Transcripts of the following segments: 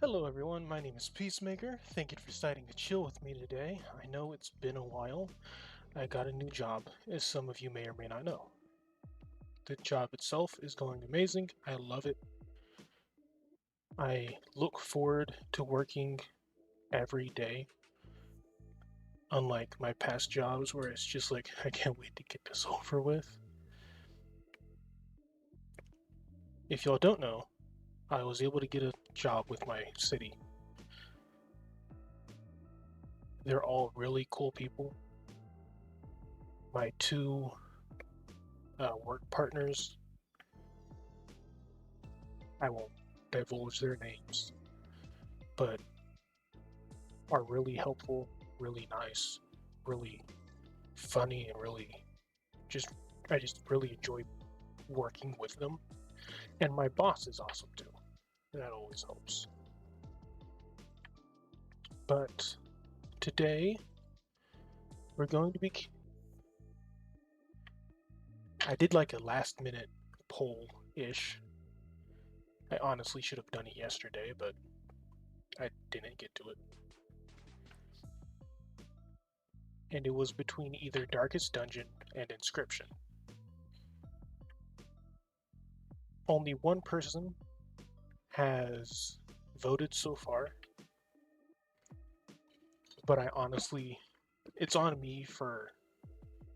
Hello everyone, my name is Peacemaker. Thank you for deciding to chill with me today. I know it's been a while. I got a new job, as some of you may or may not know. The job itself is going amazing. I love it. I look forward to working every day, unlike my past jobs where it's just like, I can't wait to get this over with. If y'all don't know, I was able to get a job with my city. They're all really cool people. My two work partners, I won't divulge their names, but are really helpful, really nice, really funny, and just I just really enjoy working with them. And my boss is awesome too. That always helps. But today we're going to be I did like a last minute poll-ish. I honestly should have done it yesterday, but I didn't get to it. And it was between either Darkest Dungeon and Inscryption. Only one person has voted so far, but I honestly, it's on me for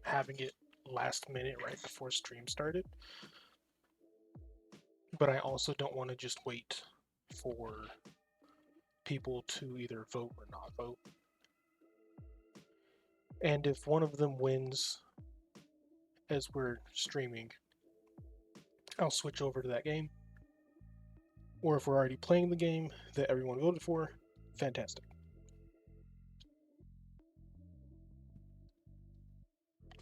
having it last minute right before stream started. But I also don't want to just wait for people to either vote or not vote. And if one of them wins as we're streaming, I'll switch over to that game. Or if we're already playing the game that everyone voted for, fantastic.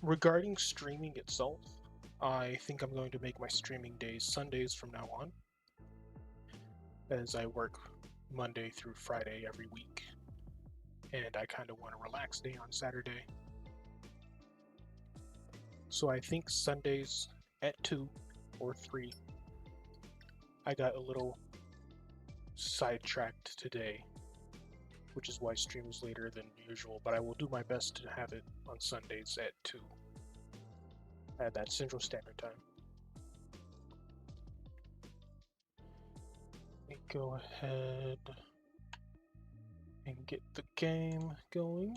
Regarding streaming itself, I think I'm going to make my streaming days Sundays from now on, as I work Monday through Friday every week, and I kind of want a relaxed day on Saturday. So I think Sundays at 2 or 3. I got a little sidetracked today, which is why stream is later than usual, but I will do my best to have it on Sundays at 2 at that Central Standard Time. Let me go ahead and get the game going.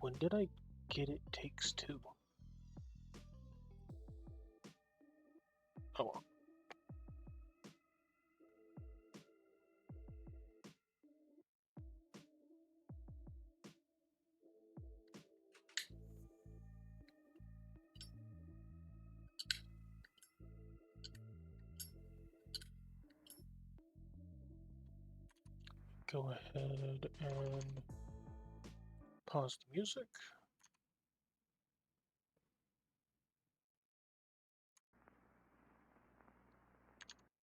When did I get It Takes Two? Oh well. Go ahead and pause the music.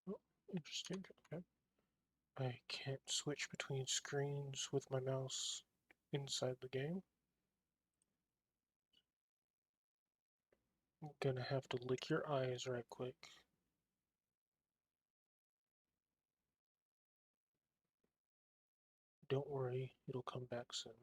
Oh, interesting. Okay. I can't switch between screens with my mouse inside the game. I'm gonna have to lick your eyes right quick. Don't worry, it'll come back soon.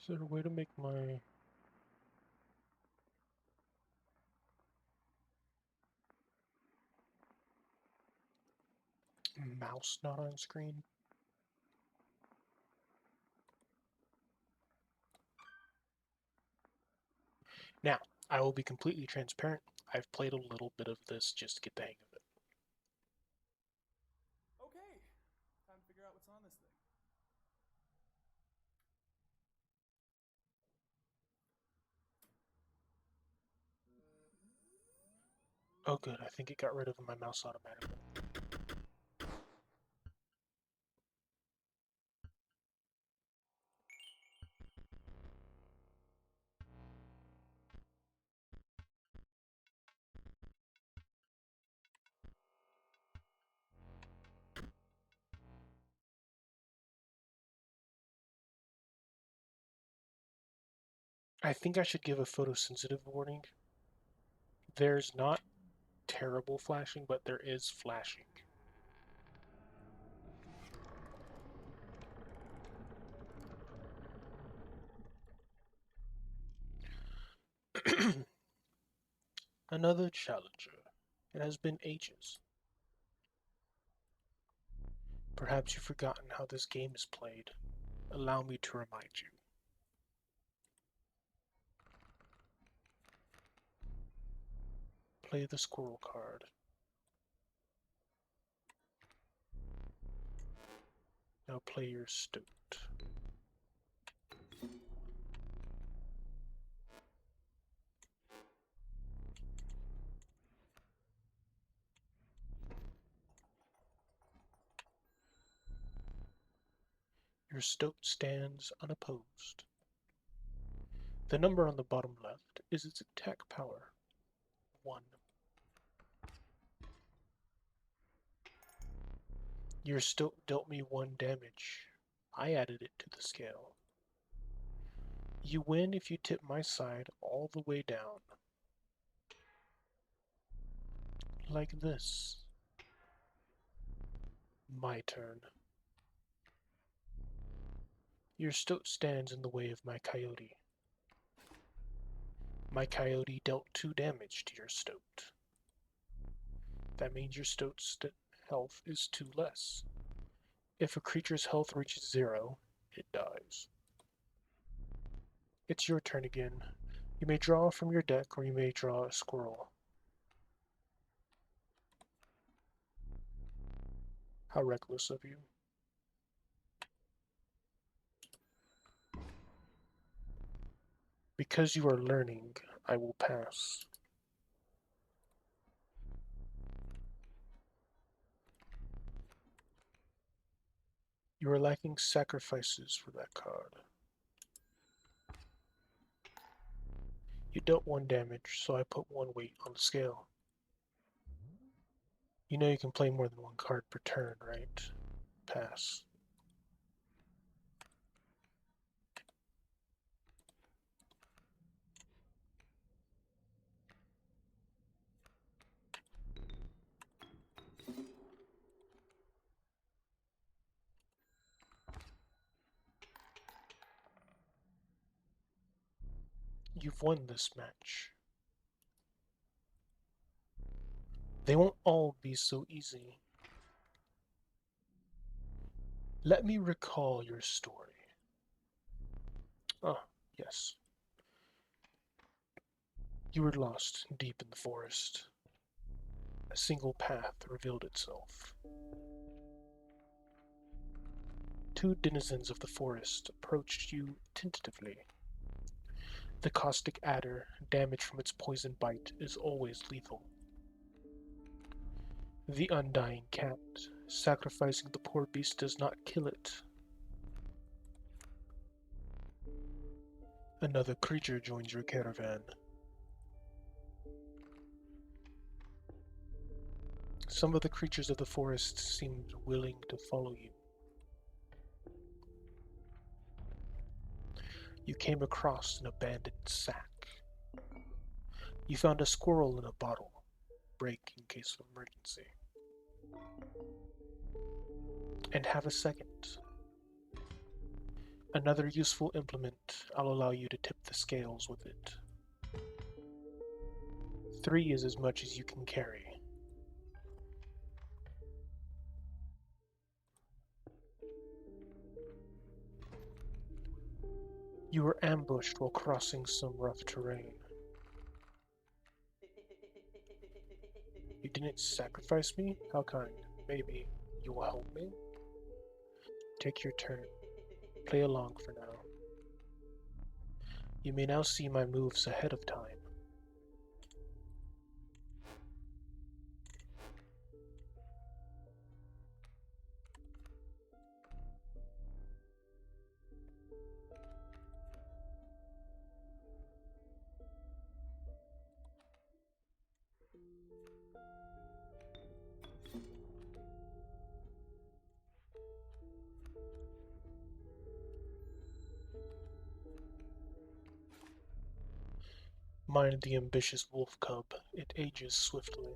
Is there a way to make my mouse not on screen? Now, I will be completely transparent. I've played a little bit of this just to get the hang of it. Okay, time to figure out what's on this thing. Oh good, I think it got rid of my mouse automatically. I think I should give a photosensitive warning. There's not terrible flashing, but there is flashing. Another challenger. It has been ages. Perhaps you've forgotten how this game is played. Allow me to remind you. Play the squirrel card. Now play your stoat. Your stoat stands unopposed. The number on the bottom left is its attack power. 1. Your stoat dealt me 1 damage. I added it to the scale. You win if you tip my side all the way down. Like this. My turn. Your stoat stands in the way of my coyote. My coyote dealt 2 damage to your stoat. That means your stoat's health is 2 less. If a creature's health reaches 0, it dies. It's your turn again. You may draw from your deck or you may draw a squirrel. How reckless of you. Because you are learning, I will pass. You are lacking sacrifices for that card. You dealt 1 damage, so I put 1 weight on the scale. You know you can play more than 1 card per turn, right? Pass. You've won this match. They won't all be so easy. Let me recall your story. Ah, yes. You were lost deep in the forest. A single path revealed itself. 2 denizens of the forest approached you tentatively. The caustic adder, damage from its poison bite, is always lethal. The undying cat, sacrificing the poor beast does not kill it. Another creature joins your caravan. Some of the creatures of the forest seemed willing to follow you. You came across an abandoned sack. You found a squirrel in a bottle. Break in case of emergency. And have a second. Another useful implement. I'll allow you to tip the scales with it. 3 is as much as you can carry. You were ambushed while crossing some rough terrain. You didn't sacrifice me? How kind. Maybe you will help me? Take your turn. Play along for now. You may now see my moves ahead of time. Mind the ambitious wolf cub, it ages swiftly.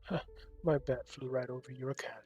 Huh, my bat flew right over your cat.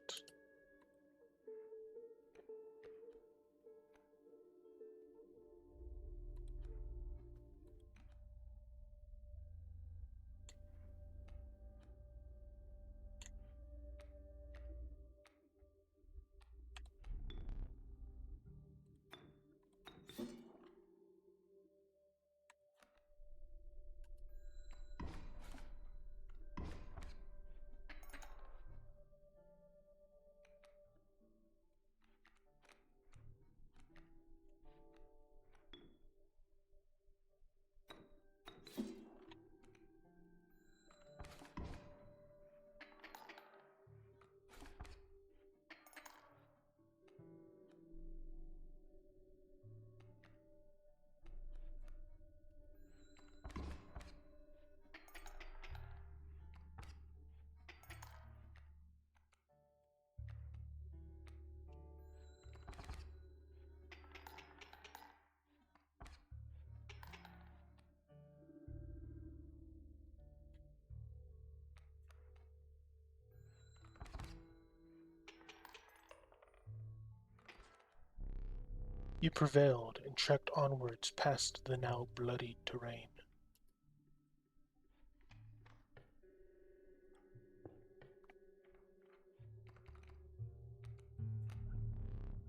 You prevailed and trekked onwards past the now bloodied terrain.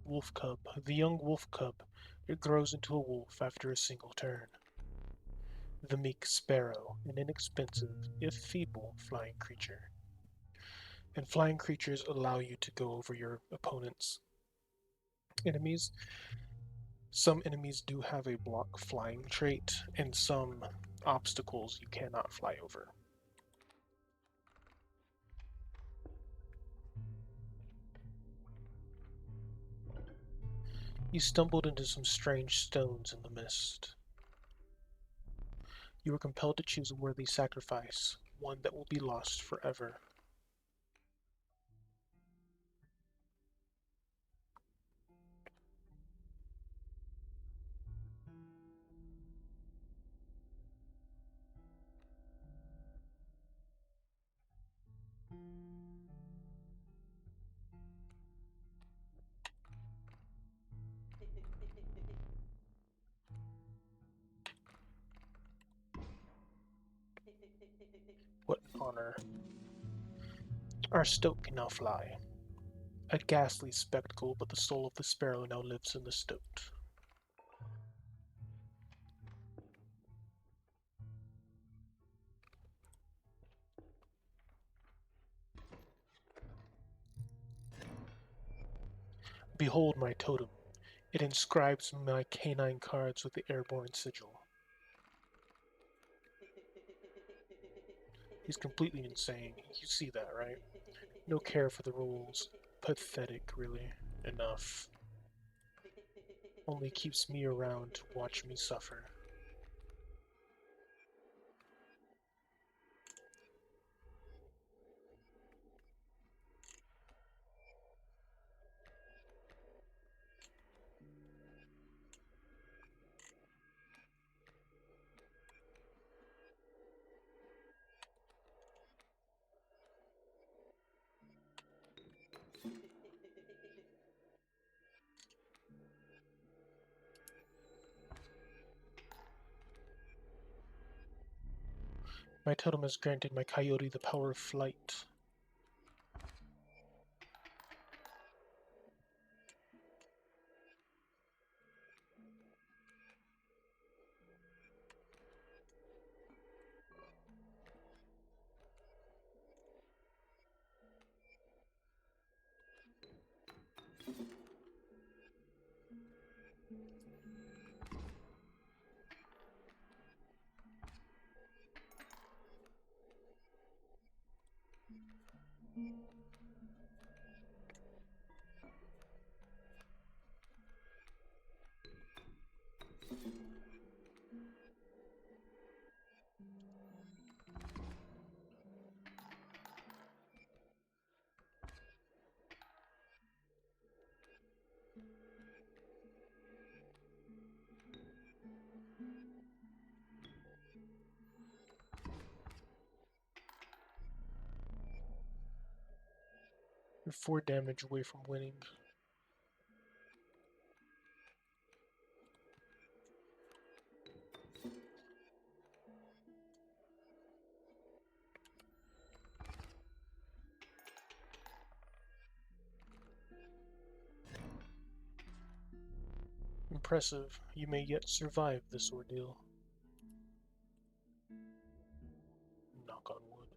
Wolf cub, the young wolf cub, it grows into a wolf after a single turn. The meek sparrow, an inexpensive, if feeble, flying creature. And flying creatures allow you to go over your opponent's enemies. Some enemies do have a block flying trait, and some obstacles you cannot fly over. You stumbled into some strange stones in the mist. You were compelled to choose a worthy sacrifice, one that will be lost forever. What an honor. Our stoat can now fly. A ghastly spectacle, but the soul of the sparrow now lives in the stoat. Behold my totem. It inscribes my canine cards with the airborne sigil. He's completely insane. You see that, right? No care for the rules. Pathetic, really. Enough. Only keeps me around to watch me suffer. My totem has granted my coyote the power of flight. You're 4 damage away from winning. Impressive. You may yet survive this ordeal. Knock on wood.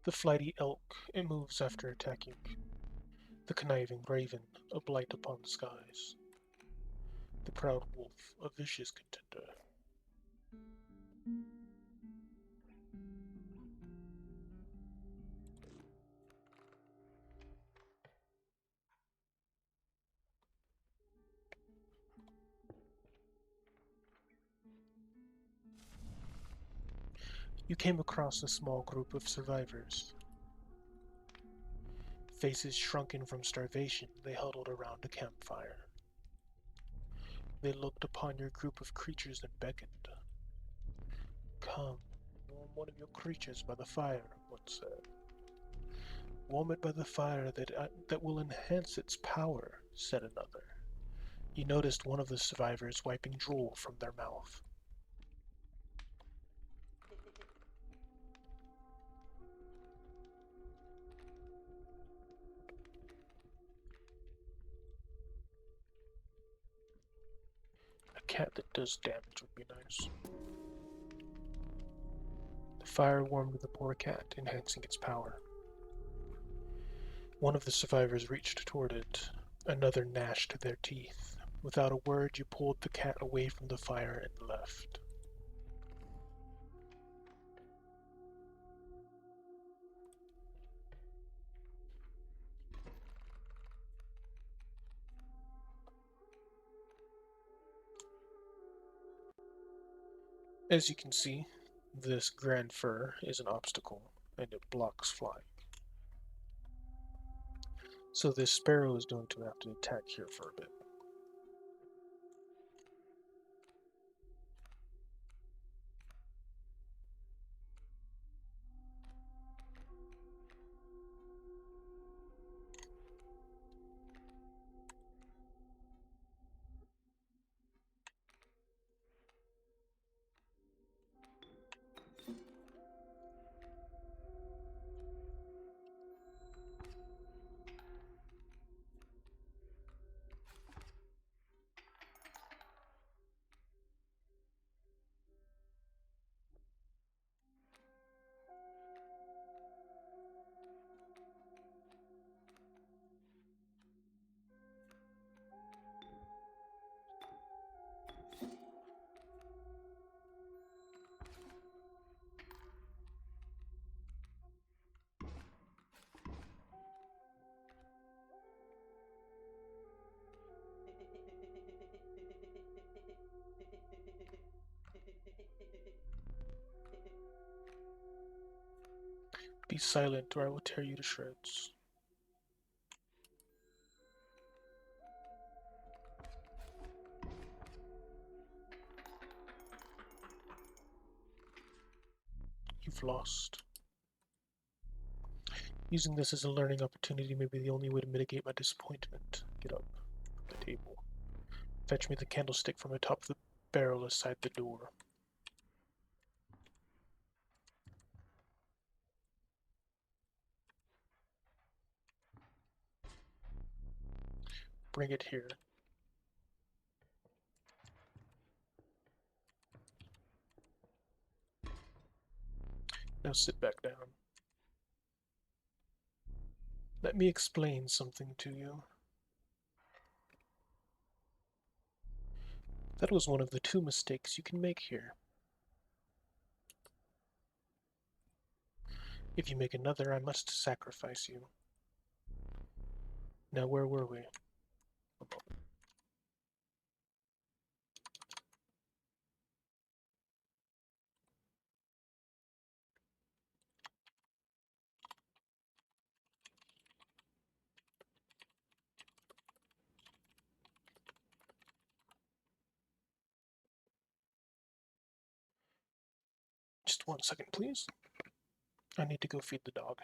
The flighty elk, it moves after attacking. The conniving raven, a blight upon the skies. The proud wolf, a vicious contender. You came across a small group of survivors. Faces shrunken from starvation, they huddled around a campfire. They looked upon your group of creatures and beckoned. Come, warm one of your creatures by the fire, one said. Warm it by the fire that will enhance its power, said another. You noticed one of the survivors wiping drool from their mouth. A cat that does damage would be nice. The fire warmed the poor cat, enhancing its power. One of the survivors reached toward it. Another gnashed their teeth. Without a word, you pulled the cat away from the fire and left. As you can see, this grand fir is an obstacle, and it blocks flying. So this sparrow is going to have to attack here for a bit. Be silent or I will tear you to shreds. You've lost. Using this as a learning opportunity may be the only way to mitigate my disappointment. Get up from the table. Fetch me the candlestick from atop the barrel aside the door. Bring it here. Now sit back down. Let me explain something to you. That was one of the 2 mistakes you can make here. If you make another, I must sacrifice you. Now where were we? Just 1 second, please. I need to go feed the dog.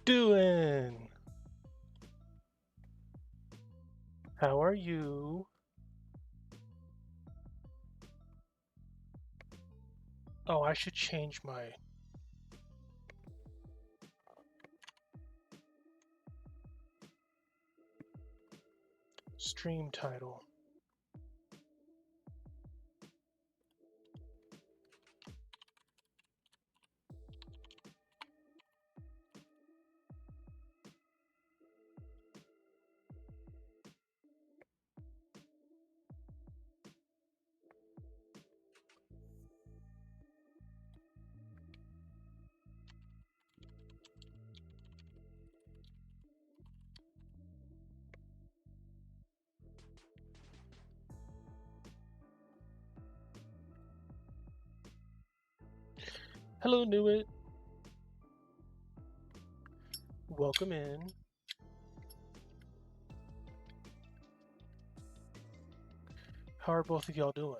doing? How are you? Oh, I should change my stream title. Hello, Newit. Welcome in. How are both of y'all doing?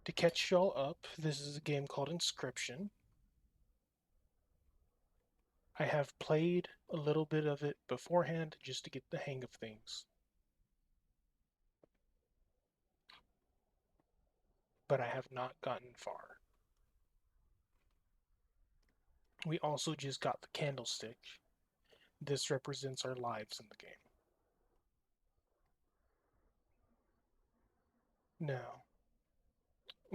To catch y'all up, this is a game called Inscryption. I have played a little bit of it beforehand just to get the hang of things. But I have not gotten far. We also just got the candlestick. This represents our lives in the game. Now,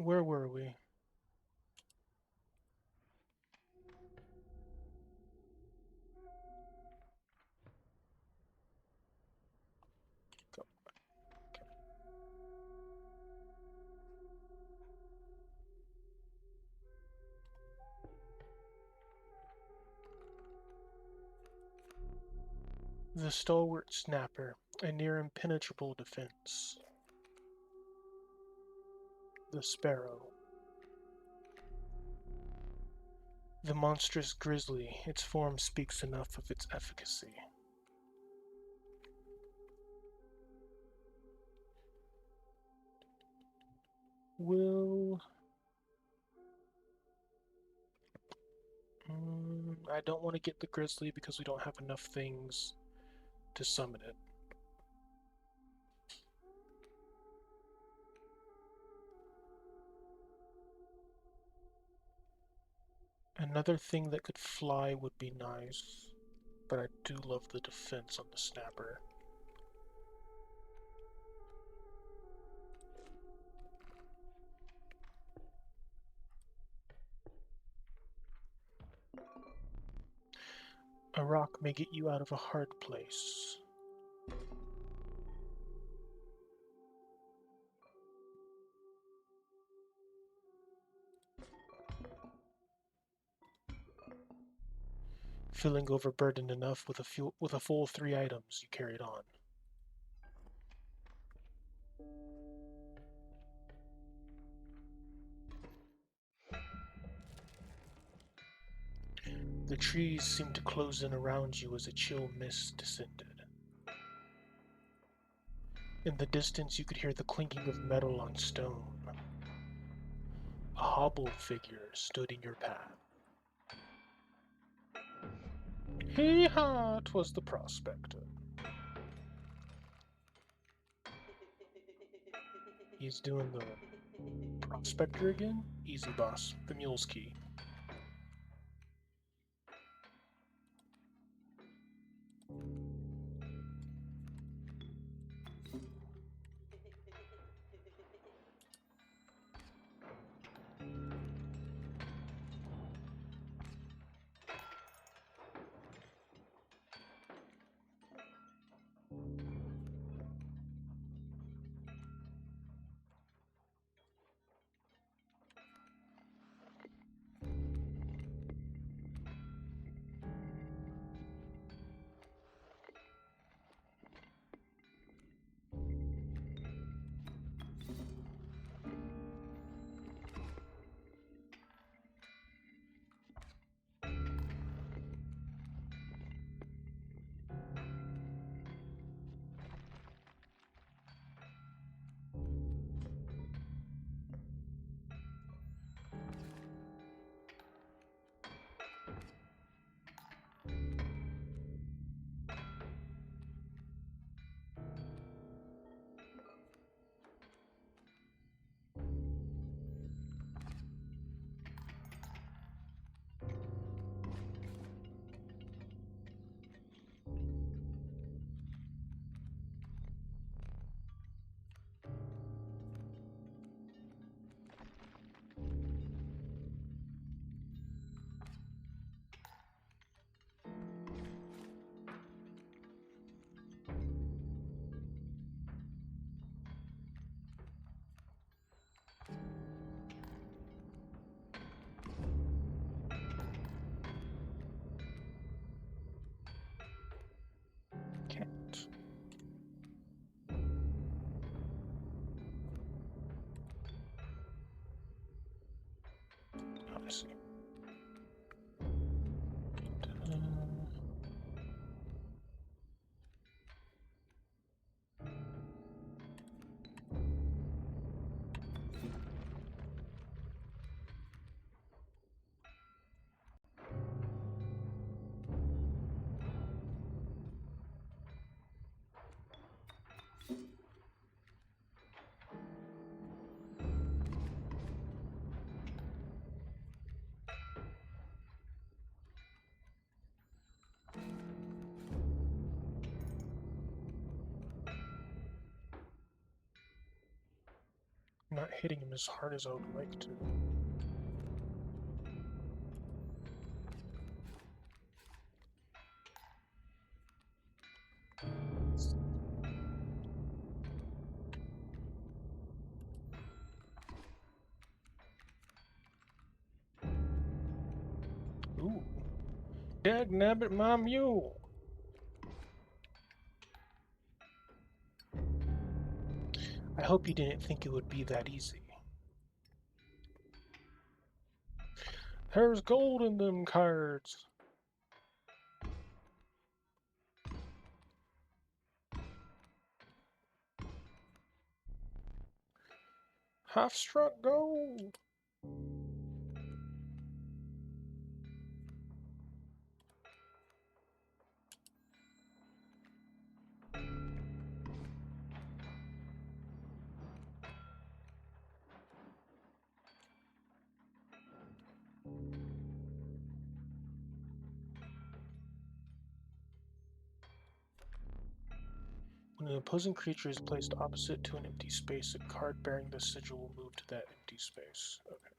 where were we? Go. Okay. The stalwart snapper, a near impenetrable defense. The sparrow. The monstrous grizzly, its form speaks enough of its efficacy. I don't want to get the grizzly because we don't have enough things to summon it. Another thing that could fly would be nice, but I do love the defense on the snapper. A rock may get you out of a hard place. Feeling overburdened enough with a full 3 items, you carried on. The trees seemed to close in around you as a chill mist descended. In the distance you could hear the clinking of metal on stone. A hobbled figure stood in your path. Hee-haw, 'twas the prospector. He's doing the prospector again? Easy, boss. The mule's key. not hitting him as hard as I would like to. Ooh. Dagnabbit, my mule! I hope you didn't think it would be that easy. There's gold in them cards. Half-struck gold. When an opposing creature is placed opposite to an empty space, a card bearing the sigil will move to that empty space. Okay.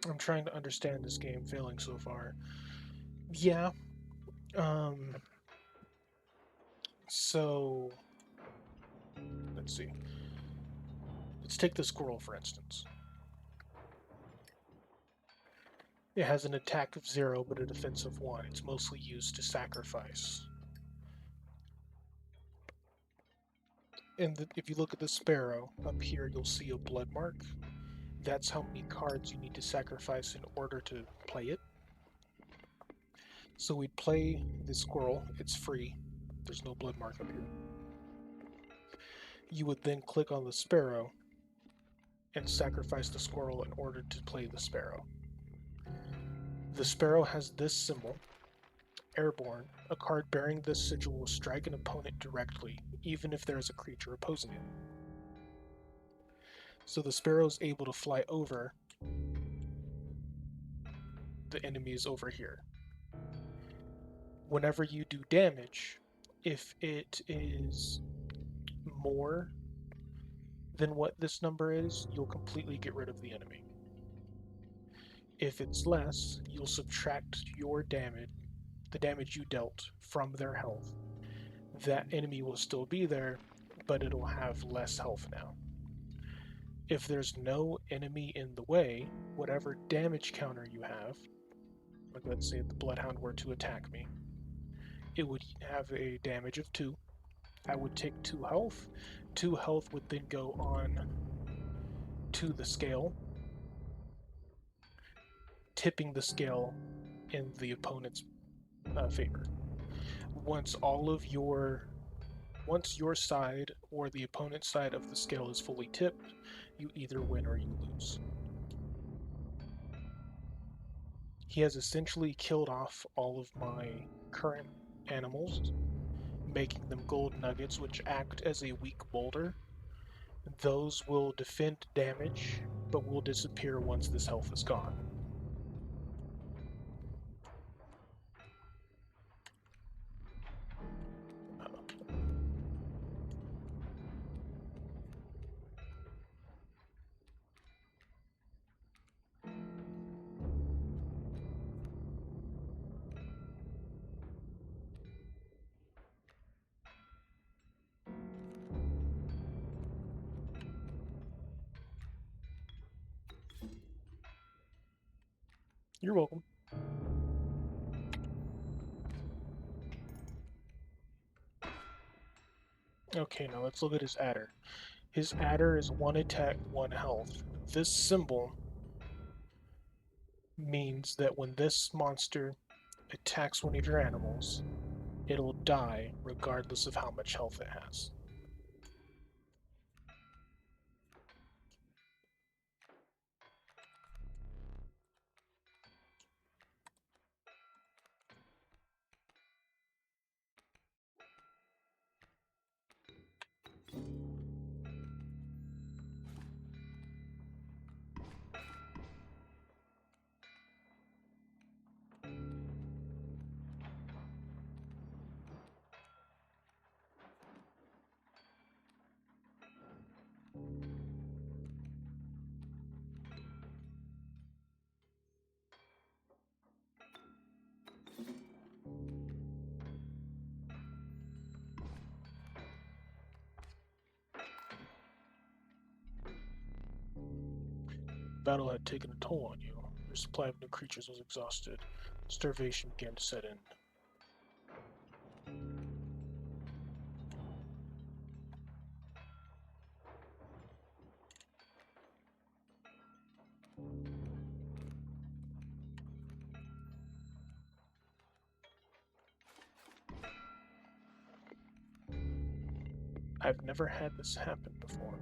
I'm trying to understand this game, failing so far. Yeah. So let's see. Let's take the squirrel, for instance. It has an attack of 0, but a defense of 1. It's mostly used to sacrifice. And if you look at the sparrow, up here you'll see a blood mark. That's how many cards you need to sacrifice in order to play it. So we'd play the squirrel. It's free. There's no blood mark up here. You would then click on the sparrow and sacrifice the squirrel in order to play the sparrow. The sparrow has this symbol, Airborne. A card bearing this sigil will strike an opponent directly, even if there is a creature opposing it. So the sparrow is able to fly over the enemies over here. Whenever you do damage, if it is more than what this number is, you'll completely get rid of the enemy. If it's less, you'll subtract your damage, the damage you dealt, from their health. That enemy will still be there, but it'll have less health now. If there's no enemy in the way, whatever damage counter you have, like let's say the Bloodhound were to attack me, it would have a damage of 2. I would take 2 health. 2 health would then go on to the scale, tipping the scale in the opponent's favor. Once your side or the opponent's side of the scale is fully tipped, you either win or you lose. He has essentially killed off all of my current animals, making them gold nuggets, which act as a weak boulder. Those will defend damage, but will disappear once this health is gone. You're welcome. Okay, now let's look at his adder. His adder is 1 attack, 1 health. This symbol means that when this monster attacks one of your animals, it'll die regardless of how much health it has. battle had taken a toll on you. Your supply of new creatures was exhausted. Starvation began to set in. I've never had this happen before.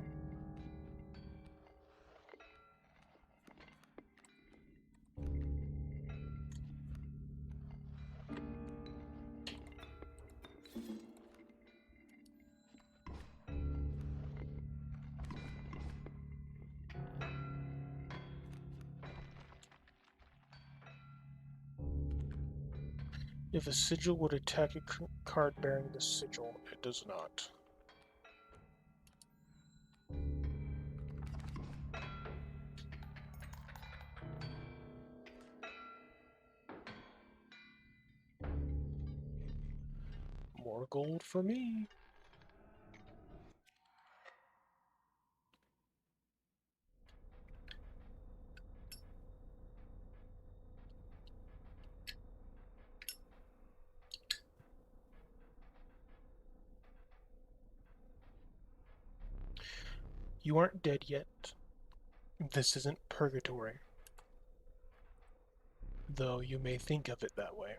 If a sigil would attack a card bearing this sigil, it does not. More gold for me. You aren't dead yet. This isn't purgatory. Though you may think of it that way.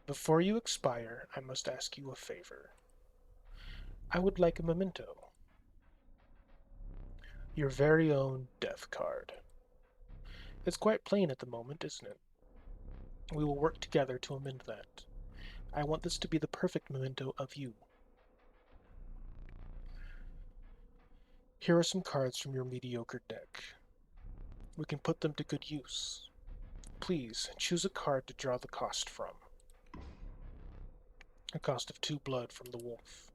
Before you expire, I must ask you a favor. I would like a memento. Your very own death card. It's quite plain at the moment, isn't it? We will work together to amend that. I want this to be the perfect memento of you. Here are some cards from your mediocre deck. We can put them to good use. Please, choose a card to draw the cost from. A cost of 2 blood from the wolf.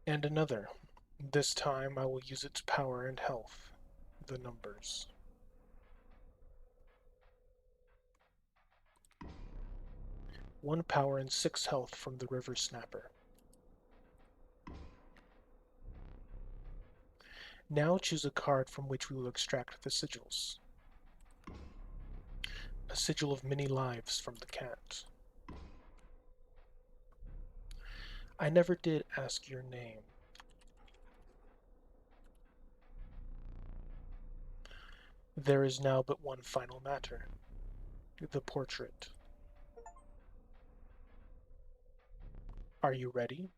And another. This time I will use its power and health. The numbers. One power and 6 health from the River Snapper. Now choose a card from which we will extract the sigils. A sigil of many lives from the cat. I never did ask your name. There is now but one final matter. The portrait. Are you ready?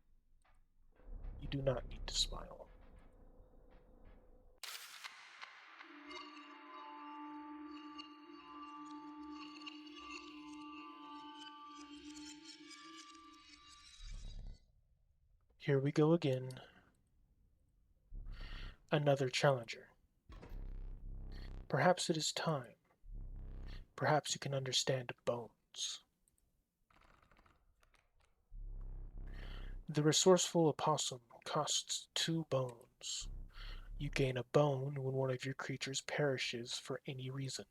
You do not need to smile. Here we go again. Another challenger. Perhaps it is time. Perhaps you can understand bones. The resourceful opossum costs 2 bones. You gain a bone when one of your creatures perishes for any reason.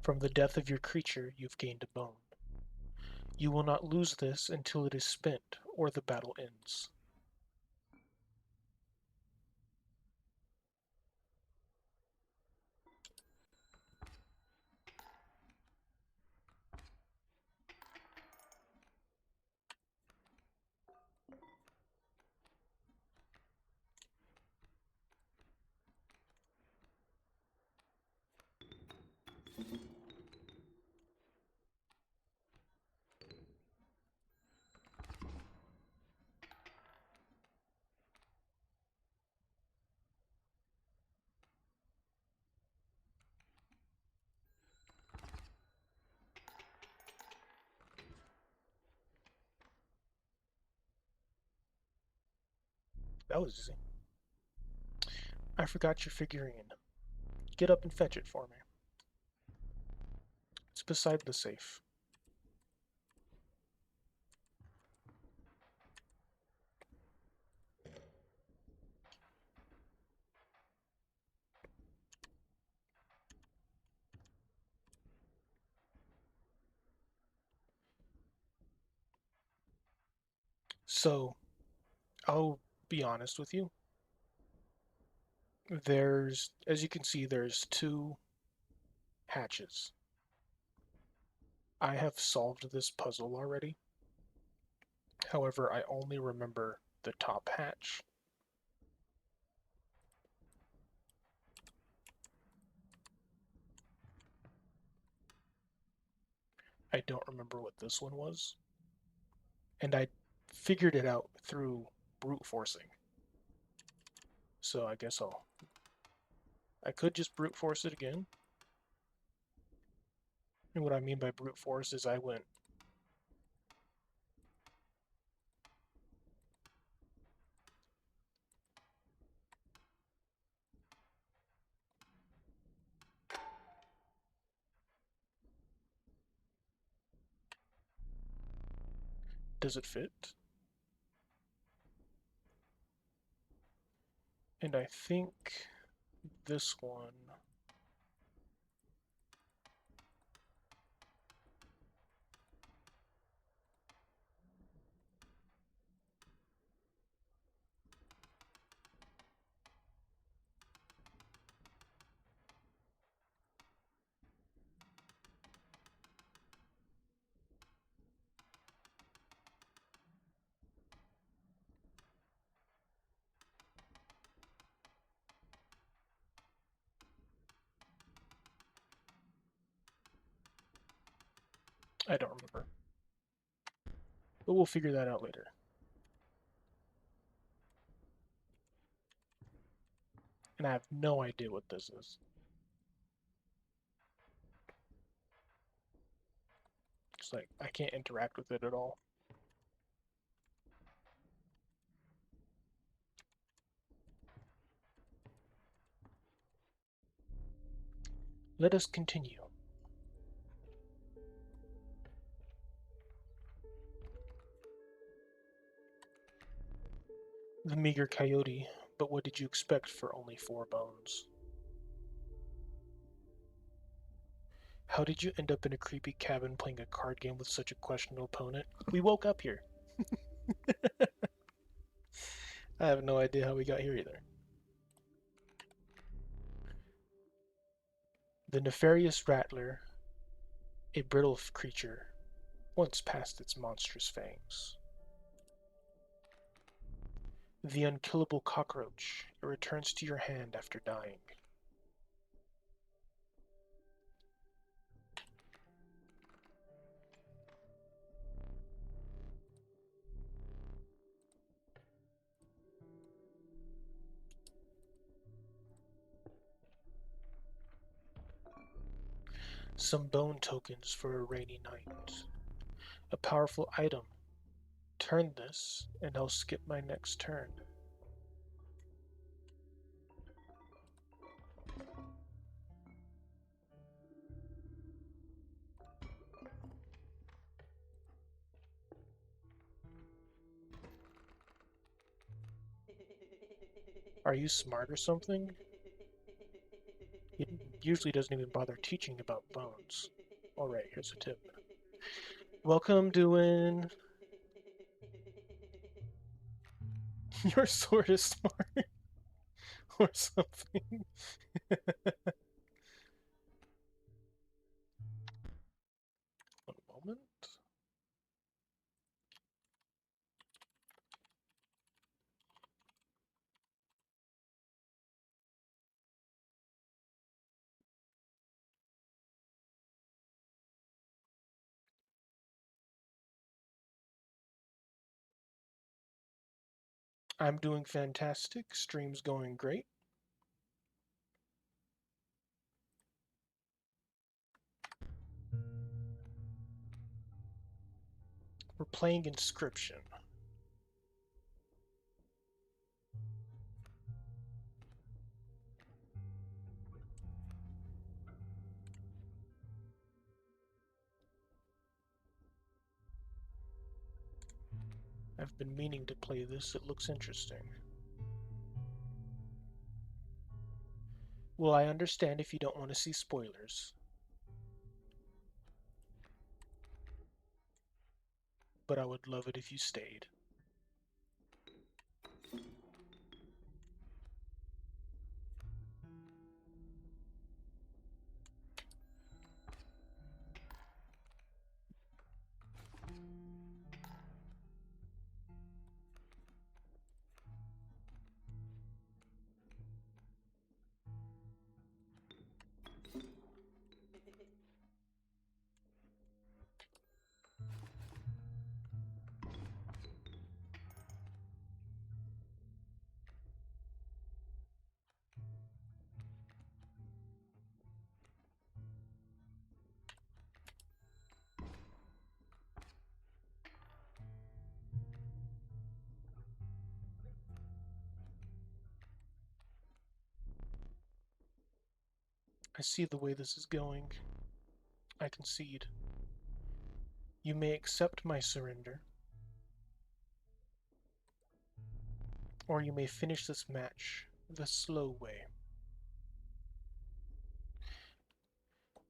From the death of your creature, you've gained a bone. You will not lose this until it is spent or the battle ends. That was easy. I forgot your figurine. Get up and fetch it for me. It's beside the safe. So, I'll be honest with you. As you can see, there's two hatches. I have solved this puzzle already. However, I only remember the top hatch. I don't remember what this one was. And I figured it out through brute forcing. So I guess I could just brute force it again. And what I mean by brute force is I went does it fit? And I think this one I don't remember. But we'll figure that out later. And I have no idea what this is. It's like I can't interact with it at all. Let us continue. The meager coyote, but what did you expect for only 4 bones? How did you end up in a creepy cabin playing a card game with such a questionable opponent? We woke up here. I have no idea how we got here either. The nefarious rattler, a brittle creature, once passed its monstrous fangs. The unkillable cockroach, it returns to your hand after dying. Some bone tokens for a rainy night. A powerful item. Turn this, and I'll skip my next turn. Are you smart or something? It usually doesn't even bother teaching about bones. Alright, here's a tip. Welcome, Duin. You're sort of smart. Or something. One moment. I'm doing fantastic. Stream's going great. We're playing Inscryption. I've been meaning to play this. It looks interesting. Well, I understand if you don't want to see spoilers. But I would love it if you stayed. I see the way this is going. I concede. You may accept my surrender, or you may finish this match the slow way.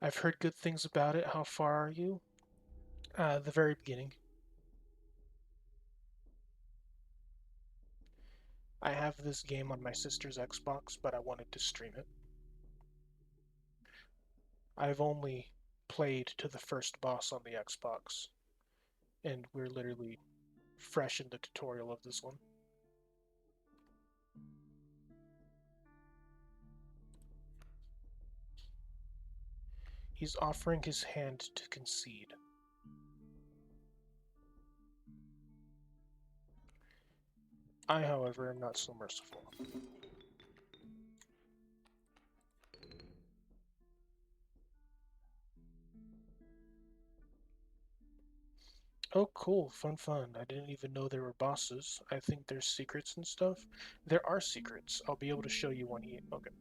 I've heard good things about it. How far are you? The very beginning. I have this game on my sister's Xbox, but I wanted to stream it. I've only played to the first boss on the Xbox, and we're literally fresh in the tutorial of this one. He's offering his hand to concede. I, however, am not so merciful. Oh, cool. Fun, fun. I didn't even know there were bosses. I think there's secrets and stuff. There are secrets. I'll be able to show you one here. Okay.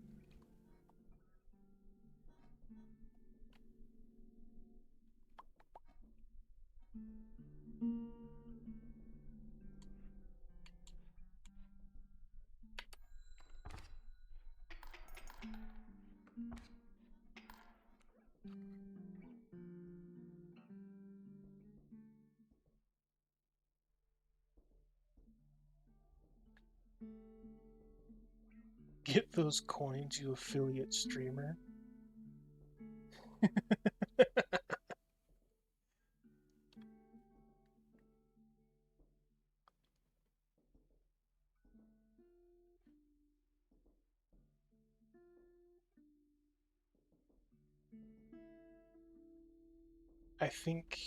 Get those coins, you affiliate streamer. I think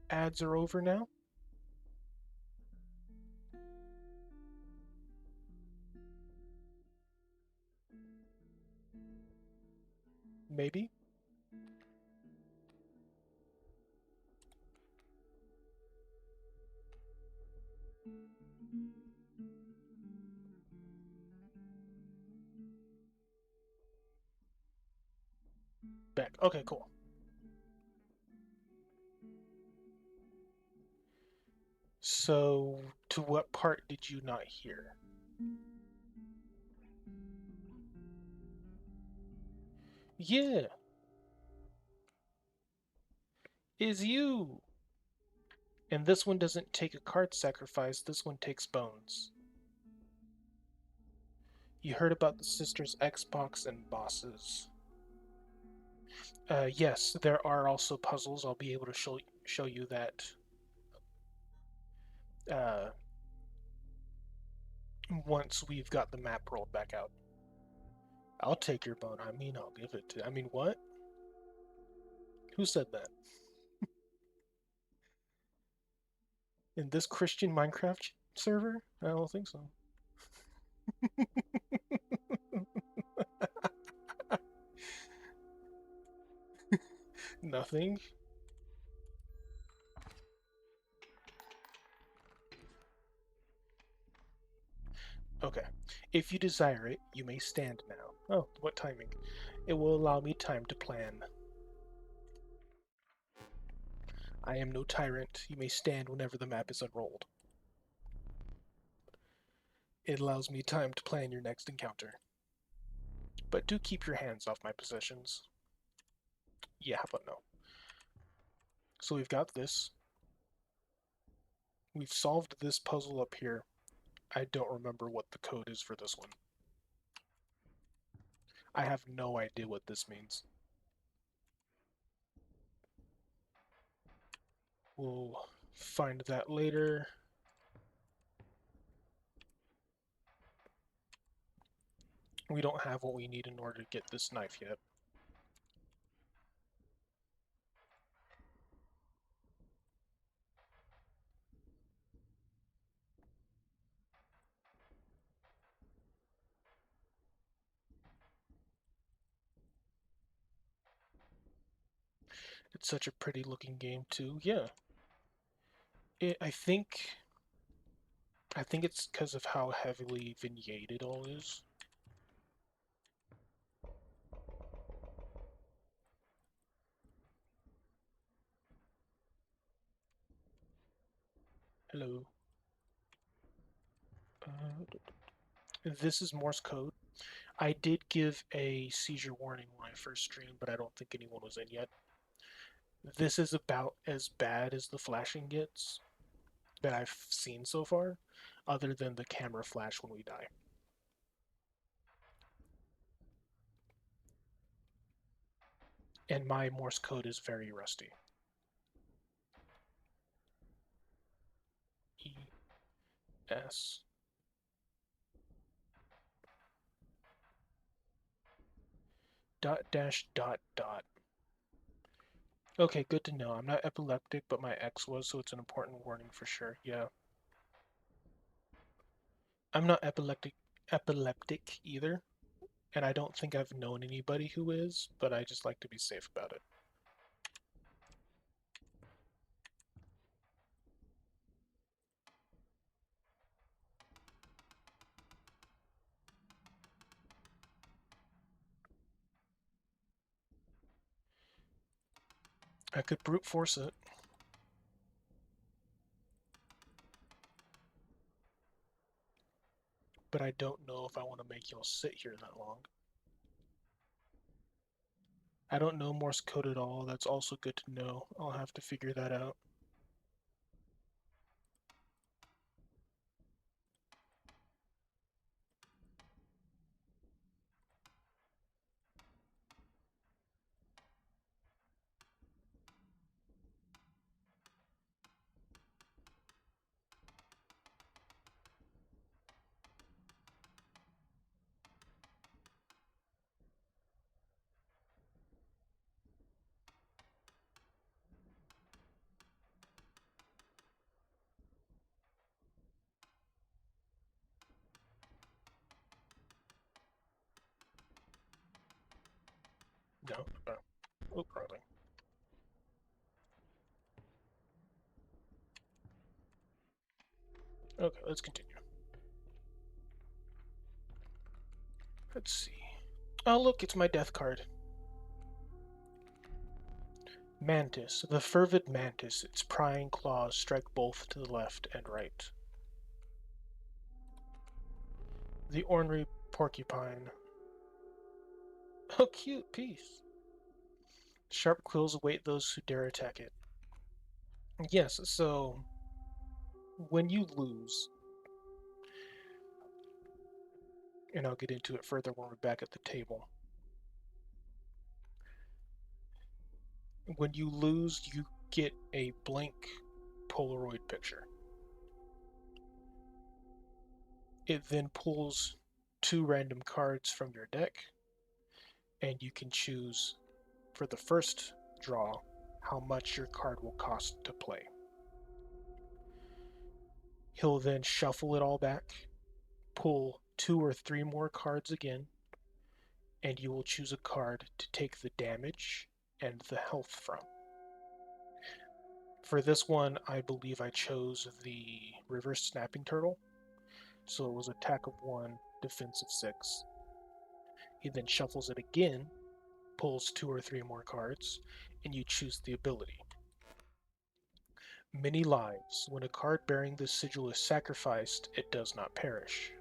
ads are over now. Maybe. Back. Okay, cool. So, to what part did you not hear? Yeah, is you. And this one doesn't take a card sacrifice, this one takes bones. You heard about the sisters Xbox and bosses. Yes, there are also puzzles. I'll be able to show you that uh, once we've got the map rolled back out. I'll take your bone. I mean, I'll give it to... I mean, what? Who said that? In this Christian Minecraft server? I don't think so. Nothing. Okay. If you desire it, you may stand now. Oh, what timing. It will allow me time to plan. I am no tyrant. You may stand whenever the map is unrolled. It allows me time to plan your next encounter. But do keep your hands off my possessions. Yeah, how about no? So we've got this. We've solved this puzzle up here. I don't remember what the code is for this one. I have no idea what this means. We'll find that later. We don't have what we need in order to get this knife yet. It's such a pretty looking game too. Yeah. I think it's because of how heavily vignetted it all is. Hello. This is Morse code. I did give a seizure warning when I first streamed, but I don't think anyone was in yet. This is about as bad as the flashing gets that I've seen so far, other than the camera flash when we die. And my Morse code is very rusty. E S dot dash dot dot. Okay, good to know. I'm not epileptic, but my ex was, so it's an important warning for sure. Yeah. I'm not epileptic either, and I don't think I've known anybody who is, but I just like to be safe about it. I could brute force it. But I don't know if I want to make y'all sit here that long. I don't know Morse code at all. That's also good to know. I'll have to figure that out. No? Oh, probably. Okay, let's continue. Let's see. Oh, look, it's my death card. Mantis. The fervid mantis. Its prying claws strike both to the left and right. The ornery porcupine. Oh, cute piece. Sharp quills await those who dare attack it. Yes, so when you lose, and I'll get into it further when we're back at the table. When you lose, you get a blank Polaroid picture. It then pulls 2 random cards from your deck, and you can choose for the first draw how much your card will cost to play. He'll then shuffle it all back, pull 2 or 3 more cards again, and you will choose a card to take the damage and the health from. For this one, I believe I chose the reverse snapping turtle. So it was attack of 1, defense of 6. He then shuffles it again, pulls 2 or 3 more cards, and you choose the ability. Many lives. When a card bearing this sigil is sacrificed, it does not perish.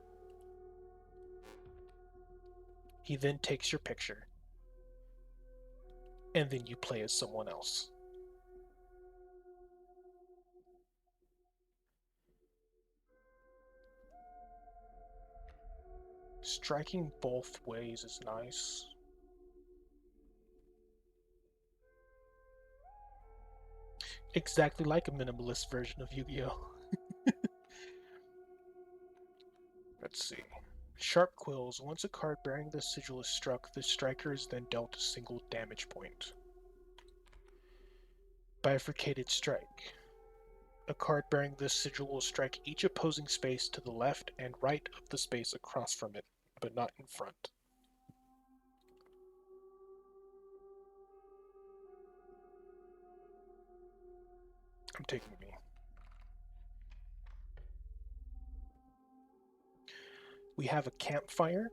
He then takes your picture, and then you play as someone else. Striking both ways is nice. Exactly like a minimalist version of Yu-Gi-Oh! Let's see. Sharp quills. Once a card bearing this sigil is struck, the striker is then dealt a single damage point. Bifurcated strike. A card bearing this sigil will strike each opposing space to the left and right of the space across from it, but not in front. I'm taking me. We have a campfire.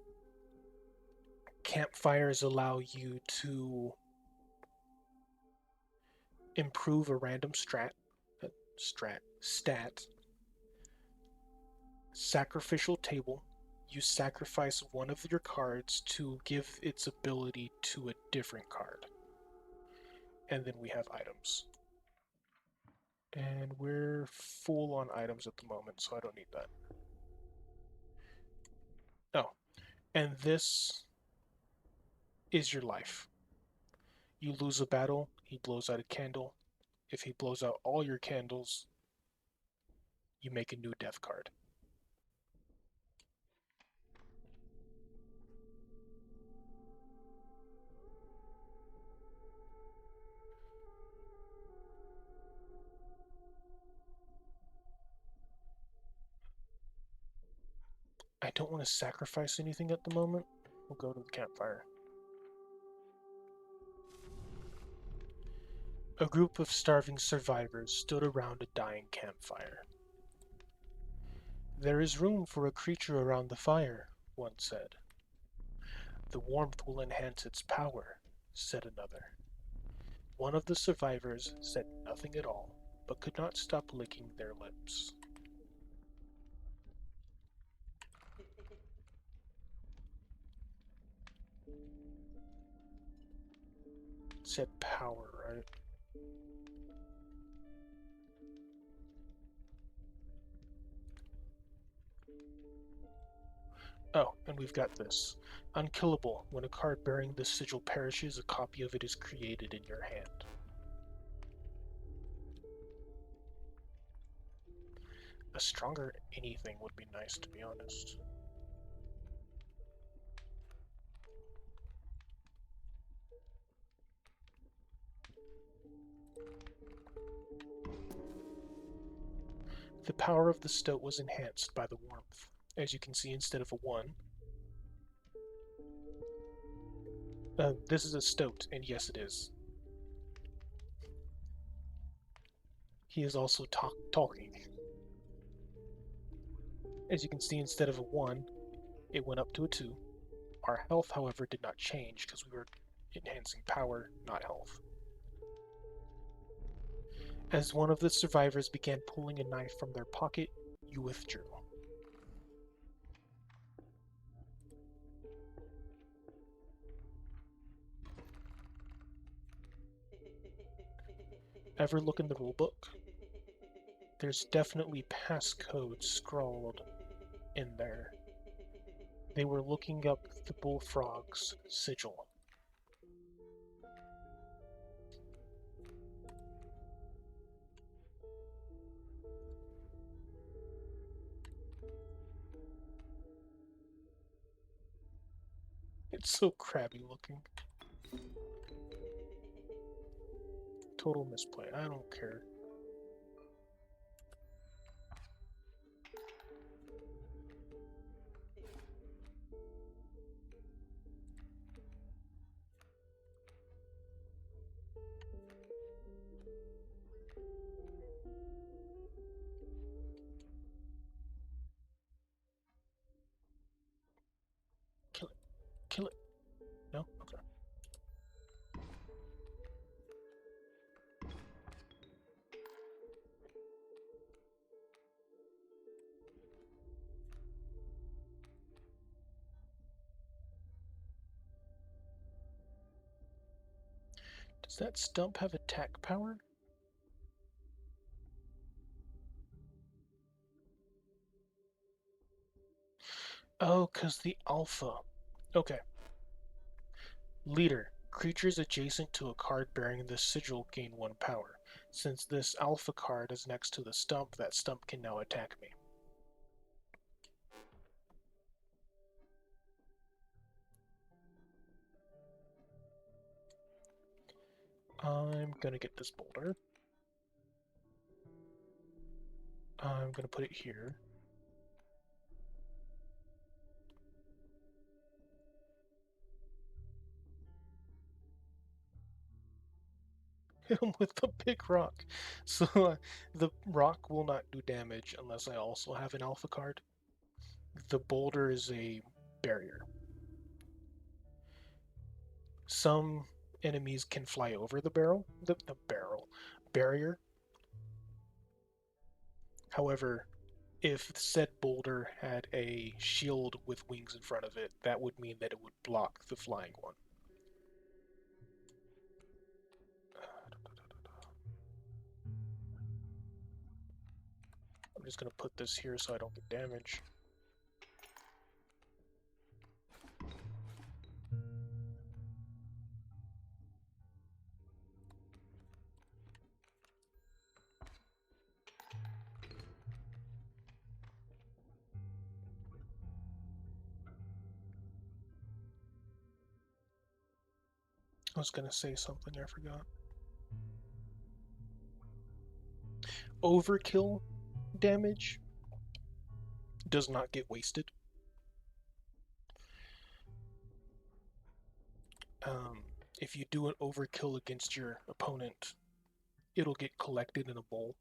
Campfires allow you to improve a random stat, Sacrificial table. You sacrifice one of your cards to give its ability to a different card. And then we have items. And we're full on items at the moment, so I don't need that. Oh, and this is your life. You lose a battle, he blows out a candle. If he blows out all your candles, you make a new death card. I don't want to sacrifice anything at the moment. We'll go to the campfire. A group of starving survivors stood around a dying campfire. "There is room for a creature around the fire," one said. "The warmth will enhance its power," said another. One of the survivors said nothing at all, but could not stop licking their lips. It said power, right? Oh, and we've got this. Unkillable. When a card bearing this sigil perishes, a copy of it is created in your hand. A stronger anything would be nice, to be honest. The power of the stoat was enhanced by the warmth. As you can see, instead of a 1, this is a stoat, and yes, it is. He is also talking. As you can see, instead of a 1, it went up to a 2. Our health, however, did not change because we were enhancing power, not health. As one of the survivors began pulling a knife from their pocket, you withdrew. Ever look in the rulebook? There's definitely passcodes scrawled in there. They were looking up the bullfrog's sigil. It's so crabby looking. Total misplay. I don't care. Kill it. Kill it. No? Okay. Does that stump have attack power? Oh, because the alpha. Okay. Leader. Creatures adjacent to a card bearing this sigil gain 1 power. Since this alpha card is next to the stump, that stump can now attack me. I'm gonna get this boulder. I'm gonna put it here. Hit him with the big rock. So the rock will not do damage unless I also have an alpha card. The boulder is a barrier. Some enemies can fly over the barrier. However, if said boulder had a shield with wings in front of it, that would mean that it would block the flying one. I'm just going to put this here so I don't get damage. I was going to say something, I forgot. Overkill damage does not get wasted. If you do an overkill against your opponent, it'll get collected in a bowl,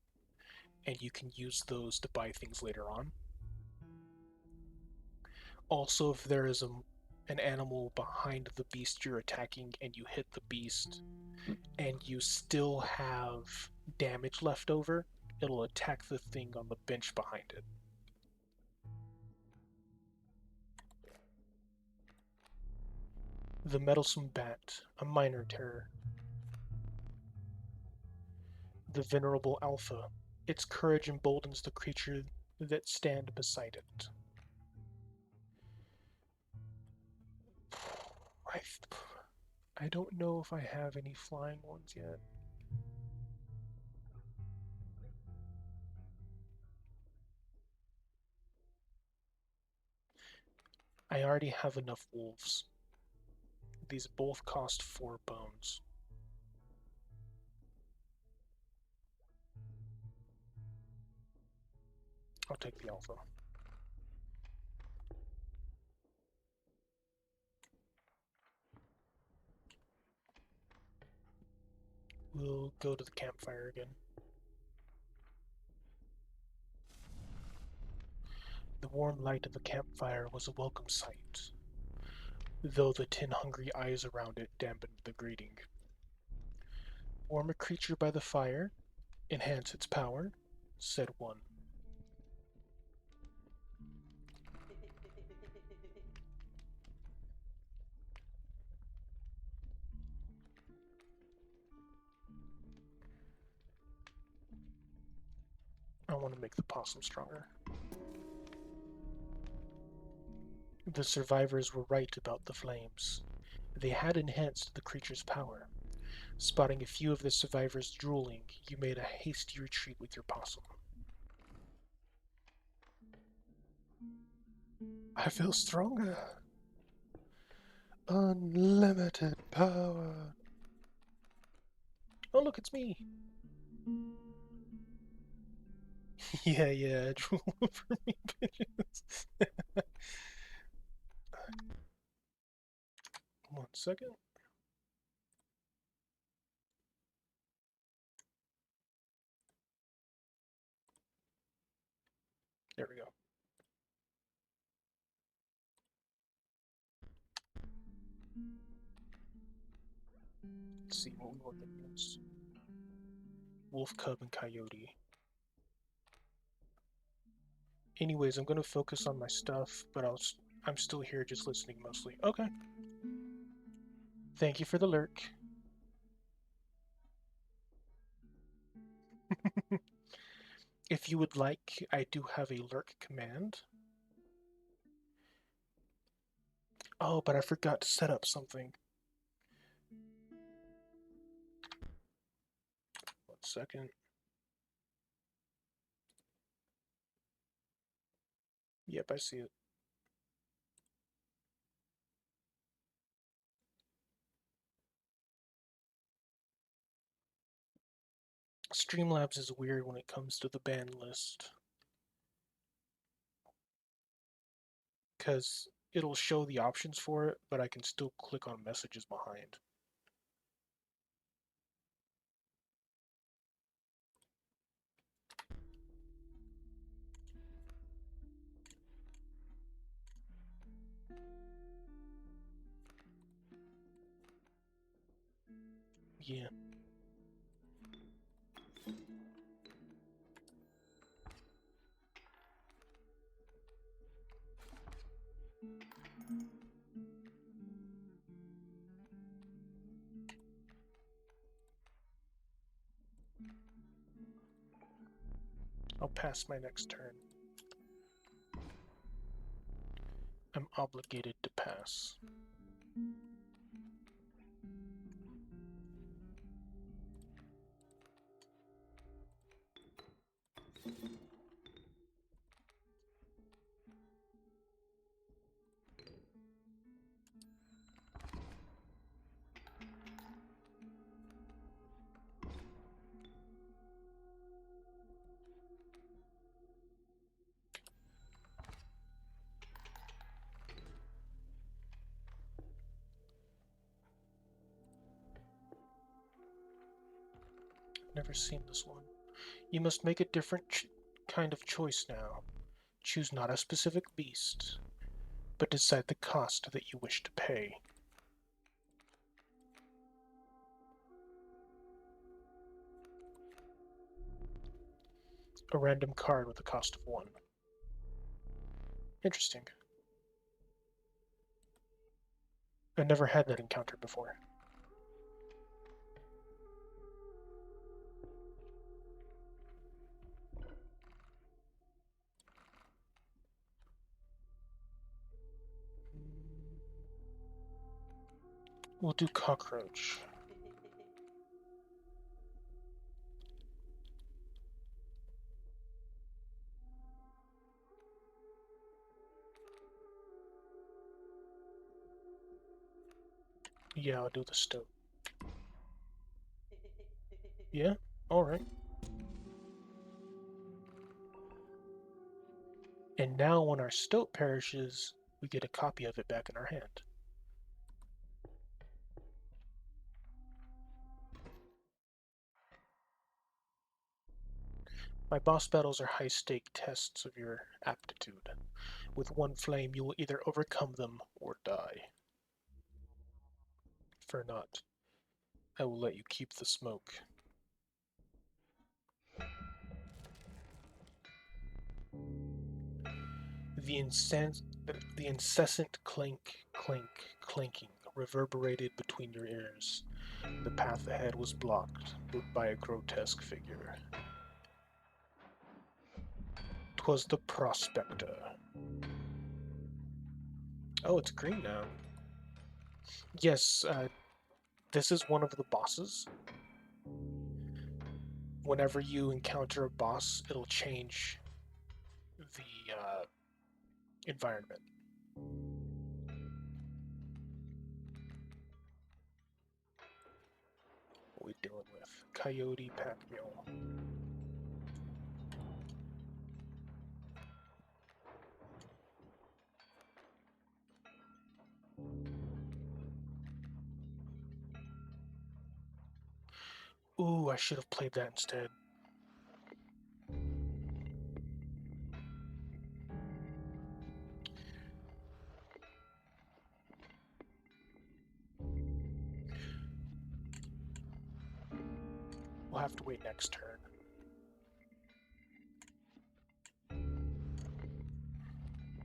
and you can use those to buy things later on. Also, if there is an animal behind the beast you're attacking and you hit the beast and you still have damage left over, it'll attack the thing on the bench behind it. The Meddlesome Bat, a minor terror. The Venerable Alpha, its courage emboldens the creature that stand beside it. I don't know if I have any flying ones yet. I already have enough wolves. These both cost 4 bones. I'll take the alpha. We'll go to the campfire again. The warm light of the campfire was a welcome sight, though the 10 hungry eyes around it dampened the greeting. Warm a creature by the fire, enhance its power, said one. I want to make the possum stronger. The survivors were right about the flames. They had enhanced the creature's power. Spotting a few of the survivors drooling, you made a hasty retreat with your possum. I feel stronger. Unlimited power. Oh, look, it's me. Yeah, drool over me, bitches. 1 second. There we go. Let's see what we want against. Wolf, cub, and coyote. Anyways, I'm gonna focus on my stuff, but I'm still here just listening mostly. Okay. Thank you for the lurk. If you would like, I do have a lurk command. Oh, but I forgot to set up something. 1 second. Yep, I see it. Streamlabs is weird when it comes to the ban list, because it'll show the options for it, but I can still click on messages behind. Yeah. I'll pass my next turn. I'm obligated to pass. Never seen this one. You must make a different kind of choice now. Choose not a specific beast, but decide the cost that you wish to pay. A random card with a cost of 1. Interesting. I never had that encounter before. We'll do cockroach. Yeah, I'll do the stoat. Yeah? Alright. And now when our stoat perishes, we get a copy of it back in our hand. My boss battles are high-stake tests of your aptitude. With one flame, you will either overcome them or die. Fear not. I will let you keep the smoke. The incessant clink, clink, clinking reverberated between your ears. The path ahead was blocked by a grotesque figure. 'Twas the prospector. Oh, it's green now. Yes, this is one of the bosses. Whenever you encounter a boss, it'll change the environment. What are we dealing with? Coyote pack mule. Ooh, I should have played that instead. We'll have to wait next turn.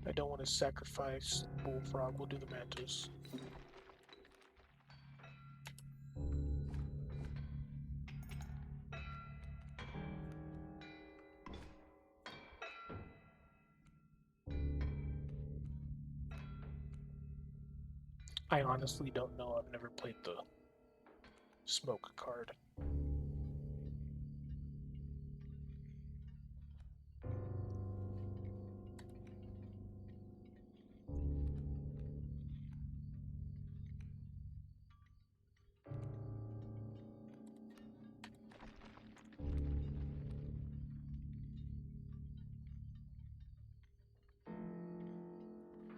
I don't want to sacrifice Bullfrog. We'll do the Mantis. I honestly don't know. I've never played the smoke card.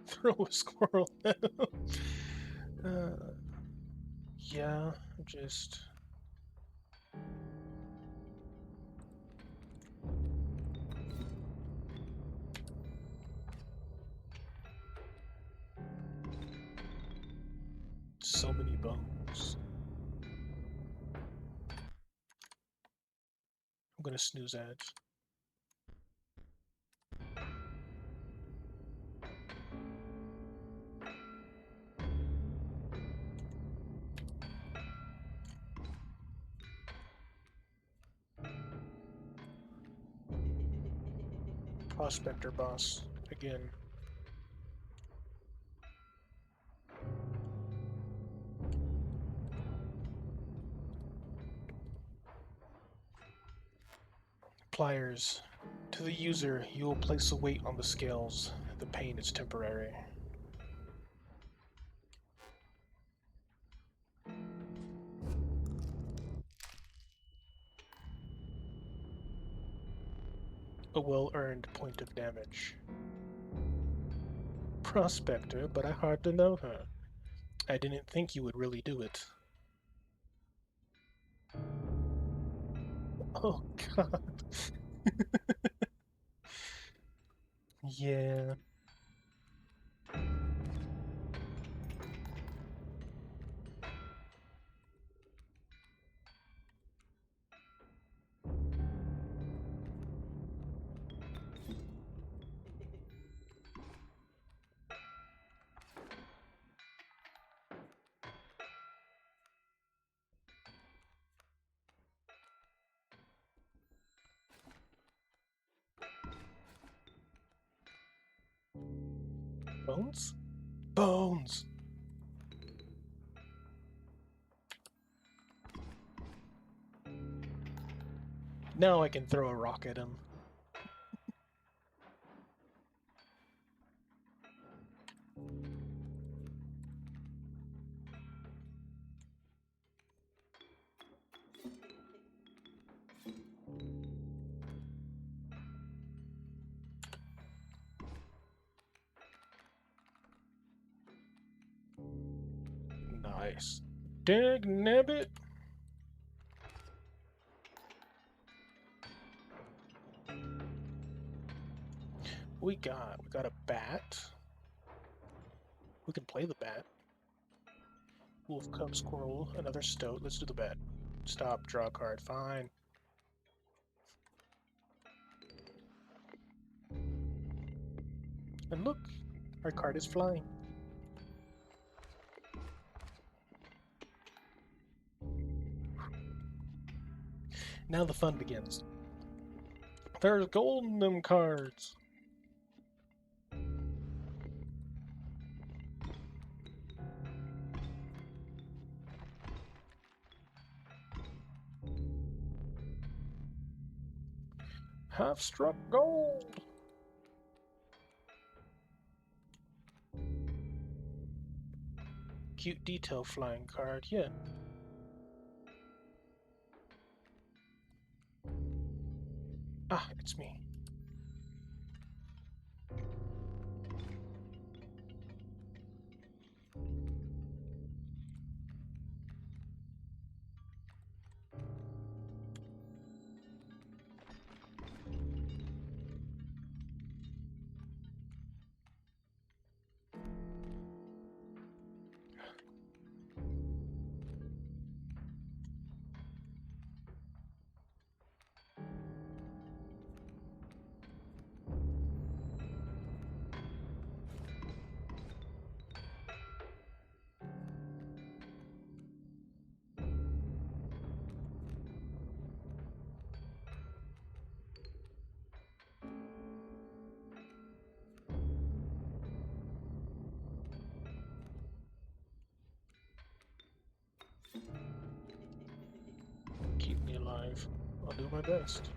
Throw a squirrel at him. Yeah, just... So many bones. I'm gonna snooze ads. Prospector boss again. Pliers. To the user, you will place a weight on the scales. The pain is temporary. A well-earned point of damage. Prospector, but I hardly know her. I didn't think you would really do it. Oh, God. Yeah. Bones? Bones! Now I can throw a rock at him. Nice. Dag nabbit! We got a bat. We can play the bat. Wolf, cub, squirrel, another stoat. Let's do the bat. Stop, draw a card. Fine. And look, our card is flying. Now the fun begins. There's gold in them cards. Half struck gold. Cute detail flying card, yeah. Ah, it's me. Keep me alive. I'll do my best.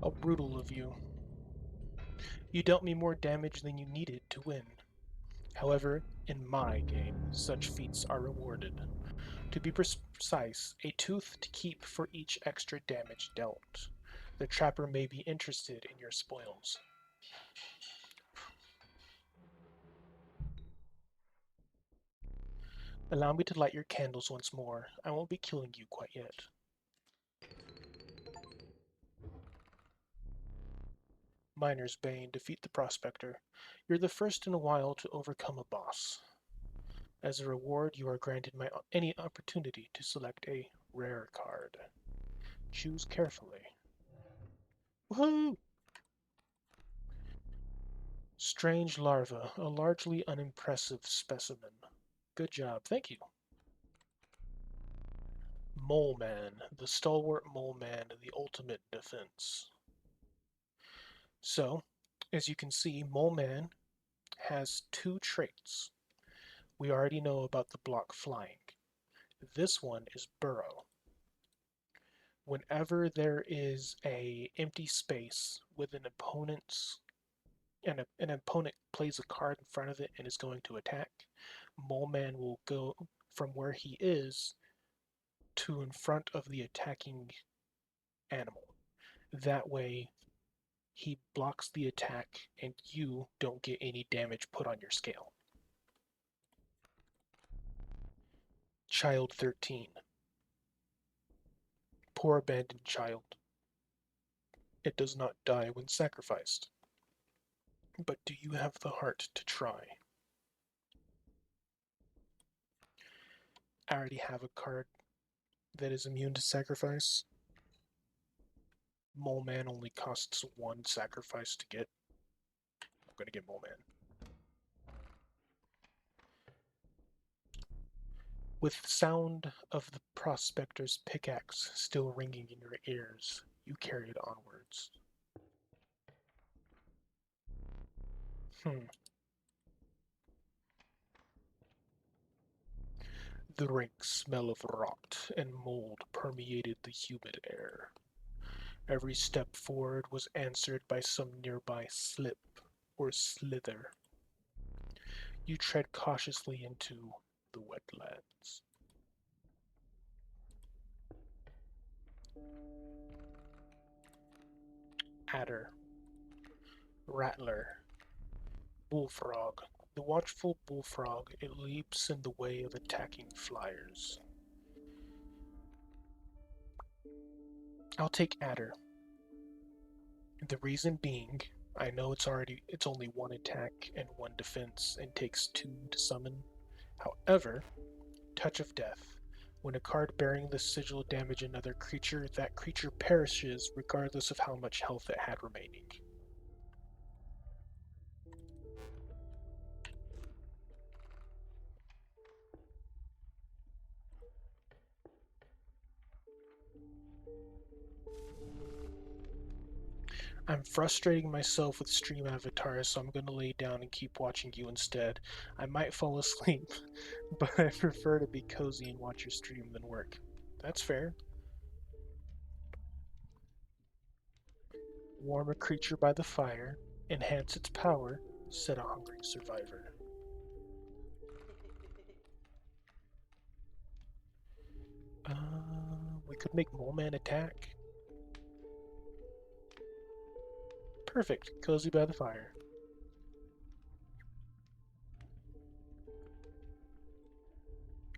How brutal of you. You dealt me more damage than you needed to win. However, in my game, such feats are rewarded. To be precise, a tooth to keep for each extra damage dealt. The trapper may be interested in your spoils. Allow me to light your candles once more. I won't be killing you quite yet. Miner's Bane, defeat the Prospector. You're the first in a while to overcome a boss. As a reward, you are granted any opportunity to select a rare card. Choose carefully. Woohoo! Strange larva, a largely unimpressive specimen. Good job, thank you. Mole Man, the stalwart mole man, the ultimate defense. So, as you can see, Mole Man has two traits. We already know about the block flying. This one is burrow. Whenever there is a empty space with an opponent's and an opponent plays a card in front of it and is going to attack, Mole Man will go from where he is to in front of the attacking animal. That way, he blocks the attack and you don't get any damage put on your scale. Child 13. Poor abandoned child. It does not die when sacrificed. But do you have the heart to try? I already have a card that is immune to sacrifice. Mole Man only costs one sacrifice to get. I'm gonna get Mole Man. With the sound of the prospector's pickaxe still ringing in your ears, you carried onwards. The rank smell of rot and mold permeated the humid air. Every step forward was answered by some nearby slip or slither. You tread cautiously into the wetlands. Adder, rattler, bullfrog. The watchful bullfrog, it leaps in the way of attacking flyers. I'll take adder. The reason being, I know it's only one attack and one defense and takes two to summon. However, Touch of Death. When a card bearing the sigil damage another creature, that creature perishes regardless of how much health it had remaining. I'm frustrating myself with stream avatars, so I'm going to lay down and keep watching you instead. I might fall asleep, but I prefer to be cozy and watch your stream than work. That's fair. Warm a creature by the fire, enhance its power, said a hungry survivor. We could make Mole Man attack. Perfect, cozy by the fire.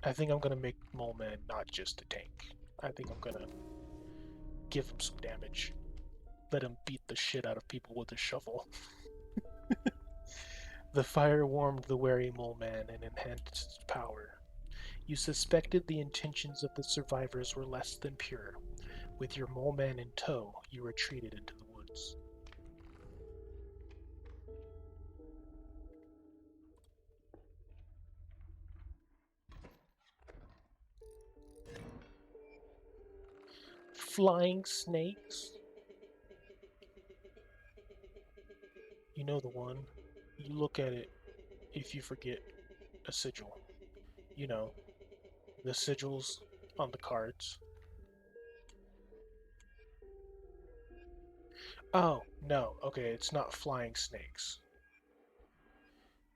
I think I'm gonna make Mole Man not just a tank. I think I'm gonna give him some damage. Let him beat the shit out of people with a shovel. The fire warmed the wary Mole Man and enhanced its power. You suspected the intentions of the survivors were less than pure. With your Mole Man in tow, you retreated into the woods. Flying snakes? You know the one. You look at it if you forget a sigil. You know, the sigils on the cards. Oh, no, okay, it's not flying snakes.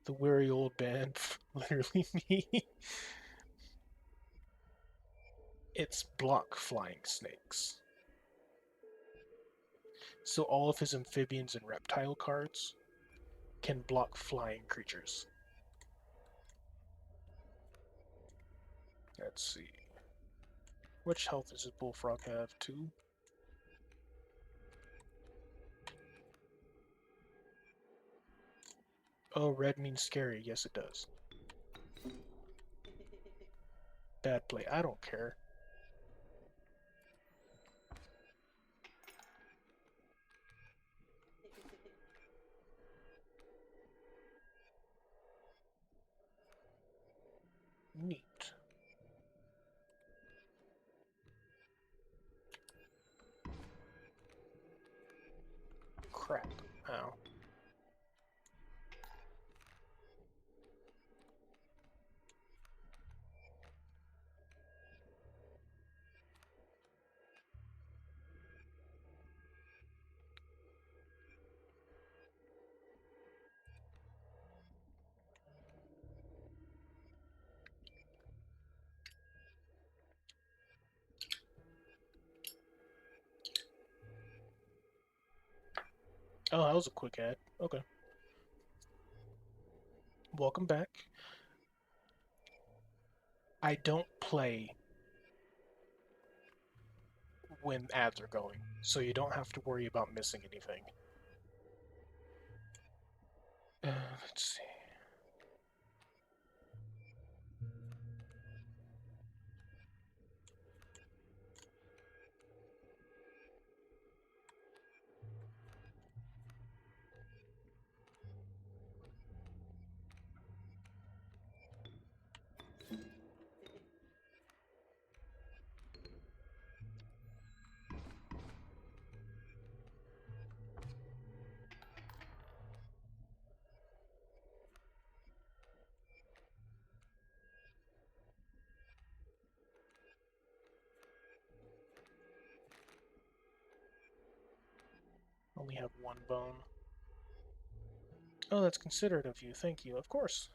The weary old man, literally me. It's block flying snakes. So all of his amphibians and reptile cards can block flying creatures. Let's see. Which health does his bullfrog have? 2? Oh, red means scary. Yes, it does. Bad play. I don't care. Neat. Crap. Ow. Oh, that was a quick ad. Okay. Welcome back. I don't play when ads are going, so you don't have to worry about missing anything. Let's see. Only have 1 bone. Oh, that's considerate of you. Thank you. Of course.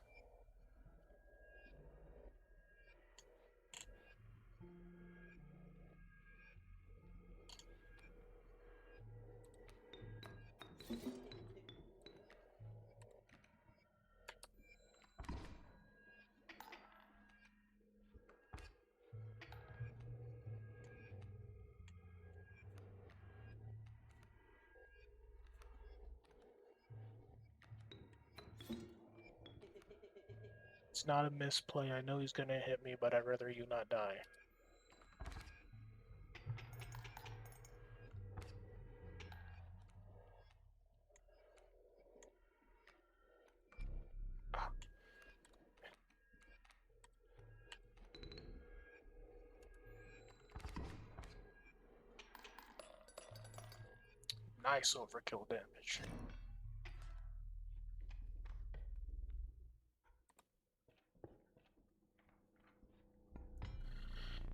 It's not a misplay. I know he's gonna hit me, but I'd rather you not die. Nice overkill damage.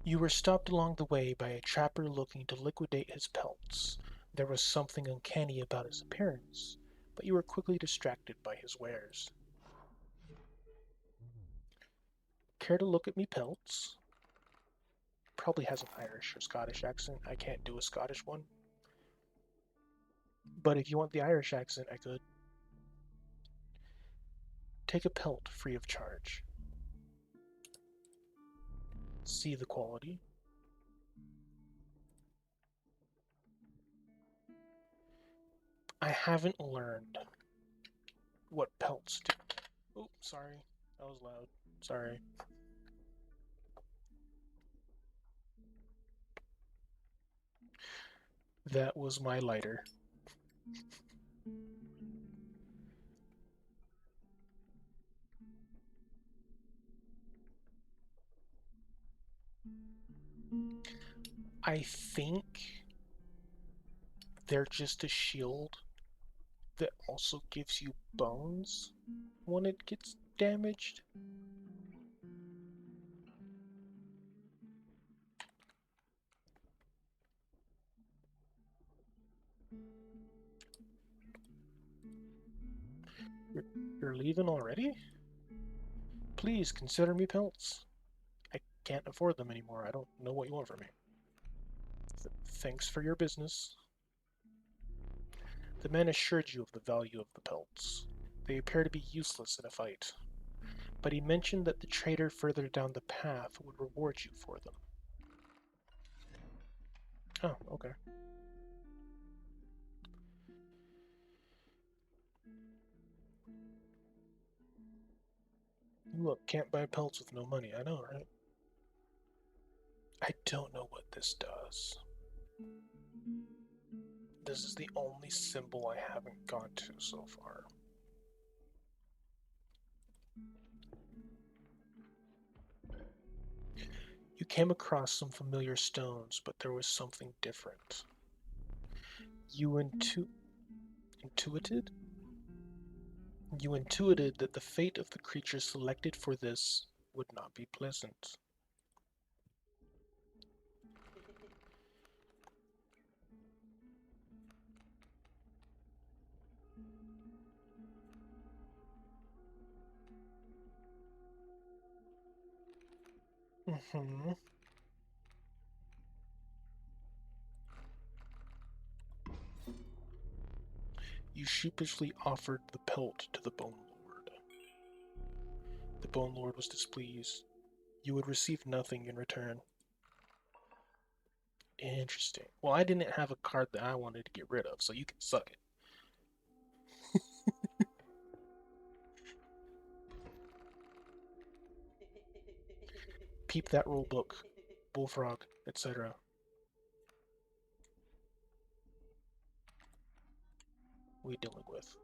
You were stopped along the way by a trapper looking to liquidate his pelts. There was something uncanny about his appearance, but you were quickly distracted by his wares. Care to look at me pelts? Probably has an Irish or Scottish accent. I can't do a Scottish one. But if you want the Irish accent, I could. Take a pelt free of charge. See the quality. I haven't learned what pelts do. Oh, sorry. That was loud. Sorry. That was my lighter. I think they're just a shield that also gives you bones when it gets damaged. You're leaving already? Please consider me pelts. Can't afford them anymore. I don't know what you want from me. Thanks for your business. The man assured you of the value of the pelts. They appear to be useless in a fight, but he mentioned that the trader further down the path would reward you for them. Oh, okay. Look, can't buy pelts with no money. I know, right? I don't know what this does. This is the only symbol I haven't gone to so far. You came across some familiar stones, but there was something different. You intuited? You intuited that the fate of the creature selected for this would not be pleasant. Mm-hmm. You sheepishly offered the pelt to the Bone Lord. The Bone Lord was displeased. You would receive nothing in return. Interesting. Well, I didn't have a card that I wanted to get rid of, so you can suck it. Peep that rule book, bullfrog, etc. We dealing with.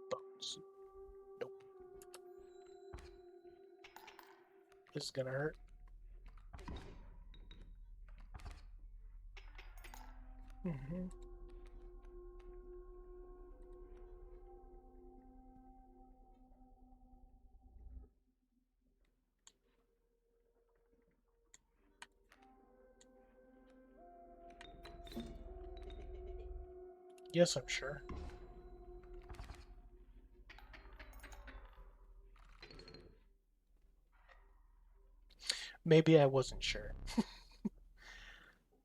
Bones. Nope. This is gonna hurt. Mm-hmm. Yes, I'm sure. Maybe I wasn't sure.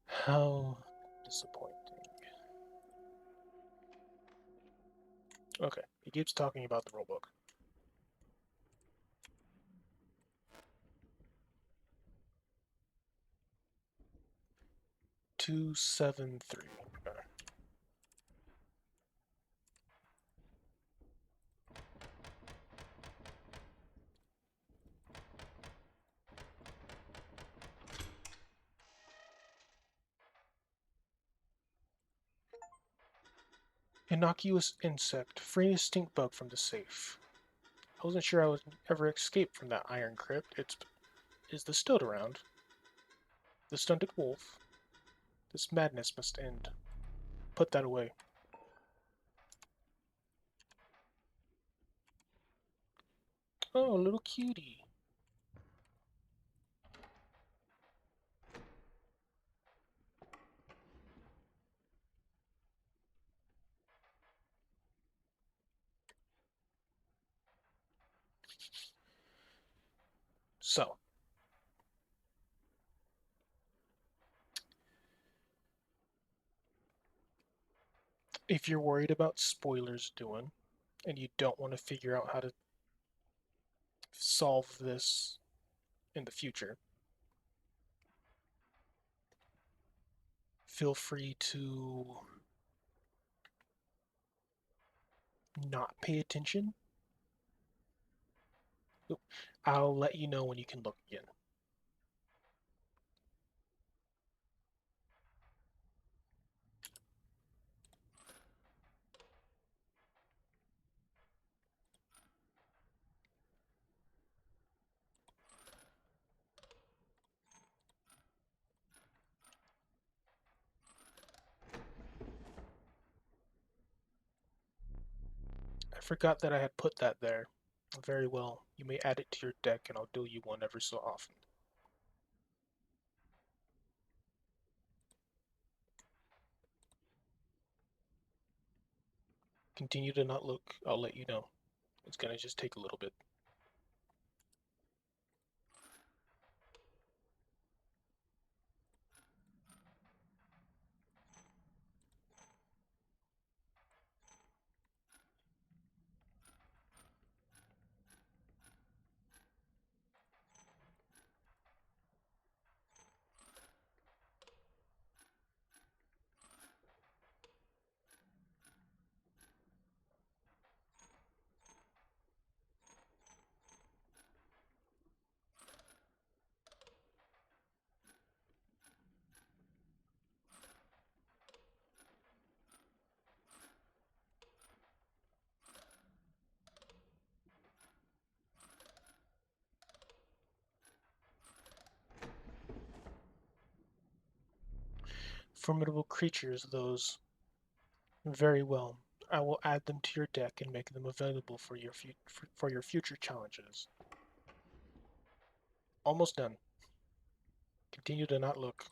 How disappointing. Okay, he keeps talking about the rulebook. 273. Okay. Innocuous insect. Free a stink bug from the safe. I wasn't sure I would ever escape from that iron crypt. Is the stoat around? The stunted wolf? This madness must end. Put that away. Oh, little cutie. So, if you're worried about spoilers doing, and you don't want to figure out how to solve this in the future, feel free to not pay attention. I'll let you know when you can look again. forgot that I had put that there. Very well. You may add it to your deck and I'll deal you one ever so often. Continue to not look. I'll let you know. It's gonna just take a little bit. Formidable creatures, those. Very well. I will add them to your deck and make them available for your future challenges. Almost done. Continue to not look.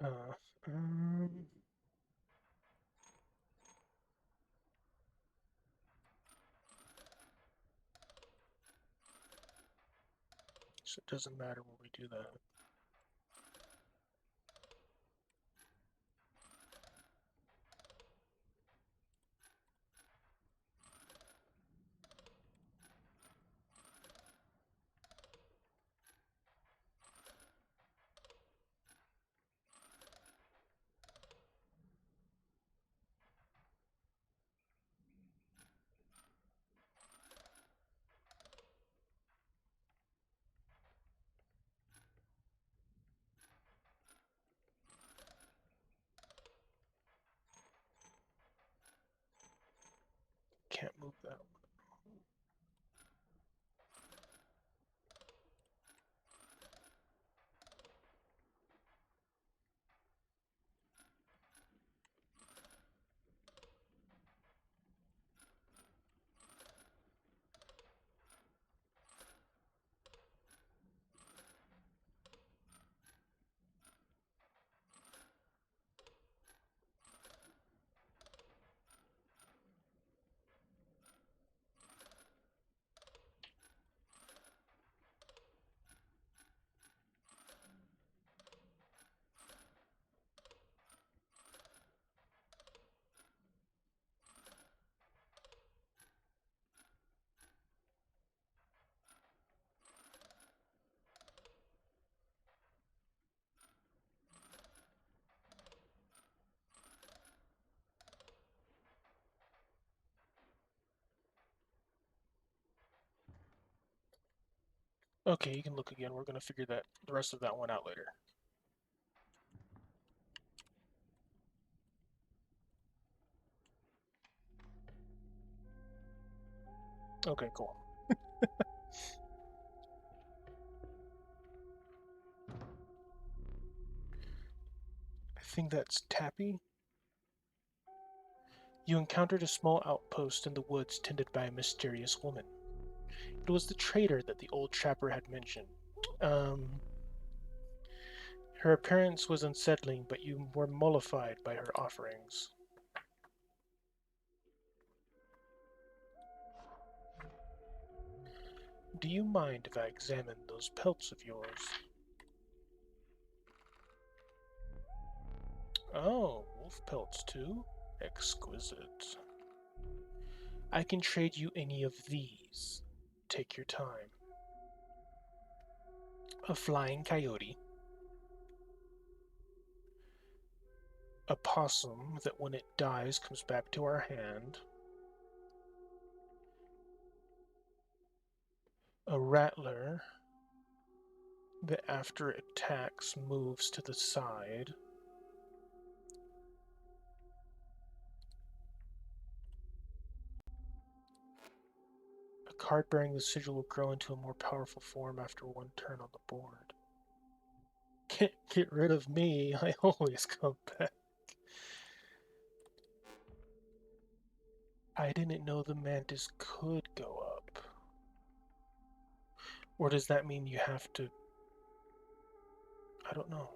Uh, um, so it doesn't matter when we do that. Can't move that. Okay, you can look again. We're gonna figure the rest of that one out later. Okay, cool. I think that's Tappy. You encountered a small outpost in the woods tended by a mysterious woman. It was the trader that the old trapper had mentioned. Her appearance was unsettling, but you were mollified by her offerings. Do you mind if I examine those pelts of yours? Oh, wolf pelts too? Exquisite. I can trade you any of these. Take your time. A flying coyote. A possum that when it dies comes back to our hand. A rattler that after it attacks moves to the side. A card bearing the sigil will grow into a more powerful form after one turn on the board. Can't get rid of me, I always come back. I didn't know the mantis could go up. Or does that mean you have to... I don't know.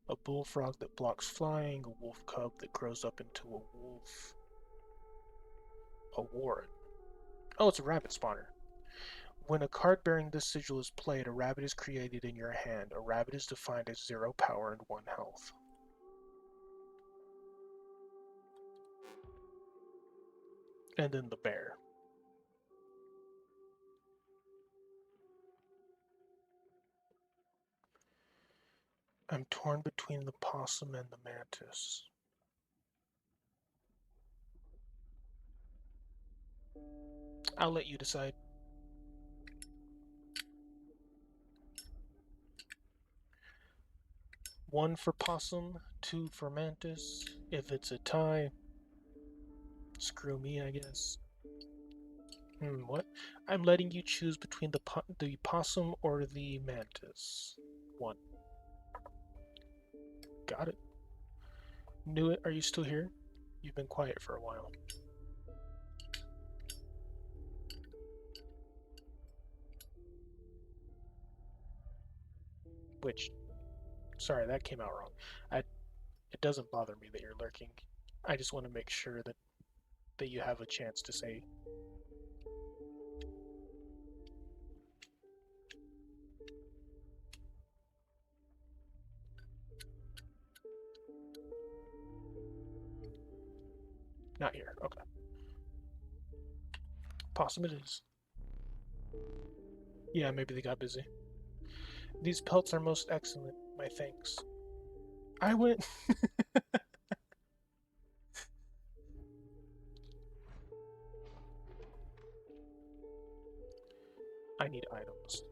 A bullfrog that blocks flying, a wolf cub that grows up into a wolf. A ward. Oh, it's a rabbit spawner. When a card bearing this sigil is played, a rabbit is created in your hand. A rabbit is defined as 0 power and 1 health. And then the bear. I'm torn between the possum and the mantis. I'll let you decide. One for possum, 2 for mantis. If it's a tie, screw me, I guess. What? I'm letting you choose between the possum or the mantis. 1. Got it. Knew it. Are you still here? You've been quiet for a while. Which, sorry, that came out wrong. It doesn't bother me that you're lurking. I just want to make sure that you have a chance to say. Not here. Okay. Possum it is. Yeah, maybe they got busy. These pelts are most excellent. My thanks. I went. I need items.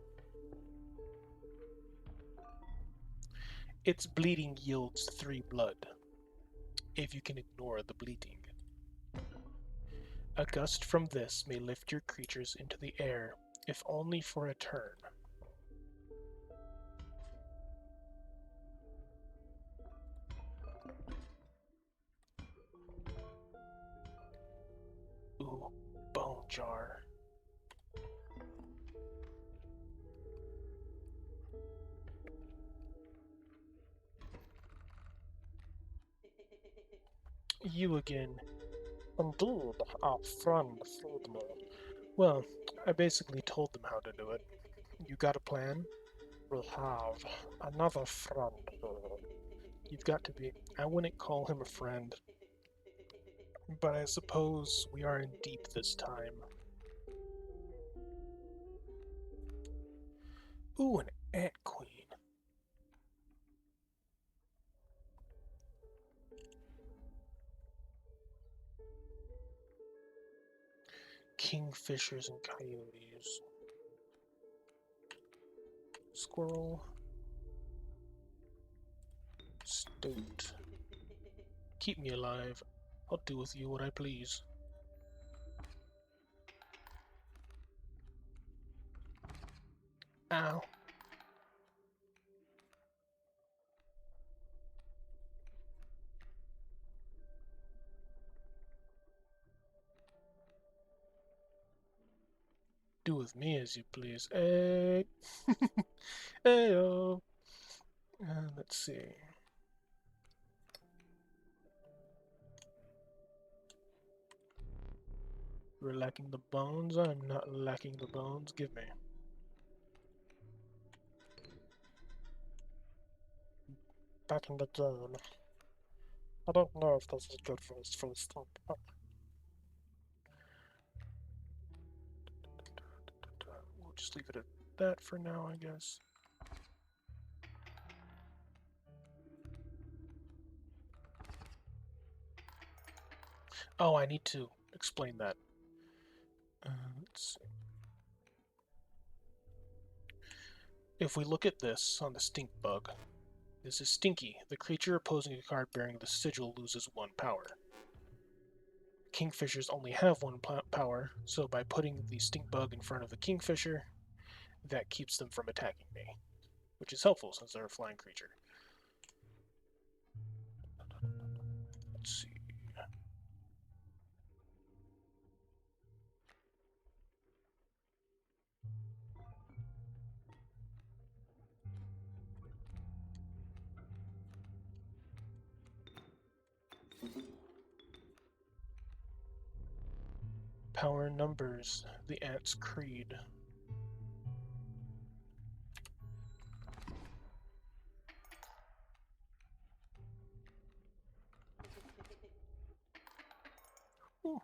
Its bleeding yields 3 blood, if you can ignore the bleeding. A gust from this may lift your creatures into the air, if only for a turn. Ooh, bone jar. You again. Indeed, our friend freed me. Well, I basically told them how to do it. You got a plan? We have another friend here. You've got to be... I wouldn't call him a friend. But I suppose we are in deep this time. Ooh, an ant queen. Kingfishers and coyotes. Squirrel. Stoat. Keep me alive. I'll do with you what I please. Ow. Do with me as you please. Hey. Heyo. Let's see. We're lacking the bones. I'm not lacking the bones. Give me. Back in the zone. I don't know if this is good for his first stop. We'll just leave it at that for now, I guess. Oh, I need to explain that. Let's see. If we look at this on the stink bug, this is Stinky. The creature opposing a card bearing the sigil loses 1 power. Kingfishers only have 1 power, so by putting the stink bug in front of the kingfisher, that keeps them from attacking me, which is helpful since they're a flying creature. Let's see. Power numbers, the Ant's Creed. Ooh.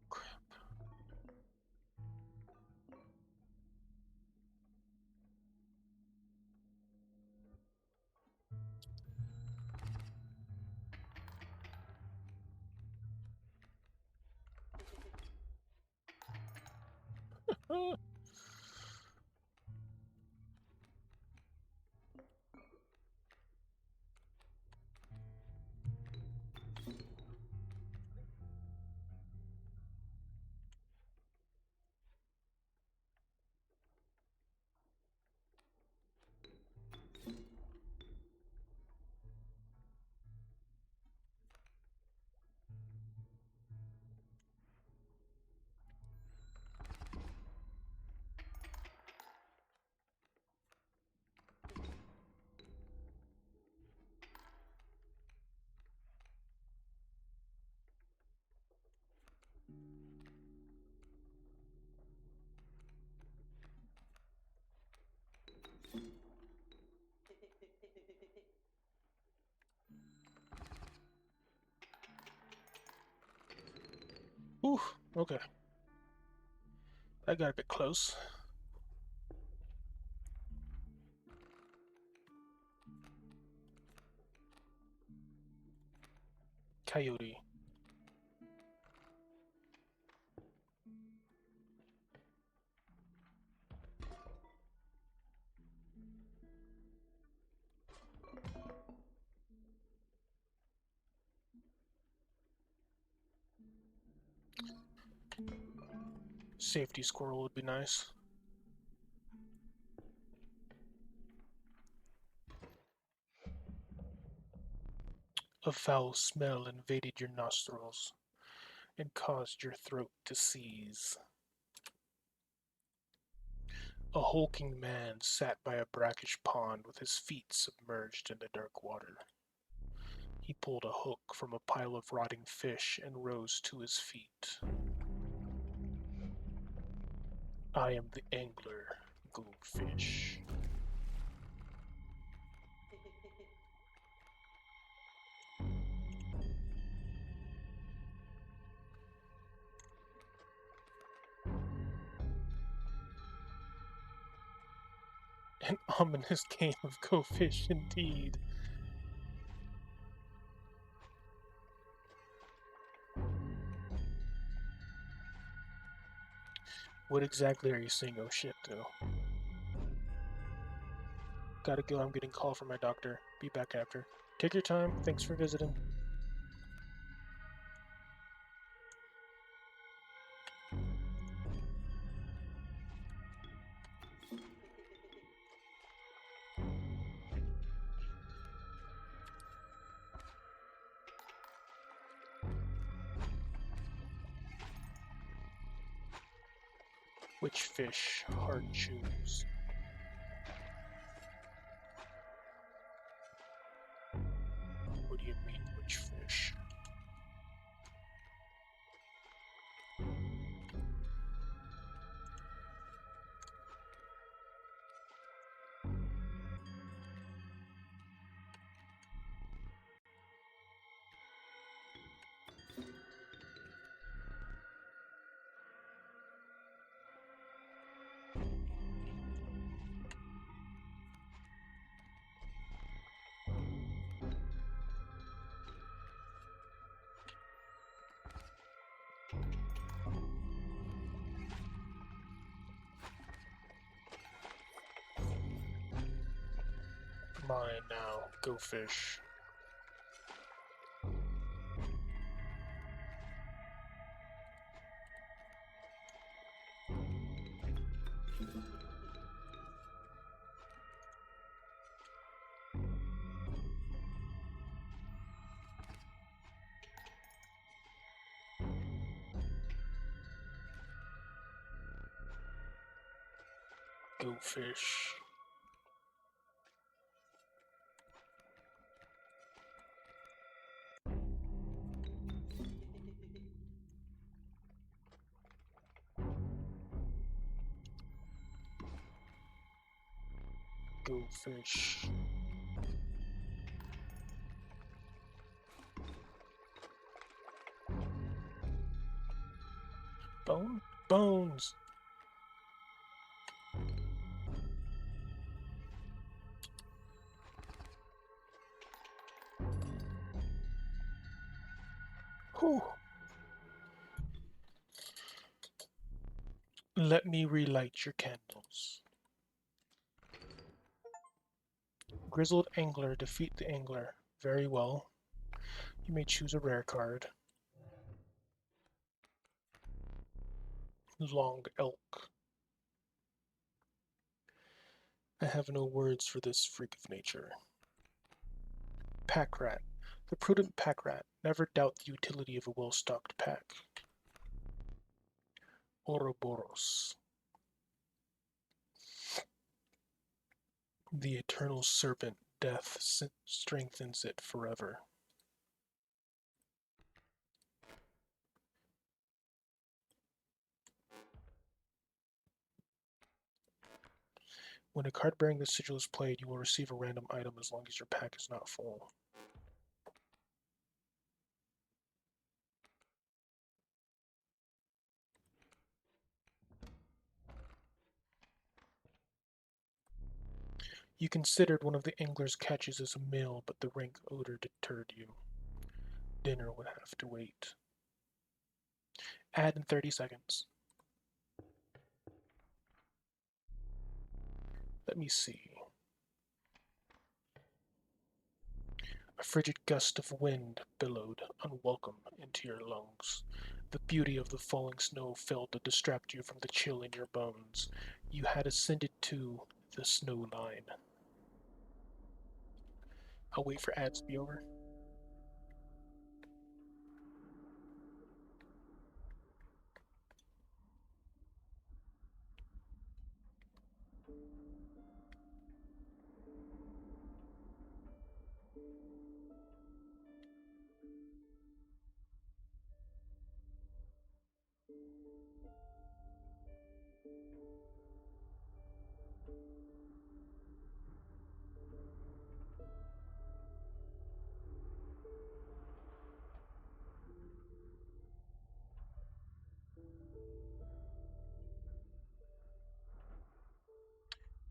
Crap. Ooh, okay. That got a bit close. Coyote. Safety squirrel would be nice. A foul smell invaded your nostrils and caused your throat to seize. A hulking man sat by a brackish pond with his feet submerged in the dark water. He pulled a hook from a pile of rotting fish and rose to his feet. I am the angler, Goldfish. An ominous game of Go Fish indeed. What exactly are you saying, oh shit, though? Gotta go, I'm getting a call from my doctor. Be back after. Take your time, thanks for visiting. Which fish? Hard choose. What do you mean, which fish? Mine now. Go fish. Go fish. Go fish. Bone? Bones! Whew. Let me relight your candles. Grizzled Angler, defeat the Angler. Very well. You may choose a rare card. Long Elk. I have no words for this freak of nature. Pack Rat. The prudent pack rat. Never doubt the utility of a well-stocked pack. Ouroboros. The eternal serpent, death strengthens it forever. When a card bearing this sigil is played, you will receive a random item as long as your pack is not full. You considered one of the angler's catches as a meal, but the rank odor deterred you. Dinner would have to wait. Add in 30 seconds. Let me see. A frigid gust of wind billowed, unwelcome, into your lungs. The beauty of the falling snow failed to distract you from the chill in your bones. You had ascended to the snow line. I'll wait for ads to be over.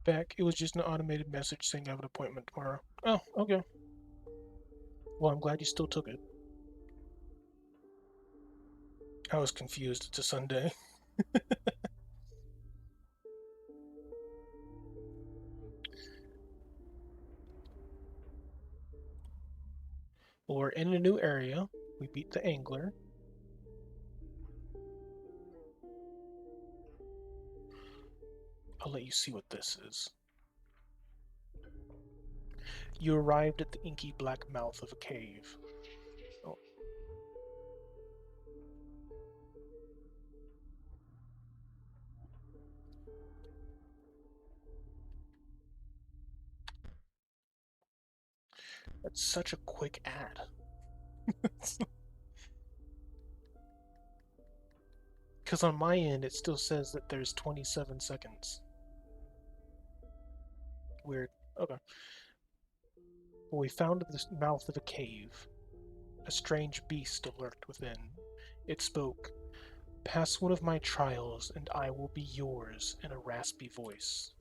Back, it was just an automated message saying I have an appointment tomorrow. Oh, okay. Well, I'm glad you still took it. I was confused. It's a Sunday. Well, we're in a new area. We beat the angler. I'll let you see what this is. You arrived at the inky black mouth of a cave. Oh. That's such a quick ad. Because on my end, it still says that there's 27 seconds. Weird. Okay. Well, we found the mouth of a cave. A strange beast lurked within. It spoke, "Pass one of my trials, and I will be yours," in a raspy voice.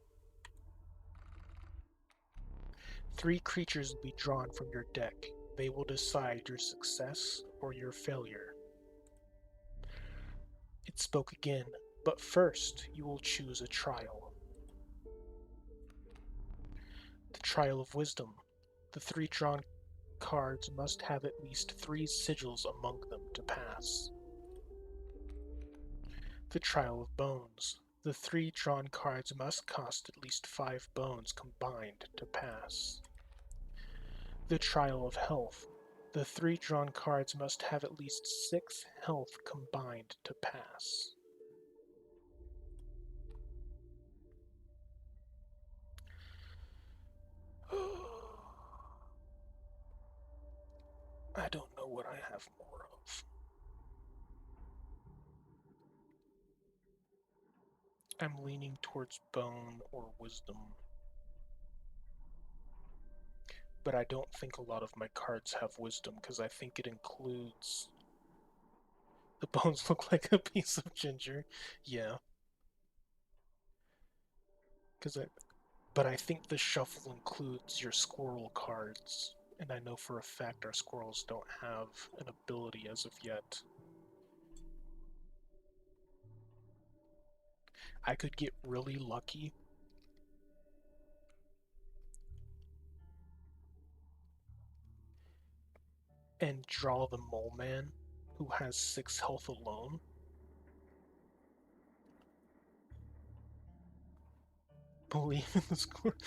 3 creatures will be drawn from your deck. They will decide your success or your failure. It spoke again, "But first, you will choose a trial." The trial of wisdom. The 3 drawn cards must have at least 3 sigils among them to pass. The trial of bones. The 3 drawn cards must cost at least 5 bones combined to pass. The trial of health. The 3 drawn cards must have at least 6 health combined to pass. I don't know what I have more of. I'm leaning towards bone or wisdom. But I don't think a lot of my cards have wisdom because I think it includes... The bones look like a piece of ginger. Yeah. But I think the shuffle includes your squirrel cards. And I know for a fact our squirrels don't have an ability as of yet. I could get really lucky and draw the mole man who has 6 health alone. Believe in the squirrel.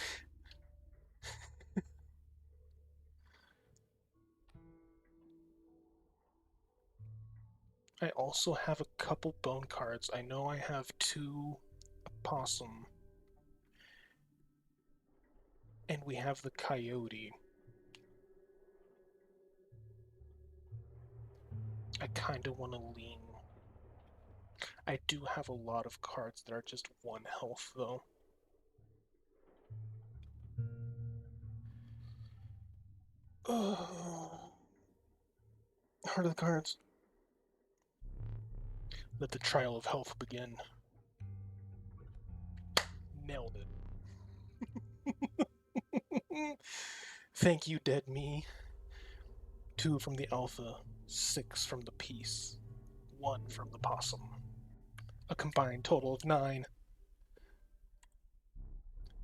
I also have a couple bone cards. I know I have 2 possum. And we have the coyote. I kinda wanna lean. I do have a lot of cards that are just 1 health though. Heart of the cards. Let the trial of health begin. Nailed it. Thank you, dead me. 2 from the alpha, 6 from the peace, 1 from the possum. A combined total of 9.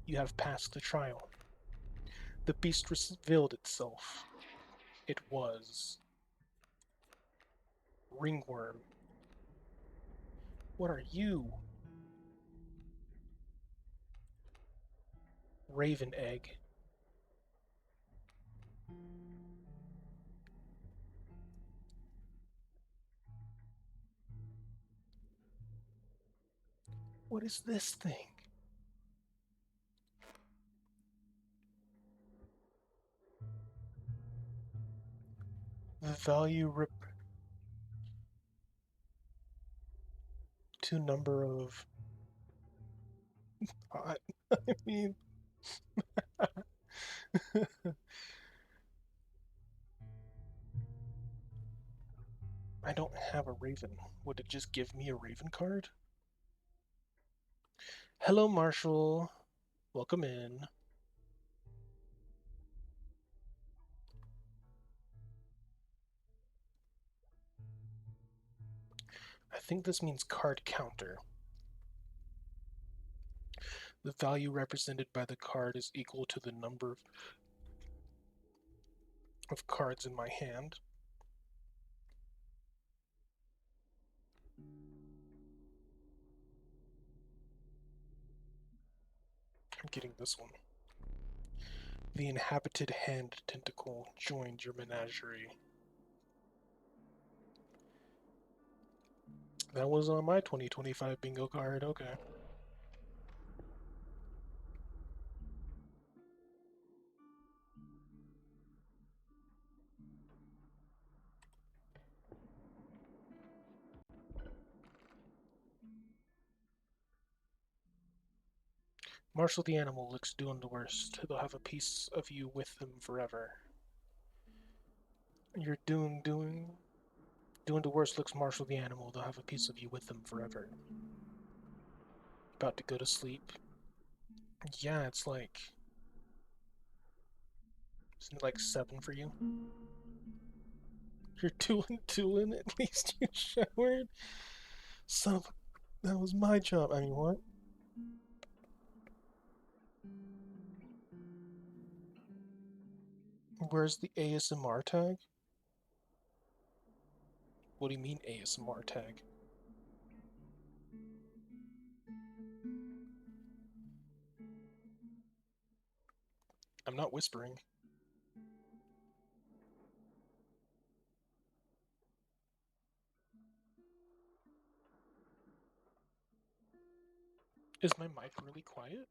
You have passed the trial. The beast revealed itself. It was... Ringworm. What are you? Raven egg. What is this thing? The value to number of... I mean... I don't have a raven. Would it just give me a raven card? Hello, Marshall. Welcome in. I think this means card counter. The value represented by the card is equal to the number of cards in my hand. I'm getting this one. The inhabited hand tentacle joined your menagerie. That was on my 2025 bingo card, okay. Marshall the animal looks doing the worst. They'll have a piece of you with them forever. You're doing the worst looks Marshall the animal. They'll have a piece of you with them forever. About to go to sleep. Yeah, it's like... Isn't it like 7 for you? You're doing at least you showered? Son of a... That was my job. I mean, what? Where's the ASMR tag? What do you mean ASMR tag? I'm not whispering. Is my mic really quiet?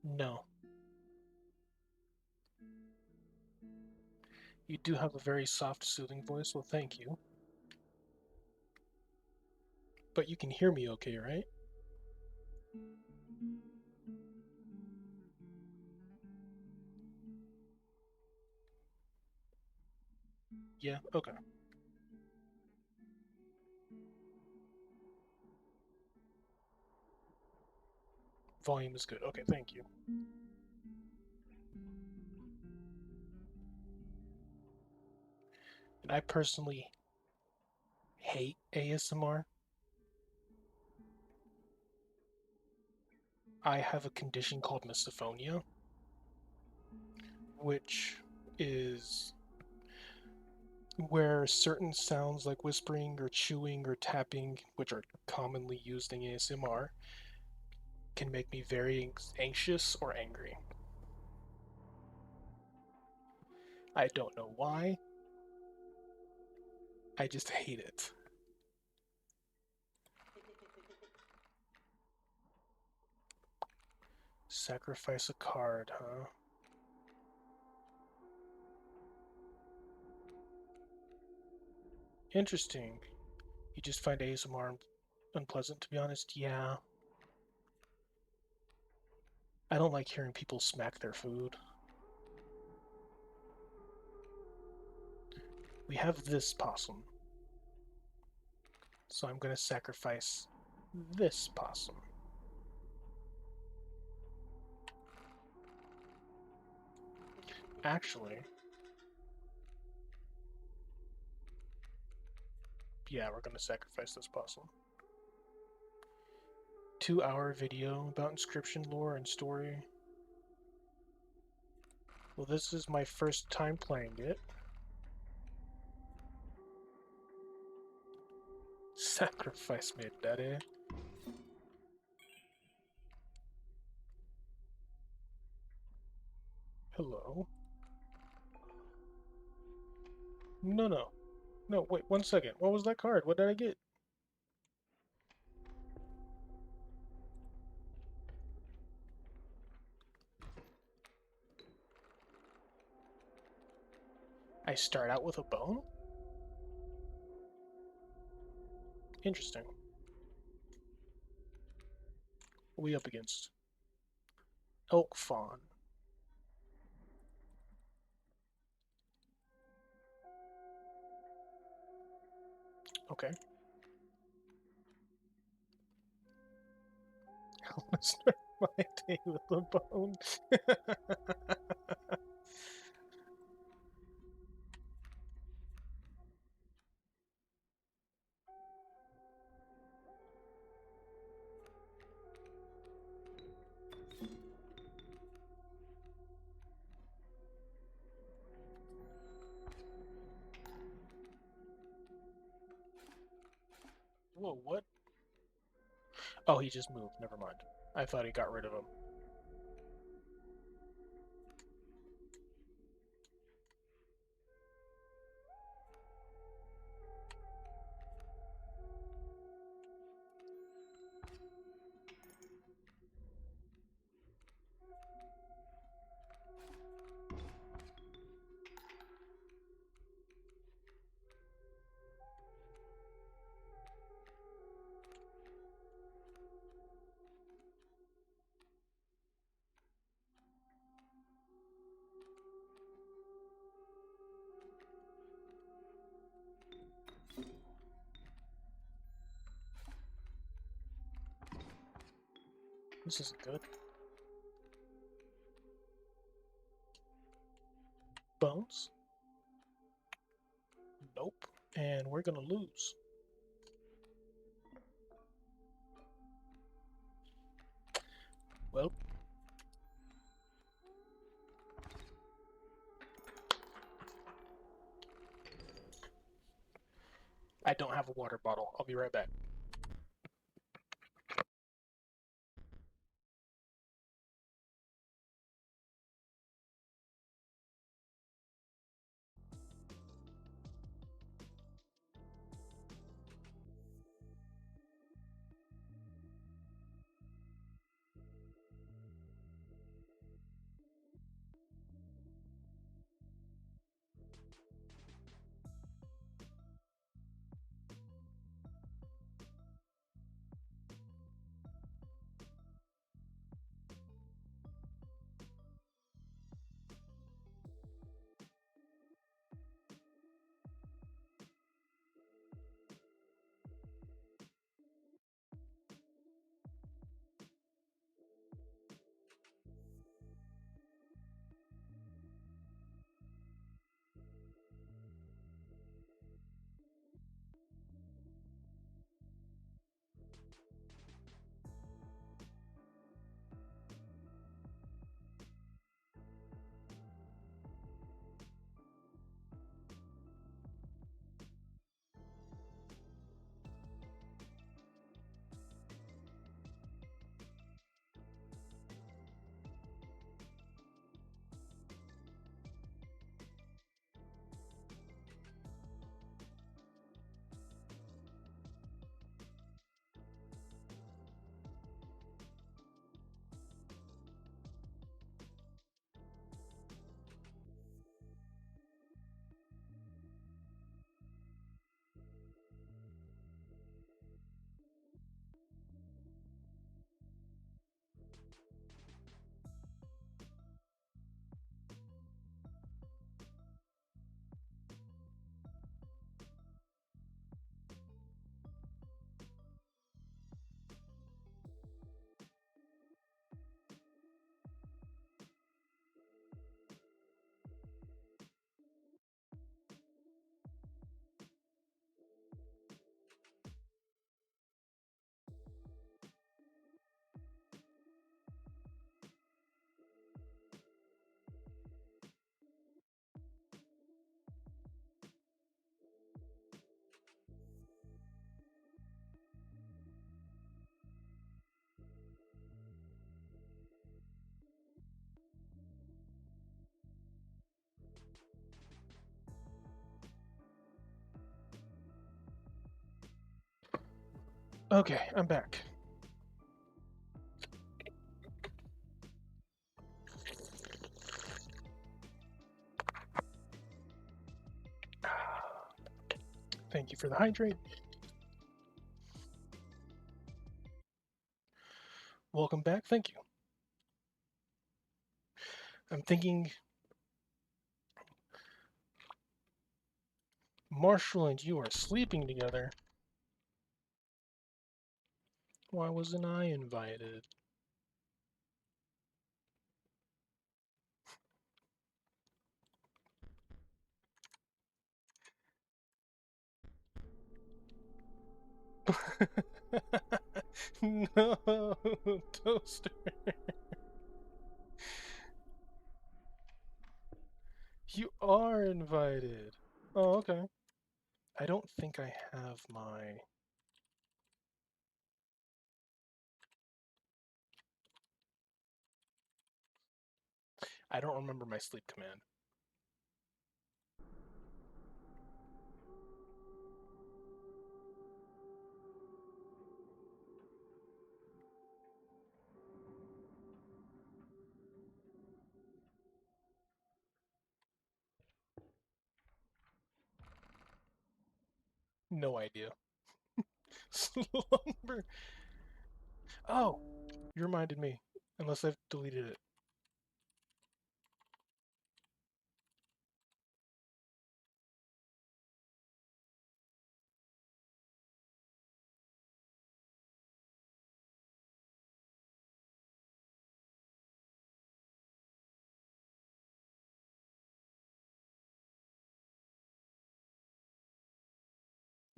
No. You do have a very soft, soothing voice, well thank you. But you can hear me okay, right? Yeah, okay. Volume is good. Okay, thank you. And I personally hate ASMR. I have a condition called misophonia, which is where certain sounds like whispering or chewing or tapping, which are commonly used in ASMR, can make me very anxious or angry. I don't know why. I just hate it. Sacrifice a card, huh? Interesting. You just find ASMR unpleasant, to be honest? Yeah. I don't like hearing people smack their food. We have this possum. So I'm gonna sacrifice this possum. Actually, yeah, we're gonna sacrifice this possum. 2-hour video about Inscryption lore and story. Well, this is my first time playing it. Sacrifice me, daddy. Hello? No. No, wait, 1 second. What was that card? What did I get? I start out with a bone? Interesting. What are we up against? Elk fawn. Okay. I want to start my day with a bone. Whoa, what? Oh, he just moved. Never mind. I thought he got rid of him. This isn't good. Bones? Nope. And we're gonna lose. Well. I don't have a water bottle. I'll be right back. Okay, I'm back. Thank you for the hydrate. Welcome back. Thank you. I'm thinking Marshall and you are sleeping together. Why wasn't I invited? No, Toaster. You are invited. Oh, okay. I don't think I have my... I don't remember my sleep command. No idea. Slumber. Oh, you reminded me. Unless I've deleted it.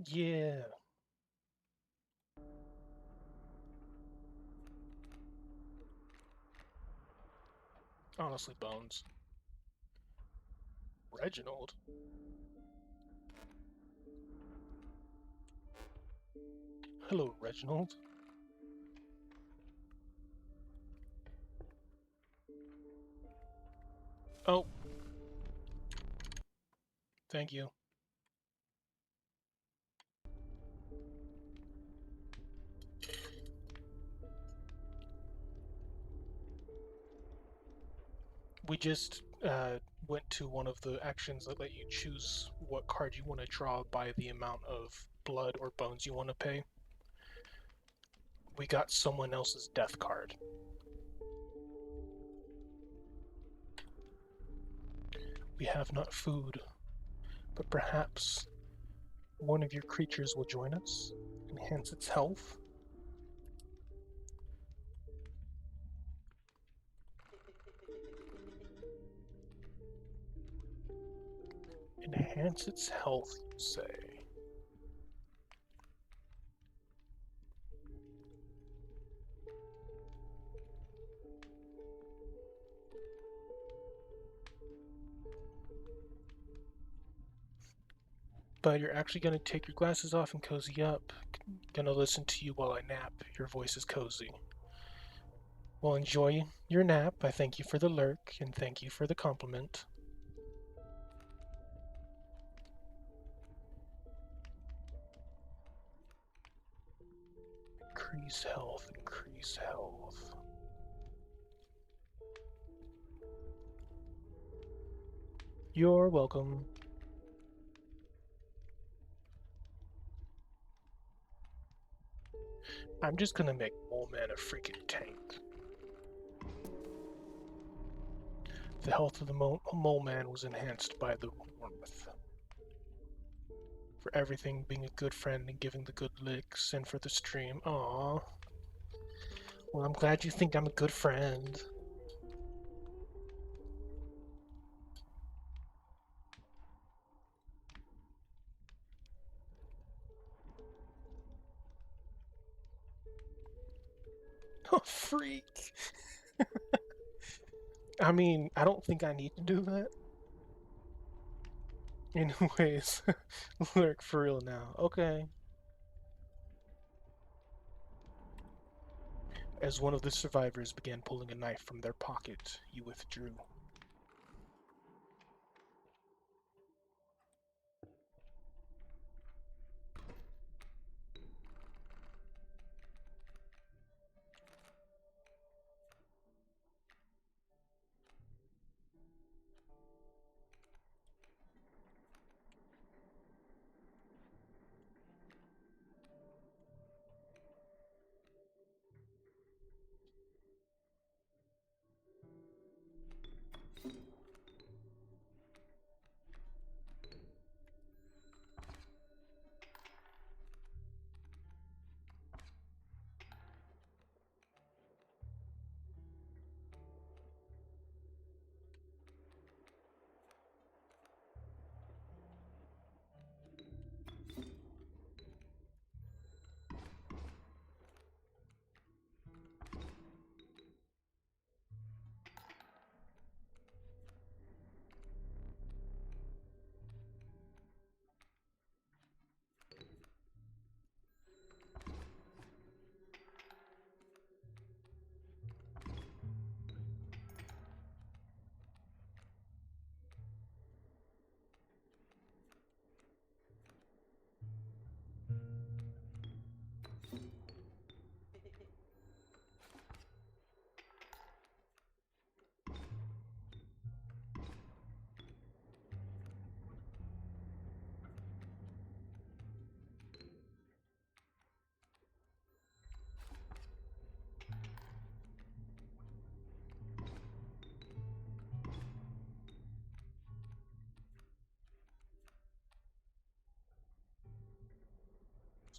Yeah. Honestly, Bones. Reginald? Hello, Reginald. Oh. Thank you. We just went to one of the actions that let you choose what card you want to draw by the amount of blood or bones you want to pay. We got someone else's death card. We have not food, but perhaps one of your creatures will join us, enhance its health. Enhance its health, you say. But you're actually going to take your glasses off and cozy up. Gonna listen to you while I nap. Your voice is cozy. Well, enjoy your nap. I thank you for the lurk, and thank you for the compliment. Increase health, increase health. You're welcome. I'm just gonna make Mole Man a freaking tank. The health of the Mole Man was enhanced by the warmth. For everything, being a good friend and giving the good licks, and for the stream. Aww. Well, I'm glad you think I'm a good friend. Oh, freak! I mean, I don't think I need to do that. Anyways, lurk for real now. Okay. As one of the survivors began pulling a knife from their pocket, you withdrew.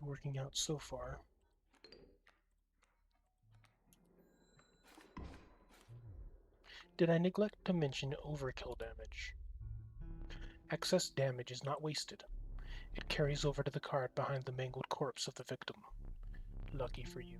Working out so far. Did I neglect to mention overkill damage? Excess damage is not wasted. It carries over to the card behind the mangled corpse of the victim. Lucky for you.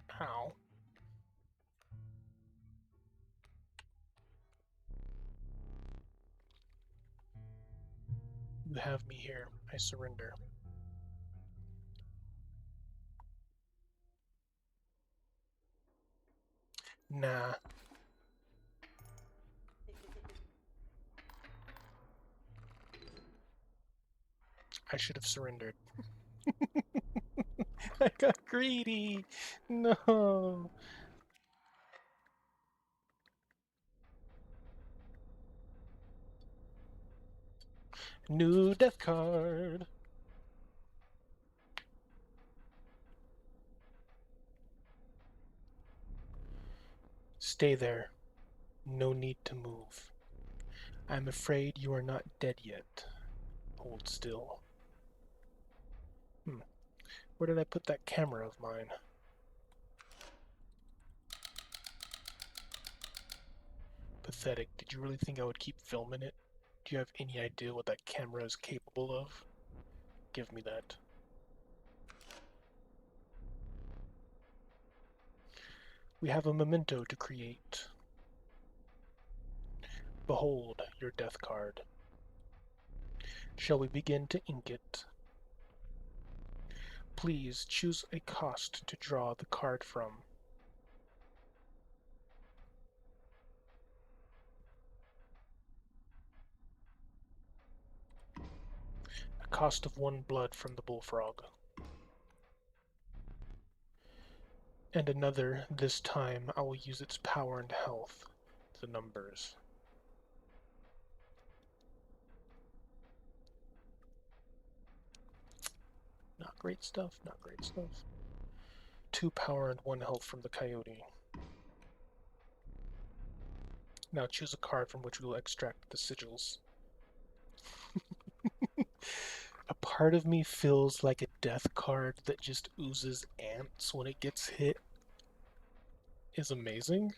How? You have me here. I surrender. Nah. I should have surrendered. I got greedy! No! New death card! Stay there. No need to move. I'm afraid you are not dead yet. Hold still. Where did I put that camera of mine? Pathetic. Did you really think I would keep filming it? Do you have any idea what that camera is capable of? Give me that. We have a memento to create. Behold your death card. Shall we begin to ink it? Please choose a cost to draw the card from. A cost of 1 blood from the bullfrog. And another, this time I will use its power and health. The numbers. Not great stuff, not great stuff. 2 power and 1 health from the coyote. Now choose a card from which we will extract the sigils. A part of me feels like a death card that just oozes ants when it gets hit is amazing.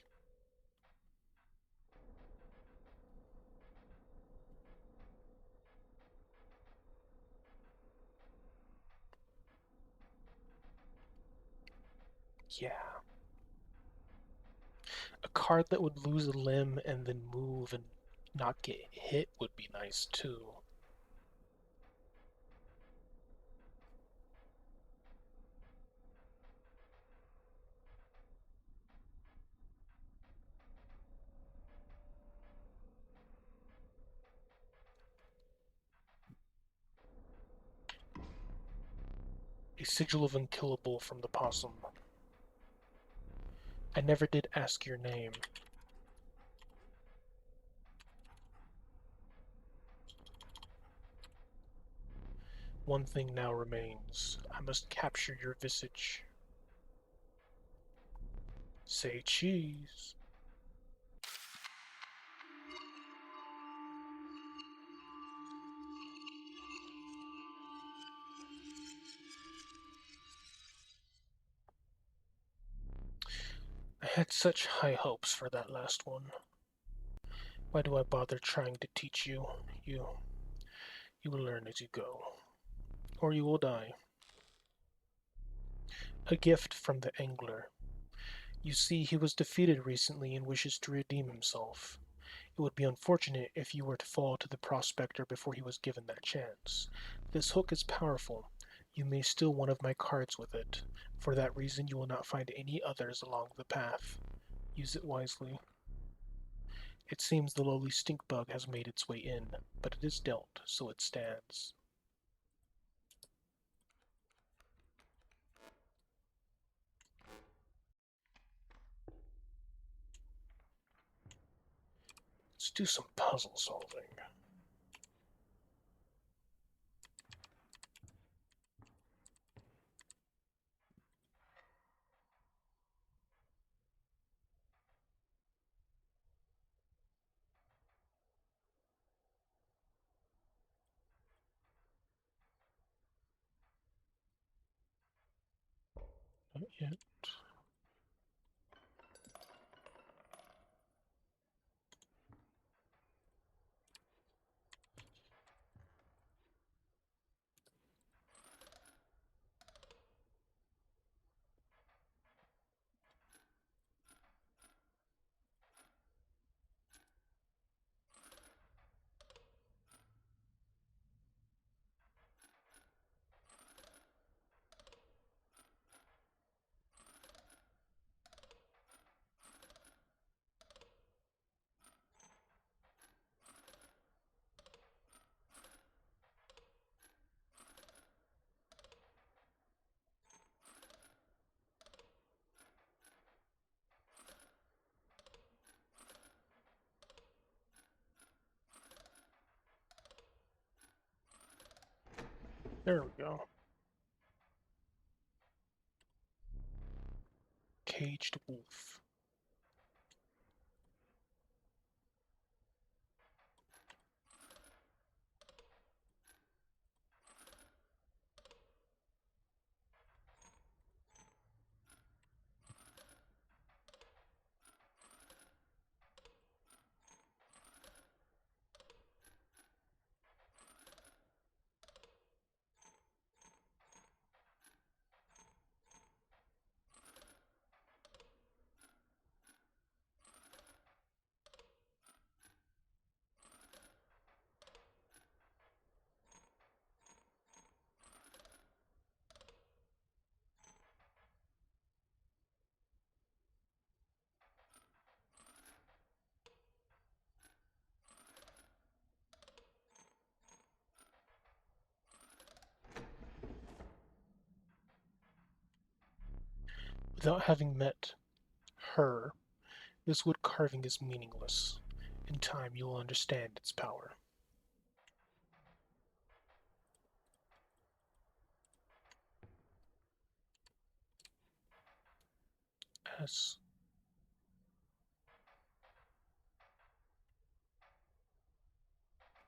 Yeah. A card that would lose a limb and then move and not get hit would be nice too. A sigil of unkillable from the possum. I never did ask your name. One thing now remains. I must capture your visage. Say cheese. I had such high hopes for that last one. Why do I bother trying to teach you? You will learn as you go. Or you will die. A gift from the angler. You see, he was defeated recently and wishes to redeem himself. It would be unfortunate if you were to fall to the prospector before he was given that chance. This hook is powerful. You may steal one of my cards with it. For that reason, you will not find any others along the path. Use it wisely. It seems the lowly stink bug has made its way in, but it is dealt, so it stands. Let's do some puzzle solving. Not yet. There we go. Caged wolf. Without having met her, this wood carving is meaningless. In time, you will understand its power. S.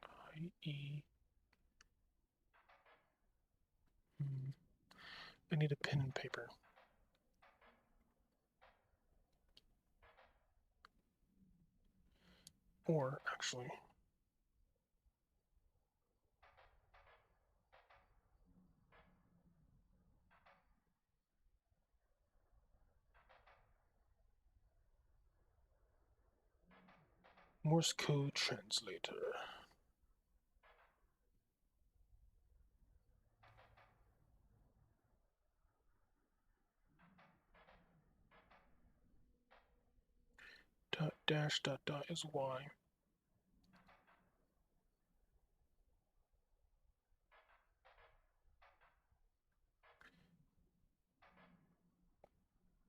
I. E. I need a pen and paper. Or, actually, Morse code translator. Dot dash dot dot is Y.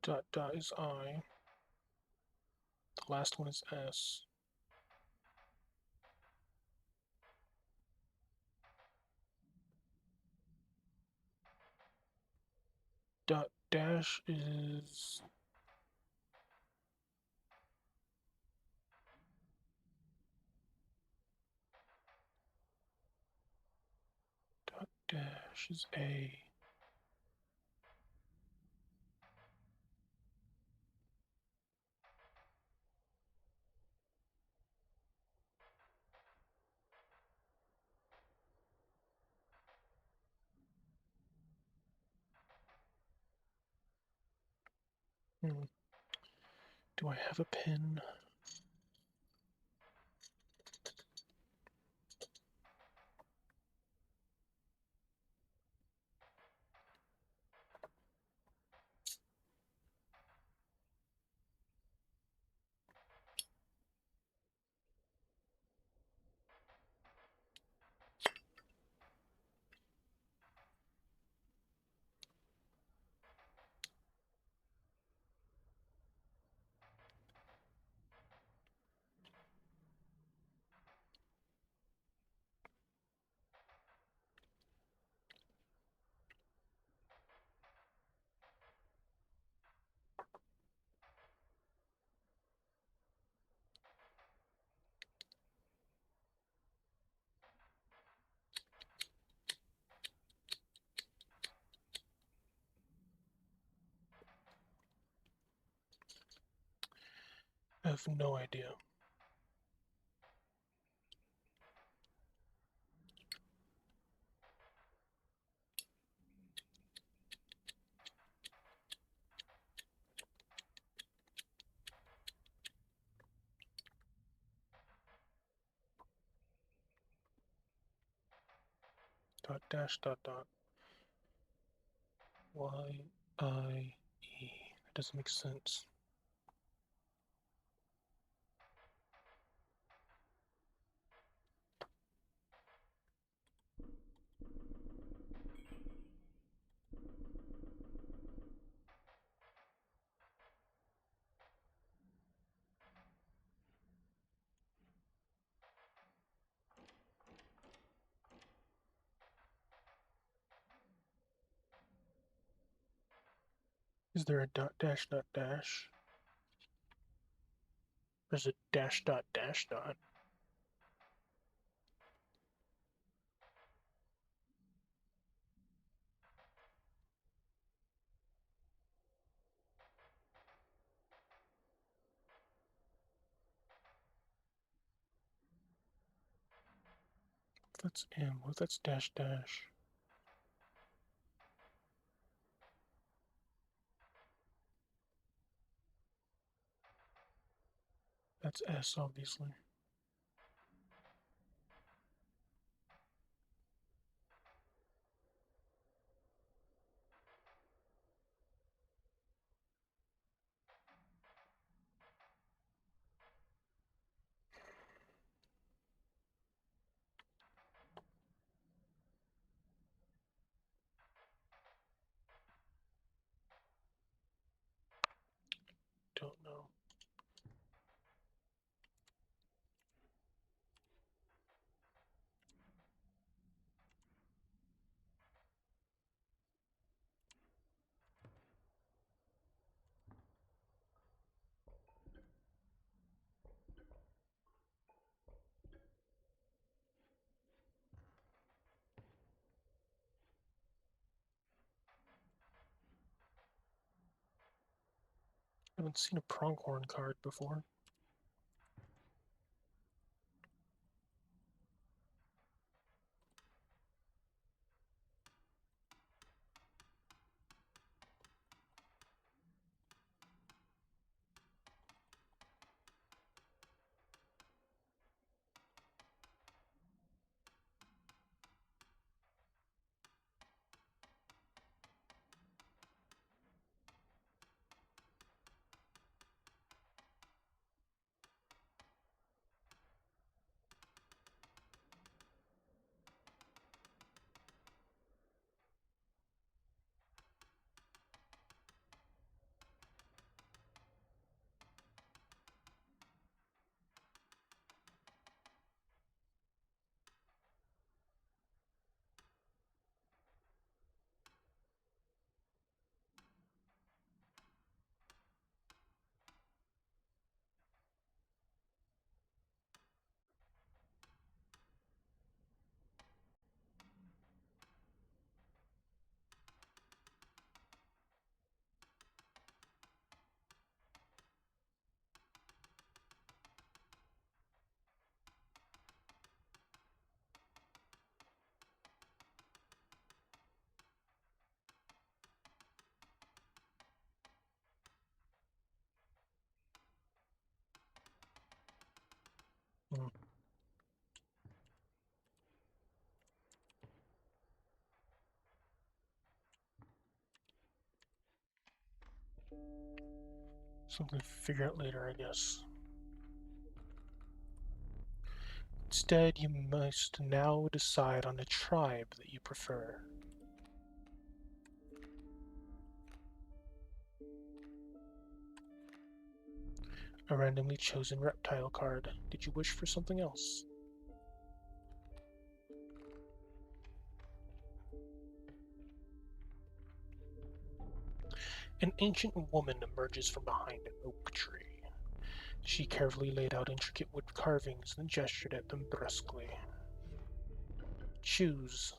Dot dot is I. The last one is S. Dot dash is dot dash is A. Do I have a pen? have no idea. Dot dash dot dot. Y-I-E. That doesn't make sense. Is there a dot dash dot dash? There's a dash dot dash dot. That's M. What if that's dash dash? That's S, obviously. Don't know. I haven't seen a pronghorn card before. Hmm. Something to figure out later, I guess. Instead, you must now decide on a tribe that you prefer. A randomly chosen reptile card. Did you wish for something else? An ancient woman emerges from behind an oak tree. She carefully laid out intricate wood carvings and gestured at them brusquely. Choose.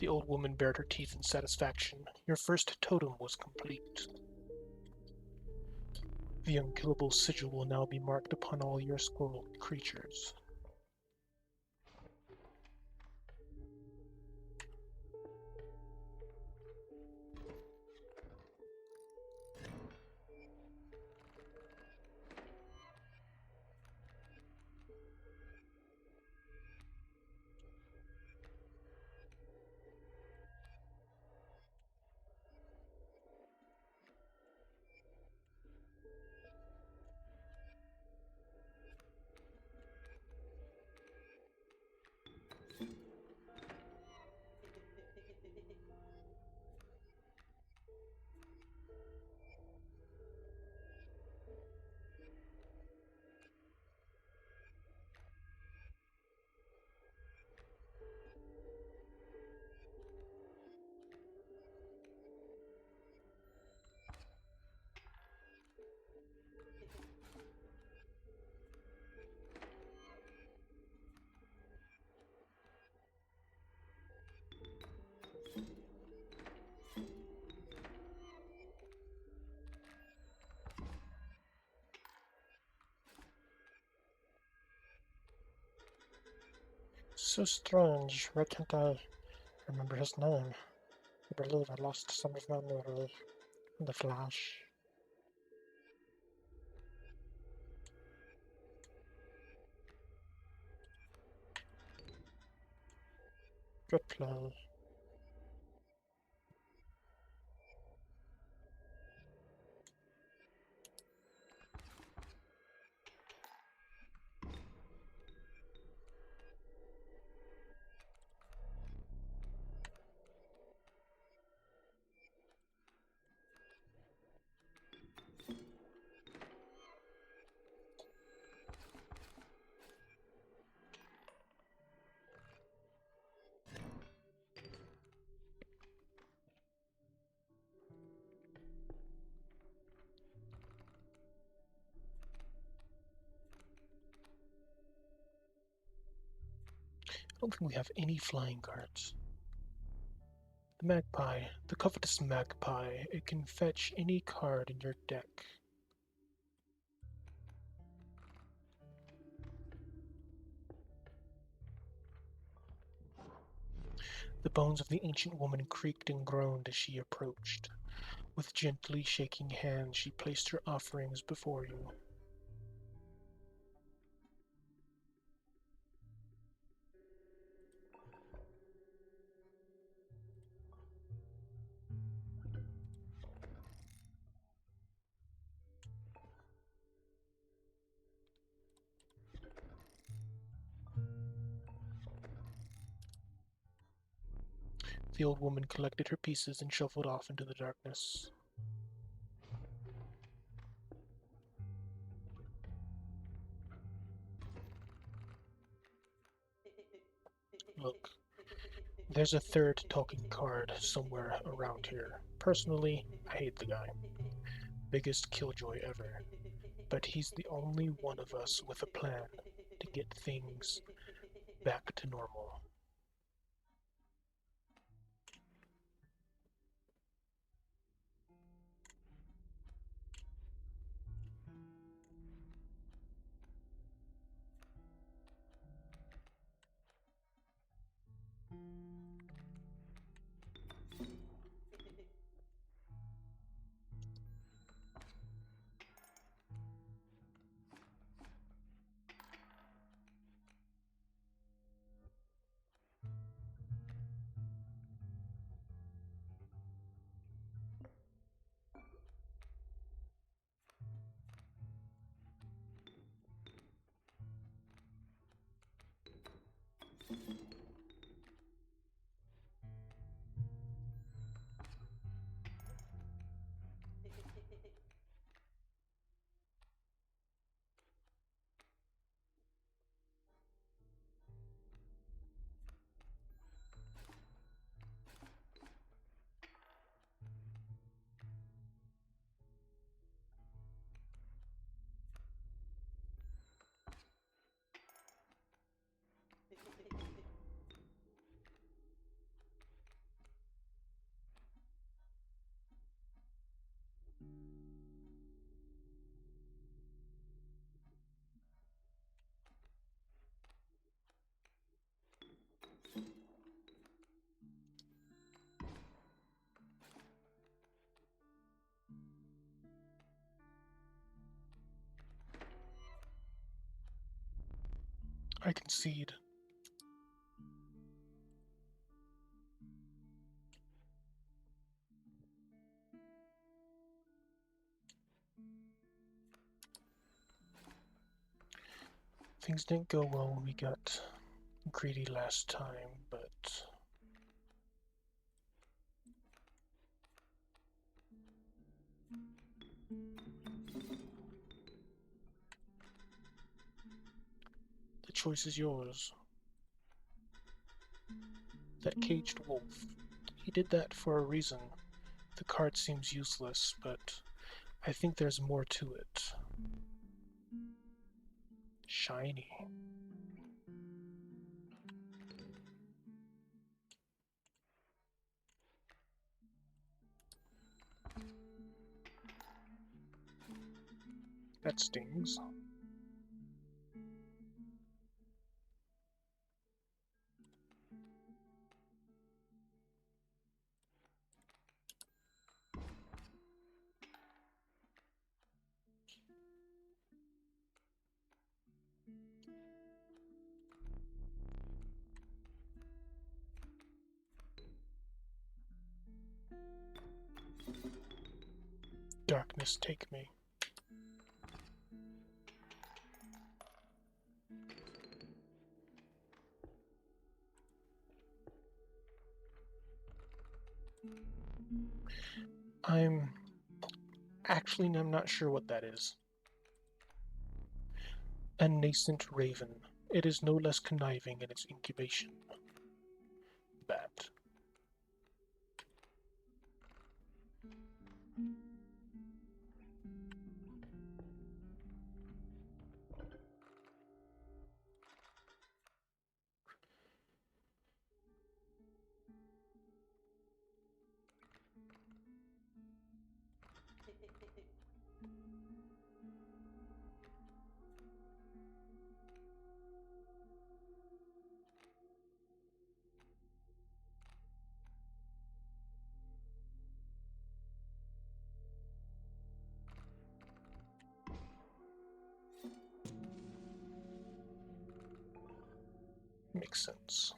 The old woman bared her teeth in satisfaction. Your first totem was complete. The unkillable sigil will now be marked upon all your squirrel creatures. So strange. Why can't I remember his name? I believe I lost some of my memory in the flash. Good play. I don't think we have any flying cards. The magpie, the covetous magpie, it can fetch any card in your deck. The bones of the ancient woman creaked and groaned as she approached. With gently shaking hands, she placed her offerings before you. The old woman collected her pieces and shuffled off into the darkness. Look, there's a third talking card somewhere around here. Personally, I hate the guy. Biggest killjoy ever. But he's the only one of us with a plan to get things back to normal. I concede. Things didn't go well when we got greedy last time, but the choice is yours. That caged wolf. He did that for a reason. The card seems useless, but I think there's more to it. Shiny. That stings. Darkness, take me. I'm not sure what that is. A nascent raven. It is no less conniving in its incubation. Bat. Makes sense.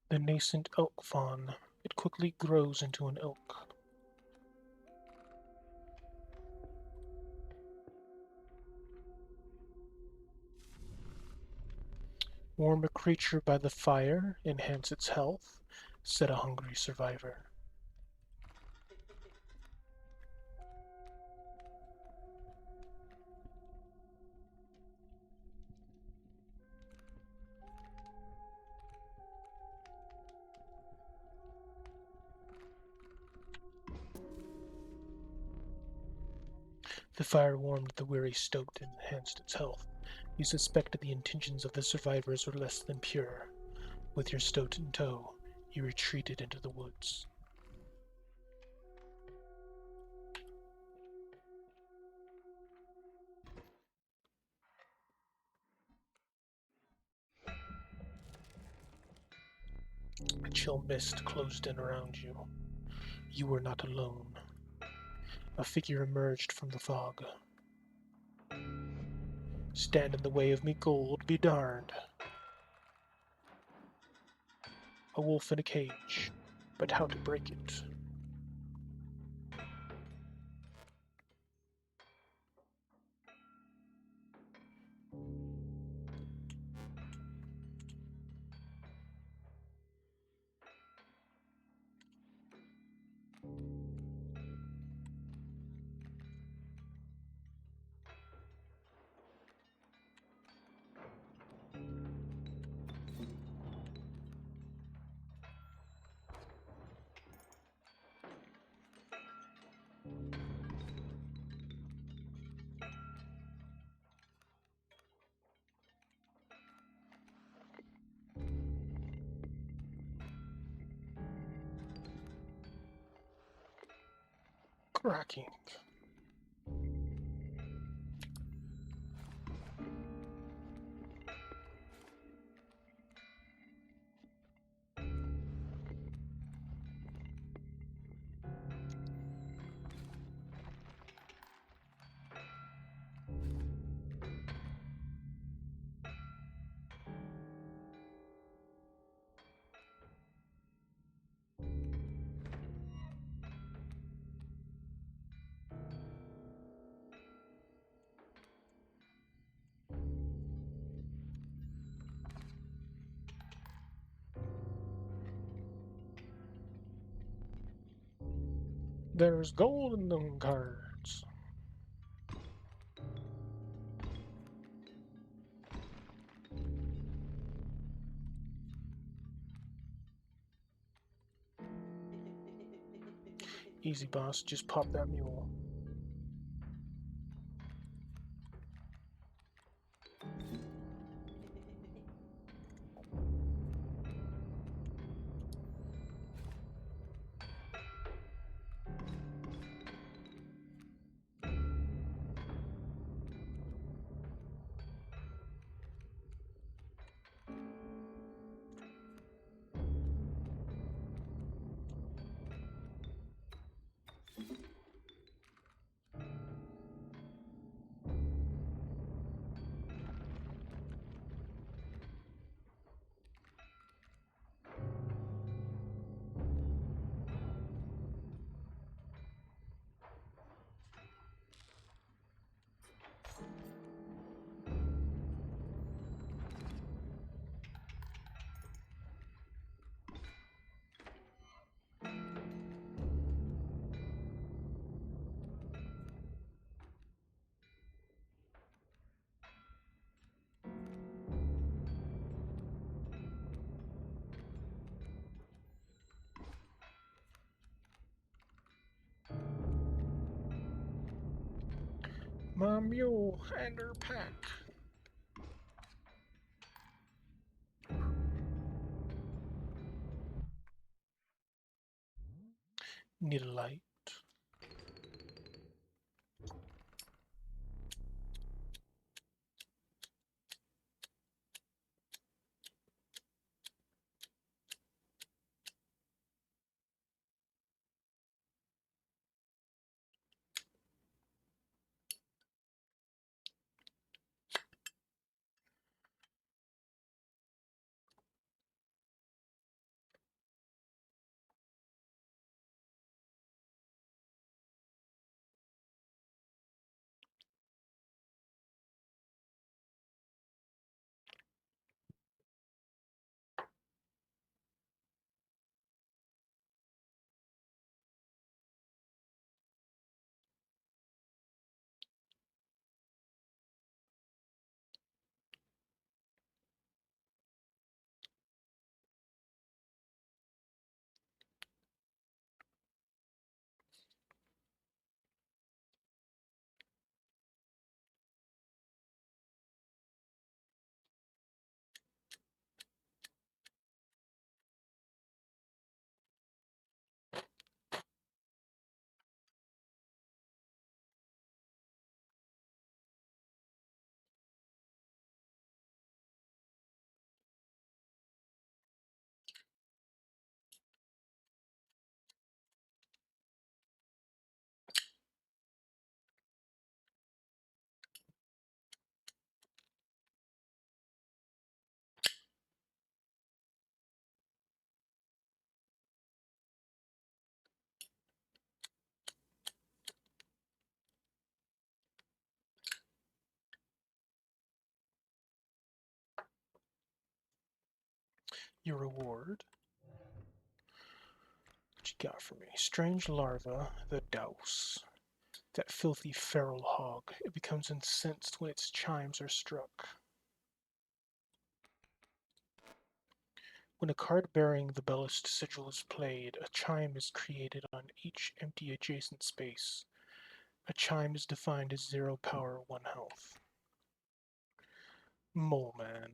The nascent elk fawn. It quickly grows into an elk. Warm a creature by the fire, enhance its health, said a hungry survivor. The fire warmed the weary stoat and enhanced its health. You suspected the intentions of the survivors were less than pure. With your stoat in tow, you retreated into the woods. A chill mist closed in around you. You were not alone. A figure emerged from the fog. Stand in the way of me gold, be darned. A wolf in a cage, but how to break it? Cracking. There's gold in them cards. Easy, boss. Just pop that mule. My mule and her pack. Need a light. Your reward. What you got for me? Strange larva, the douse. That filthy feral hog. It becomes incensed when its chimes are struck. When a card bearing the bellast sigil is played, a chime is created on each empty adjacent space. A chime is defined as 0 power, 1 health. Mole Man.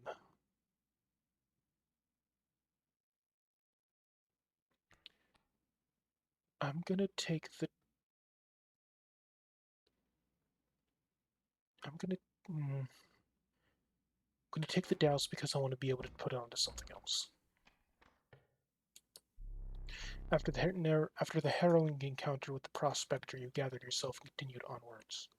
I'm gonna take the... I'm gonna take the douse because I want to be able to put it onto something else. After the harrowing encounter with the prospector, you gathered yourself and continued onwards.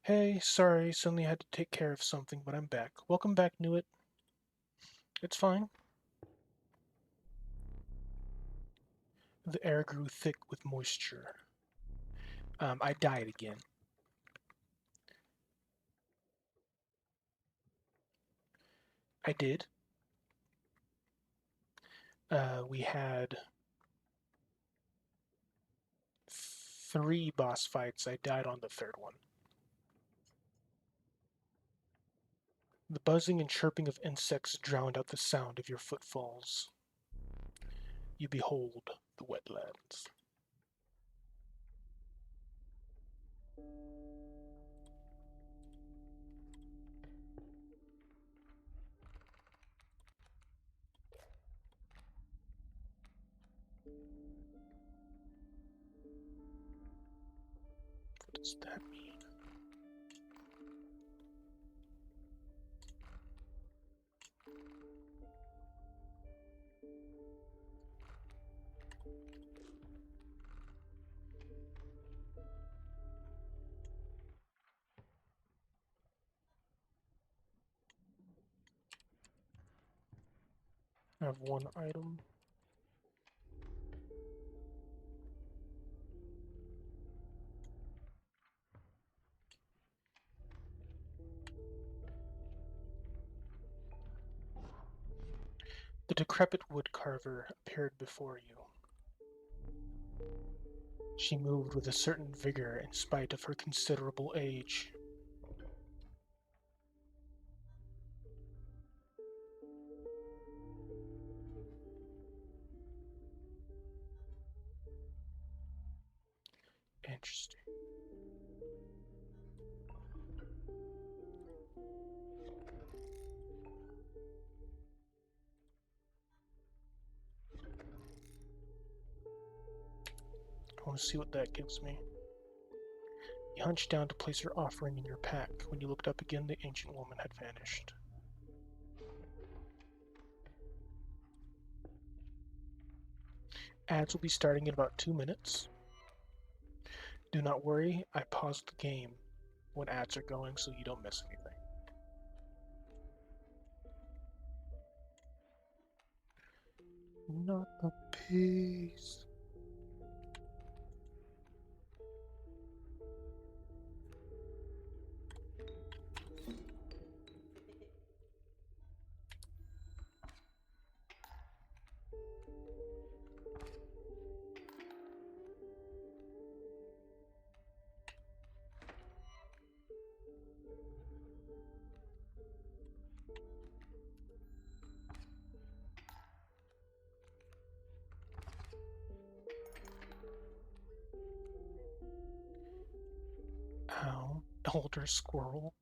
Hey, sorry, suddenly had to take care of something, but I'm back. Welcome back, Newit. It's fine. The air grew thick with moisture. I died again. I did. We had 3 boss fights. I died on the 3rd one. The buzzing and chirping of insects drowned out the sound of your footfalls. You behold the wetlands. What does that mean? I have 1 item. The decrepit woodcarver appeared before you. She moved with a certain vigor in spite of her considerable age. Interesting. I want to see what that gives me. You hunched down to place her offering in your pack. When you looked up again, the ancient woman had vanished. Ads will be starting in about 2 minutes. Do not worry, I paused the game when ads are going so you don't miss anything. Not a piece. Ow, elder squirrel.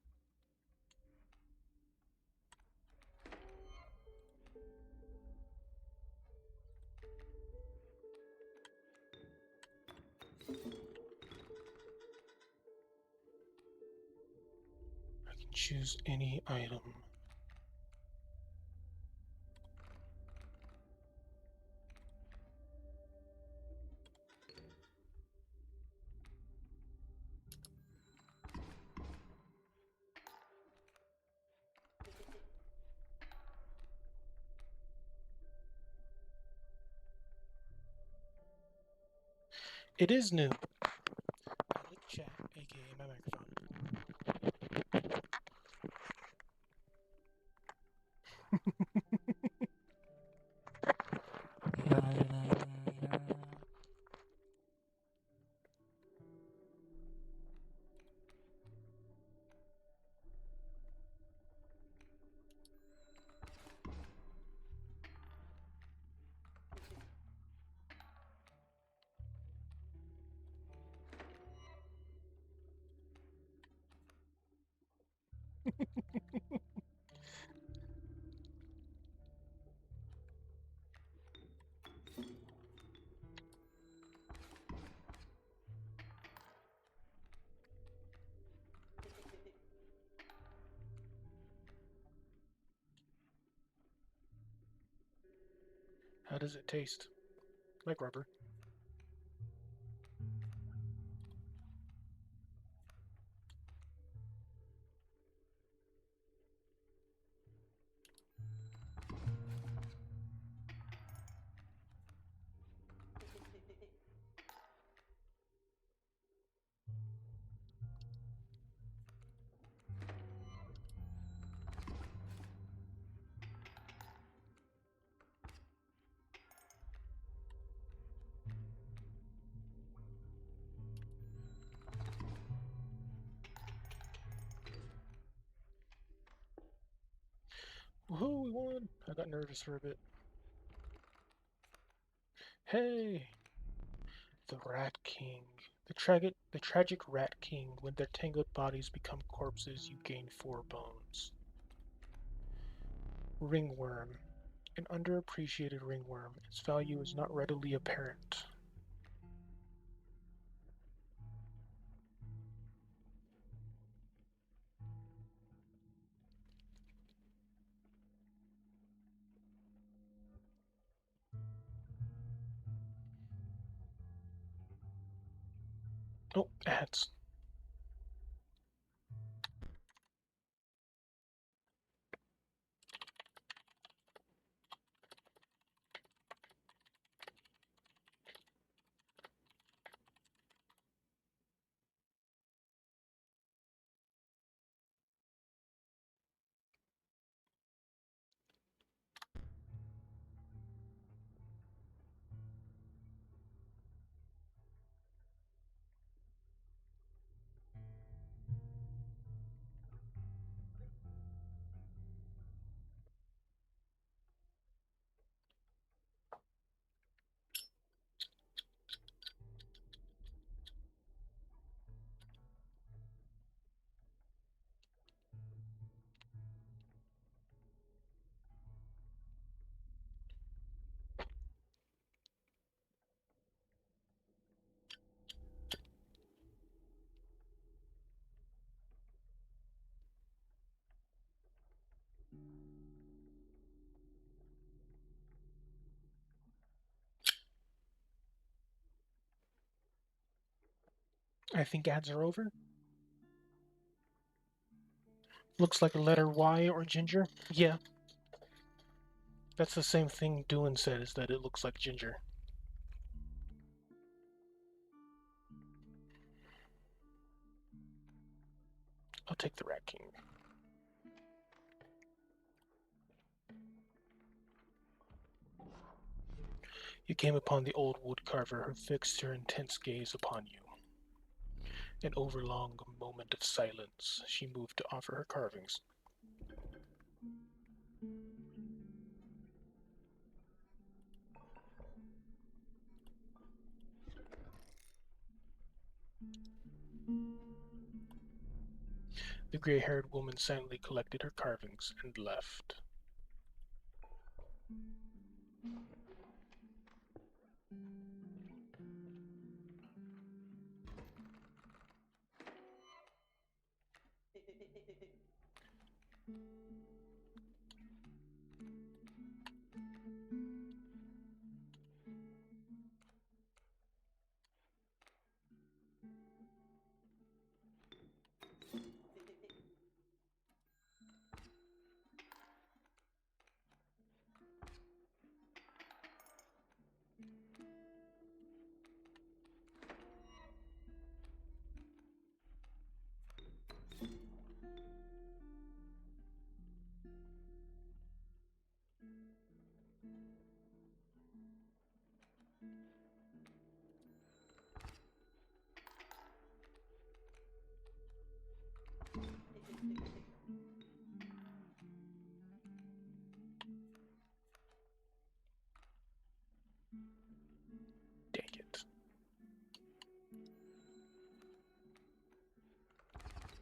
I can choose any item. It is new. Public chat, aka my microphone. How does it taste? Like rubber. Woohoo, we won! I got nervous for a bit. Hey! The Rat King. The tragic Rat King. When their tangled bodies become corpses, you gain 4 bones. Ringworm. An underappreciated ringworm. Its value is not readily apparent. Oh, ads. I think ads are over. Looks like a letter Y or ginger. Yeah. That's the same thing Doan said, is that it looks like ginger. I'll take the Rat King. You came upon the old woodcarver who fixed her intense gaze upon you. An overlong moment of silence, she moved to offer her carvings. The gray-haired woman silently collected her carvings and left.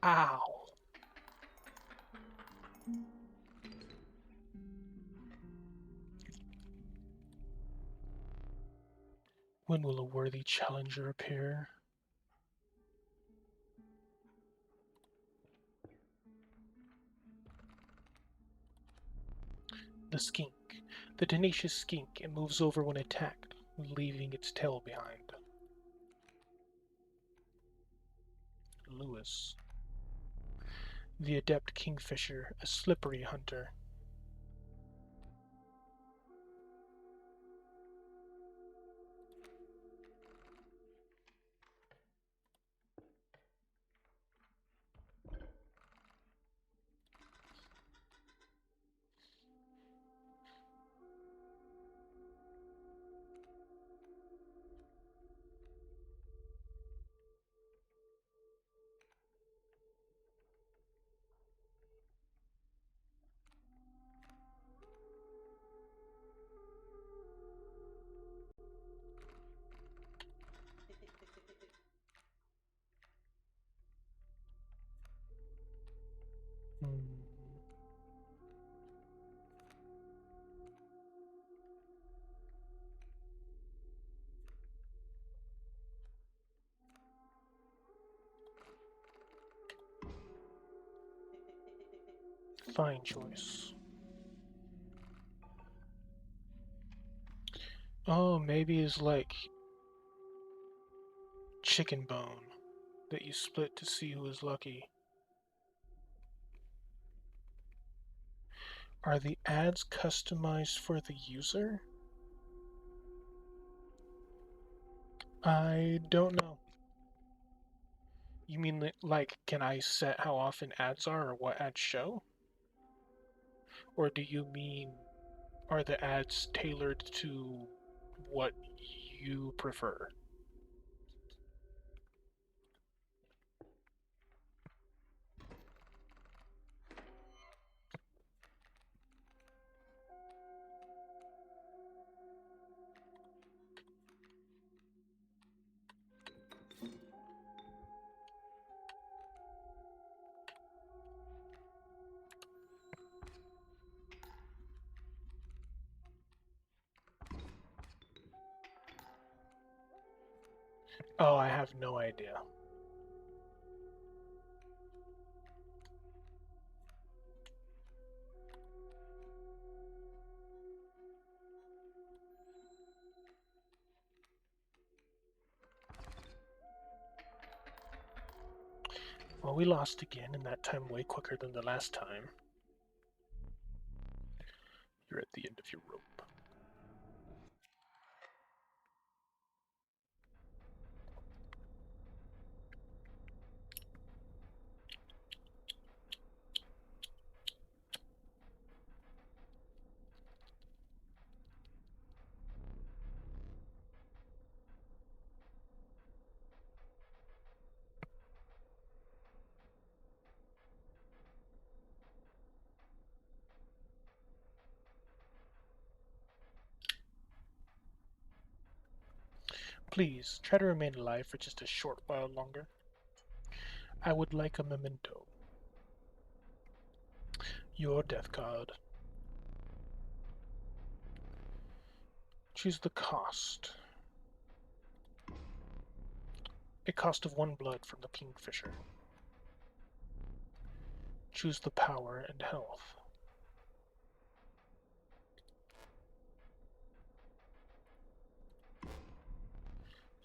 Ow! When will a worthy challenger appear? The skink. The tenacious skink. It moves over when attacked, leaving its tail behind. Lewis. The adept kingfisher, a slippery hunter. Fine choice. Oh, maybe it's like chicken bone that you split to see who is lucky. Are the ads customized for the user? I don't know. You mean like, can I set how often ads are or what ads show? Or do you mean, are the ads tailored to what you prefer? Oh, I have no idea. Well, we lost again, and that time way quicker than the last time. You're at the end of your rope. Please, try to remain alive for just a short while longer. I would like a memento. Your death card. Choose the cost. A cost of 1 blood from the kingfisher. Choose the power and health.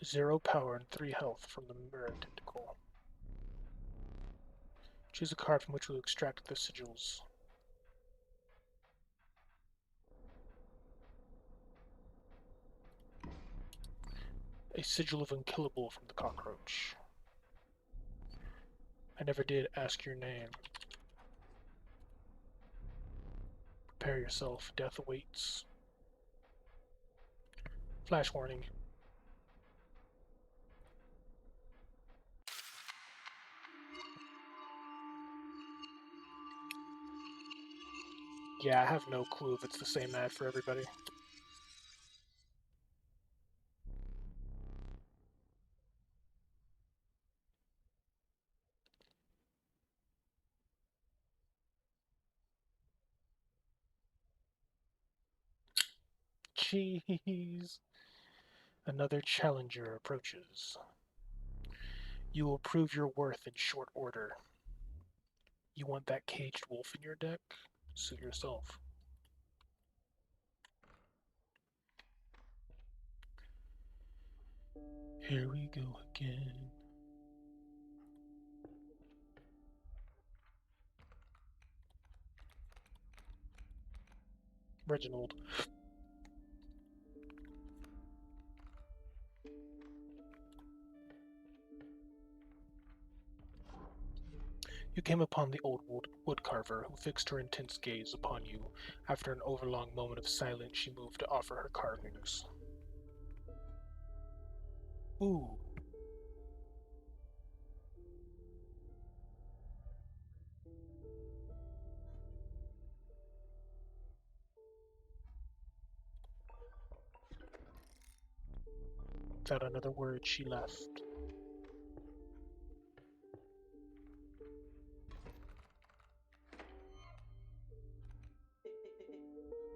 0 power and 3 health from the mirror tentacle. Choose a card from which we will extract the sigils. A sigil of unkillable from the cockroach. I never did ask your name. Prepare yourself, death awaits. Flash warning. Yeah, I have no clue if it's the same ad for everybody. Jeez. Another challenger approaches. You will prove your worth in short order. You want that caged wolf in your deck? Suit yourself. Here we go again. Reginald. You came upon the old woodcarver, who fixed her intense gaze upon you. After an overlong moment of silence, she moved to offer her carvings. Ooh. Without another word, she left.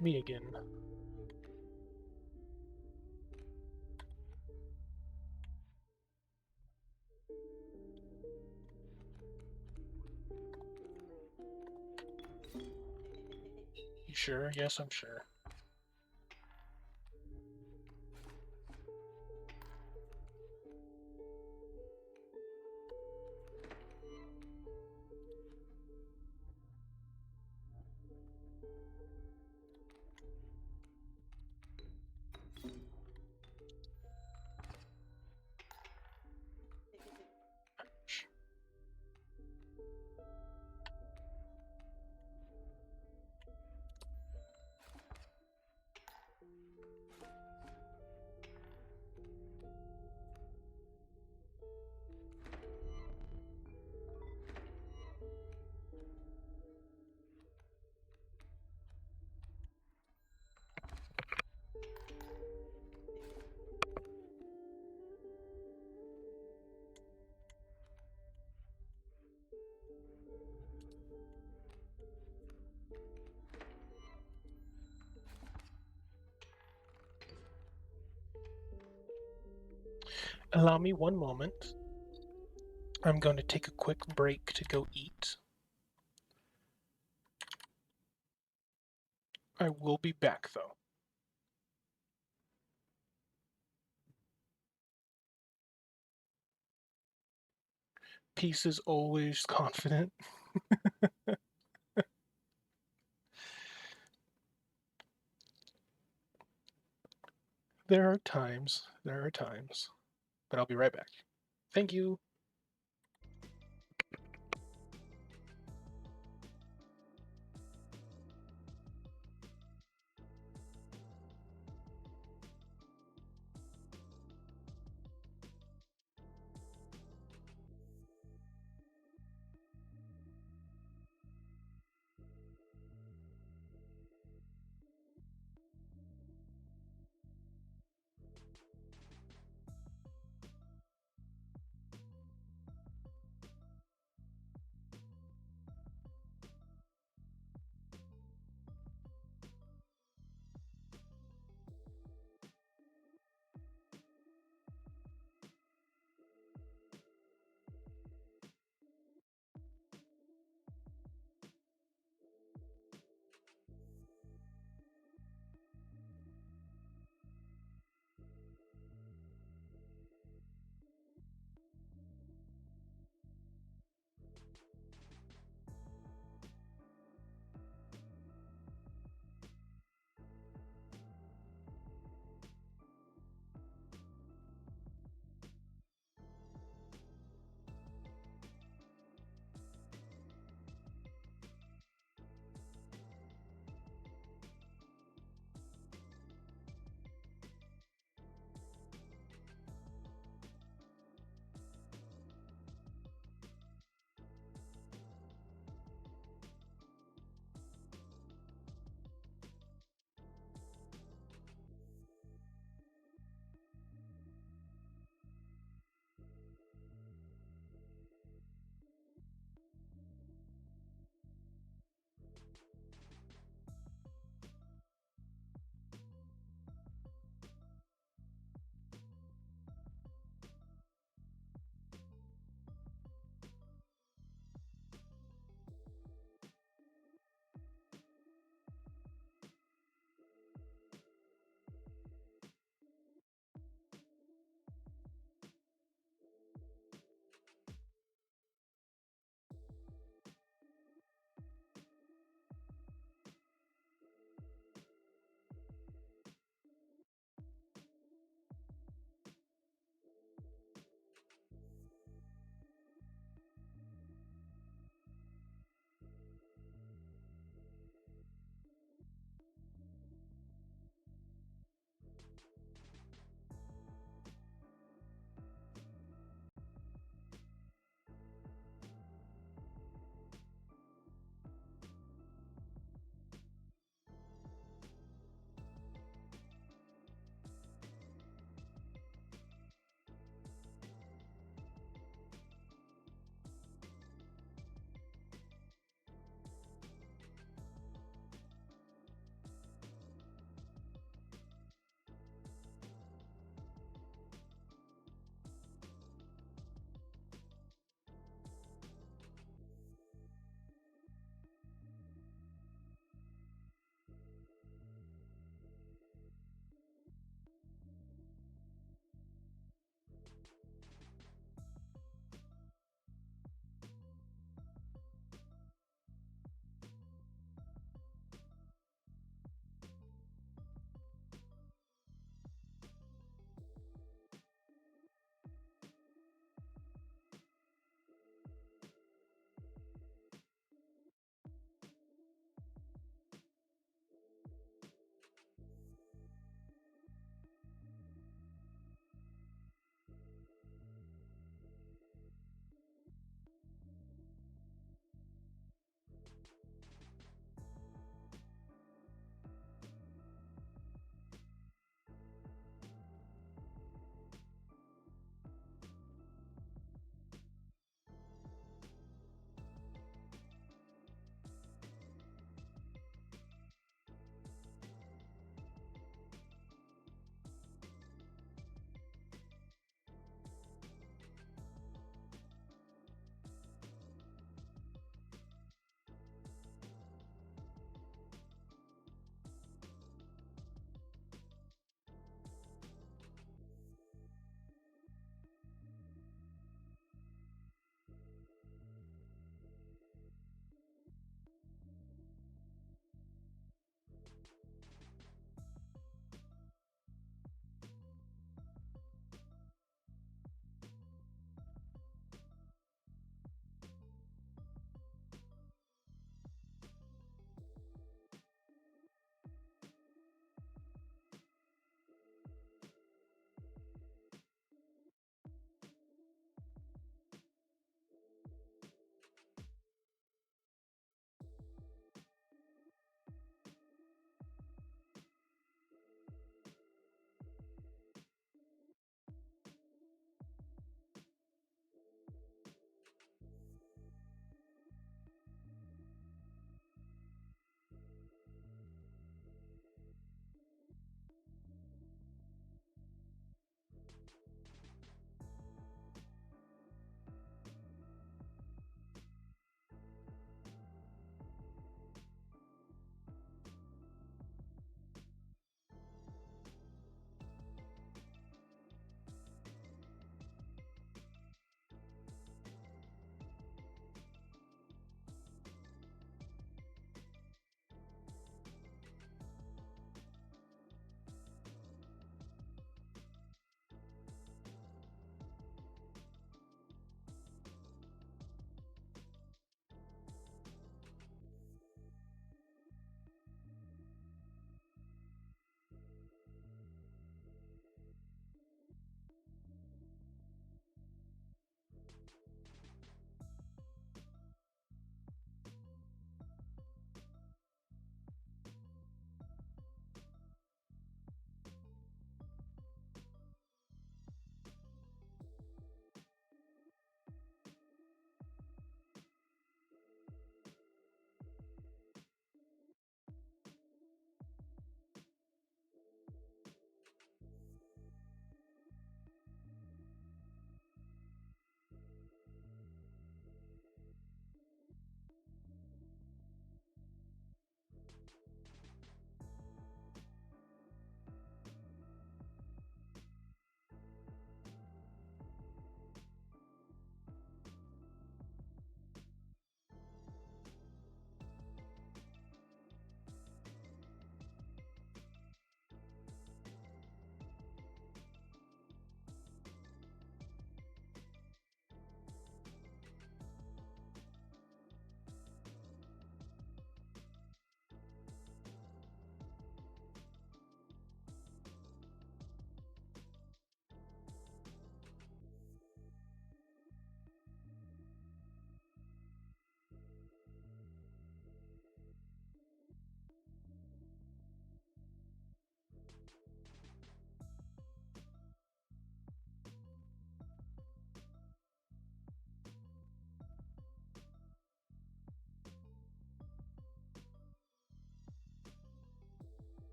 Me again. You sure? Yes, I'm sure. Allow me one moment. I'm going to take a quick break to go eat. I will be back, though. Peace is always confident. There are times, but I'll be right back. Thank you.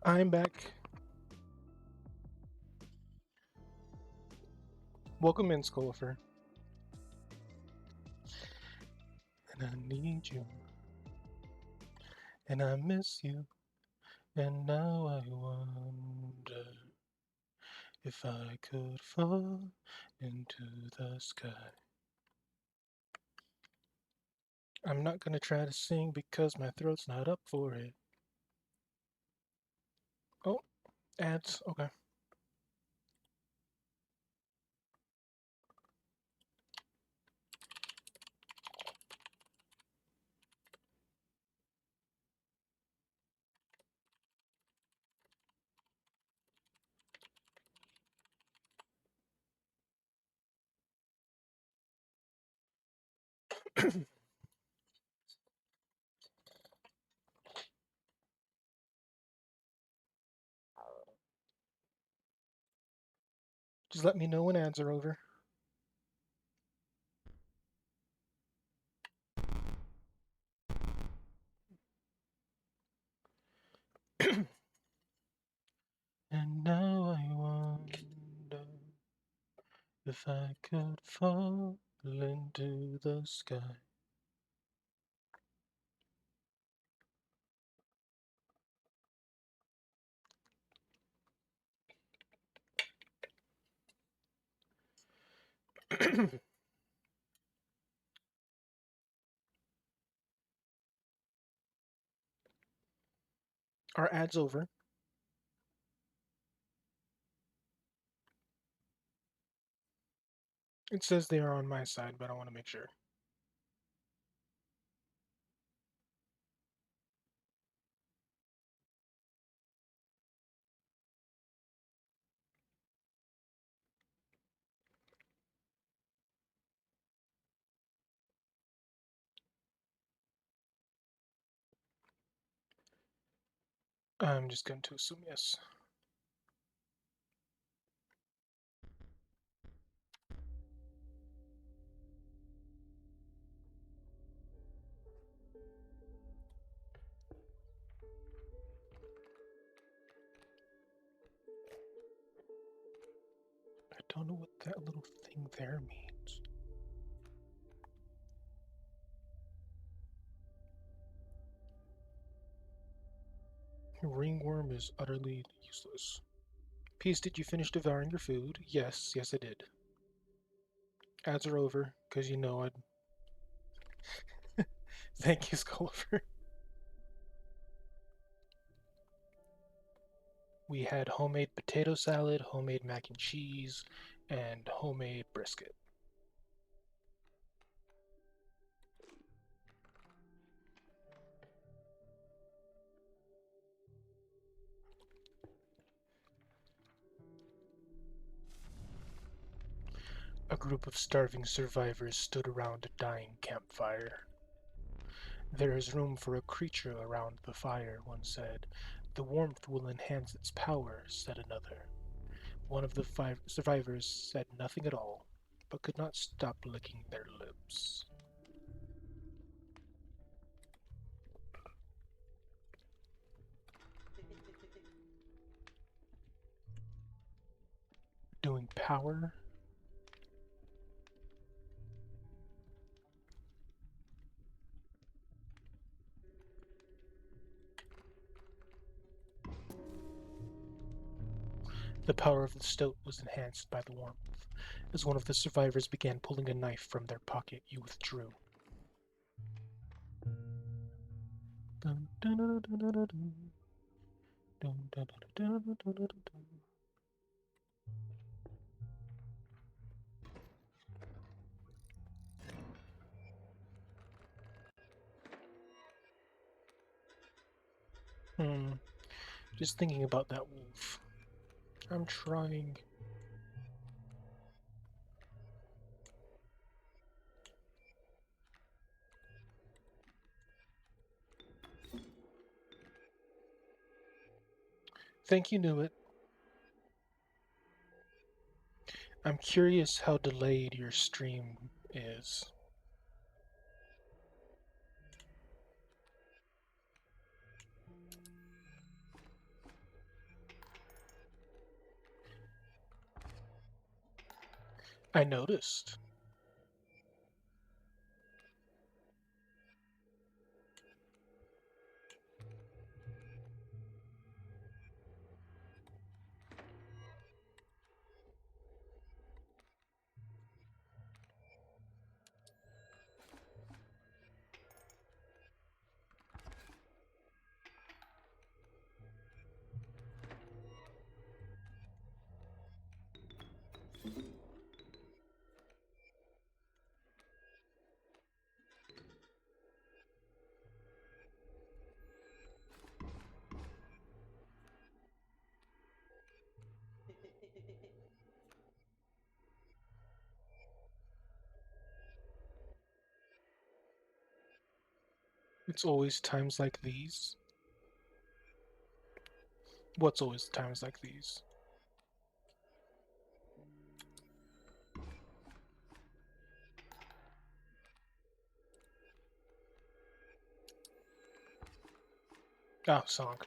I'm back. Welcome in, Scolifer. And I need you. And I miss you. And now I wonder if I could fall into the sky. I'm not gonna try to sing because my throat's not up for it. Oh, ads. Okay. Just let me know when ads are over. And now I wonder if I could fall into the sky. Are ads over? It says they are on my side, but I want to make sure. I'm just going to assume yes. I don't know what that little thing there means. Ringworm is utterly useless. Peace, did you finish devouring your food? Yes, yes I did. Ads are over, because you know I'd... Thank you, Sculliver. We had homemade potato salad, homemade mac and cheese, and homemade brisket. A group of starving survivors stood around a dying campfire. There is room for a creature around the fire, one said. The warmth will enhance its power, said another. One of the five survivors said nothing at all, but could not stop licking their lips. Doing power? The power of the stoat was enhanced by the warmth. As one of the survivors began pulling a knife from their pocket, you withdrew. Dun, dun, dun, dun, dun, dun, dun. Dun, dun, dun, dun, dun, dun, dun, dun. Just thinking about that wolf. I'm trying. Think you knew it. I'm curious how delayed your stream is. I noticed. It's always times like these. What's always times like these? Oh, song.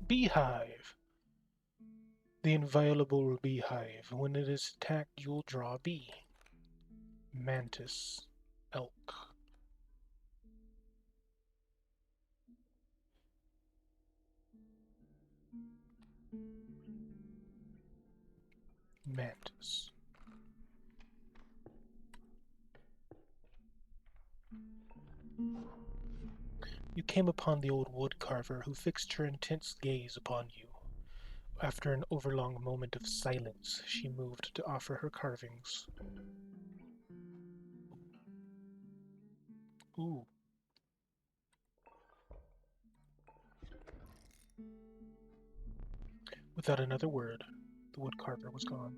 Beehive. The inviolable beehive. When it is attacked, you'll draw a bee. Mantis. Elk. Mantis. You came upon the old woodcarver who fixed her intense gaze upon you. After an overlong moment of silence, she moved to offer her carvings. Ooh. Without another word, the woodcarver was gone.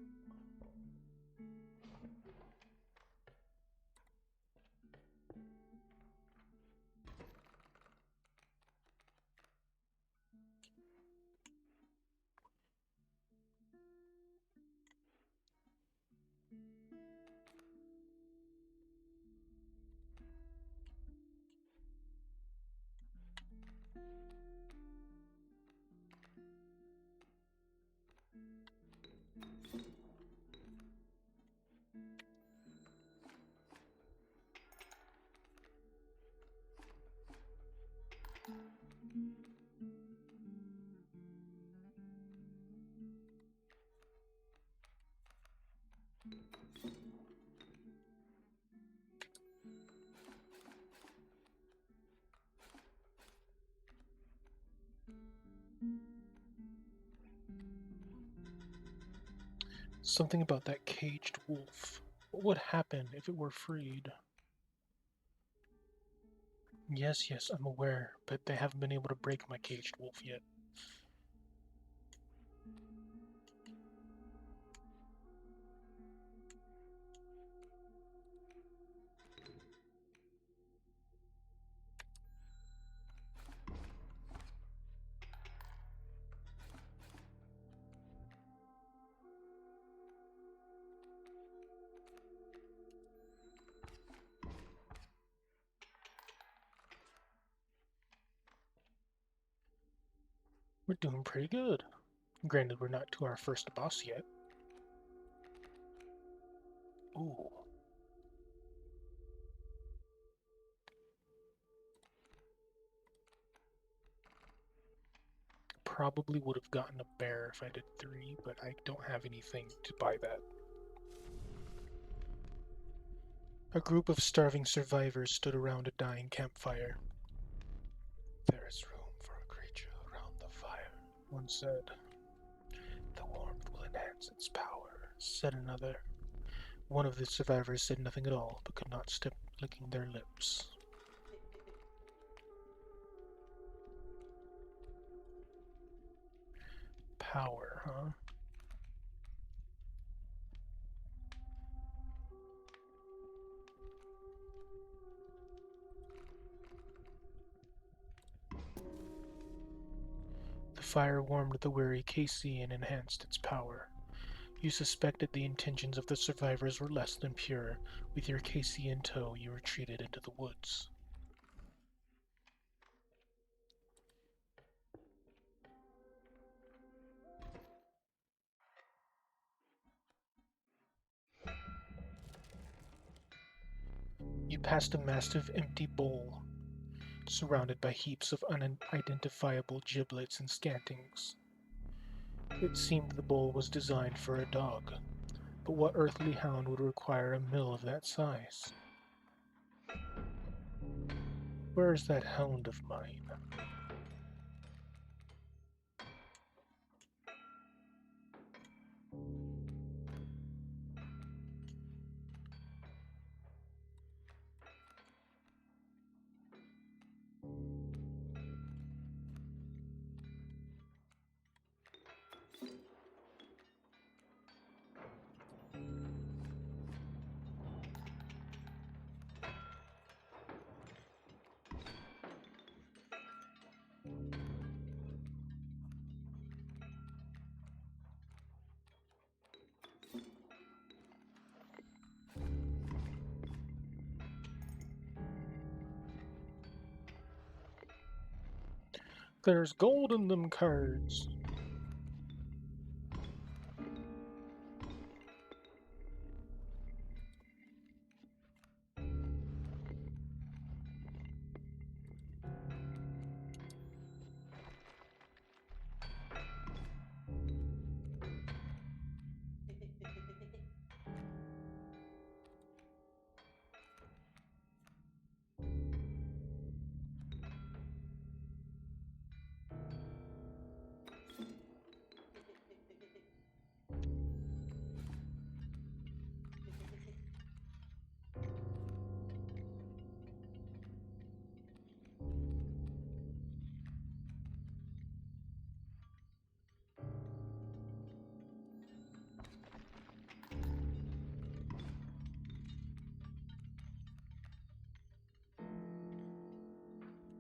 Something about that caged wolf. What would happen if it were freed? Yes, yes, I'm aware, but they haven't been able to break my caged wolf yet. We're doing pretty good. Granted, we're not to our first boss yet. Ooh. Probably would have gotten a bear if I did 3, but I don't have anything to buy that. A group of starving survivors stood around a dying campfire. There is room for a creature around the fire, one said. The warmth will enhance its power, said another. One of the survivors said nothing at all, but could not stop licking their lips. Power, huh? The fire warmed the weary KC and enhanced its power. You suspected the intentions of the survivors were less than pure. With your KC in tow, you retreated into the woods. You passed a massive empty bowl, surrounded by heaps of unidentifiable giblets and scantings. It seemed the bowl was designed for a dog, but what earthly hound would require a mill of that size? Where is that hound of mine? There's gold in them cards.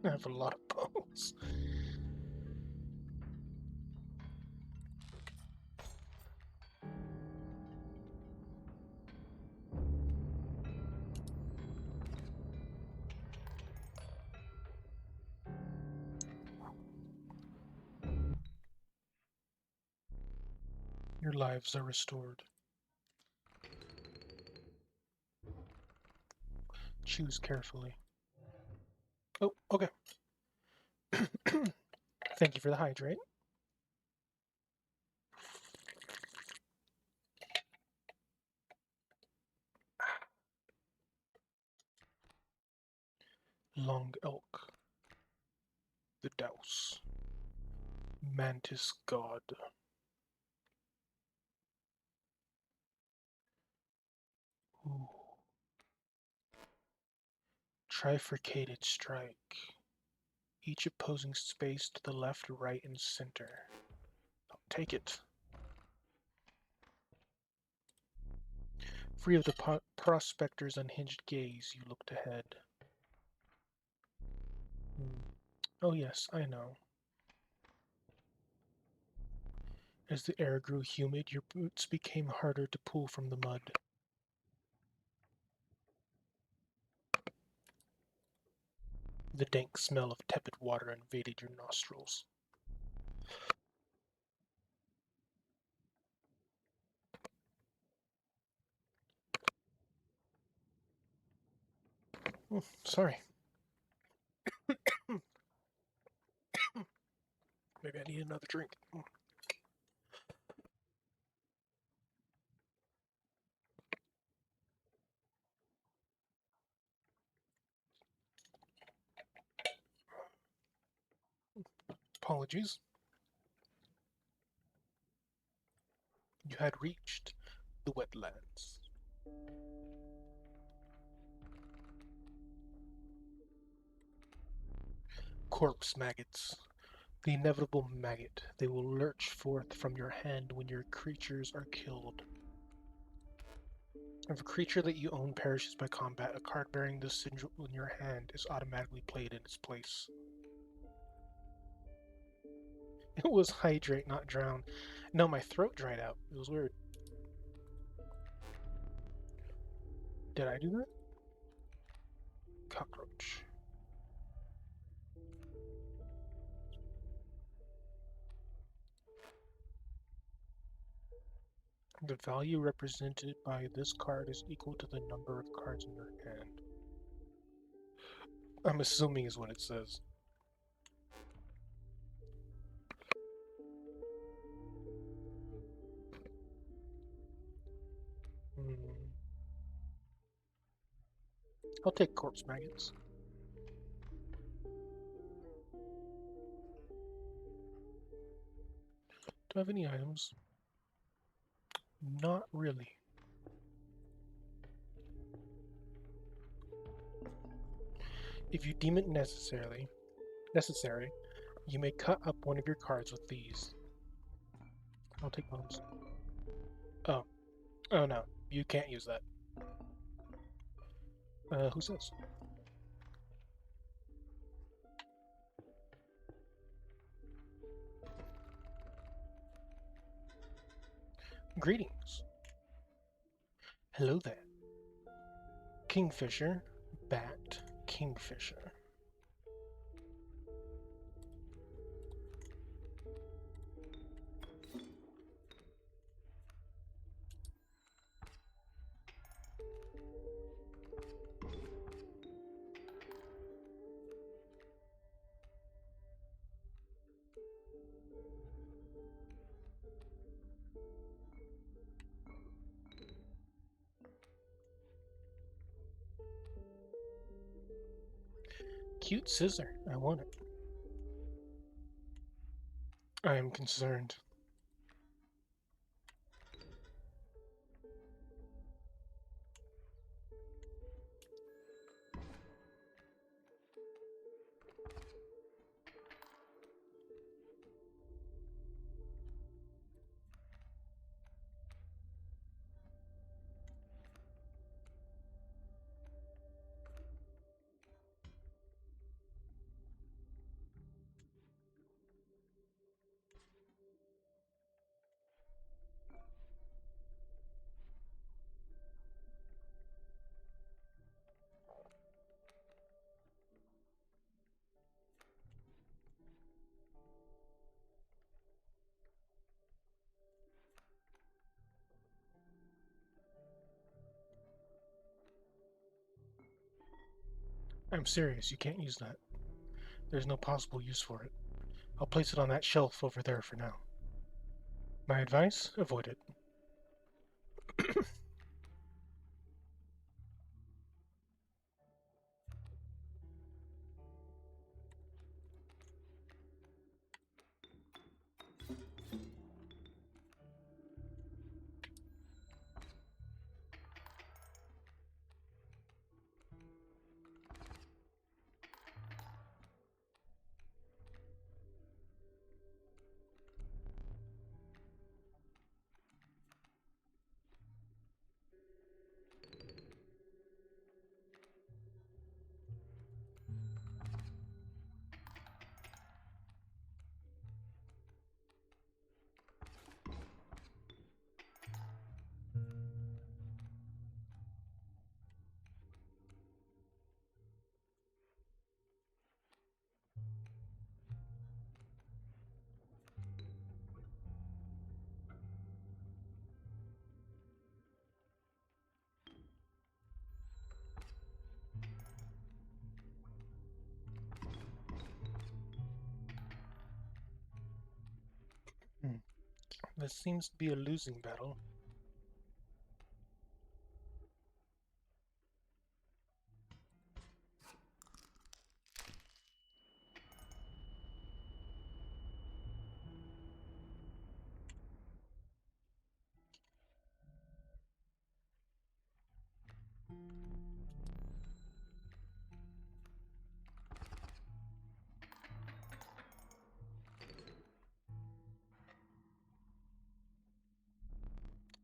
I have a lot of bones. Your lives are restored. Choose carefully. Oh, okay. Thank you for the hydrate. Long elk. The Douse. Mantis God. Ooh. Trifurcated strike. Each opposing space to the left, right, and center. I'll take it. Free of the prospector's unhinged gaze, you looked ahead. Oh yes, I know. As the air grew humid, your boots became harder to pull from the mud. The dank smell of tepid water invaded your nostrils. Oh, sorry. Maybe I need another drink. Apologies. You had reached the wetlands. Corpse maggots. The inevitable maggot. They will lurch forth from your hand when your creatures are killed. If a creature that you own perishes by combat, a card bearing this sigil in your hand is automatically played in its place. It was hydrate, not drown. No, my throat dried out. It was weird. Did I do that? Cockroach. The value represented by this card is equal to the number of cards in your hand. I'm assuming is what it says. I'll take corpse maggots. Do I have any items? Not really. If you deem it necessary, you may cut up one of your cards with these. I'll take bones. Oh. Oh no, you can't use that. Who says? Greetings. Hello there. Kingfisher, bat, kingfisher. Cute scissor. I want it. I am concerned. I'm serious, you can't use that. There's no possible use for it. I'll place it on that shelf over there for now. My advice? Avoid it. This seems to be a losing battle.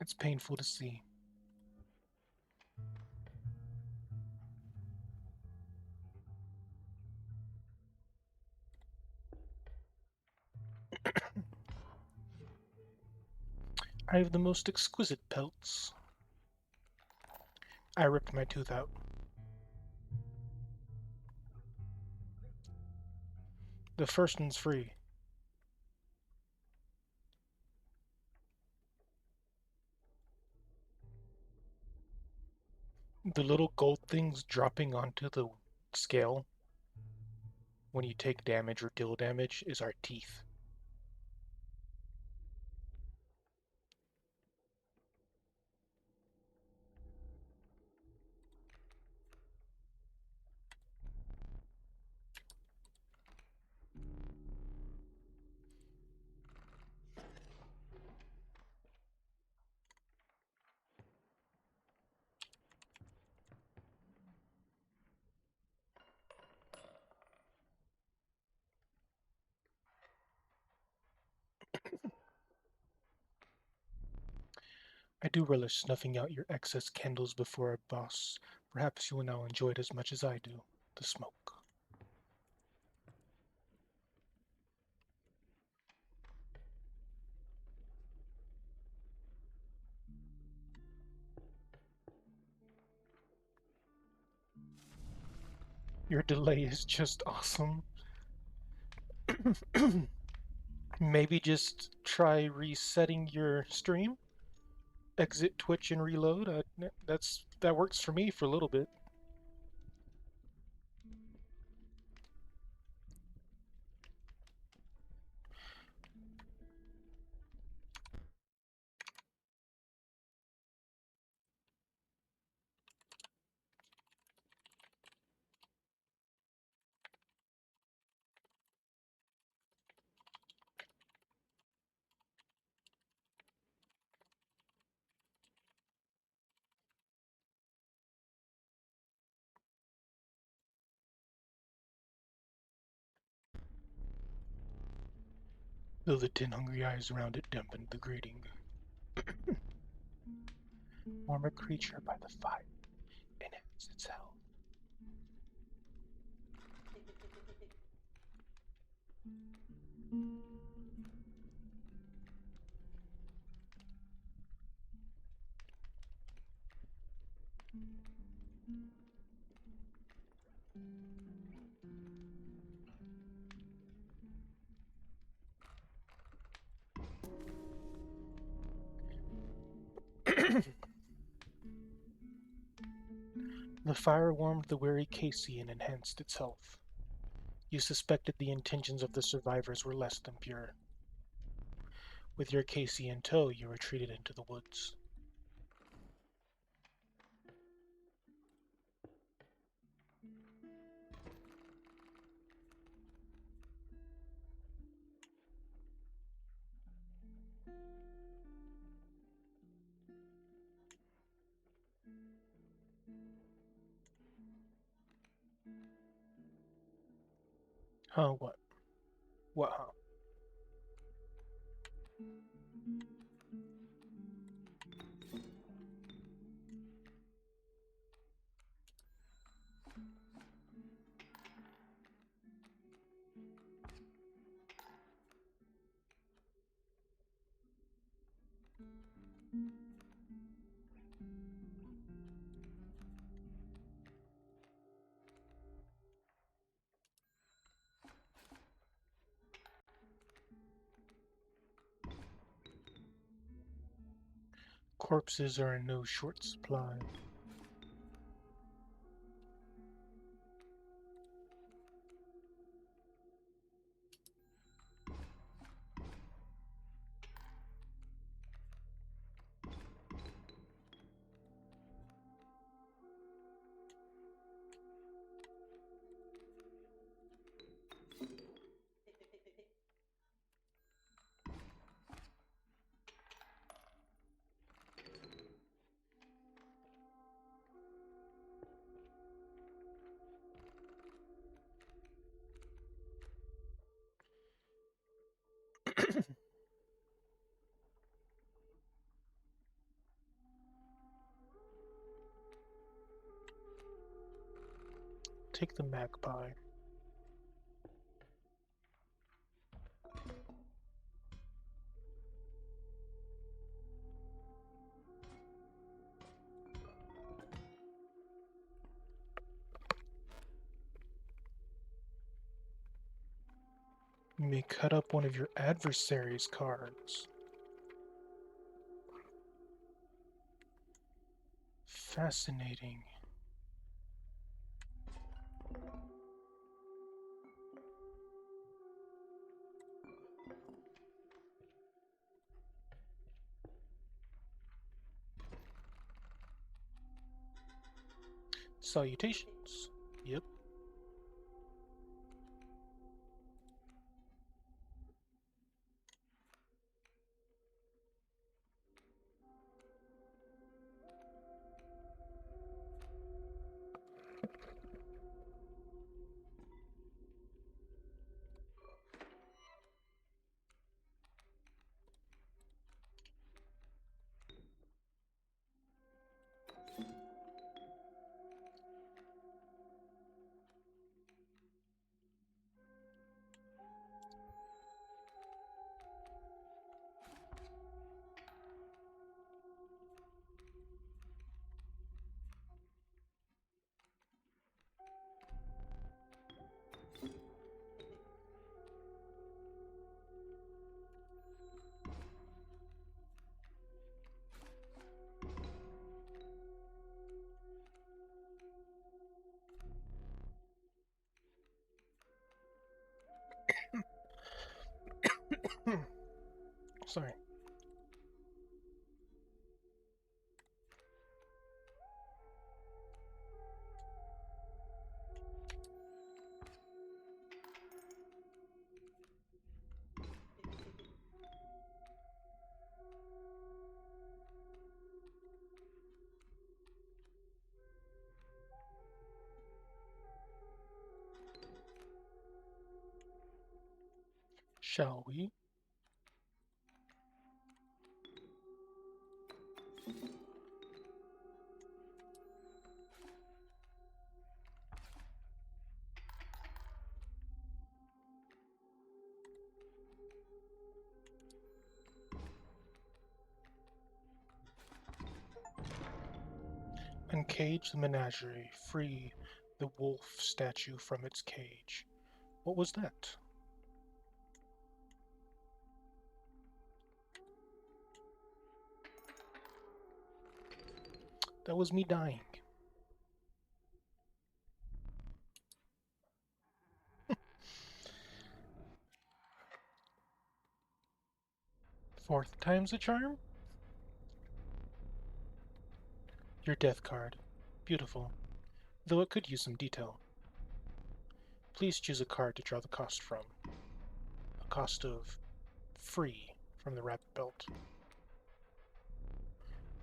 It's painful to see. I have the most exquisite pelts. I ripped my tooth out. The first one's free. The little gold things dropping onto the scale when you take damage or deal damage is our teeth. I do relish snuffing out your excess candles before a boss. Perhaps you will now enjoy it as much as I do. The smoke. Your delay is just awesome. Maybe just try resetting your stream. Exit Twitch and reload. That works for me for a little bit. Though the 10 hungry eyes around it dampened the greeting. Warm a creature by the fire, enhance its health. The fire warmed the weary Casey and enhanced its health. You suspected the intentions of the survivors were less than pure. With your Casey in tow, you retreated into the woods. Huh, what? What, huh? Corpses are in no short supply. Take the magpie. may cut up one of your adversary's cards. Fascinating. Salutations. Yep. Sorry. Shall we? Uncage the menagerie. Free the wolf statue from its cage. What was that? That was me dying. Fourth time's a charm? Your death card. Beautiful, though it could use some detail. Please choose a card to draw the cost from. A cost of free from the rabbit belt.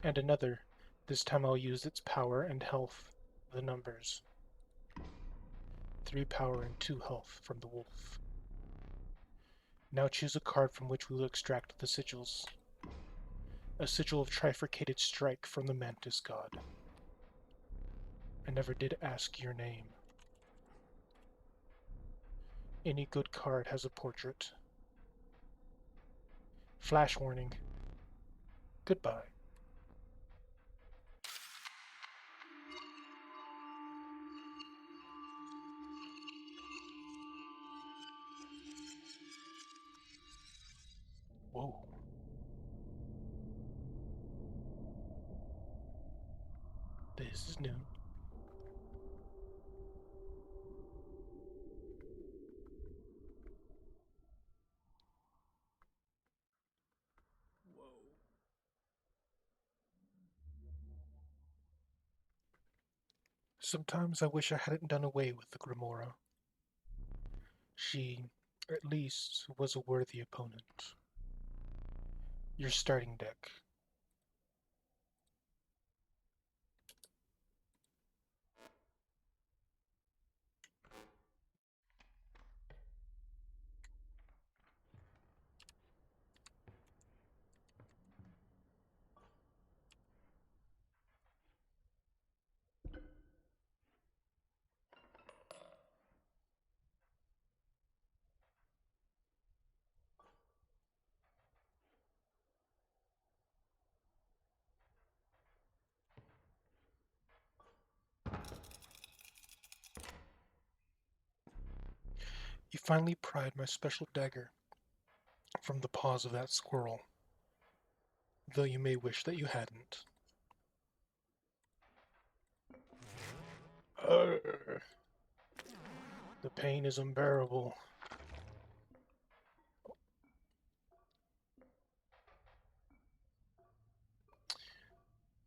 And another. This time I'll use its power and health, the numbers. 3 power and 2 health from the wolf. Now choose a card from which we will extract the sigils. A sigil of trifurcated strike from the mantis god. I never did ask your name. Any good card has a portrait. Flash warning. Goodbye. Whoa. This is new. Whoa. Sometimes I wish I hadn't done away with the Grimora. She, at least, was a worthy opponent. Your starting deck. You finally pried my special dagger from the paws of that squirrel, though you may wish that you hadn't. Arr, the pain is unbearable.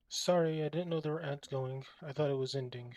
Sorry, I didn't know there were ads going. I thought it was ending.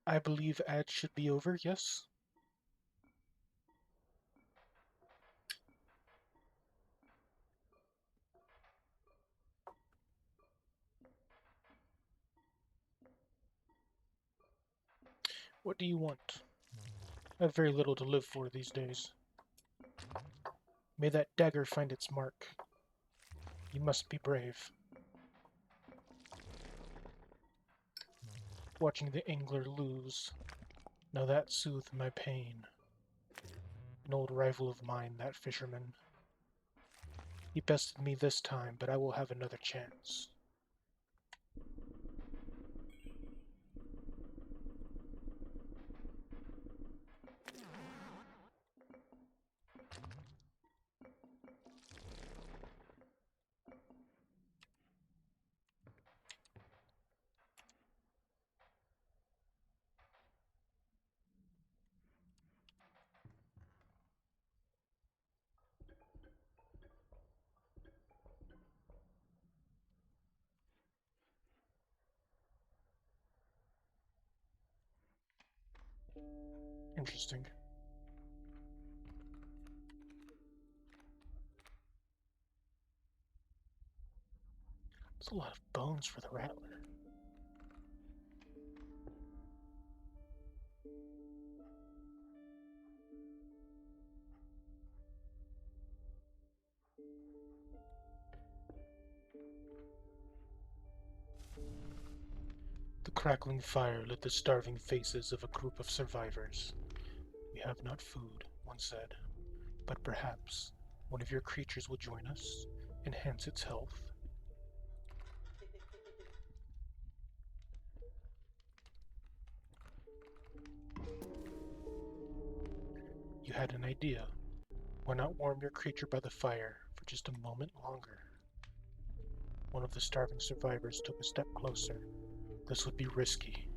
I believe ads should be over, yes? What do you want? I have very little to live for these days. May that dagger find its mark. You must be brave. Watching the angler lose. Now that soothed my pain. An old rival of mine, that fisherman. He bested me this time, but I will have another chance. Interesting. That's a lot of bones for the rattler. The crackling fire lit the starving faces of a group of survivors. We have not food, one said, but perhaps one of your creatures will join us, enhance its health. You had an idea. Why not warm your creature by the fire for just a moment longer? One of the starving survivors took a step closer. This would be risky.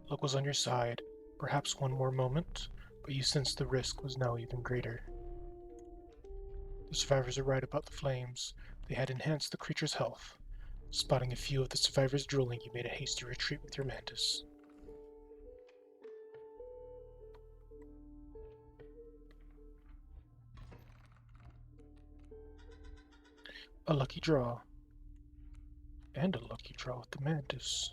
Luck was on your side. Perhaps one more moment, but you sensed the risk was now even greater. The survivors are right about the flames. They had enhanced the creature's health. Spotting a few of the survivors drooling, you made a hasty retreat with your mantis. A lucky draw. And a lucky draw with the mantis.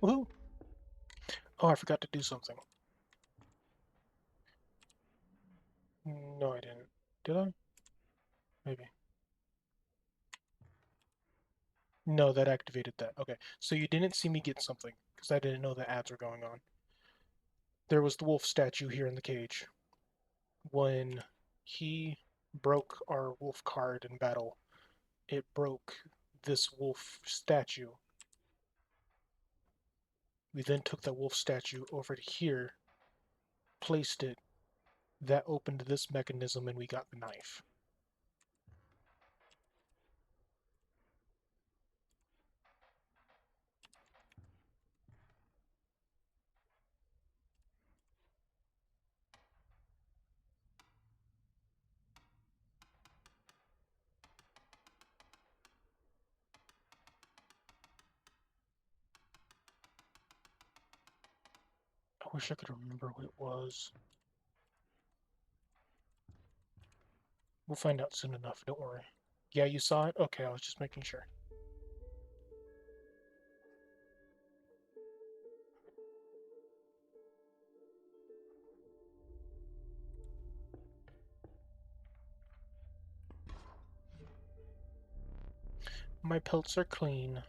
Woohoo! Oh, I forgot to do something. No, I didn't. Did I? Maybe. No, that activated that. Okay, so you didn't see me get something, because I didn't know the ads were going on. There was the wolf statue here in the cage. When he broke our wolf card in battle, it broke this wolf statue. We then took that wolf statue over to here, placed it, that opened this mechanism, and we got the knife. I wish I could remember what it was. We'll find out soon enough, don't worry. Yeah, you saw it? Okay, I was just making sure. My pelts are clean.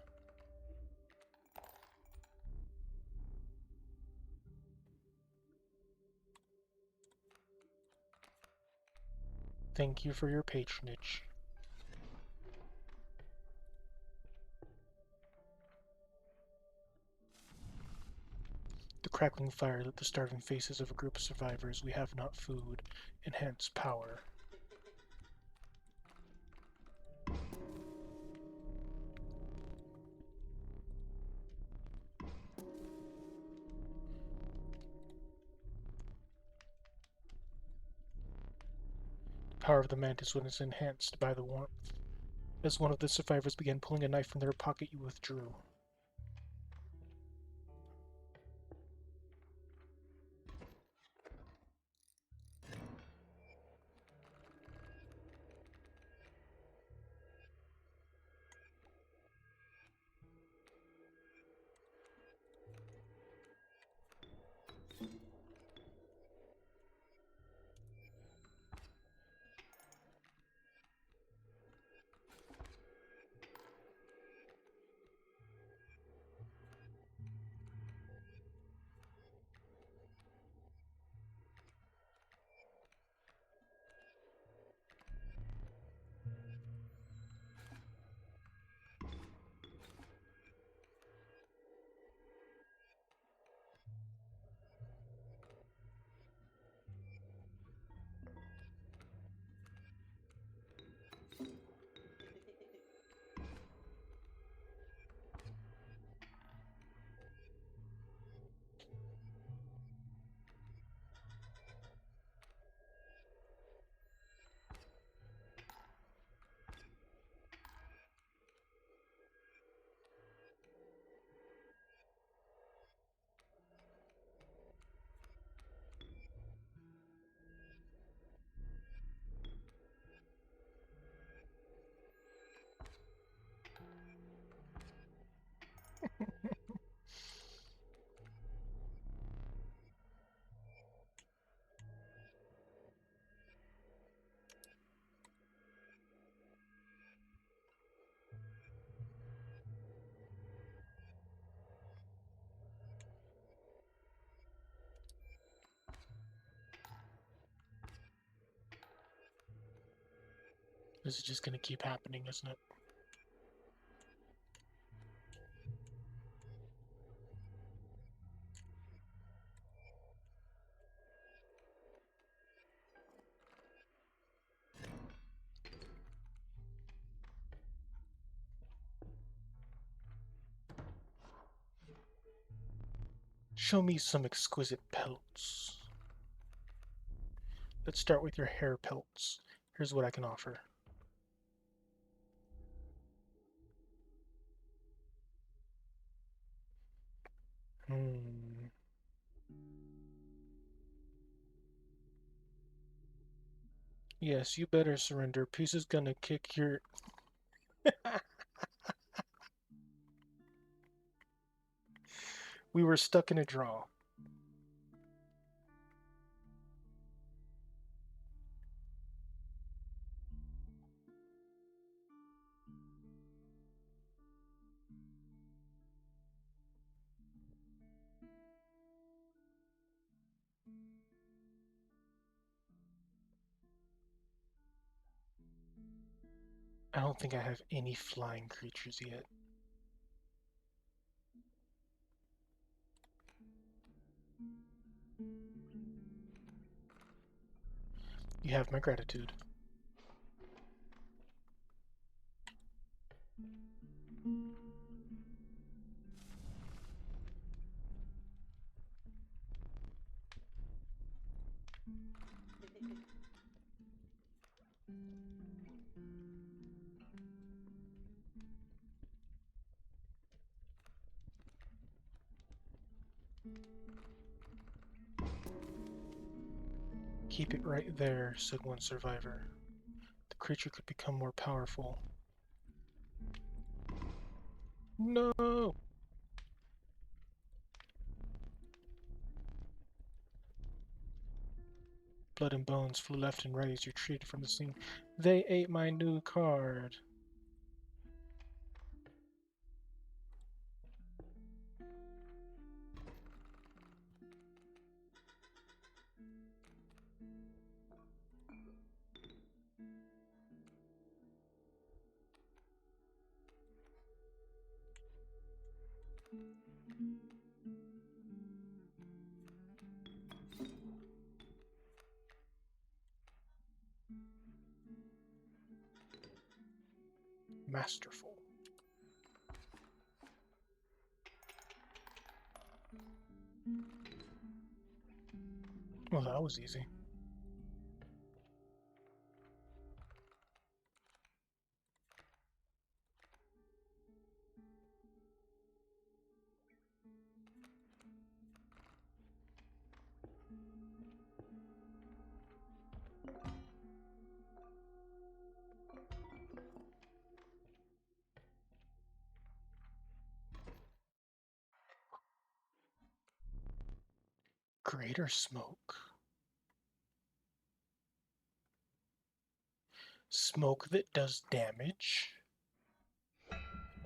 Thank you for your patronage. The crackling fire lit the starving faces of a group of survivors. We have not food, and hence power. The power of the mantis was enhanced by the warmth. As one of the survivors began pulling a knife from their pocket, you withdrew. This is just gonna keep happening, isn't it? Show me some exquisite pelts. Let's start with your hair pelts. Here's what I can offer. Hmm. Yes, you better surrender. Peace is gonna kick your... We were stuck in a draw. I don't think I have any flying creatures yet. You have my gratitude. Keep it right there, said one survivor. The creature could become more powerful. No! Blood and bones flew left and right as you retreated from the scene. They ate my new card. Masterful. Well, that was easy. Greater smoke. Smoke that does damage.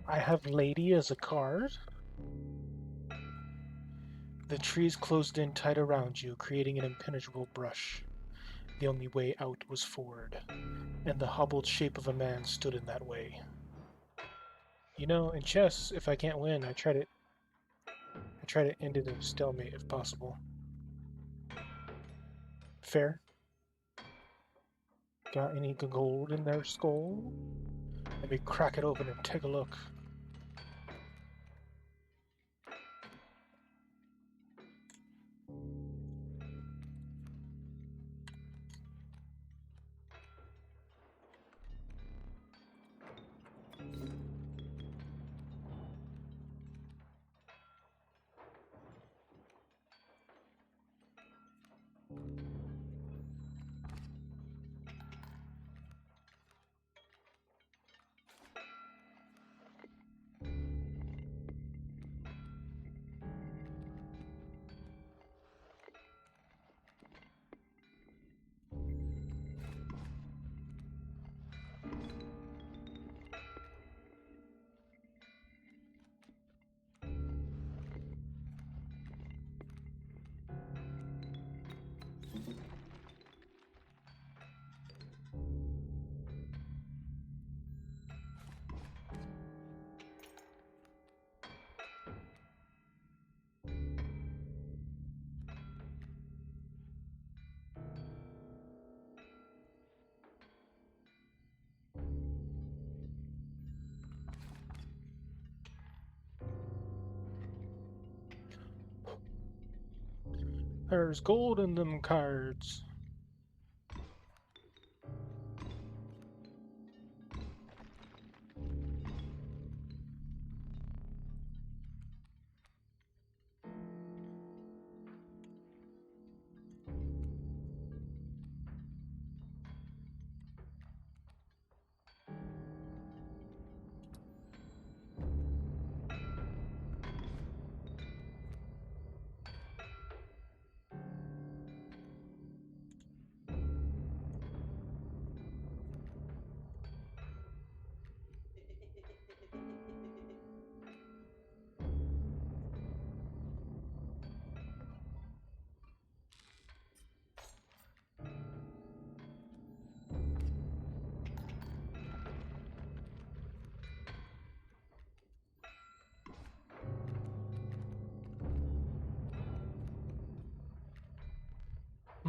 I have Lady as a card. The trees closed in tight around you, creating an impenetrable brush. The only way out was forward, and the hobbled shape of a man stood in that way. You know, in chess, if I can't win, I try to end it in a stalemate if possible. Fair? Got any gold in their skull? Let me crack it open and take a look. There's gold in them cards.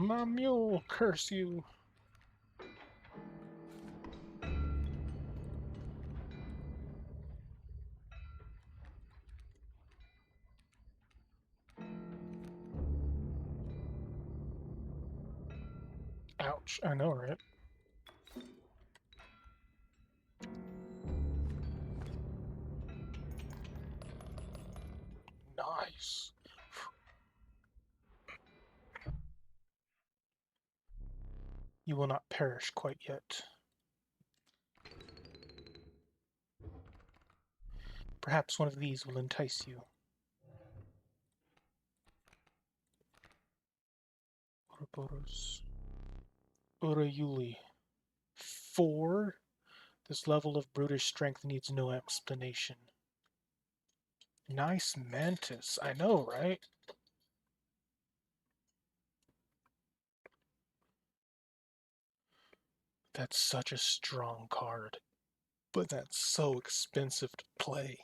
My mule, curse you! Ouch, I know, right? Nice. You will not perish quite yet. Perhaps one of these will entice you. Ouroboros. Urayuli. 4? This level of brutish strength needs no explanation. Nice mantis. I know, right? That's such a strong card. But that's so expensive to play.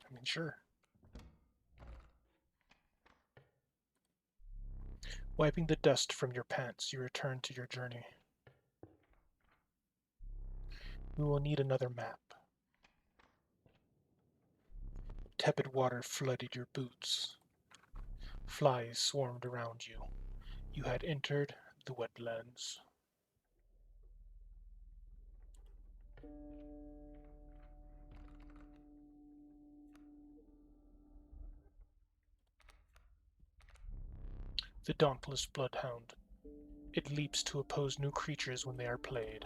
I mean, sure. Wiping the dust from your pants, you return to your journey. We will need another map. Tepid water flooded your boots. Flies swarmed around you. You had entered the wetlands. The dauntless bloodhound. It leaps to oppose new creatures when they are played.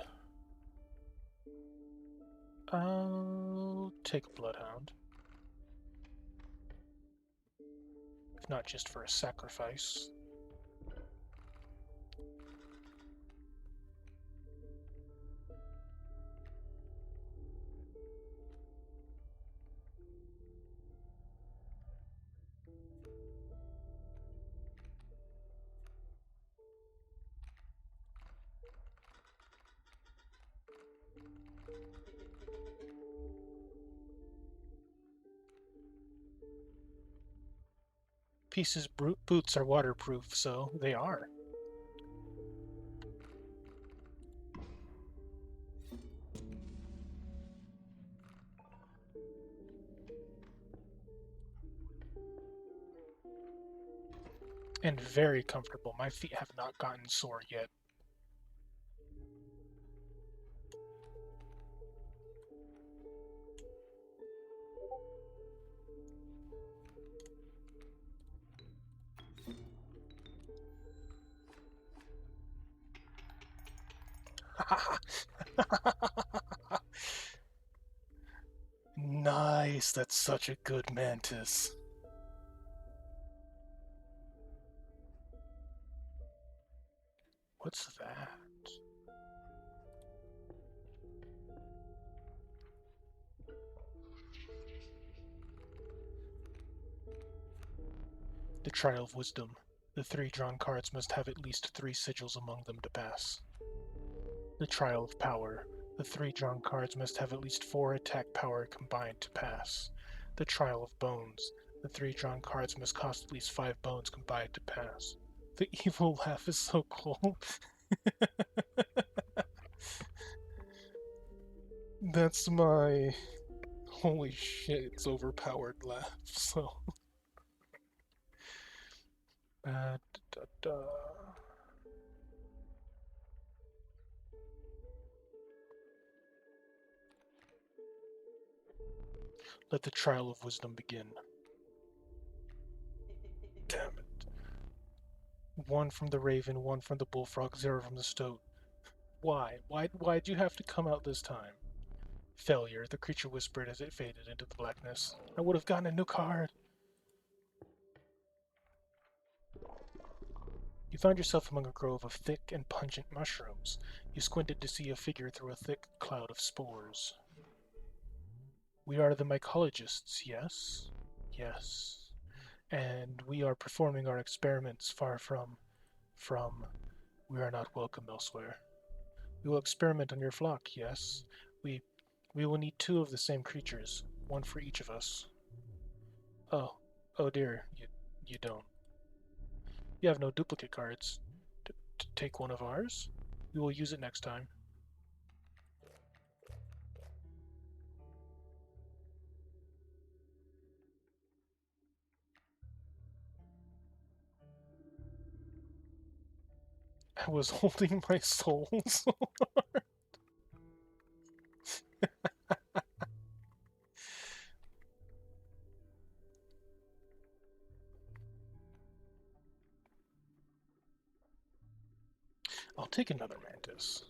I'll take a bloodhound. If not just for a sacrifice. Pieces boots are waterproof, so they are. And very comfortable. My feet have not gotten sore yet. Nice, that's such a good mantis. What's that? The Trial of Wisdom. The 3 drawn cards must have at least 3 sigils among them to pass. The Trial of Power. The 3 drawn cards must have at least 4 attack power combined to pass. The Trial of Bones. The 3 drawn cards must cost at least 5 bones combined to pass. The evil laugh is so cool. That's my... Holy shit, it's overpowered laugh, so... Da, da, da. Let the trial of wisdom begin. Damn it. 1 from the raven, 1 from the bullfrog, 0 from the stoat. Why? Why'd you have to come out this time? Failure, the creature whispered as it faded into the blackness. I would have gotten a new card. You found yourself among a grove of thick and pungent mushrooms. You squinted to see a figure through a thick cloud of spores. We are the mycologists, yes? Yes. And we are performing our experiments far from... We are not welcome elsewhere. We will experiment on your flock, yes? We We will need 2 of the same creatures, 1 for each of us. Oh dear, you don't. You have no duplicate cards. To take one of ours? We will use it next time. I was holding my souls. I'll take another mantis.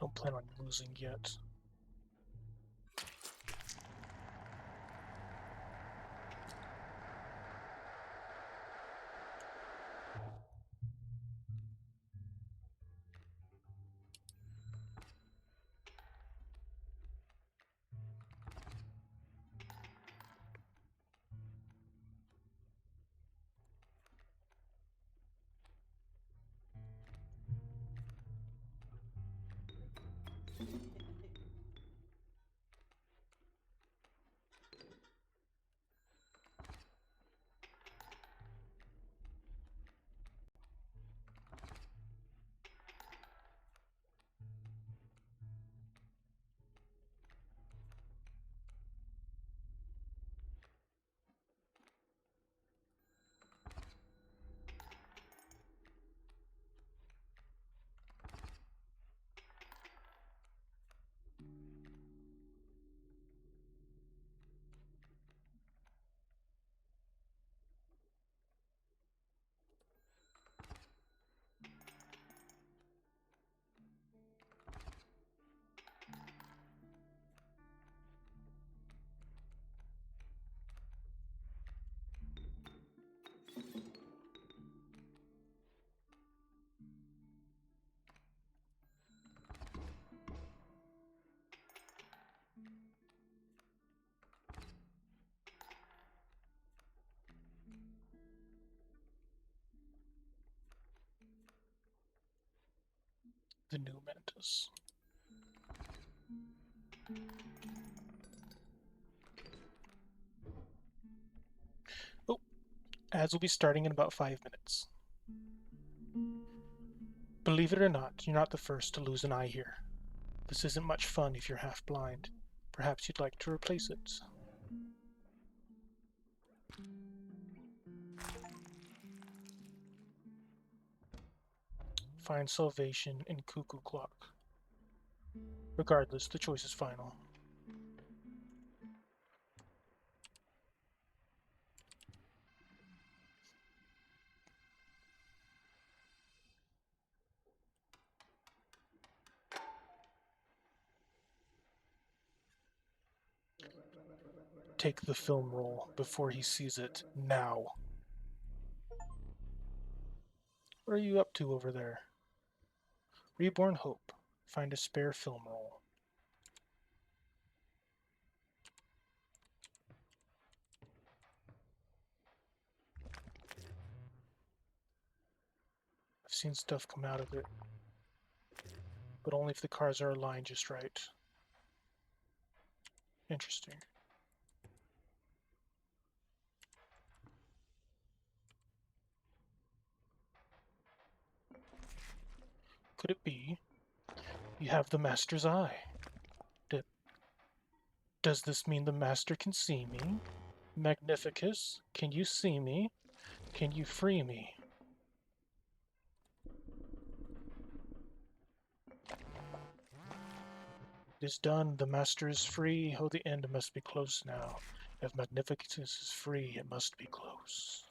Don't plan on losing yet. The new mantis. Oh, ads will be starting in about 5 minutes. Believe it or not, you're not the first to lose an eye here. This isn't much fun if you're half blind. Perhaps you'd like to replace it. Find salvation in Cuckoo Clock. Regardless, the choice is final. Take the film roll before he sees it now. What are you up to over there? Reborn Hope. Find a spare film roll. I've seen stuff come out of it, but only if the cards are aligned just right. Interesting. Could it be You have the Master's eye. Does this mean the Master can see me? Magnificus, can you see me? Can you free me? It is done. The Master is free. Oh, the end must be close now. If Magnificus is free, it must be close.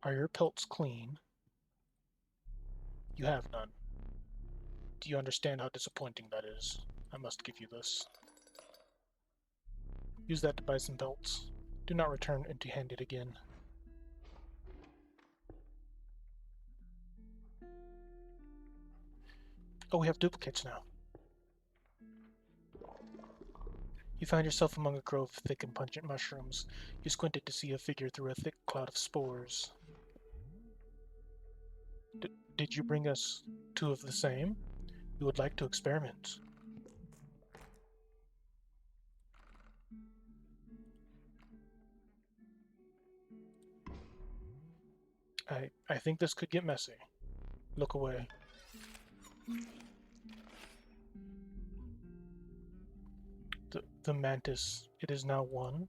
Are your pelts clean? You have none. Do you understand how disappointing that is? I must give you this. Use that to buy some pelts. Do not return empty-handed again. Oh, we have duplicates now. You found yourself among a grove of thick and pungent mushrooms. You squinted to see a figure through a thick cloud of spores. Did you bring us two of the same? We would like to experiment. I think this could get messy. Look away. The mantis, it is now one.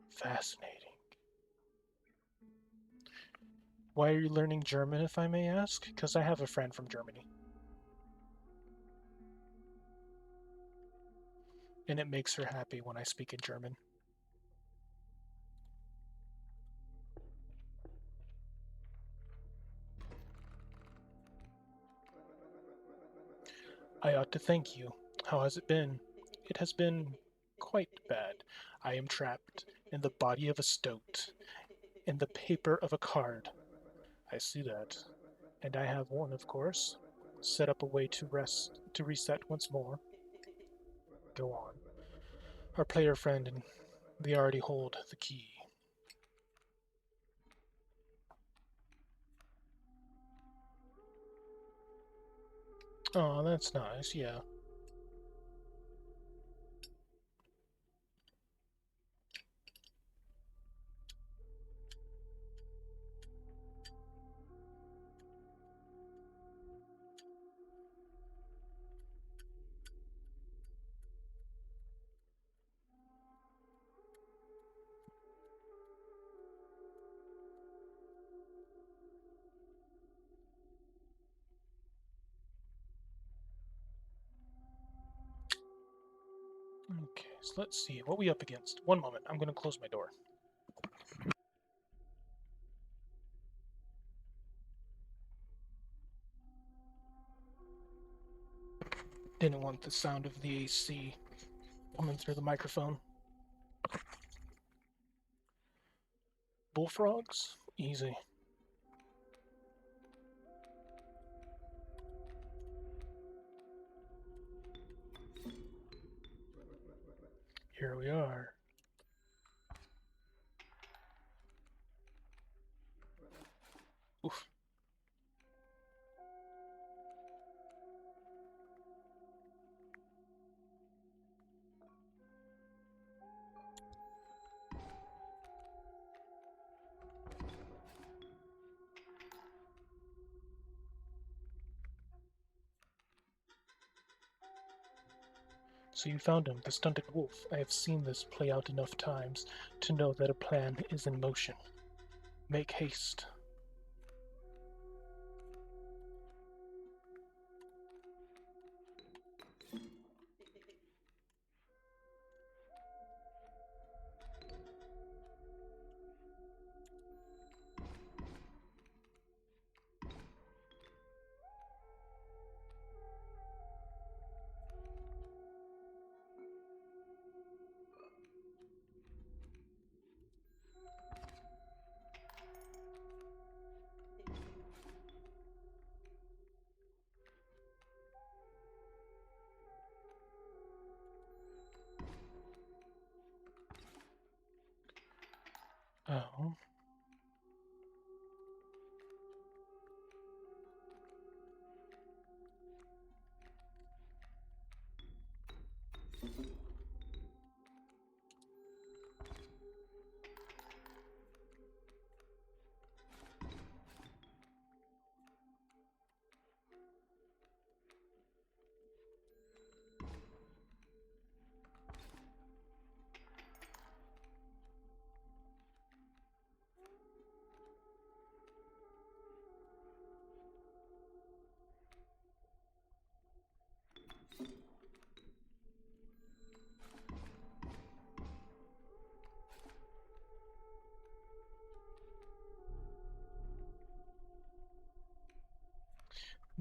Fascinating. Why are you learning German, if I may ask? Because I have a friend from Germany. And it makes her happy when I speak in German. I ought to thank you. How has it been? It has been quite bad. I am trapped in the body of a stoat, in the paper of a card. I see that. And I have one, of course. Set up a way to reset once more. Go on. Our player friend, and they already hold the key. Oh, that's nice, yeah. Okay, so let's see. What we up against? One moment. I'm going to close my door. Didn't want the sound of the AC coming through the microphone. Bullfrogs? Easy. Here we are. Oof. So you found him, the stunted wolf. I have seen this play out enough times to know that a plan is in motion. Make haste. Oh.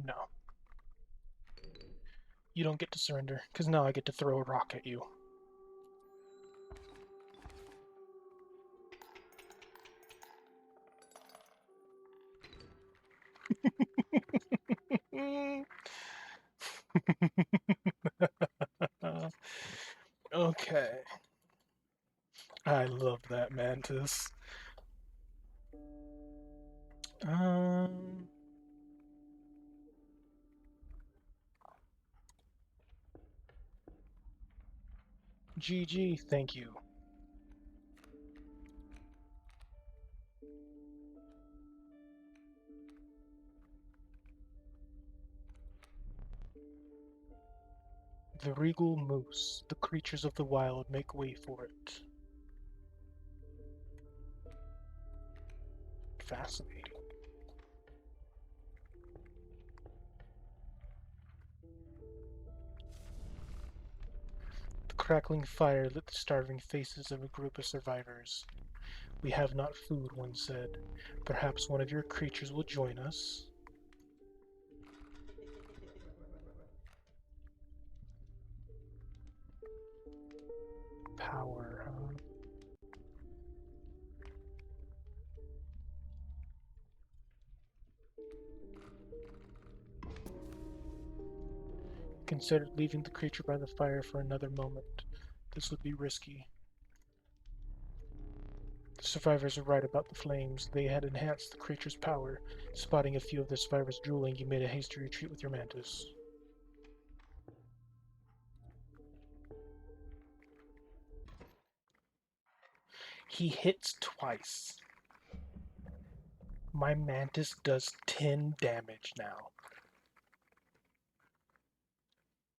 No. You don't get to surrender, because now I get to throw a rock at you. Okay. I love that mantis. Um, GG, thank you. The regal moose. The creatures of the wild make way for it. Fascinating. The crackling fire lit the starving faces of a group of survivors. We have not food, one said. Perhaps one of your creatures will join us. Power, huh? Considered leaving the creature by the fire for another moment. This would be risky. The survivors were right about the flames. They had enhanced the creature's power. Spotting a few of the survivors drooling, you made a hasty retreat with your mantis. He hits twice. My mantis does 10 damage now.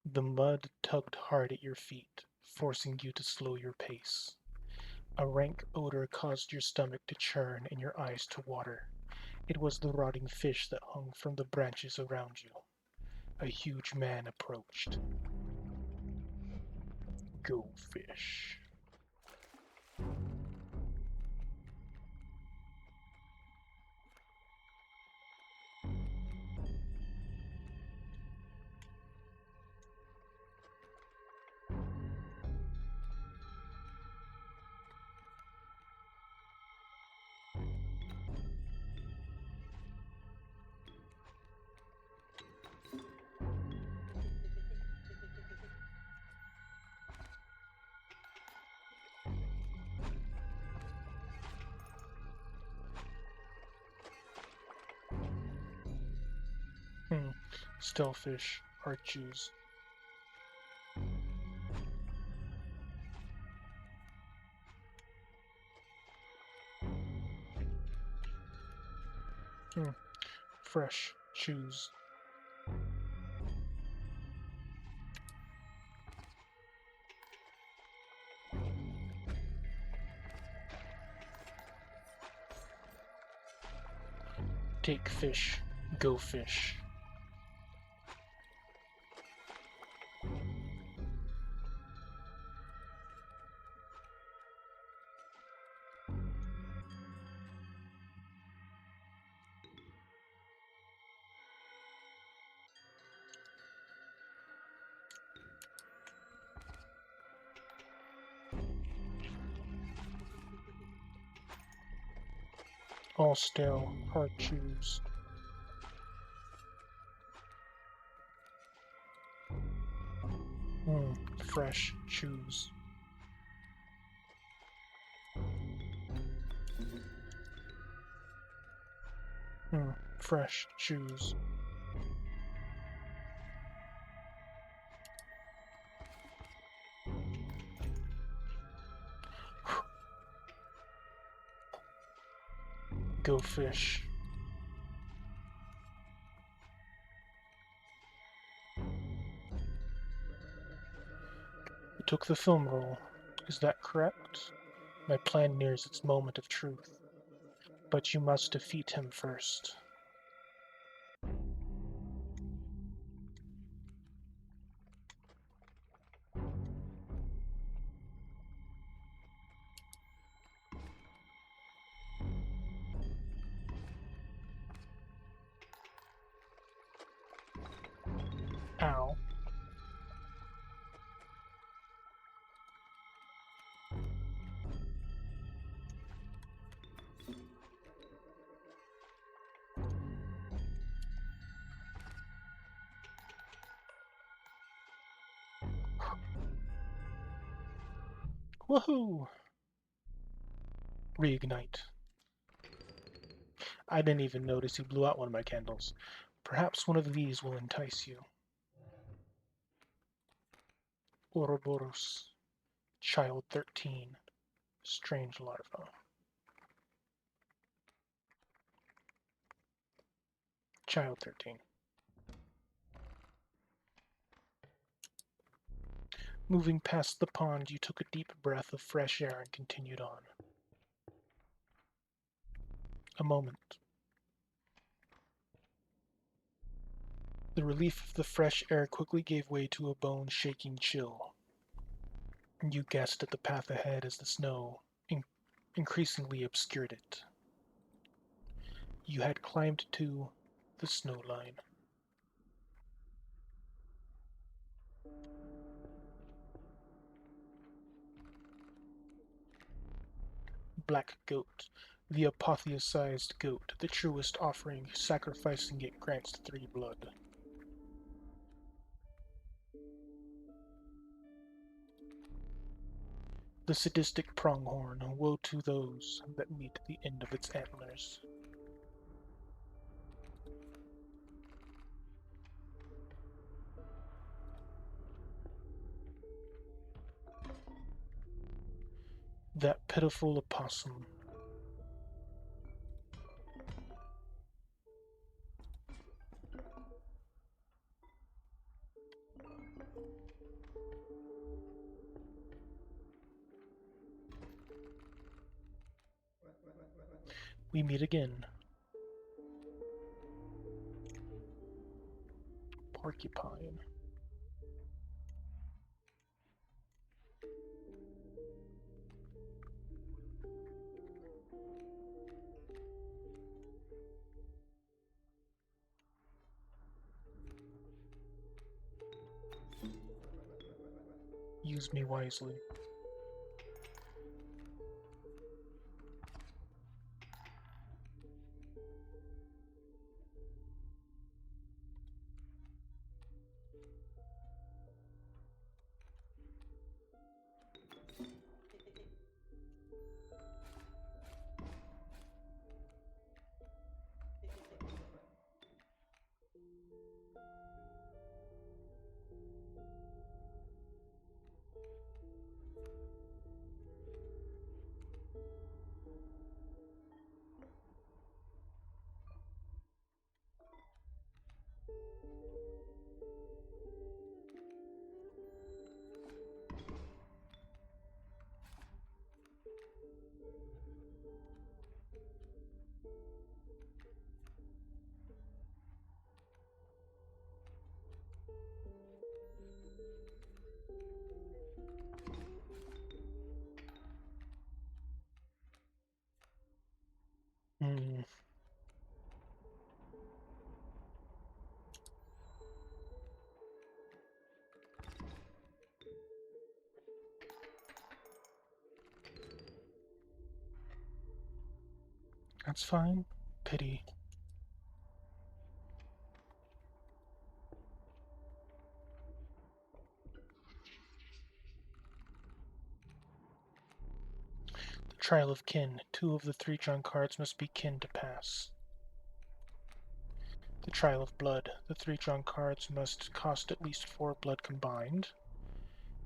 The mud tugged hard at your feet, forcing you to slow your pace. A rank odor caused your stomach to churn and your eyes to water. It was the rotting fish that hung from the branches around you. A huge man approached. Go, fish. Stillfish, archers. Fresh, choose. Take fish, go fish. All still, hard choose. Fresh, choose. fresh shoes. Go fish. You took the film roll. Is that correct? My plan nears its moment of truth. But you must defeat him first. Ow. Woohoo! Reignite. I didn't even notice you blew out one of my candles. Perhaps one of these will entice you. Ouroboros. Child 13. Strange larva. Child 13. Moving past the pond, you took a deep breath of fresh air and continued on. A moment. The relief of the fresh air quickly gave way to a bone-shaking chill. You guessed at the path ahead as the snow increasingly obscured it. You had climbed to the snow line. Black goat, the apotheosized goat, the truest offering, sacrificing it grants 3 blood. The sadistic pronghorn, woe to those that meet the end of its antlers. That pitiful opossum. We meet again. Porcupine. Use me wisely. Hmm. That's fine. Pity. The trial of kin. 2 of the 3 drawn cards must be kin to pass. The Trial of Blood. The 3 drawn cards must cost at least 4 blood combined.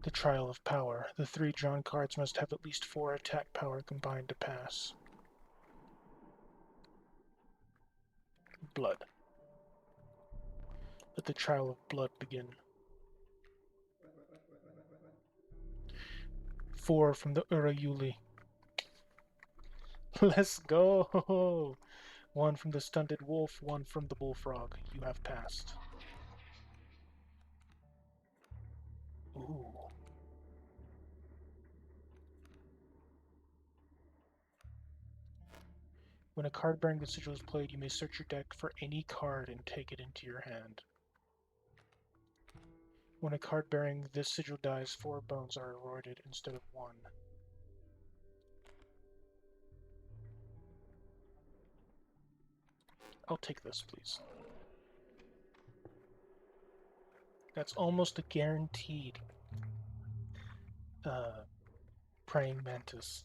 The Trial of Power. The 3 drawn cards must have at least 4 attack power combined to pass. Blood. Let the Trial of Blood begin. 4 from the Urayuli. Let's go! 1 from the Stunted Wolf, 1 from the Bullfrog. You have passed. Ooh. When a card bearing the sigil is played, you may search your deck for any card and take it into your hand. When a card bearing this sigil dies, 4 bones are eroded instead of 1. I'll take this, please. That's almost a guaranteed praying mantis.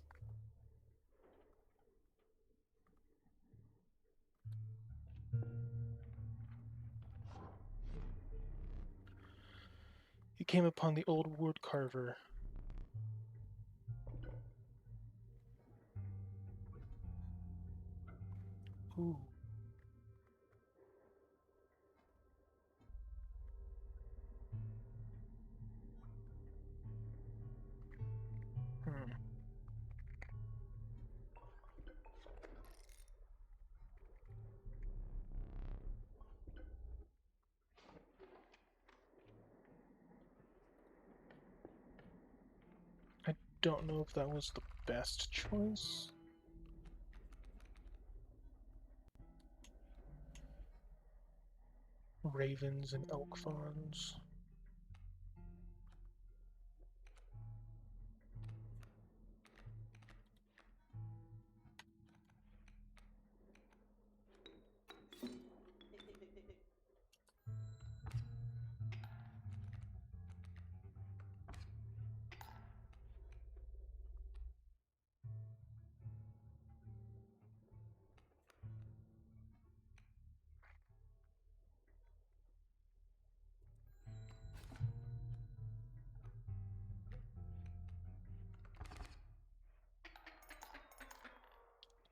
You came upon the old wood carver. Ooh. I don't know if that was the best choice. Ravens and elk fawns.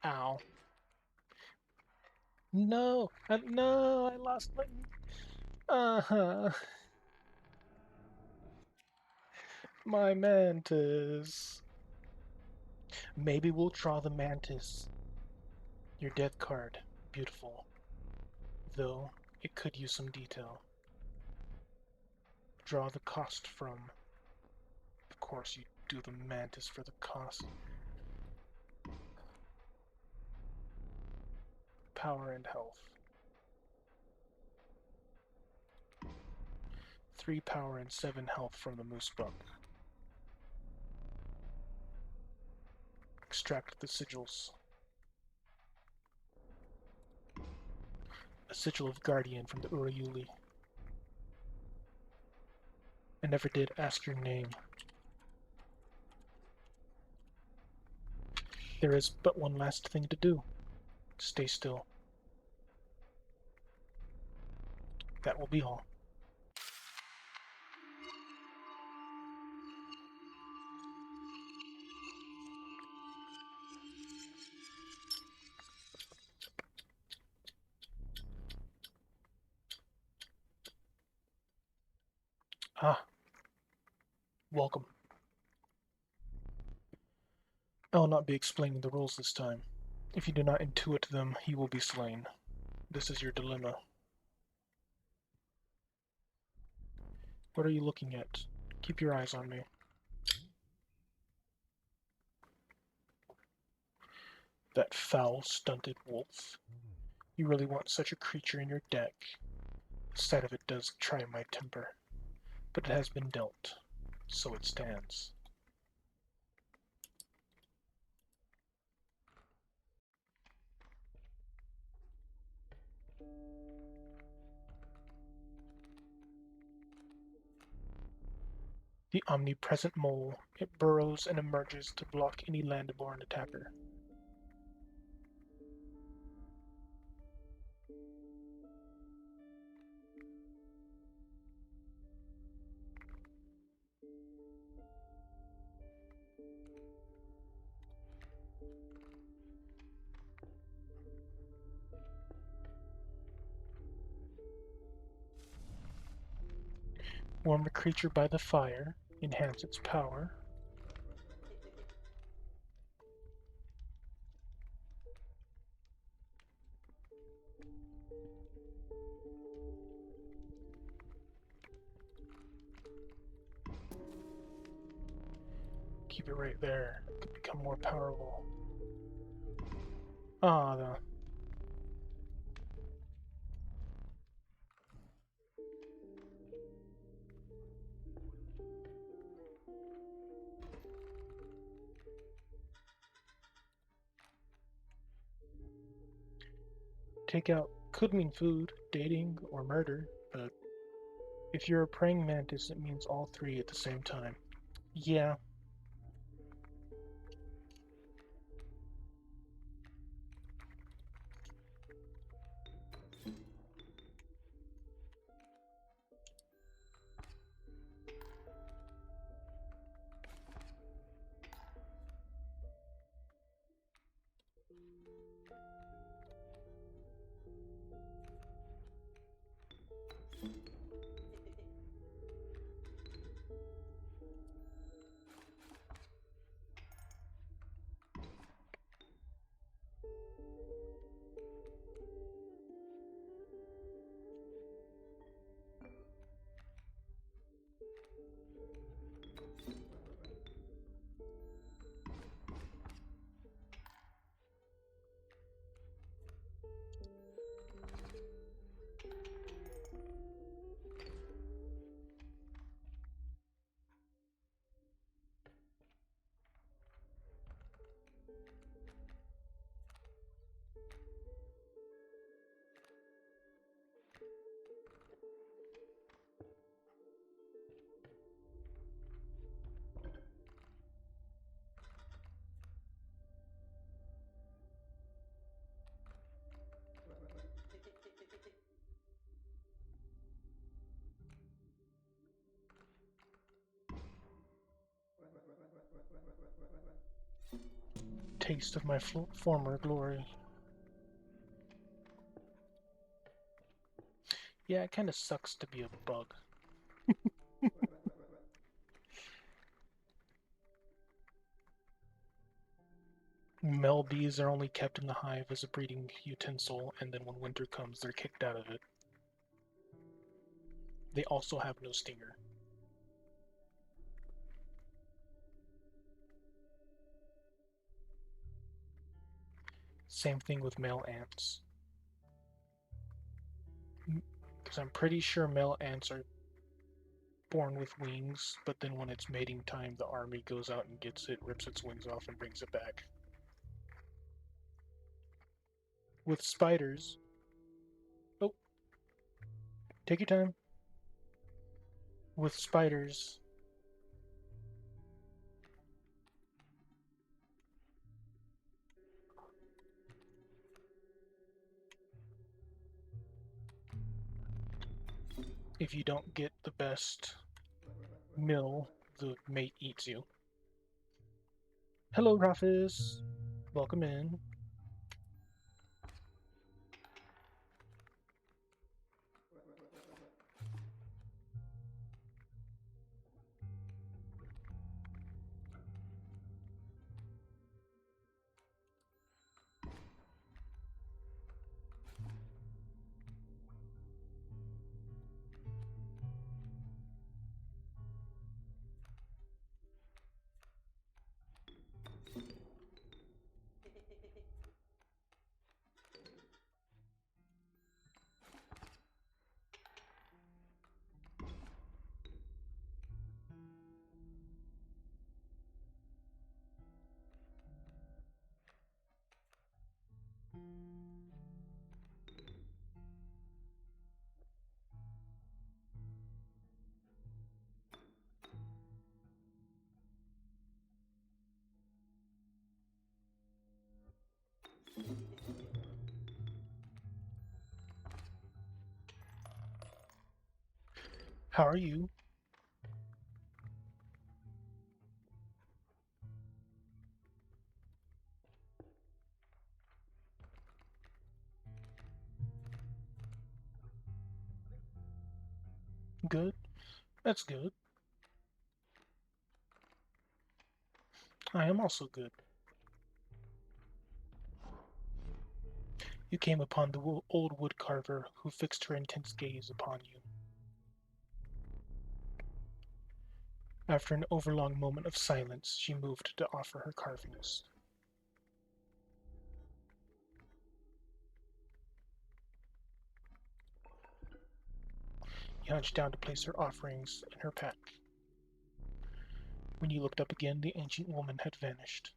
Ow. No! No! I lost my... Uh-huh. My mantis. Maybe we'll draw the mantis. Your death card. Beautiful. Though, it could use some detail. Draw the cost from... Of course you do the mantis for the cost. Power and health. 3 power and 7 health from the moose buck. Extract the sigils. A sigil of Guardian from the Urayuli. I never did ask your name. There is but one last thing to do. Stay still. That will be all. Ah. Welcome. I will not be explaining the rules this time. If you do not intuit them, you will be slain. This is your dilemma. What are you looking at? Keep your eyes on me. That foul, stunted wolf. You really want such a creature in your deck. The sight of it does try my temper. But it has been dealt, so it stands. The omnipresent mole. It burrows and emerges to block any land-born attacker. Warm a creature by the fire. Enhance its power. Keep it right there. It could become more powerful. Ah, the... Takeout could mean food, dating, or murder, but if you're a praying mantis, it means all three at the same time. Yeah. Taste of my former glory. Yeah, it kind of sucks to be a bug. Male bees are only kept in the hive as a breeding utensil, and then when winter comes, they're kicked out of it. They also have no stinger. Same thing with male ants. Because I'm pretty sure male ants are born with wings, but then when it's mating time, the army goes out and gets it, rips its wings off, and brings it back. With spiders... Oh. Take your time. With spiders... If you don't get the best mill, the mate eats you. Hello, Rufus. Welcome in. How are you? Good. That's good. I am also good. You came upon the old woodcarver who fixed her intense gaze upon you. After an overlong moment of silence, she moved to offer her carvings. You hunched down to place her offerings in her pack. When you looked up again, the ancient woman had vanished.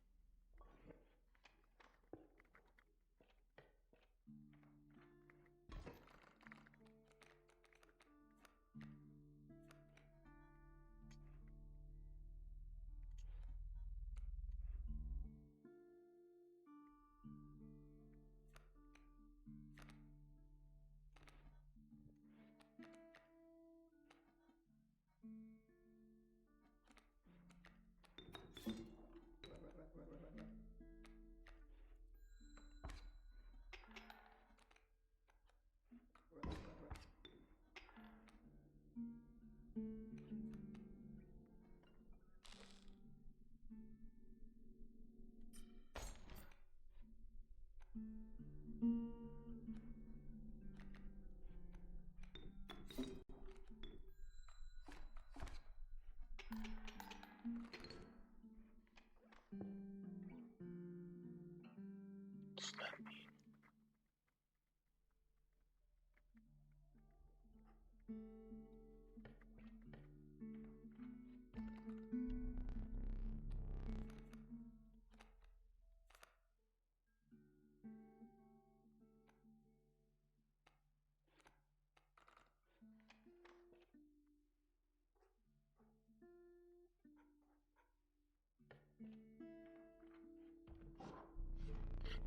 What's that mean?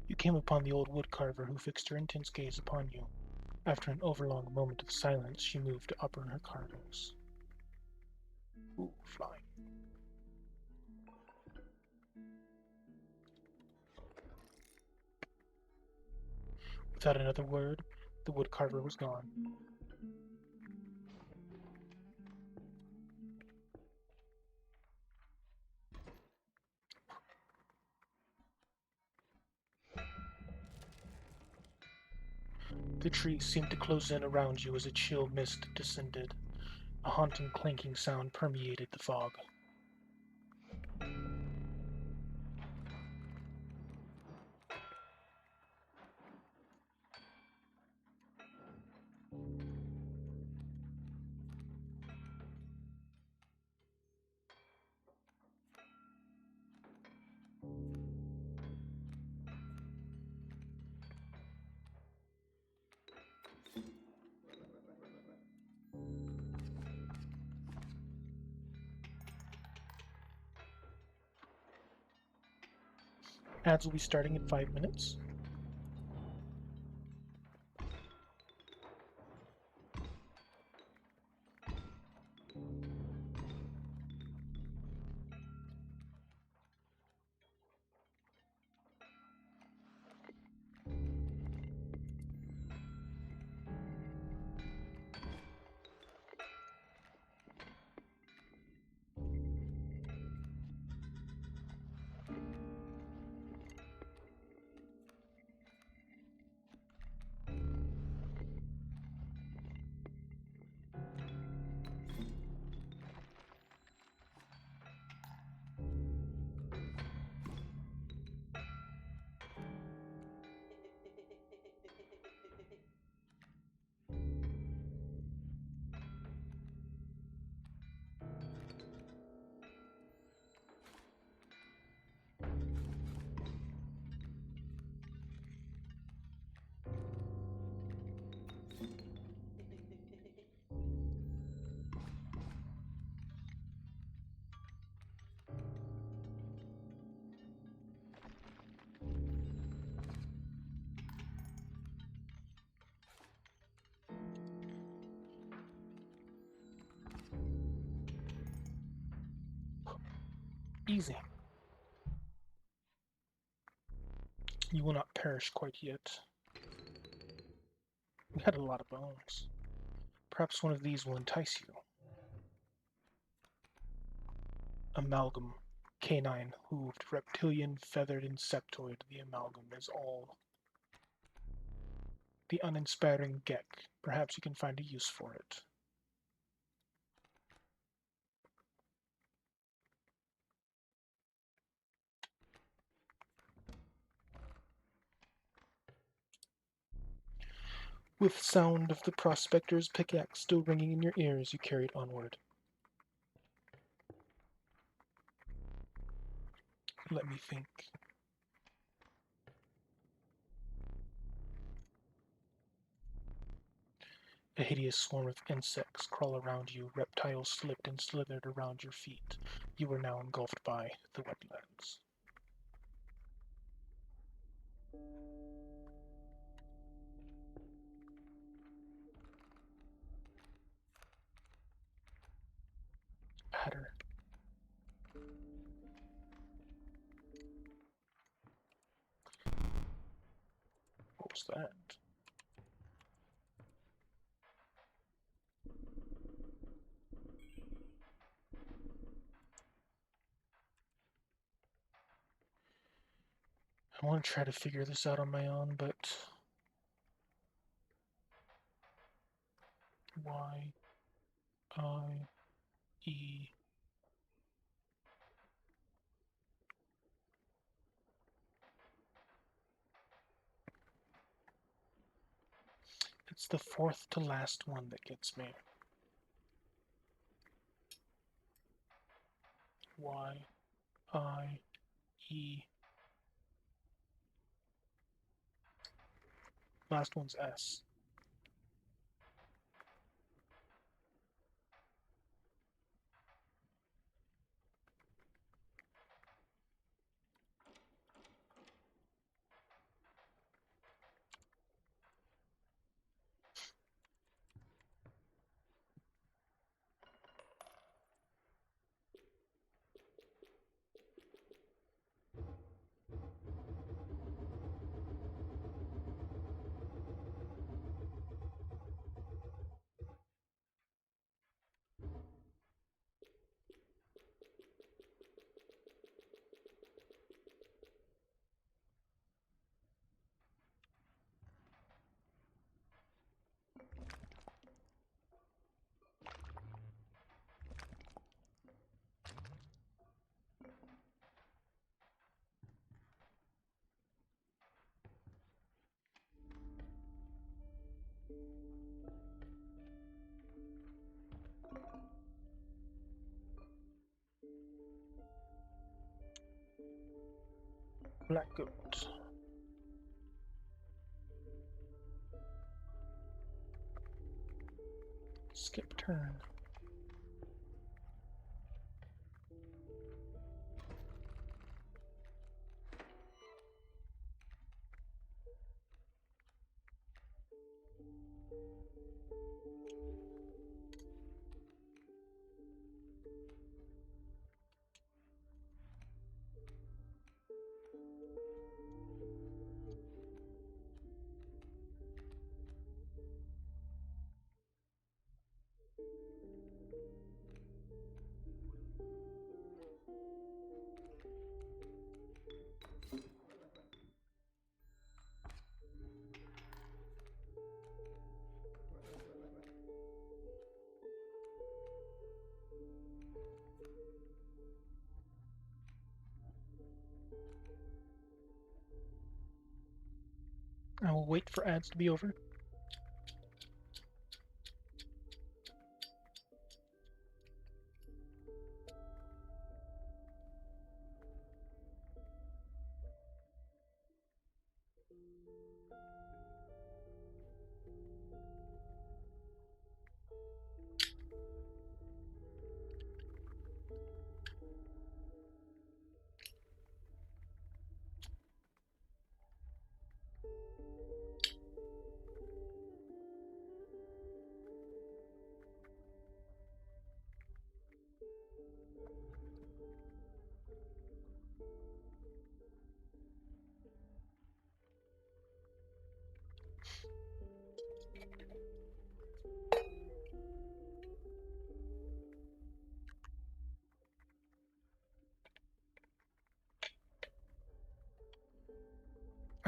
You came upon the old woodcarver who fixed her intense gaze upon you. After an overlong moment of silence, she moved to upper her carvings. Ooh, flying. Without another word, the woodcarver was gone. The trees seemed to close in around you as a chill mist descended. A haunting clanking sound permeated the fog. Ads will be starting in 5 minutes. Easy. You will not perish quite yet. We had a lot of bones. Perhaps one of these will entice you. amalgam, canine, hooved, reptilian, feathered, insectoid. The amalgam is all. The uninspiring geck. Perhaps you can find a use for it. With sound of the prospector's pickaxe still ringing in your ears, you carried onward. Let me think. A hideous swarm of insects crawl around you. Reptiles slipped and slithered around your feet. You were now engulfed by the wetlands. Adder. What was that? I want to try to figure this out on my own, but Y, I, E. It's the fourth to last one that gets me. Y, I, E. Last one's S. Black goat. Skip turn. I will wait for ads to be over.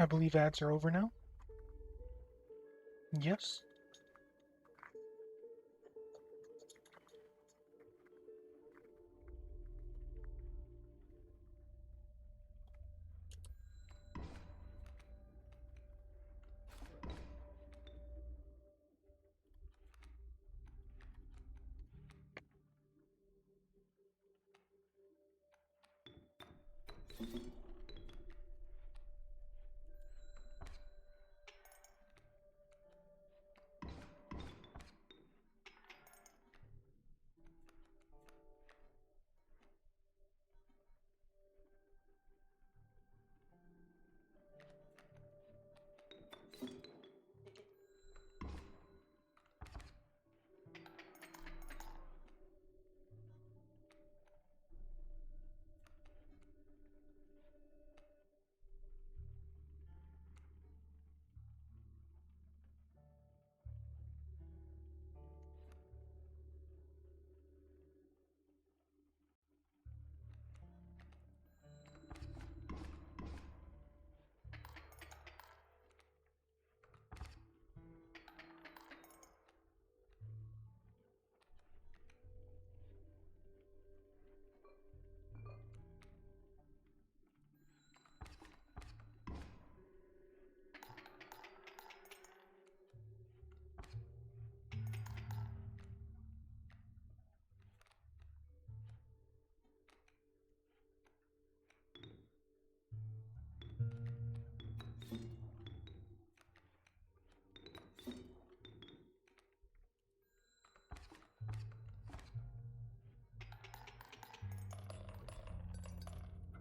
I believe ads are over now? Yes?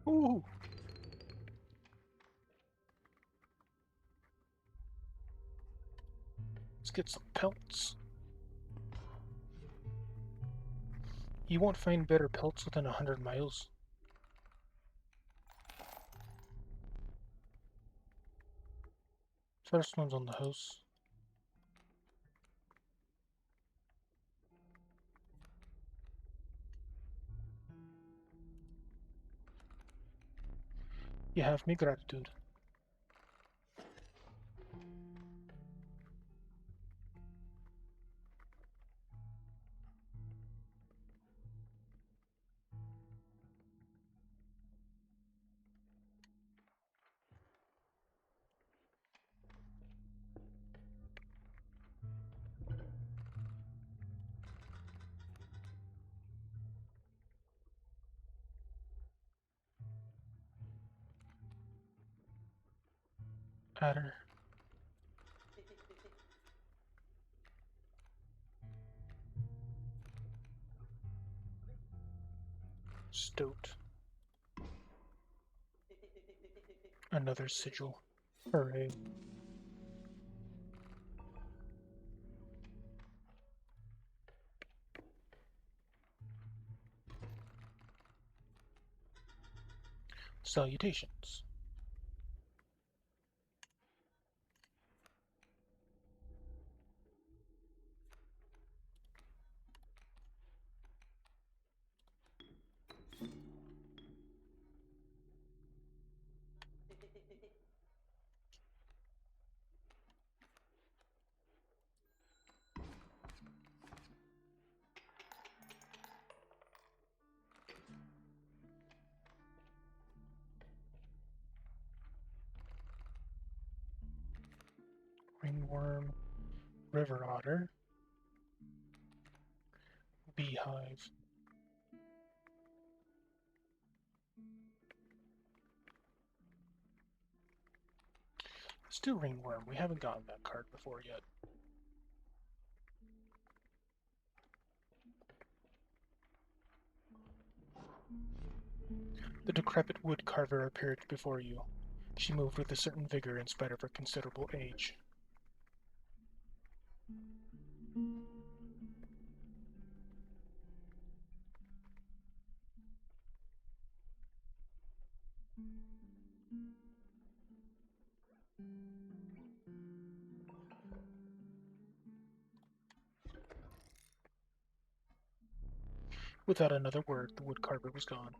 Ooh! Let's get some pelts. You won't find better pelts within 100 miles. First one's on the house. You have me gratitude. Adder. Stoat. Another sigil. Hooray. Salutations. Ringworm. River otter. Beehive. Let's do ringworm. We haven't gotten that card before yet. The decrepit wood carver appeared before you. She moved with a certain vigor in spite of her considerable age. Without another word, the wood carver was gone.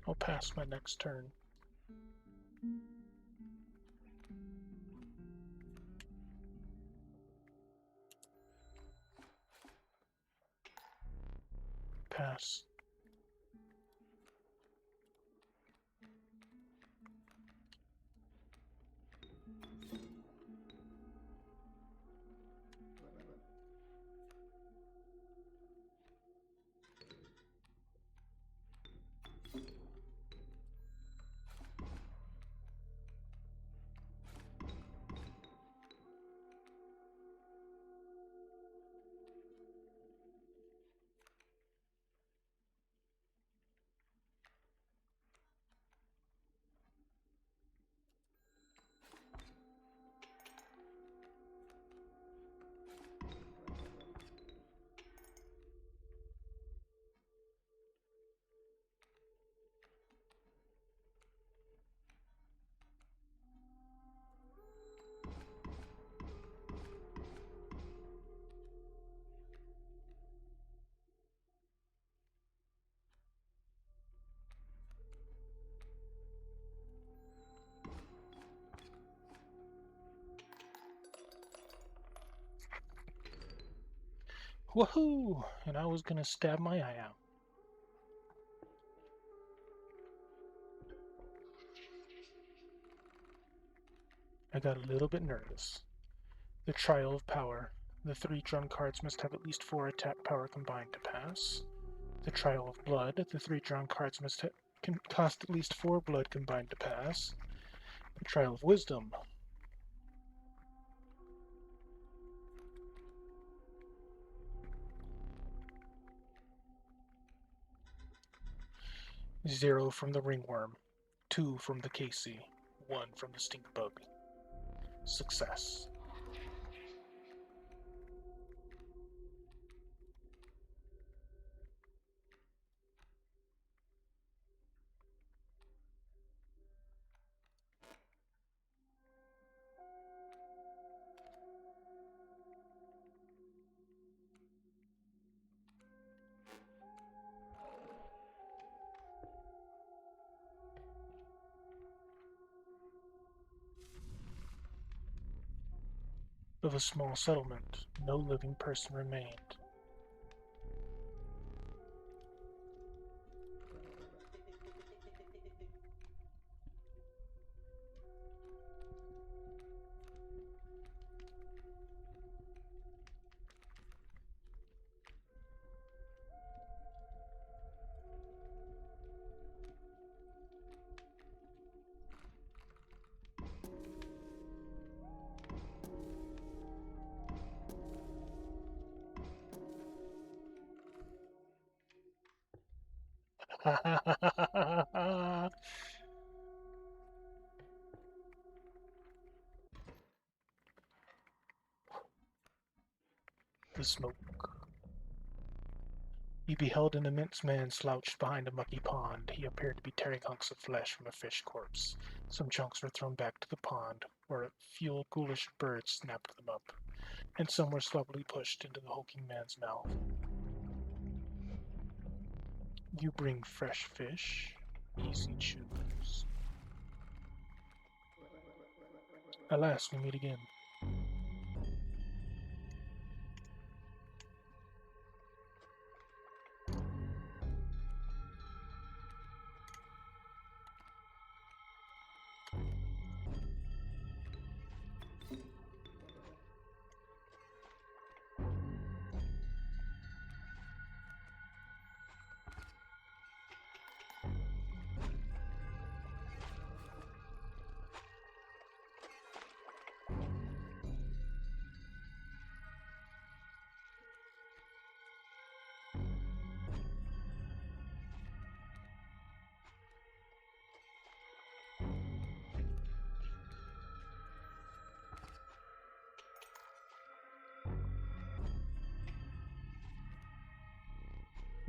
I'll pass my next turn. Pass. Woohoo! And I was gonna stab my eye out. I got a little bit nervous. The Trial of Power. The 3 drawn cards must have at least 4 attack power combined to pass. The Trial of Blood. The 3 drawn cards must cost at least 4 blood combined to pass. The Trial of Wisdom. Zero from the Ringworm. 2 from the Casey. 1 from the Stink Bug. Success. Of a small settlement, no living person remained. The smoke. He beheld an immense man slouched behind a mucky pond. He appeared to be tearing hunks of flesh from a fish corpse. Some chunks were thrown back to the pond, where a few ghoulish birds snapped them up, and some were sloppily pushed into the hulking man's mouth. You bring fresh fish? Easy choose. Alas, we meet again.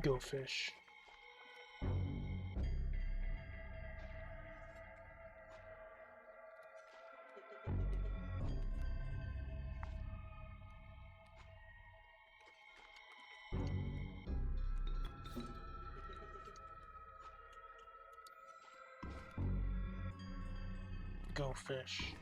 Go fish. Go fish.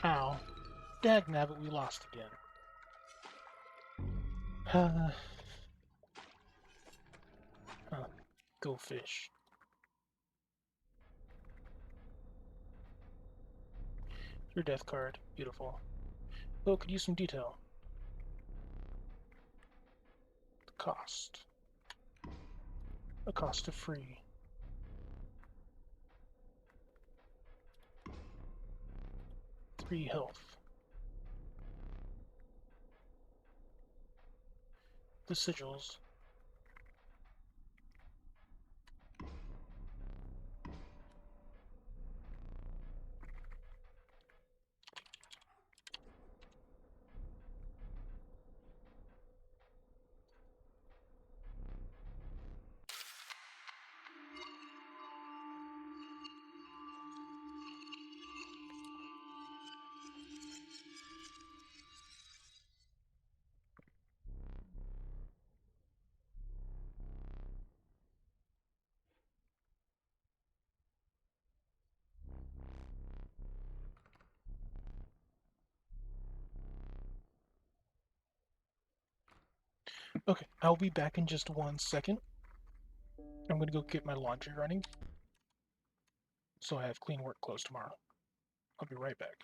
Ow. Dagnabbit, we lost again. Go fish. Your death card. Beautiful. Oh, could use some detail. The cost. A cost of free. Three health. The sigils. Okay, I'll be back in just 1 second. I'm gonna go get my laundry running, so I have clean work clothes tomorrow. I'll be right back.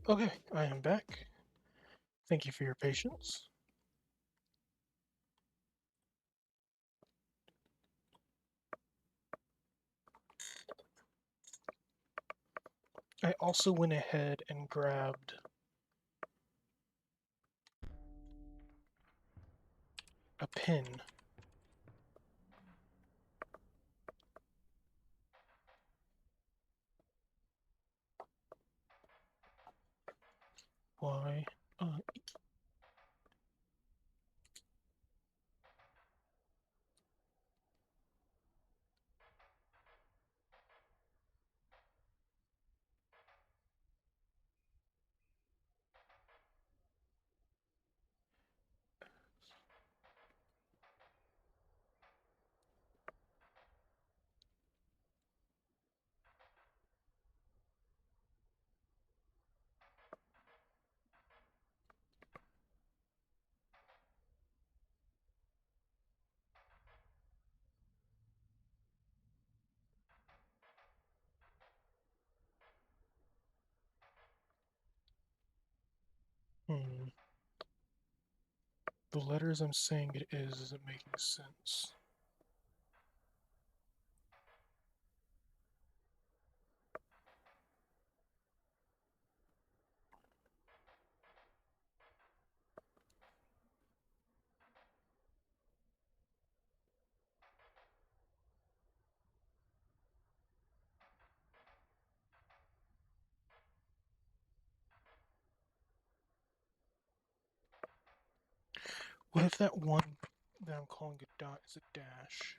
Okay, I am back. Thank you for your patience. I also went ahead and grabbed a pin. Why? Hmm. The letters I'm saying it is isn't making sense. What if that one that I'm calling a dot is a dash?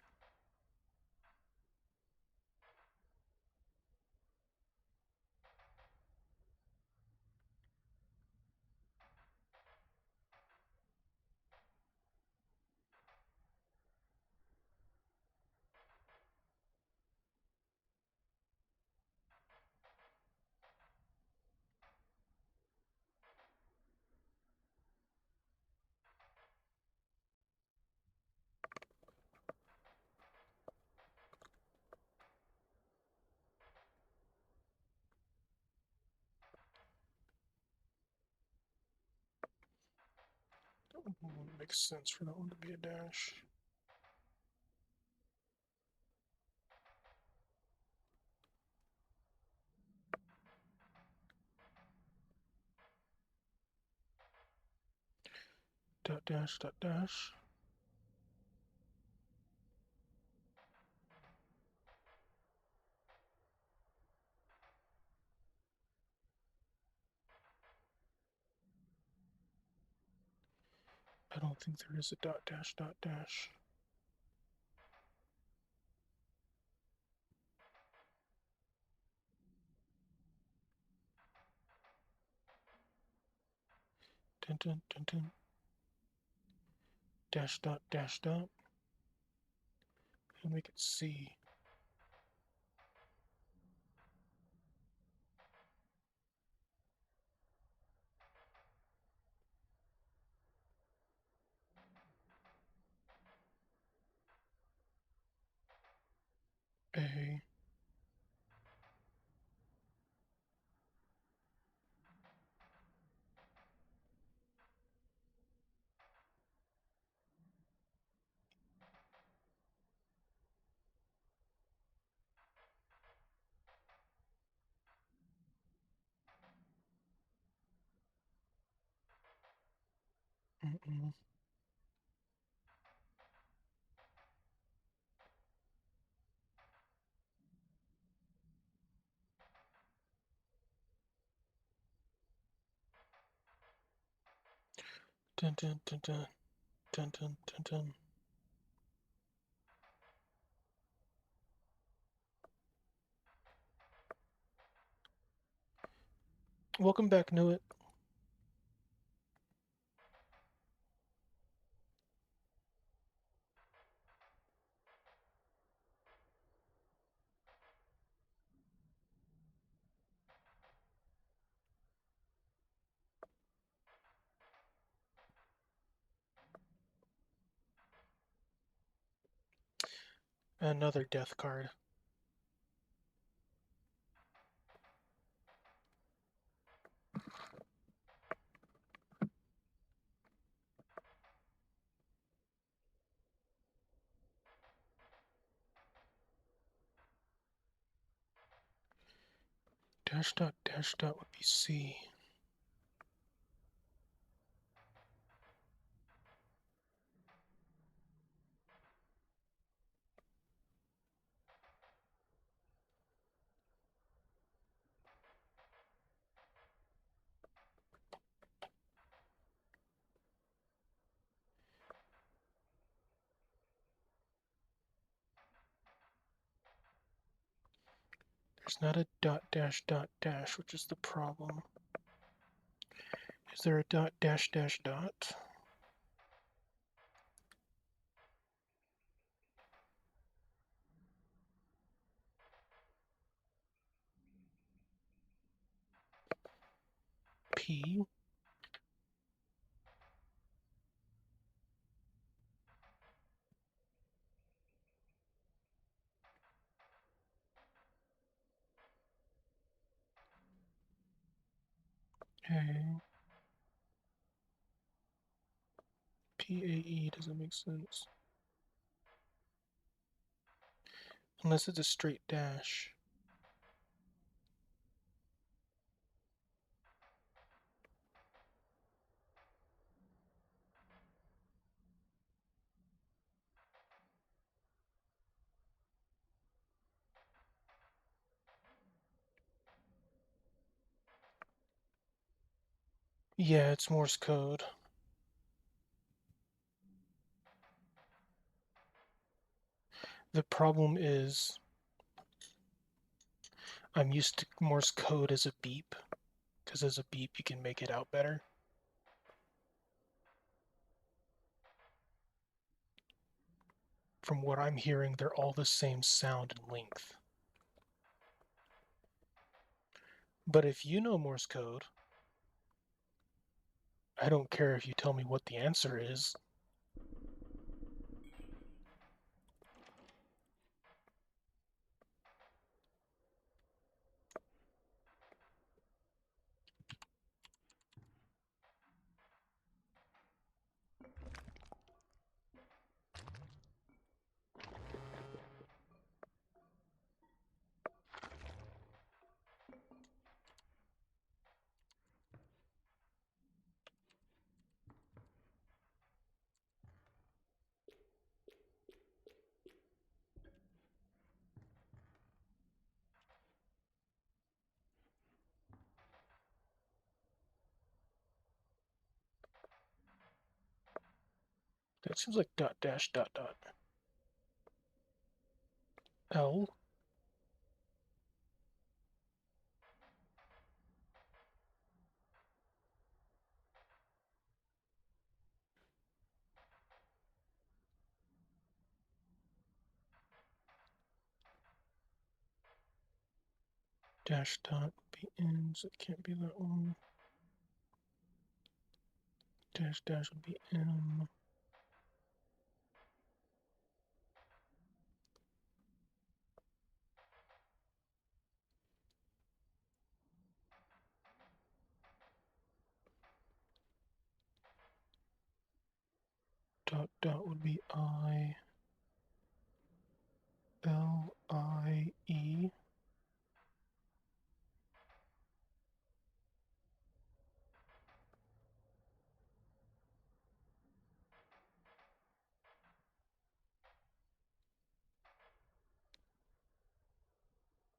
That wouldn't make sense for that one to be a dash. Dot dash dot dash. I don't think there is a dot dash dot dash. Dun dun dun dun. Dash dot dash dot. And make it C. A. Mm-mm. Dun dun dun dun dun dun dun dun. Welcome back, Nuit. Another death card. Dash dot would be C. There's not a dot dash, which is the problem. Is there a dot dash dot? P. Okay. PAE doesn't make sense. Unless it's a straight dash. Yeah, it's Morse code. The problem is I'm used to Morse code as a beep, because as a beep you can make it out better. From what I'm hearing, they're all the same sound and length. But if you know Morse code, I don't care if you tell me what the answer is. That seems like dot dash dot dot. L. Dash dot be in, so it can't be that one. Dash dash would be M. Dot dot would be I. L-I-E.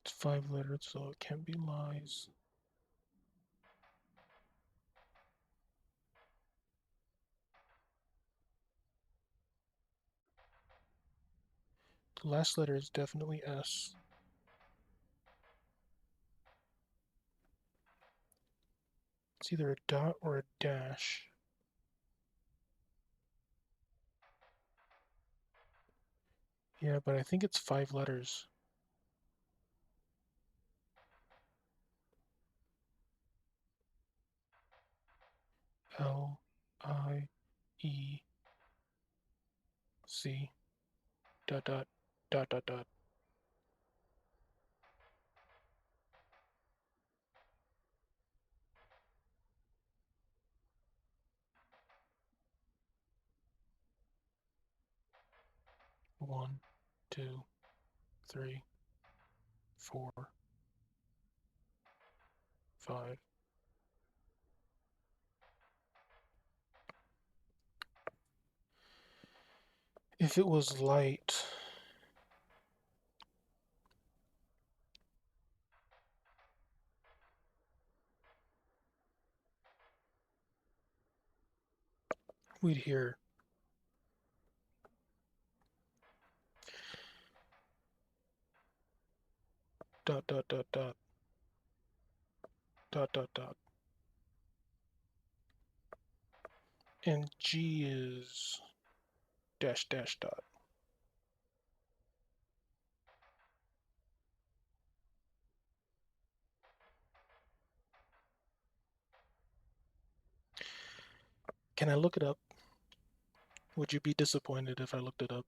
It's 5 letters, so it can't be lies. The last letter is definitely S. It's either a dot or a dash. Yeah, but I think it's 5 letters. L-I-E-C dot dot dot dot dot. One, two, three, four, 5. If it was light, we'd hear dot dot dot dot dot dot dot. And G is dash dash dot. Can I look it up? Would you be disappointed if I looked it up?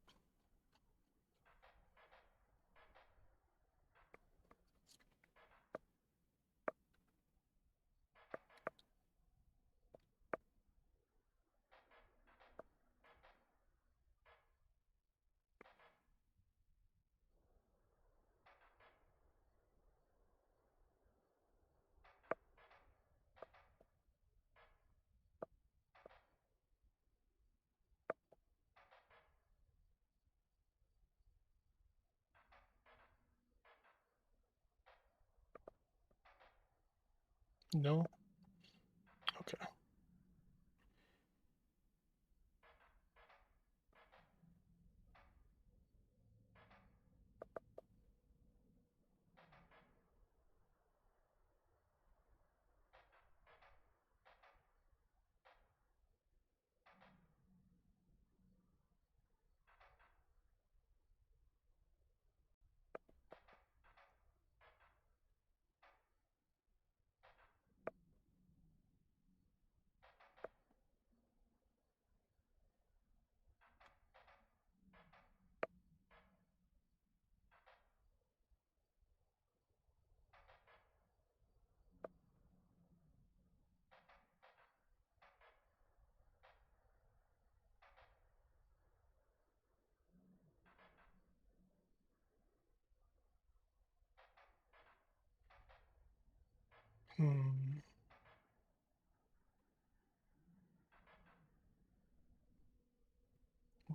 No? Okay.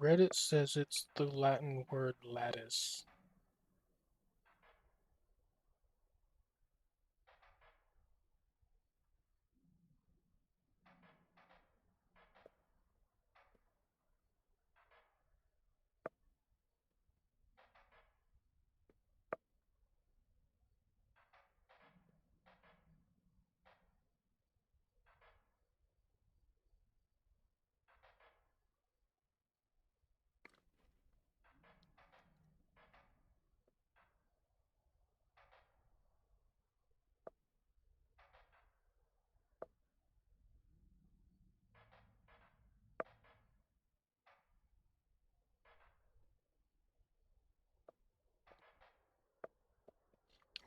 Reddit says it's the Latin word lattice.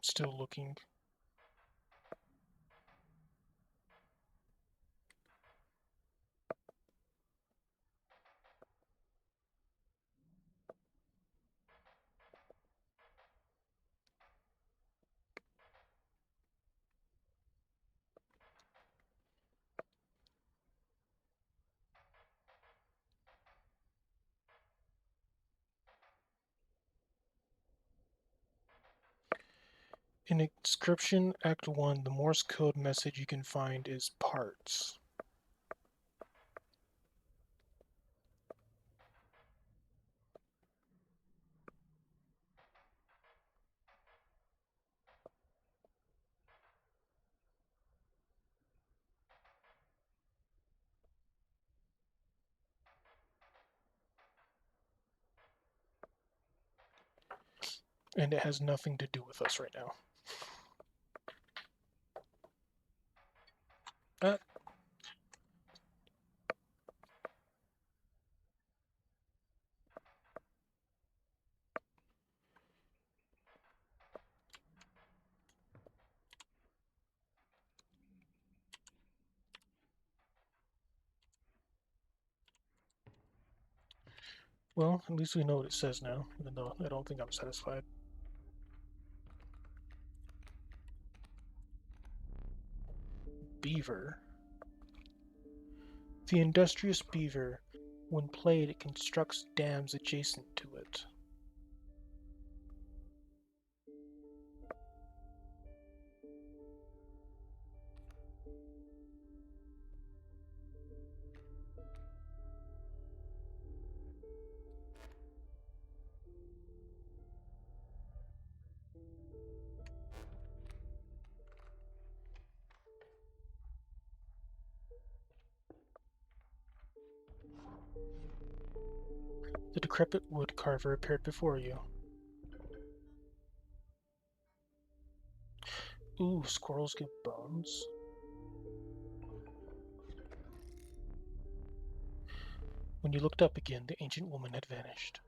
Still looking. In Inscryption Act 1, the Morse code message you can find is parts. And it has nothing to do with us right now. Well, at least we know what it says now, even though I don't think I'm satisfied. beaver. The industrious beaver, when played, it constructs dams adjacent to it. The decrepit wood carver appeared before you. Ooh, squirrels give bones. When you looked up again, the ancient woman had vanished.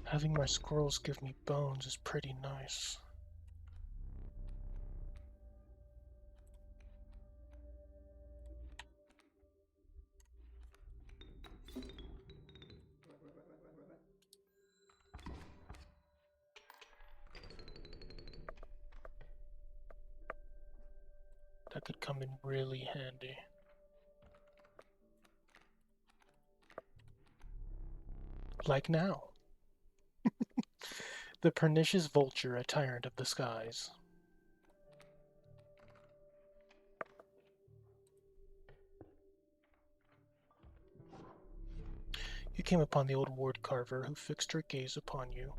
Having my squirrels give me bones is pretty nice. That could come in really handy. Like now. The pernicious vulture, a tyrant of the skies. You came upon the old wood carver who fixed her gaze upon you.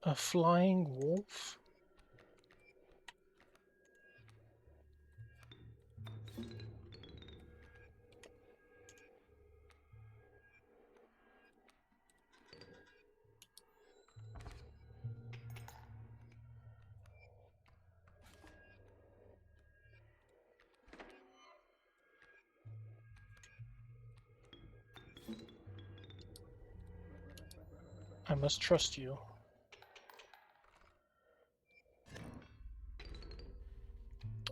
A flying wolf? I must trust you.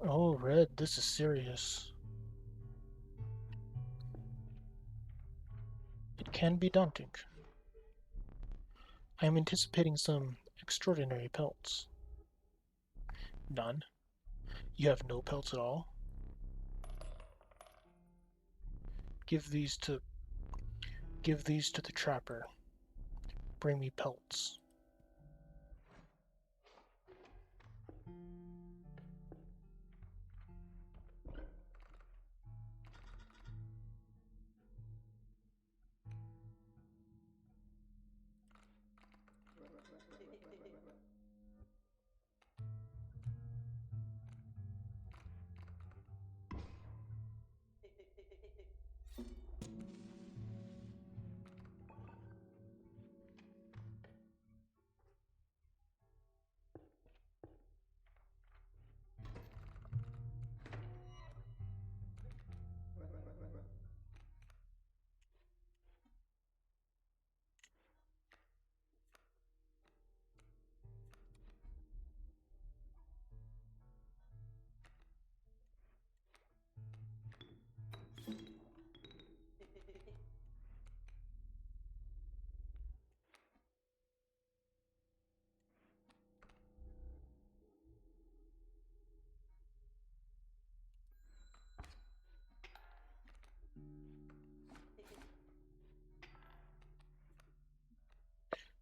Oh, Red, this is serious. It can be daunting. I am anticipating some extraordinary pelts. None? You have no pelts at all? Give these to the trapper. Bring me pelts.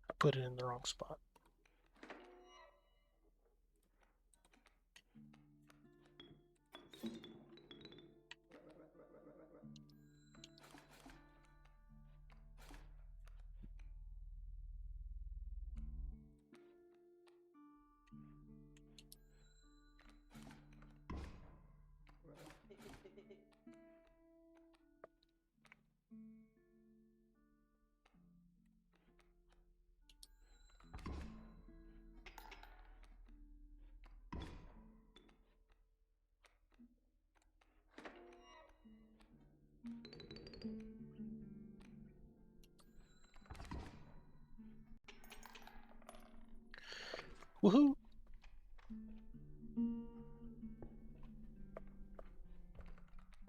I put it in the wrong spot. Woohoo!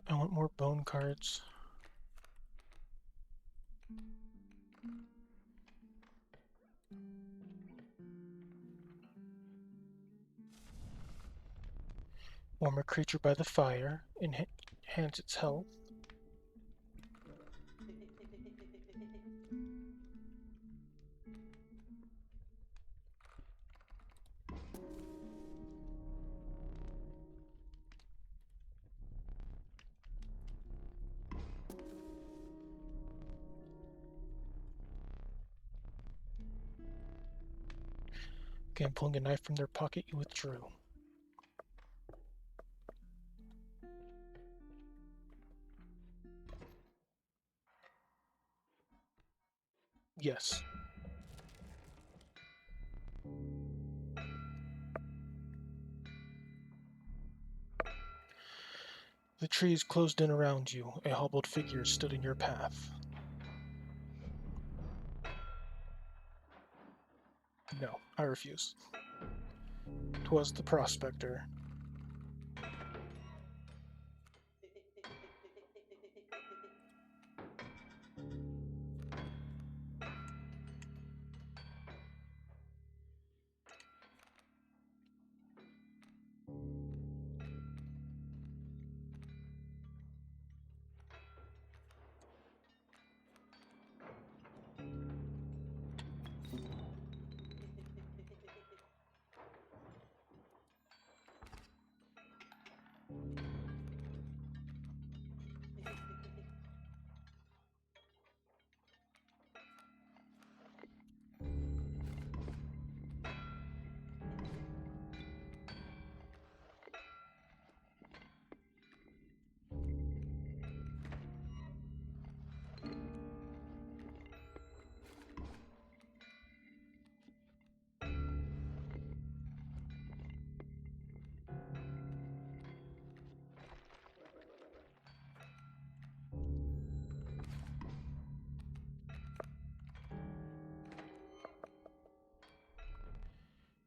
I want more bone cards. Warm a creature by the fire, enhance its health. Again, pulling a knife from their pocket, you withdrew. Yes. The trees closed in around you. A hobbled figure stood in your path. No, I refuse. 'Twas the prospector.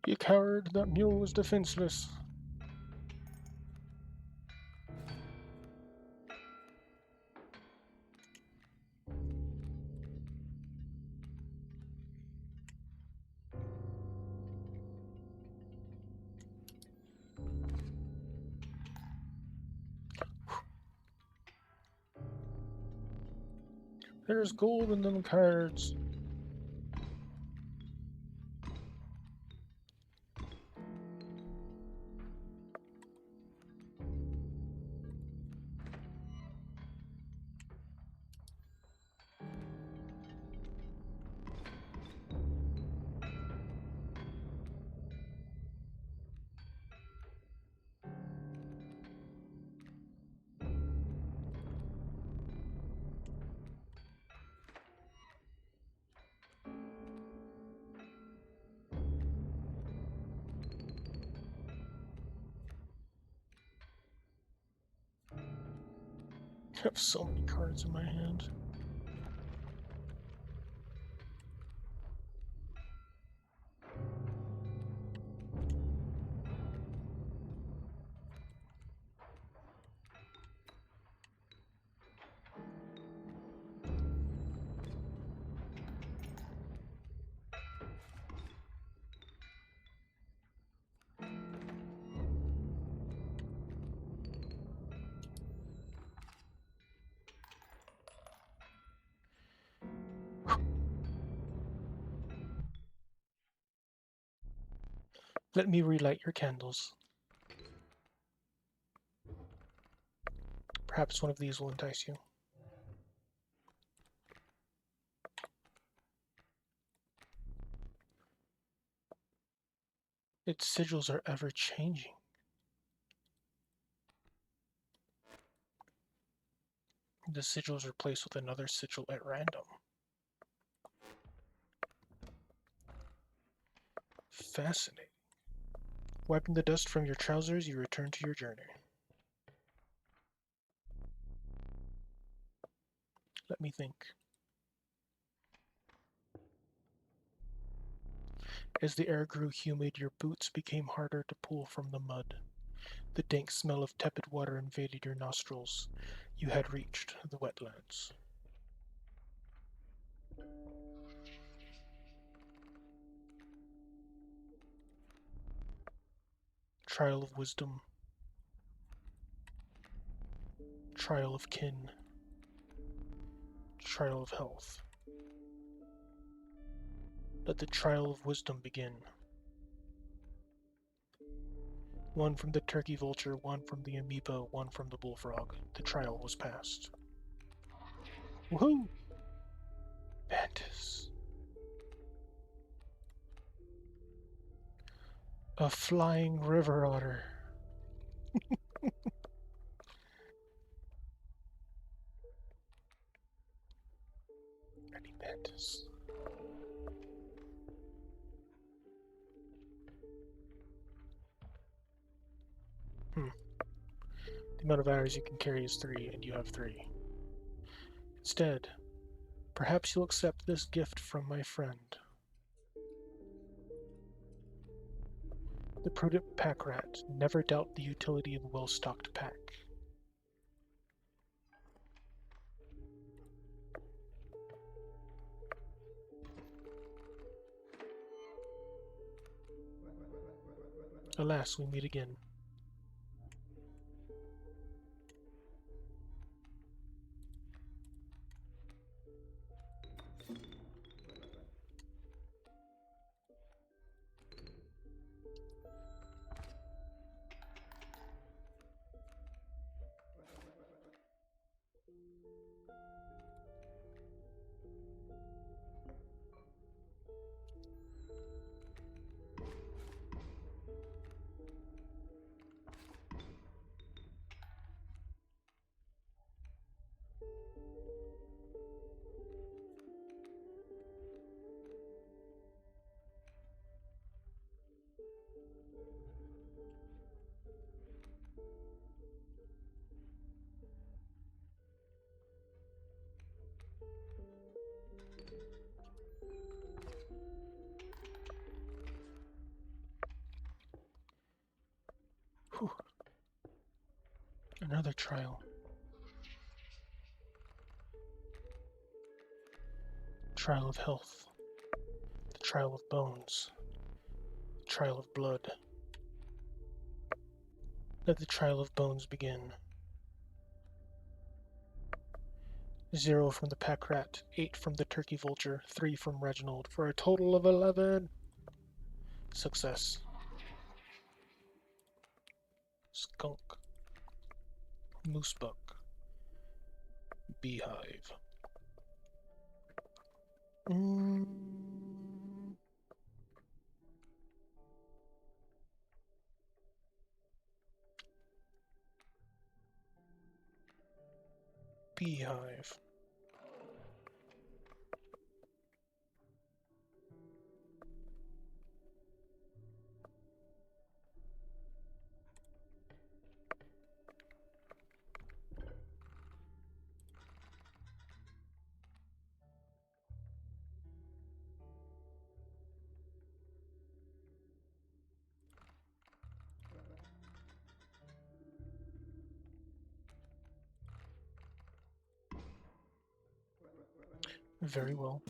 You coward, that mule was defenseless. There's gold in them cards. have so many cards in my hand. Let me relight your candles. Perhaps one of these will entice you. Its sigils are ever changing. The sigils are placed with another sigil at random. Fascinating. Wiping the dust from your trousers, you return to your journey. Let me think. As the air grew humid, your boots became harder to pull from the mud. The dank smell of tepid water invaded your nostrils. You had reached the wetlands. Trial of wisdom. Trial of kin. Trial of health. Let the trial of wisdom begin. One from the turkey vulture, one from the amoeba, one from the bullfrog. The trial was passed. Woohoo! Mantis. A flying river otter. Any mantis. The amount of hours you can carry is 3, and you have 3. Instead, perhaps you'll accept this gift from my friend. The prudent pack rat. Never doubt the utility of a well-stocked pack. Alas, we meet again. Whew. Another trial. Trial of health. The trial of bones. The trial of blood. Let the trial of bones begin. 0 from the pack rat, 8 from the turkey vulture, 3 from Reginald, for a total of 11. Success. Skunk. Moosebuck. Beehive. Beehive. Very well.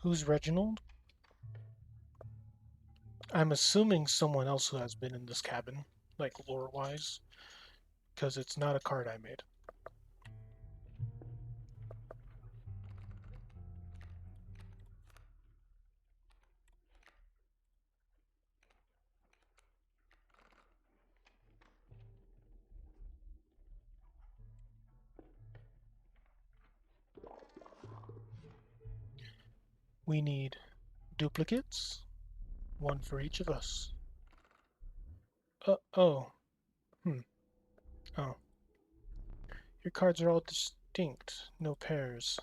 Who's Reginald? I'm assuming someone else who has been in this cabin, like lore-wise, because it's not a card I made. We need duplicates, one for each of us. Oh. Oh. Your cards are all distinct, no pairs.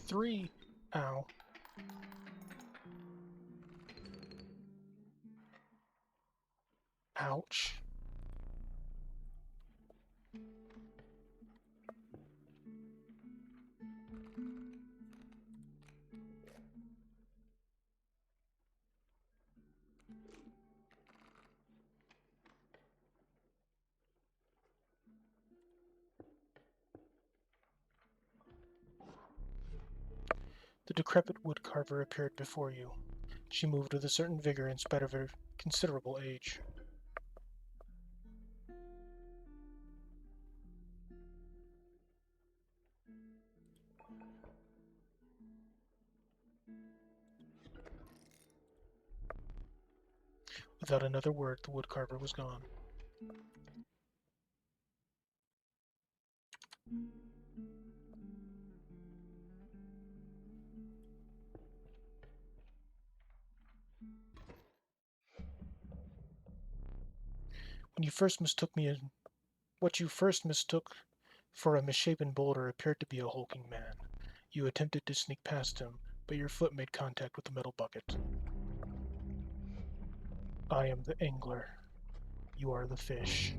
Three. Ow. Ouch. The decrepit woodcarver appeared before you. She moved with a certain vigor in spite of her considerable age. Without another word, the woodcarver was gone. What you first mistook for a misshapen boulder appeared to be a hulking man. You attempted to sneak past him, but your foot made contact with the metal bucket. I am the angler. You are the fish.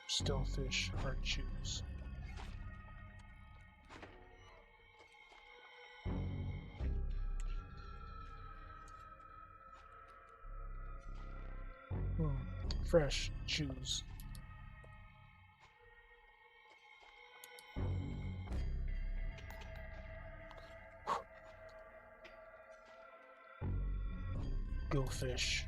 Still fish, hard chews. Fresh, choose. Go fish.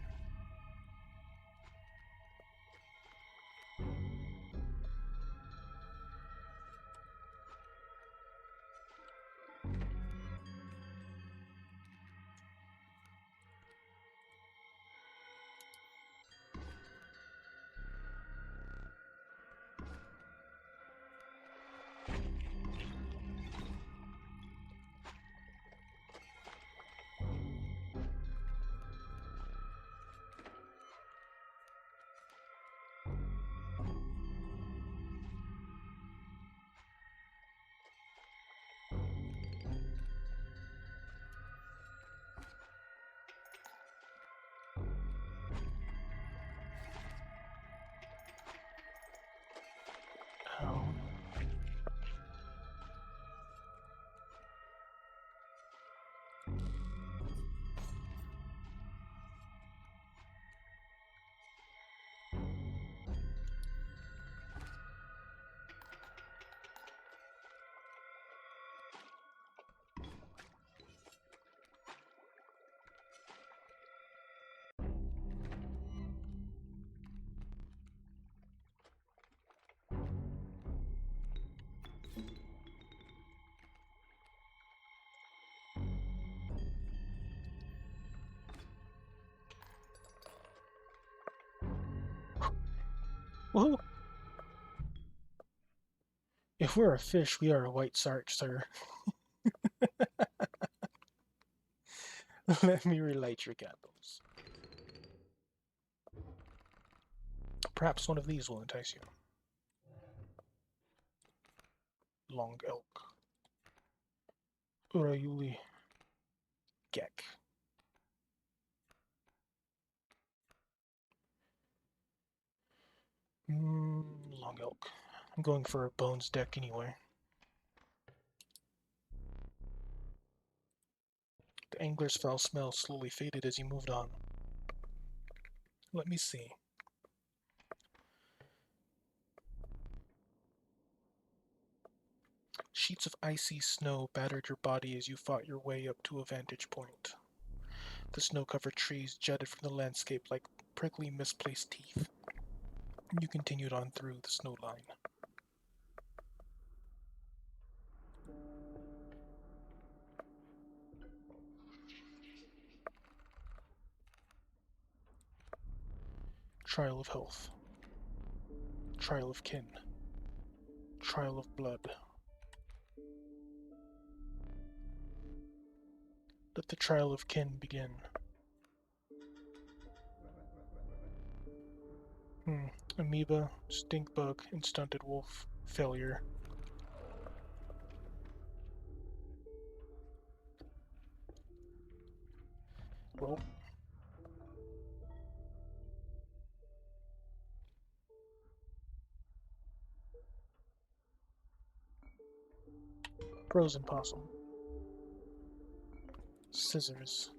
Oh. Woohoo! If we're a fish, we are a white shark, sir. Let me relight your candles. Perhaps one of these will entice you. Long elk. Urayuli. Gek. Long elk. I'm going for a bones deck anyway. The angler's foul smell slowly faded as he moved on. Let me see. Sheets of icy snow battered your body as you fought your way up to a vantage point. The snow-covered trees jutted from the landscape like prickly, misplaced teeth. You continued on through the snow line. Trial of health. Trial of kin. Trial of blood. Let the trial of kin begin. Amoeba, stink bug, and stunted wolf. Failure. Roll. Frozen possum. Scissors.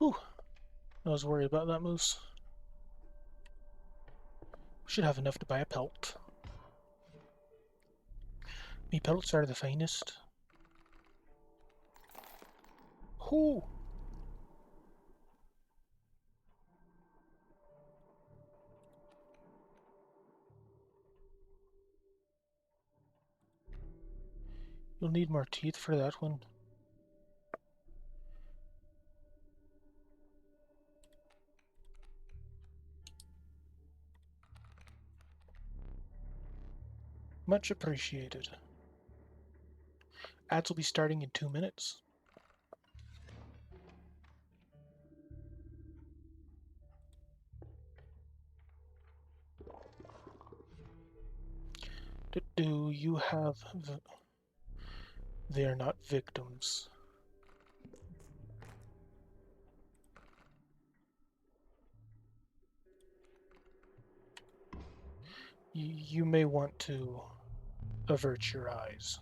Whew. I was worried about that moose. Should have enough to buy a pelt. Me pelts are the finest. Whoo! You'll need more teeth for that one. Much appreciated. Ads will be starting in 2 minutes. Do you have... They are not victims. You may want to avert your eyes.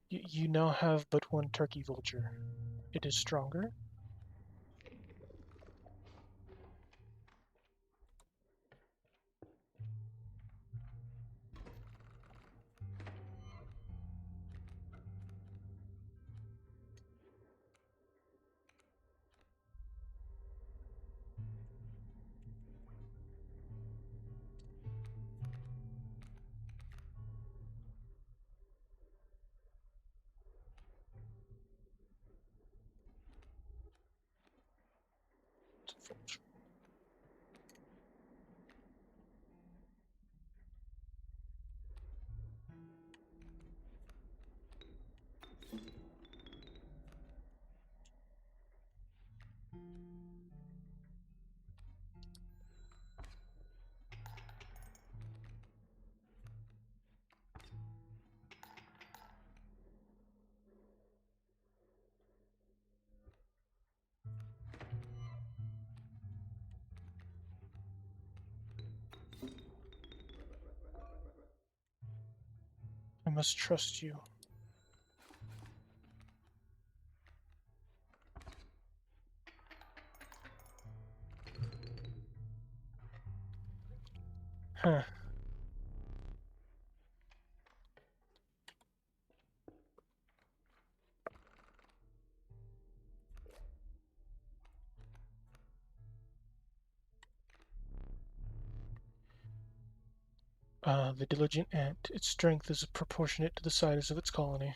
You now have but one turkey vulture. It is stronger. Vulture. I must trust you. Huh. The diligent ant. Its strength is proportionate to the size of its colony.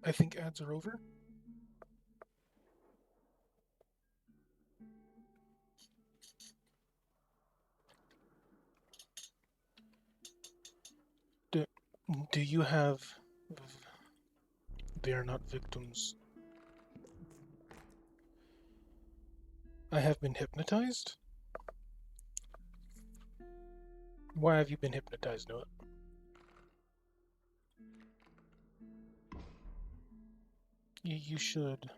I think ads are over. Do you have... They are not victims. I have been hypnotized? Why have you been hypnotized, Noah? You should.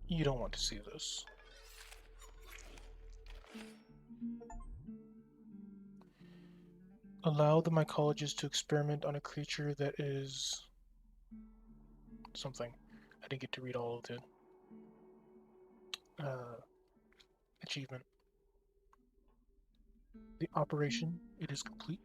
You don't want to see this. Allow the mycologist to experiment on a creature that is something. I didn't get to read all of the achievement. The operation, it is complete.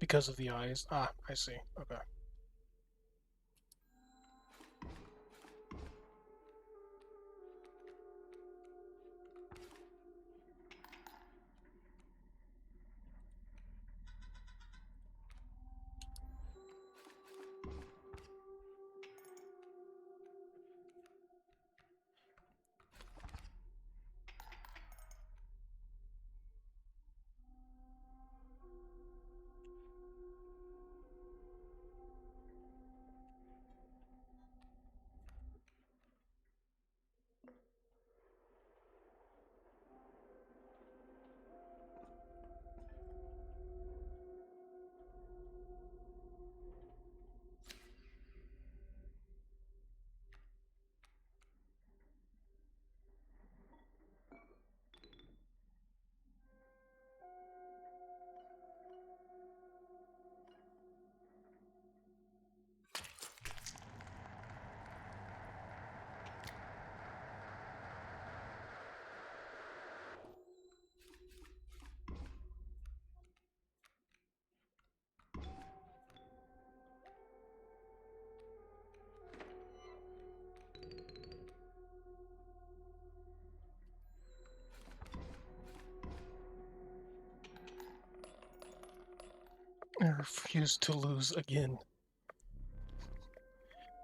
Because of the eyes. Ah, I see. Okay. I refuse to lose again.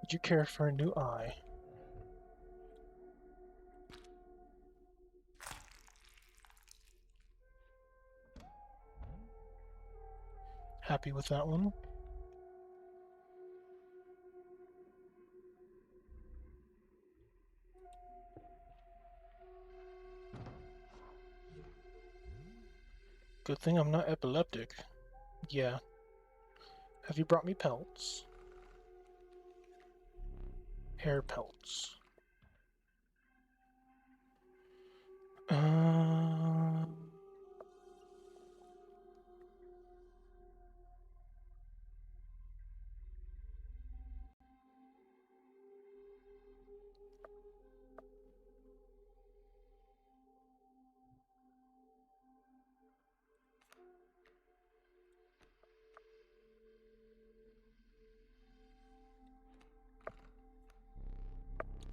Would you care for a new eye? Happy with that one? Good thing I'm not epileptic. Yeah. Have you brought me pelts? Hair pelts. Um...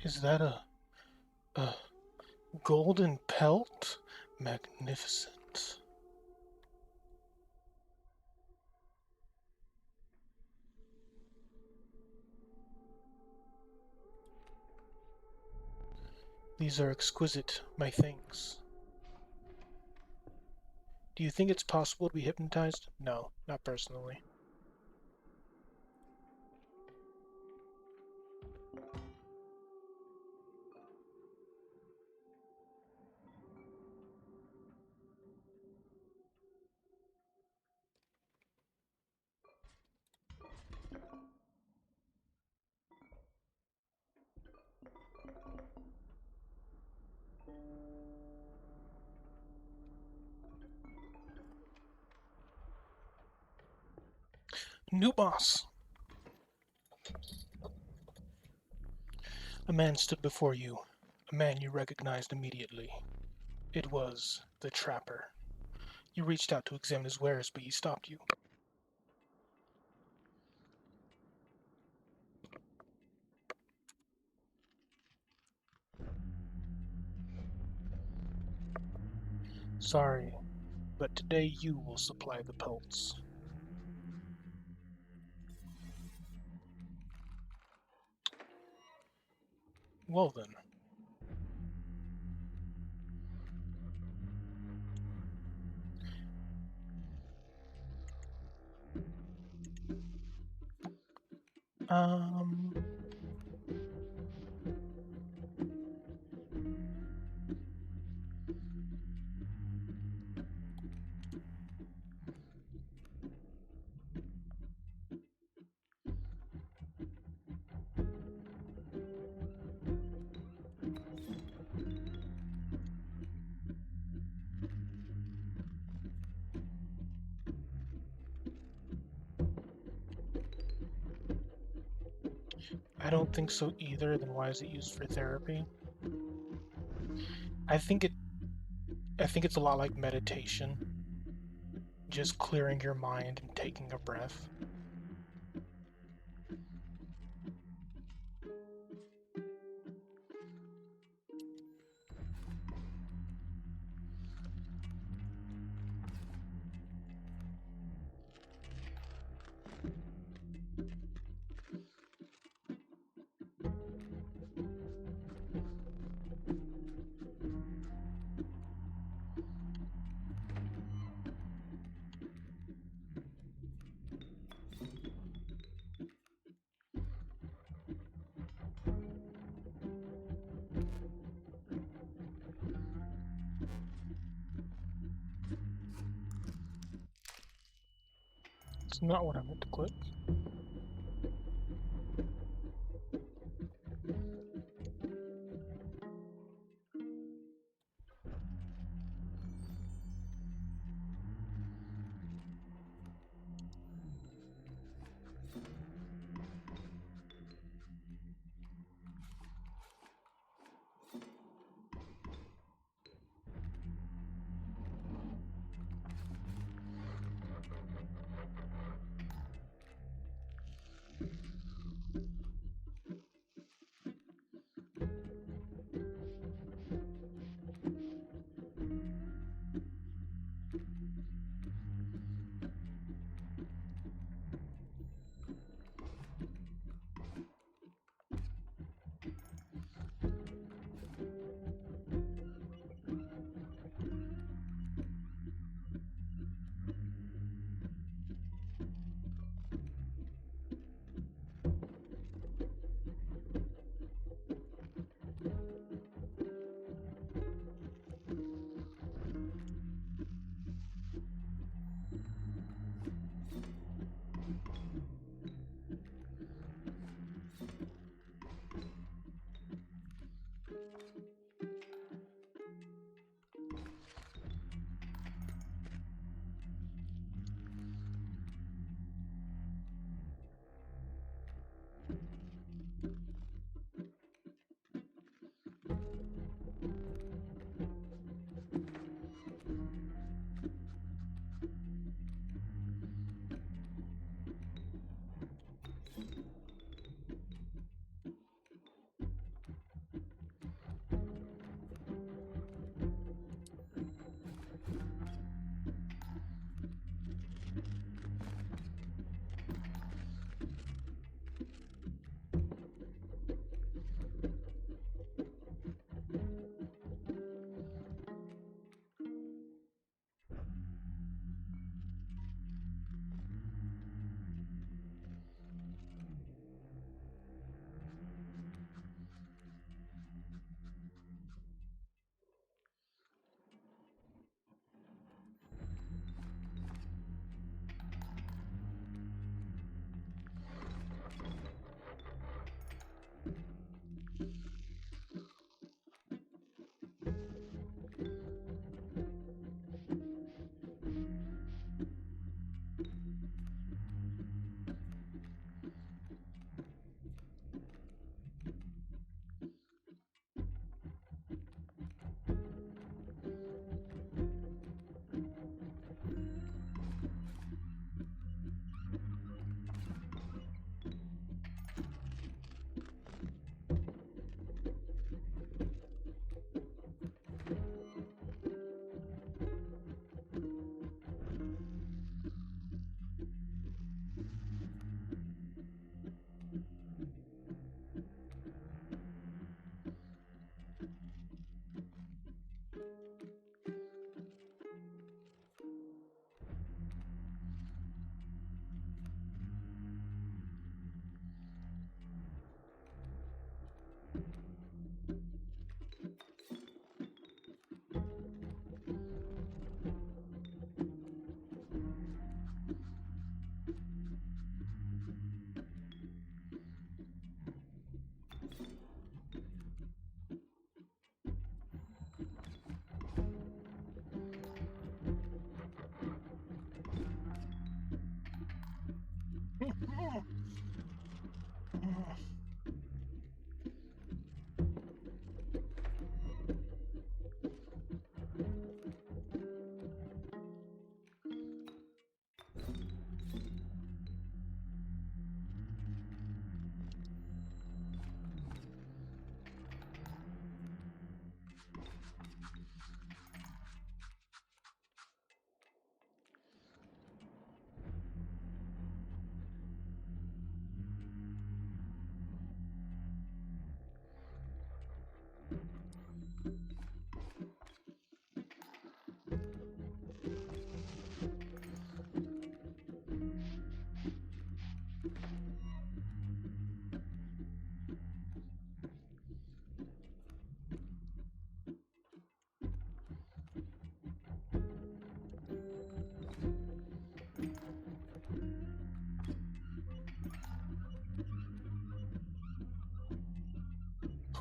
Is that a golden pelt? Magnificent. These are exquisite, my things. Do you think it's possible to be hypnotized? No, not personally. New boss. A man stood before you, a man you recognized immediately. It was the Trapper. You reached out to examine his wares, but he stopped you. Sorry, but today you will supply the pelts. Well then. Um... I don't think so either. Then why is it used for therapy? I think it's a lot like meditation. Just clearing your mind and taking a breath. It's not what I meant to click.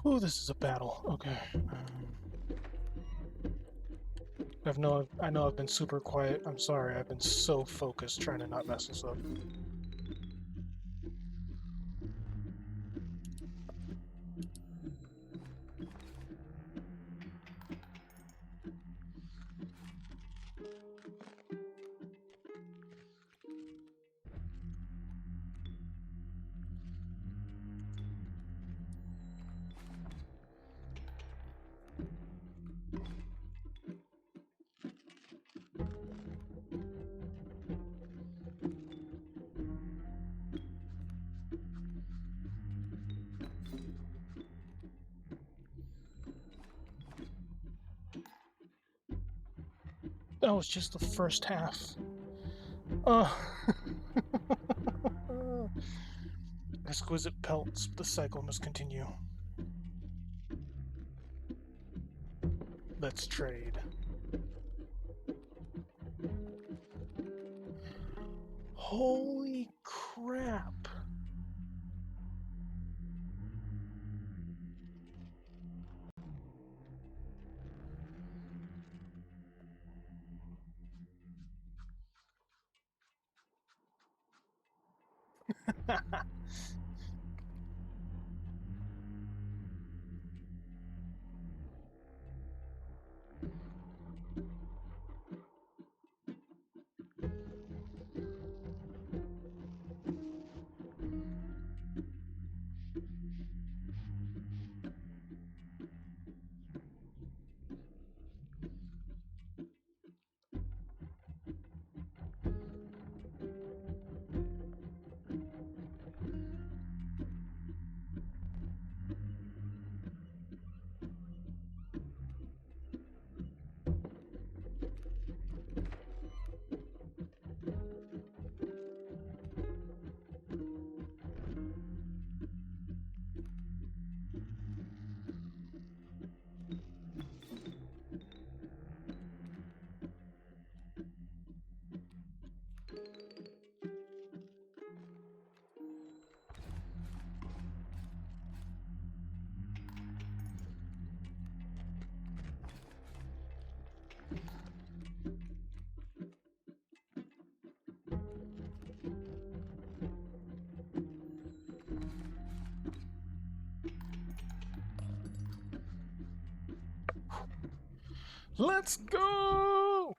Oh, this is a battle. Okay. I know I've been super quiet. I'm sorry. I've been so focused trying to not mess this up. That was just the first half. Exquisite pelts. The cycle must continue. Let's trade. Holy crap. Let's go!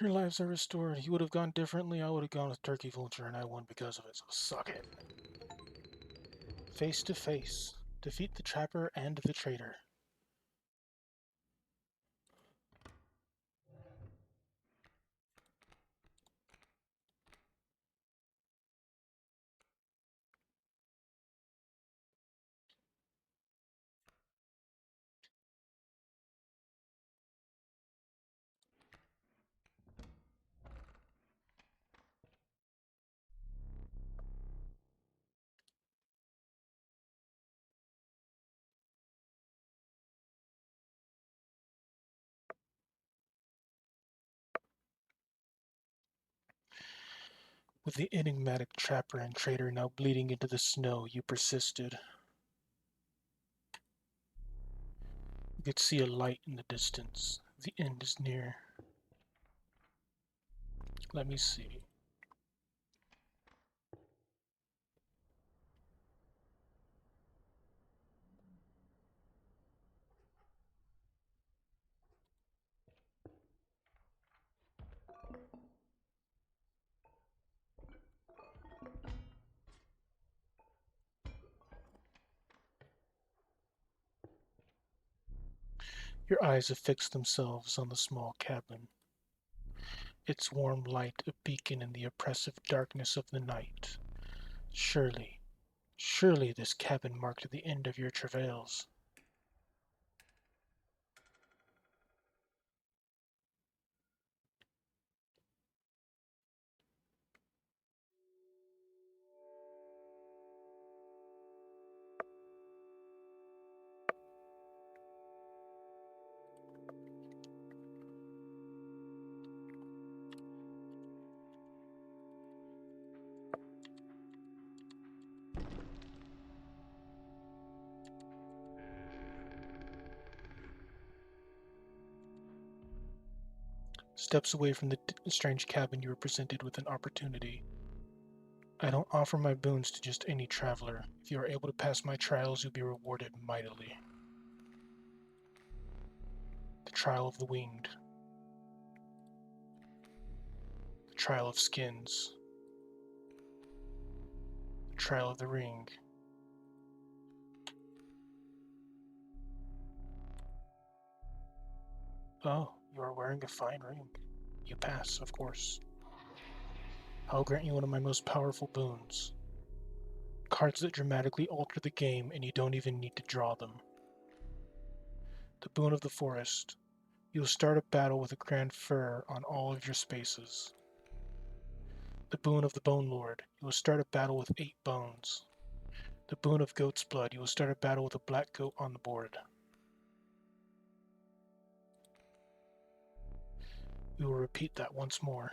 Your lives are restored. You would have gone differently. I would have gone with Turkey Vulture, and I won because of it, so suck it. Face to face. Defeat the trapper and the traitor. With the enigmatic trapper and traitor now bleeding into the snow, you persisted. You could see a light in the distance. The end is near. Let me see. Your eyes affix themselves on the small cabin. Its warm light a beacon in the oppressive darkness of the night. Surely, surely this cabin marked the end of your travails. Steps away from the strange cabin, you were presented with an opportunity. I don't offer my boons to just any traveler. If you are able to pass my trials, you'll be rewarded mightily. The Trial of the Winged. The Trial of Skins. The Trial of the Ring. Oh, you are wearing a fine ring. You pass, of course. I'll grant you one of my most powerful boons. Cards that dramatically alter the game and you don't even need to draw them. The Boon of the Forest. You will start a battle with a grand fir on all of your spaces. The Boon of the Bone Lord. You will start a battle with 8 bones. The Boon of Goat's Blood. You will start a battle with a black goat on the board. We will repeat that once more.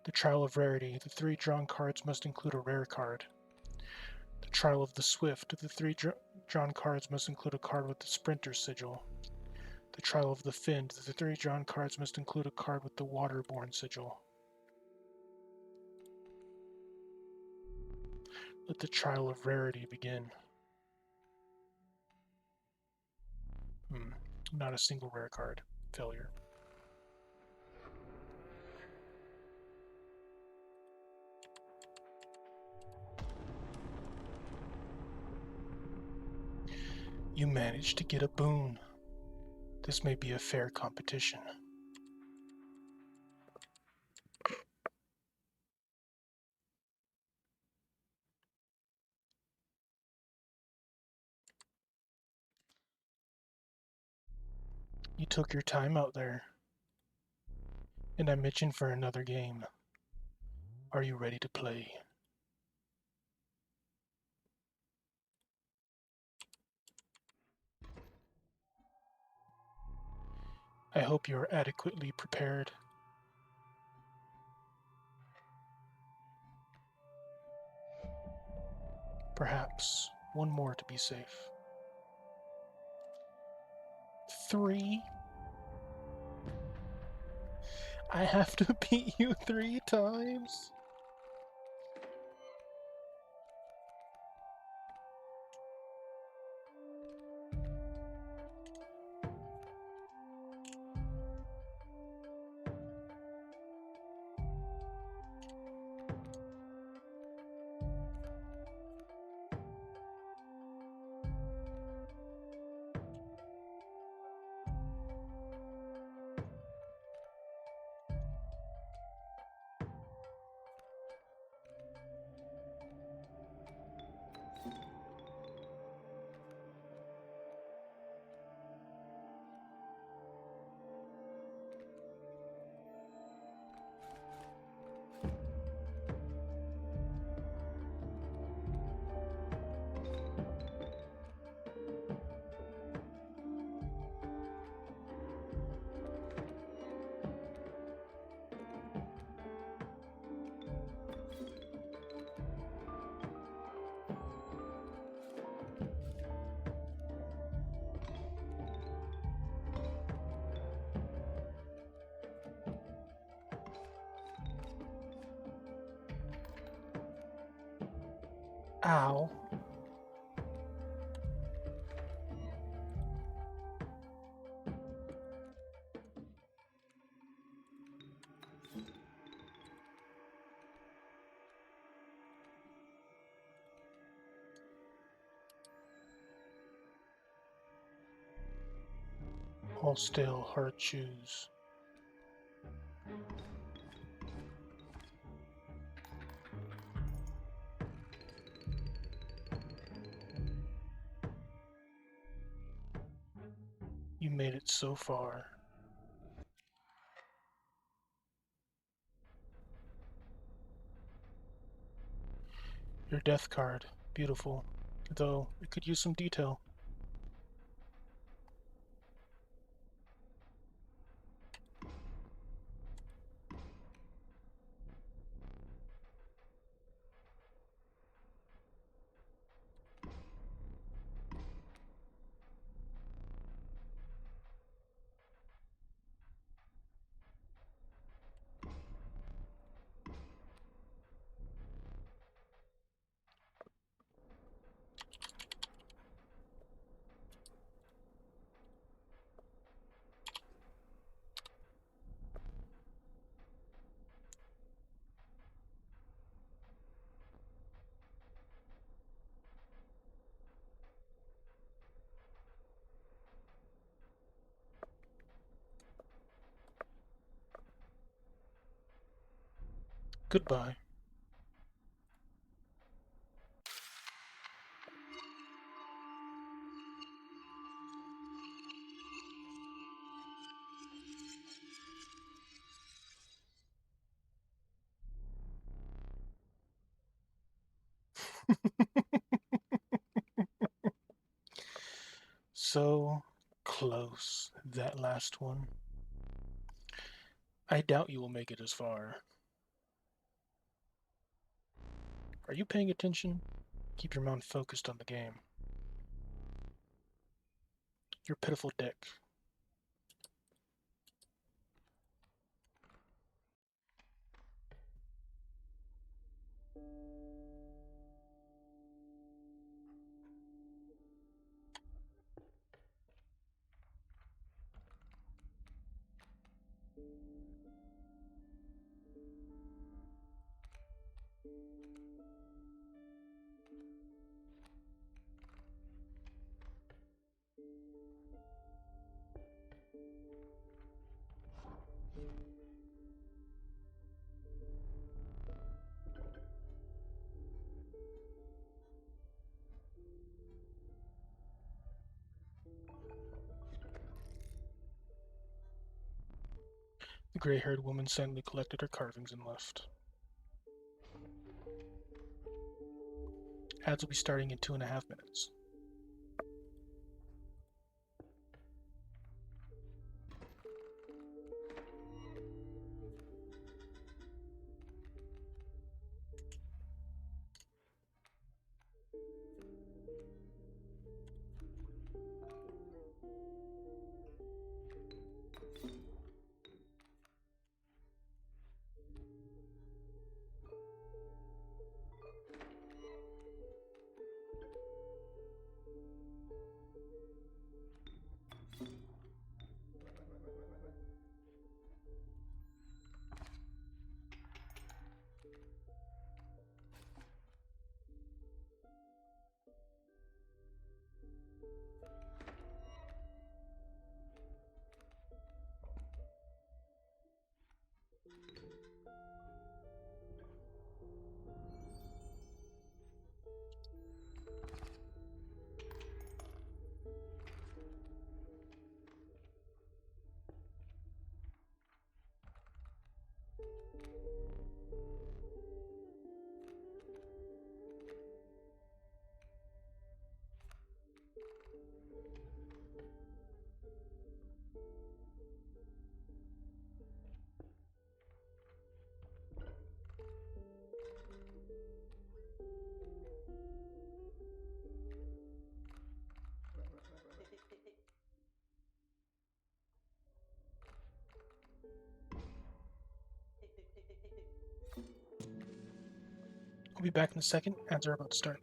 The Trial of Rarity. The 3 drawn cards must include a rare card. The Trial of the Swift. The 3 drawn cards must include a card with the Sprinter sigil. The Trial of the Finned. The 3 drawn cards must include a card with the Waterborne sigil. Let the Trial of Rarity begin. Not a single rare card. Failure. You managed to get a boon. This may be a fair competition. You took your time out there. And I'm itching for another game. Are you ready to play? I hope you are adequately prepared. Perhaps one more to be safe. 3? I have to beat you 3 times? Ow. Hold still, hard choose. You made it so far. Your death card. Beautiful. Though, it could use some detail. Goodbye. So close, that last one. I doubt you will make it as far. Are you paying attention? Keep your mind focused on the game. Your pitiful deck. The gray-haired woman silently collected her carvings and left. Ads will be starting in 2.5 minutes. I'll be back in a second. Ads are about to start.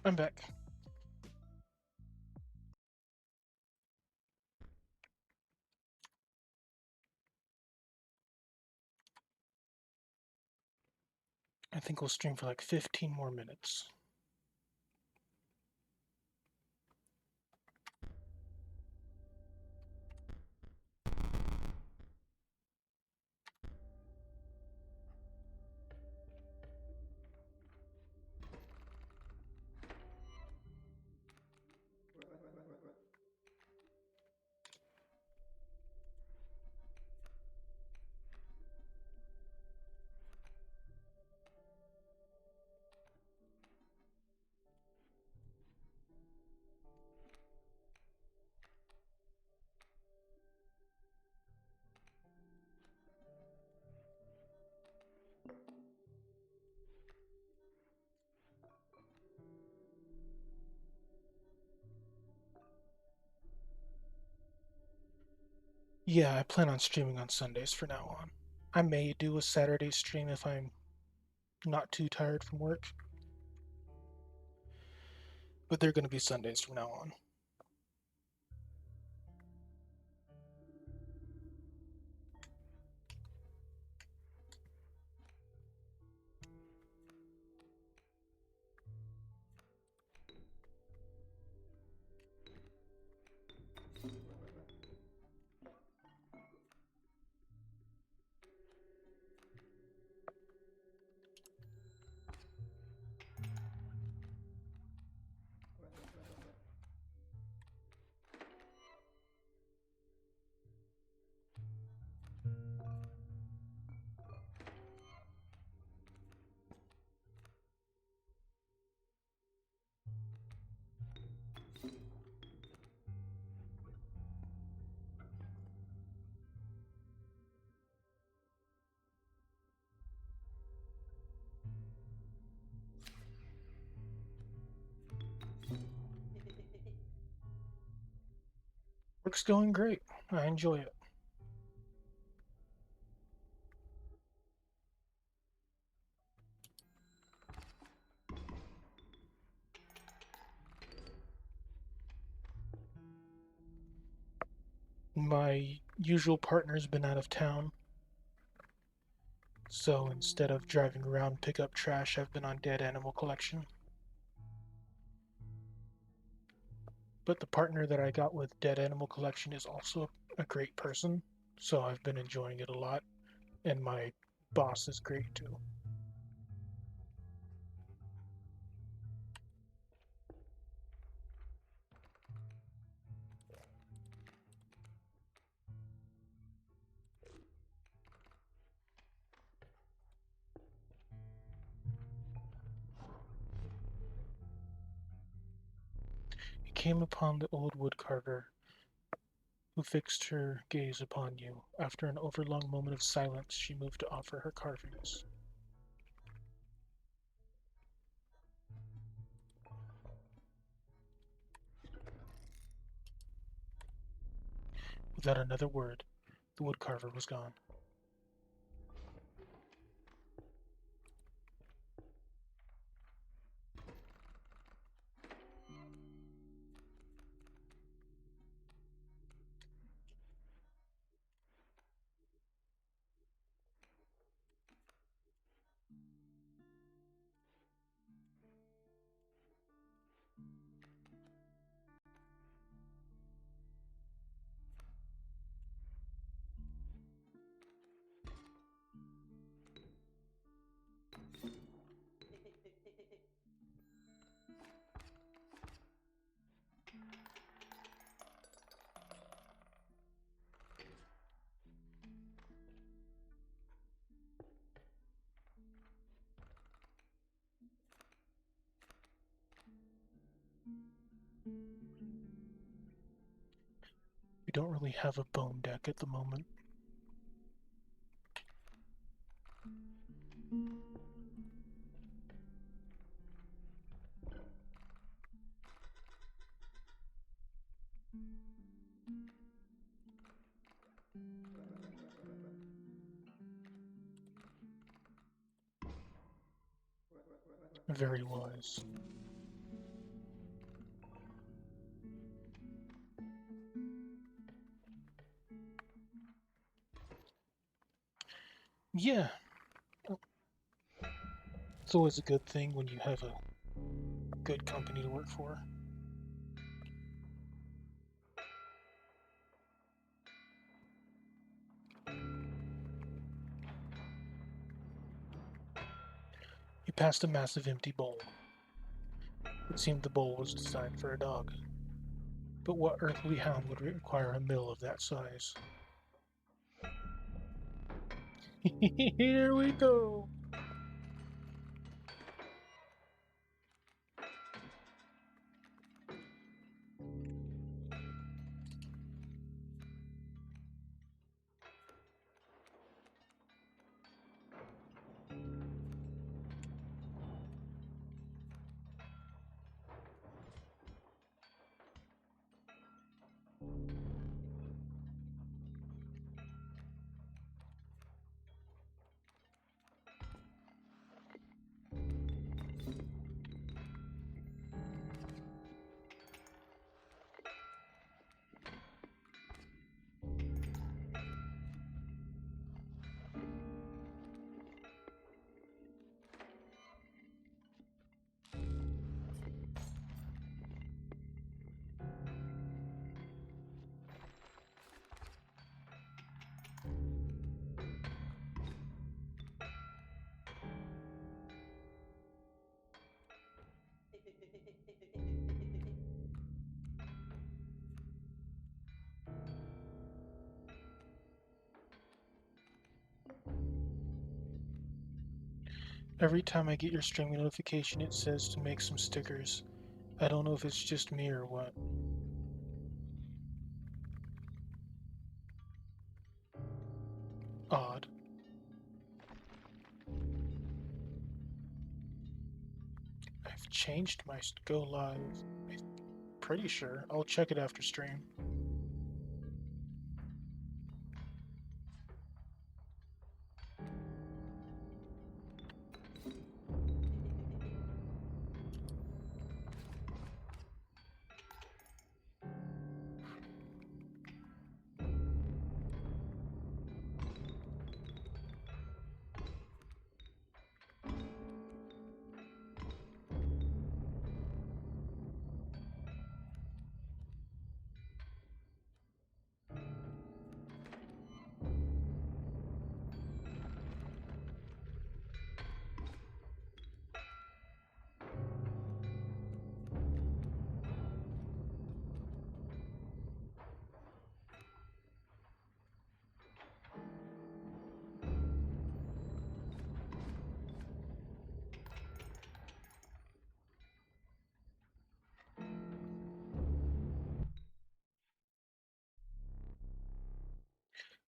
I'm back. I think we'll stream for like 15 more minutes. Yeah, I plan on streaming on Sundays from now on. I may do a Saturday stream if I'm not too tired from work, but they're going to be Sundays from now on. Work's going great. I enjoy it. My usual partner's been out of town, so instead of driving around pick up trash, I've been on dead animal collection. But the partner that I got with dead animal collection is also a great person, so I've been enjoying it a lot, and my boss is great too. He came upon the old woodcarver, who fixed her gaze upon you. After an overlong moment of silence, she moved to offer her carvings. Without another word, the woodcarver was gone. We don't really have a bone deck at the moment. Very wise. Yeah, it's always a good thing when you have a good company to work for. You passed a massive empty bowl. It seemed the bowl was designed for a dog. But what earthly hound would require a mill of that size? Here we go! Every time I get your streaming notification, it says to make some stickers. I don't know if it's just me or what. Odd. I've changed my go live. I'm pretty sure. I'll check it after stream.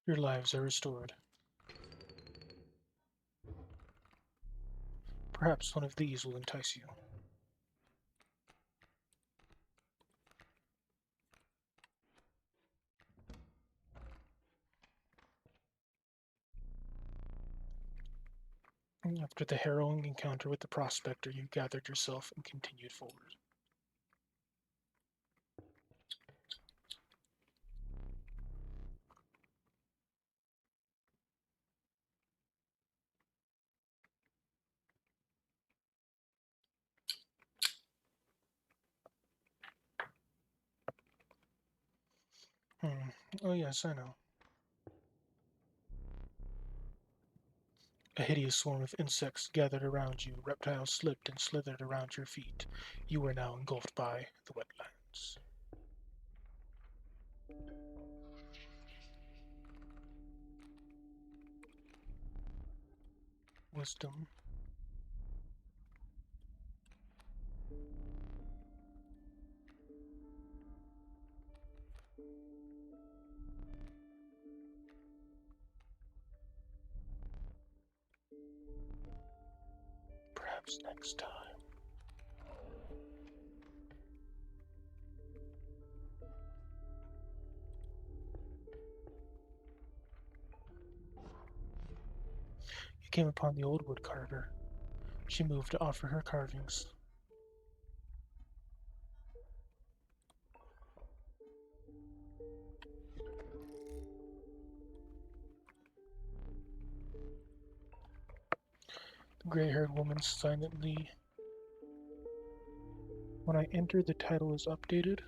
Your lives are restored. Perhaps one of these will entice you. After the harrowing encounter with the prospector, you gathered yourself and continued forward. Oh yes, I know. A hideous swarm of insects gathered around you. Reptiles slipped and slithered around your feet. You were now engulfed by the wetlands. Wisdom. Perhaps next time. You came upon the old woodcarver. She moved to offer her carvings. The gray-haired woman silently. When I enter, the title is updated.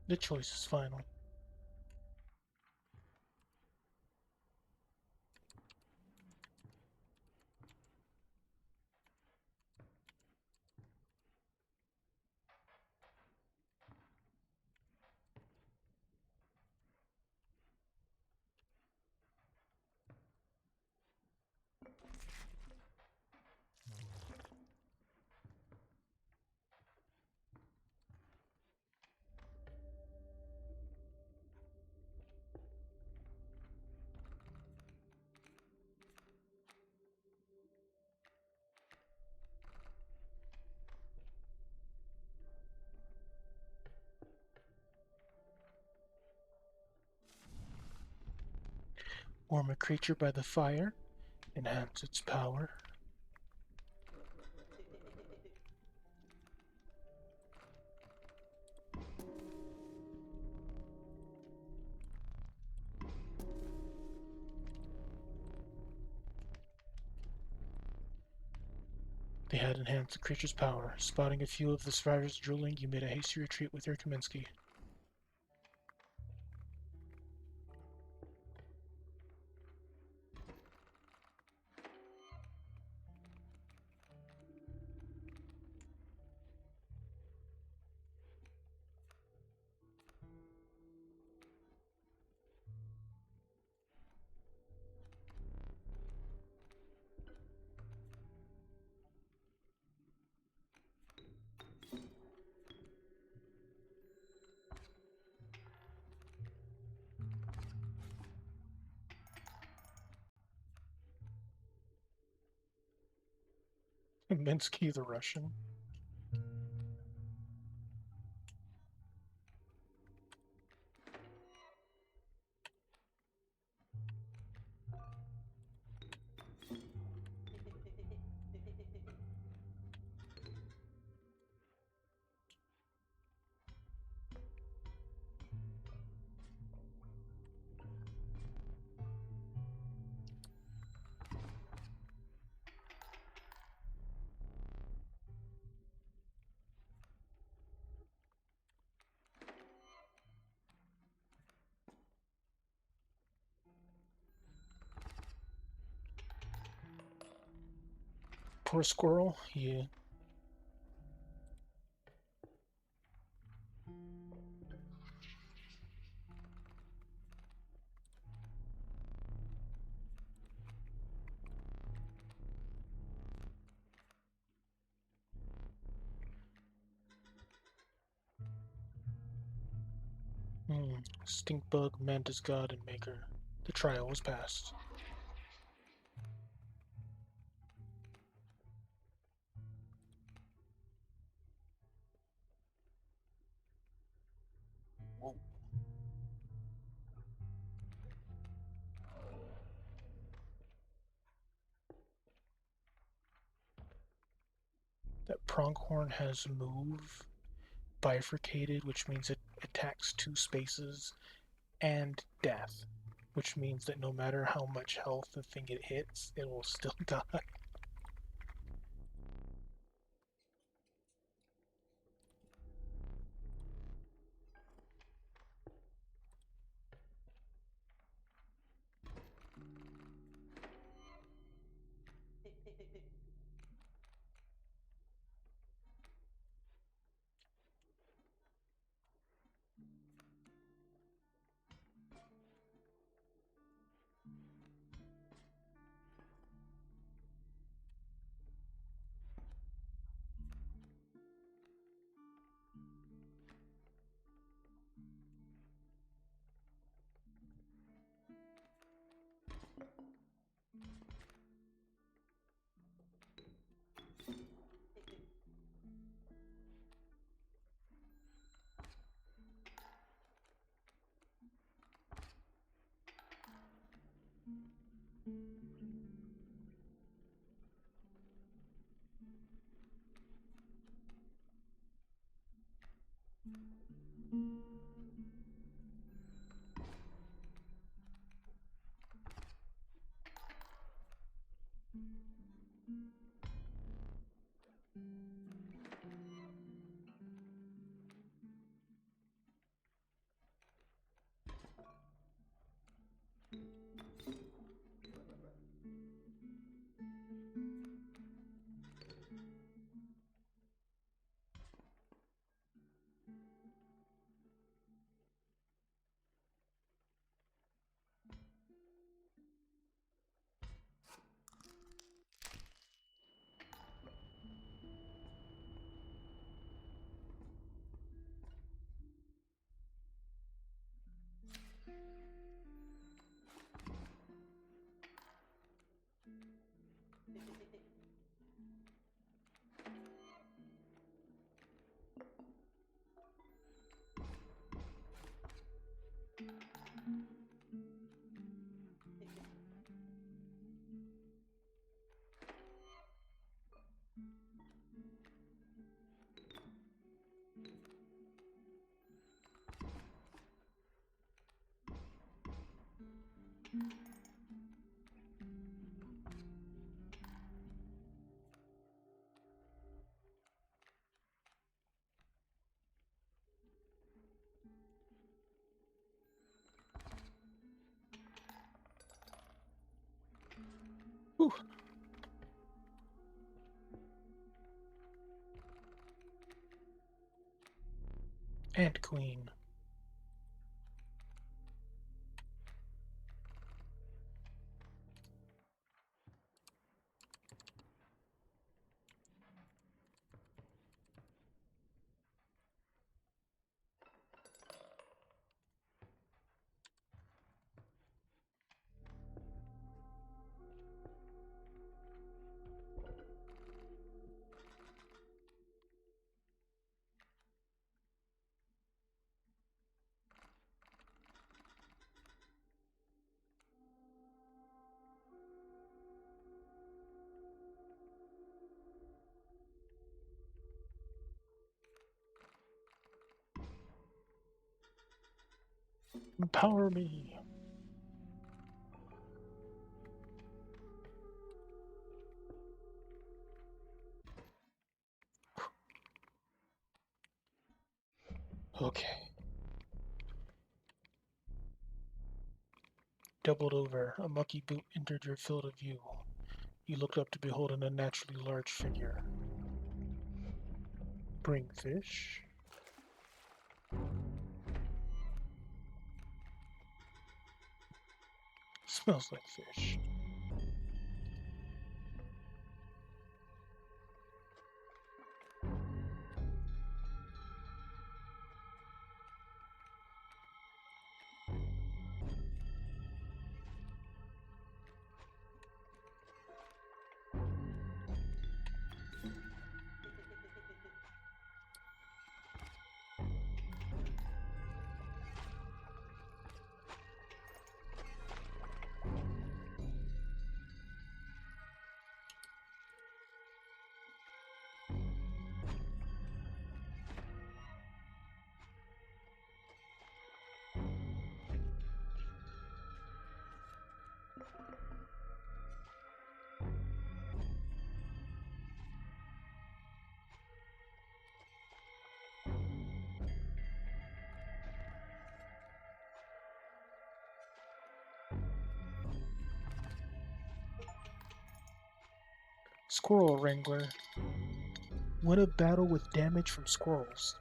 The choice is final. Warm a creature by the fire, enhance its power. They had enhanced the creature's power. Spotting a few of the survivors drooling, you made a hasty retreat with your Kaminsky. Kaminsky the Russian. Poor squirrel, yeah. Stink bug, mantis god, and maker. The trial was passed. pronghorn has move, bifurcated, which means it attacks 2 spaces, and death, which means that no matter how much health the thing it hits, it will still die. Whew. Ant Queen. Empower me. Okay. Doubled over, a mucky boot entered your field of view. You looked up to behold an unnaturally large figure. Bring fish? Smells like fish. Squirrel Wrangler. Win a battle with damage from squirrels.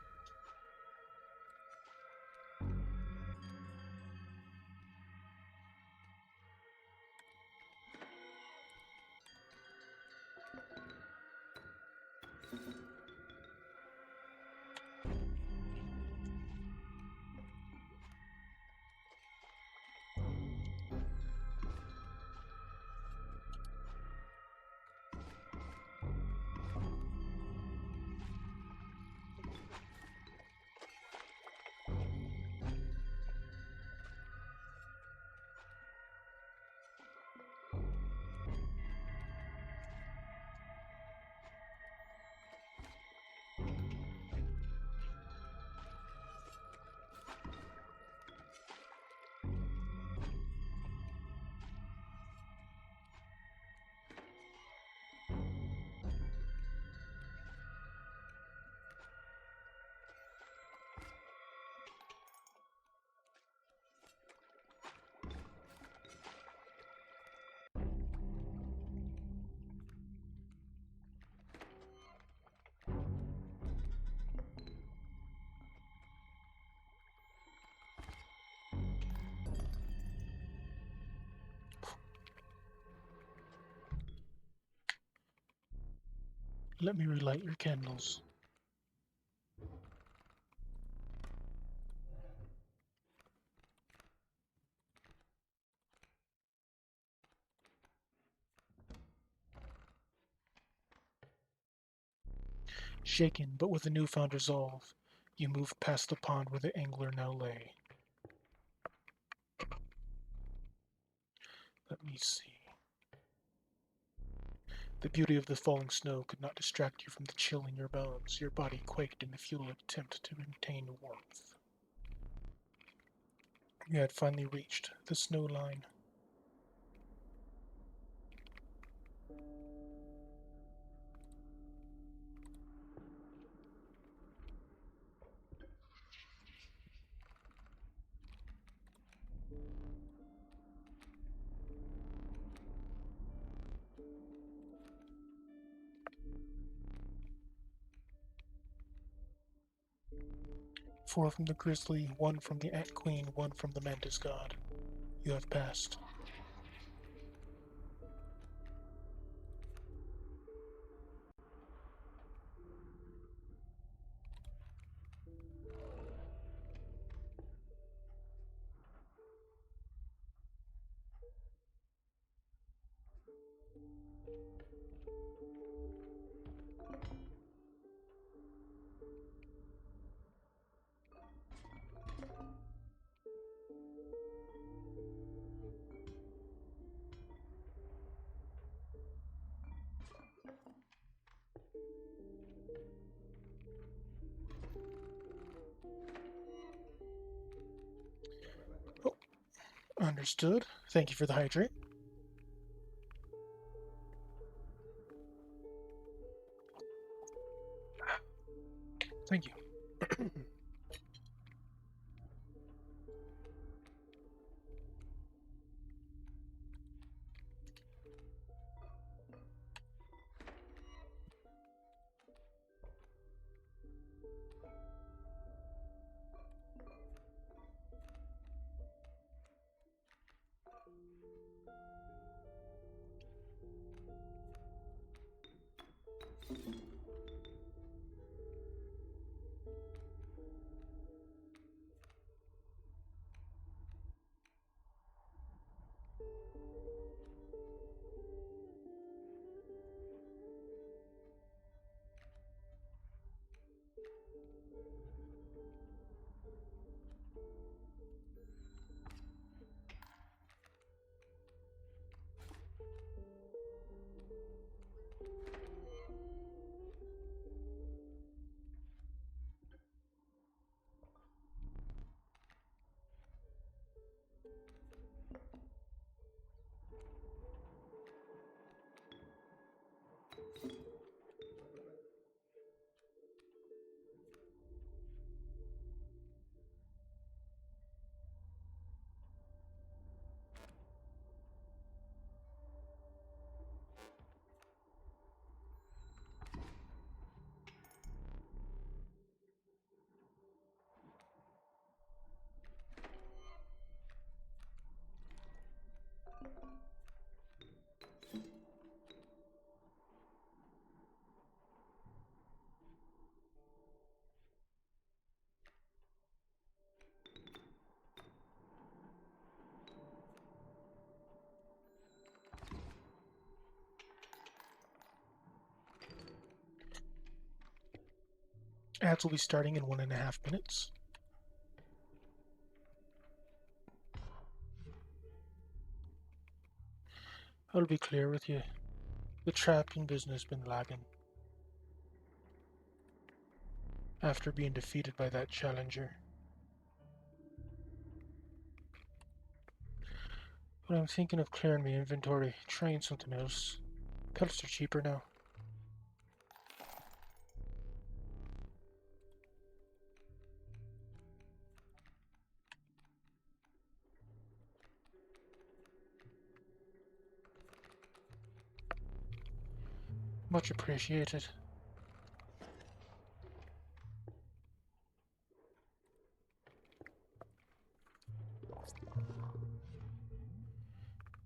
Let me relight your candles. Shaken, but with a newfound resolve, you moved past the pond where the angler now lay. Let me see. The beauty of the falling snow could not distract you from the chill in your bones. Your body quaked in the futile attempt to maintain warmth. You had finally reached the snow line. Four from the grizzly, one from the ant queen, one from the mantis god. You have passed. Oh, understood. Thank you for the hydrate. Thank you. Ads will be starting in 1.5 minutes. I'll be clear with you. The trapping business has been lagging. After being defeated by that challenger. But I'm thinking of clearing my inventory, trying something else. Pelts are cheaper now. Much appreciated.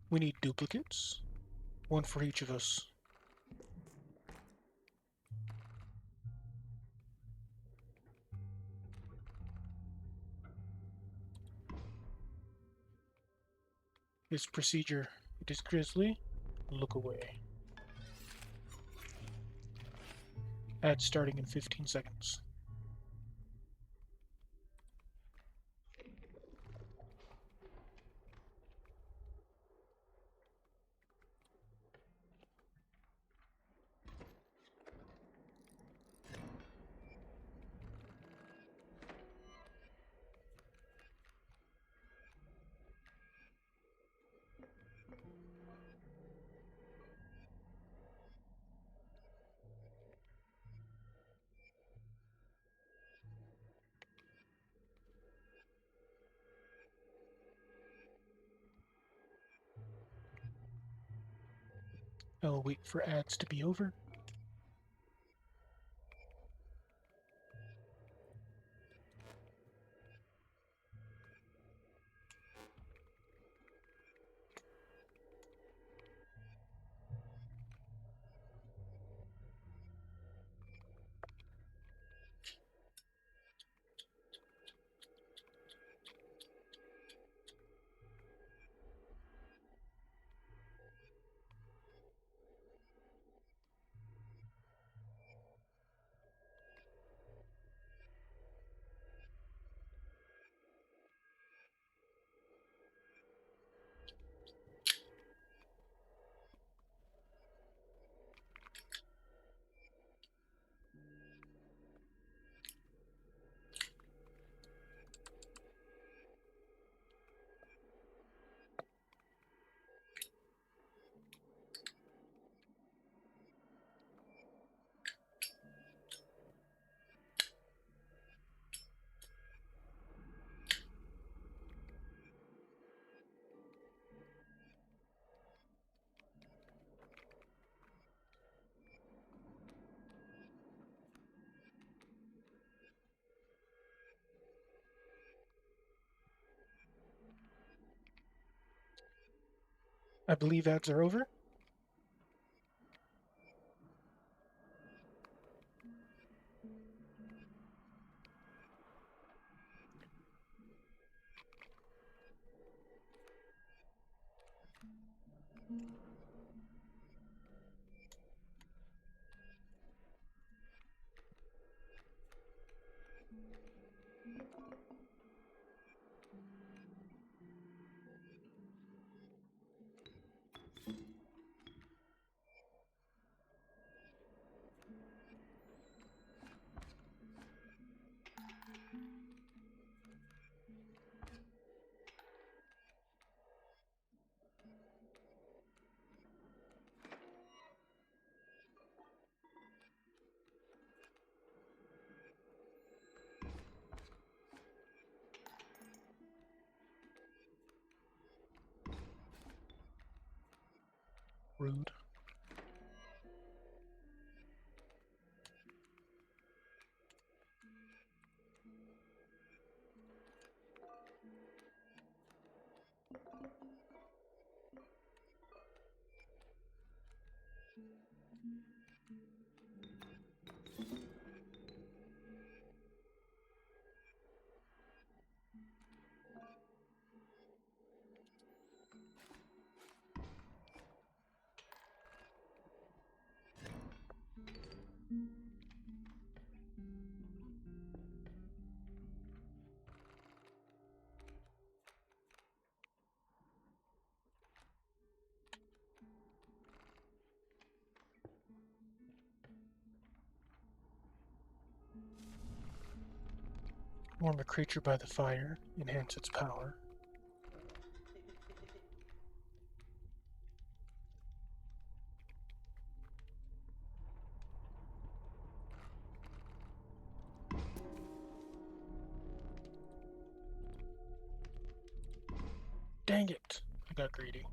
We need duplicates. One for each of us. This procedure. It is Grizzly. Look away. Ad starting in 15 seconds. I'll wait for ads to be over. I believe ads are over. Rude. Warm a creature by the fire. Enhance its power. Dang it! I got greedy.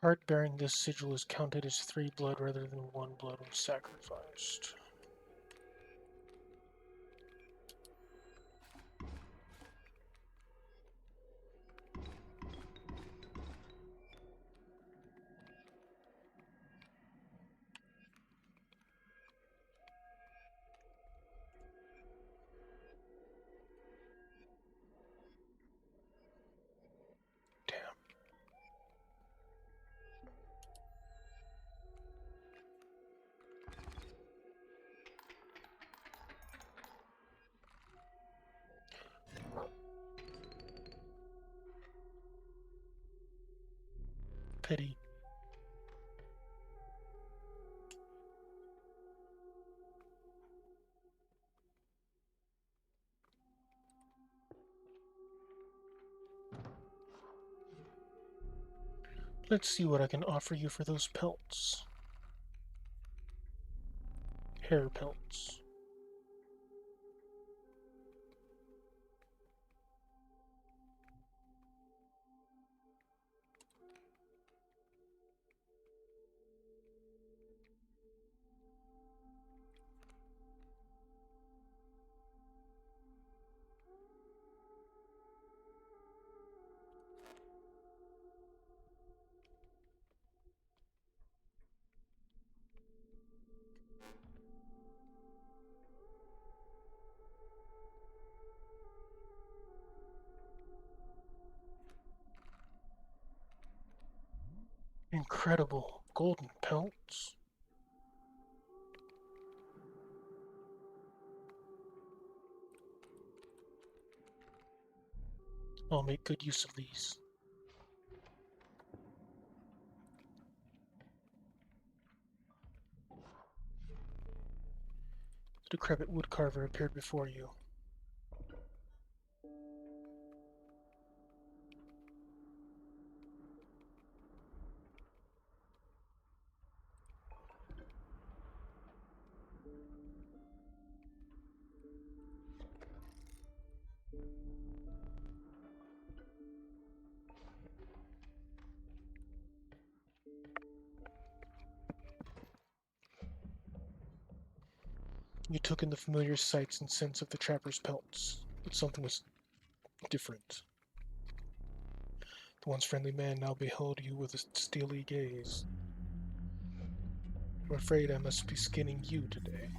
Card bearing this sigil is counted as 3 blood rather than 1 blood when sacrificed. Damn. Pity. Let's see what I can offer you for those pelts. Hair pelts. Incredible golden pelts. I'll make good use of these. The decrepit woodcarver appeared before you. You took in the familiar sights and scents of the trapper's pelts, but something was different. The once friendly man now beheld you with a steely gaze. I'm afraid I must be skinning you today.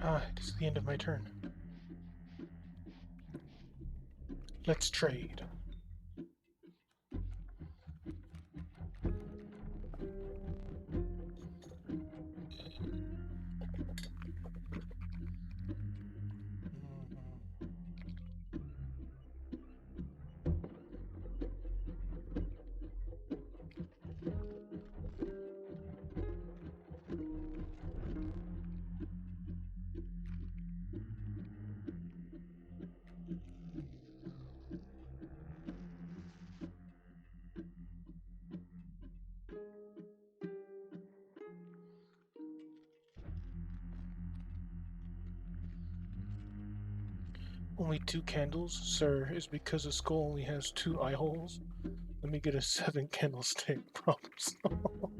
Oh, this is the end of my turn. Let's trade. Only 2 candles, sir, is because a skull only has 2 eye holes. Let me get a 7 candlestick problem solved.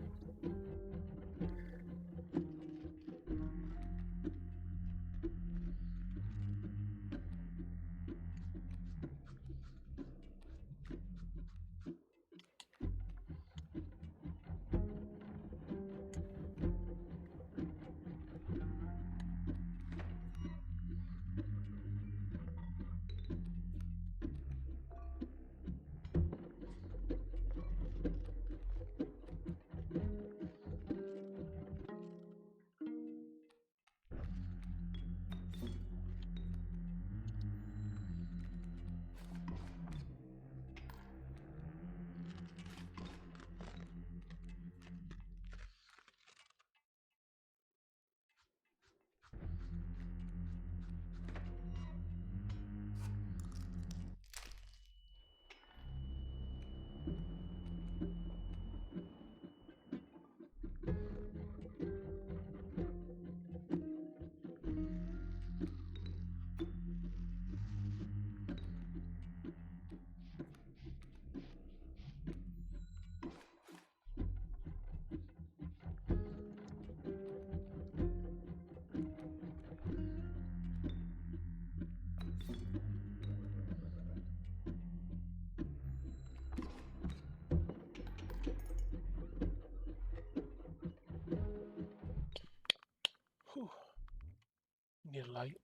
Need a light.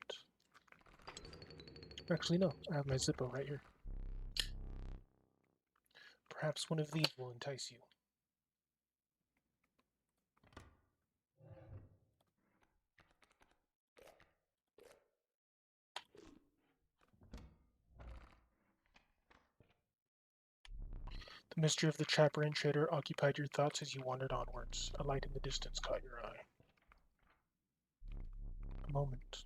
Actually, no. I have my Zippo right here. Perhaps one of these will entice you. The mystery of the trapper and trader occupied your thoughts as you wandered onwards. A light in the distance caught your eye. A moment.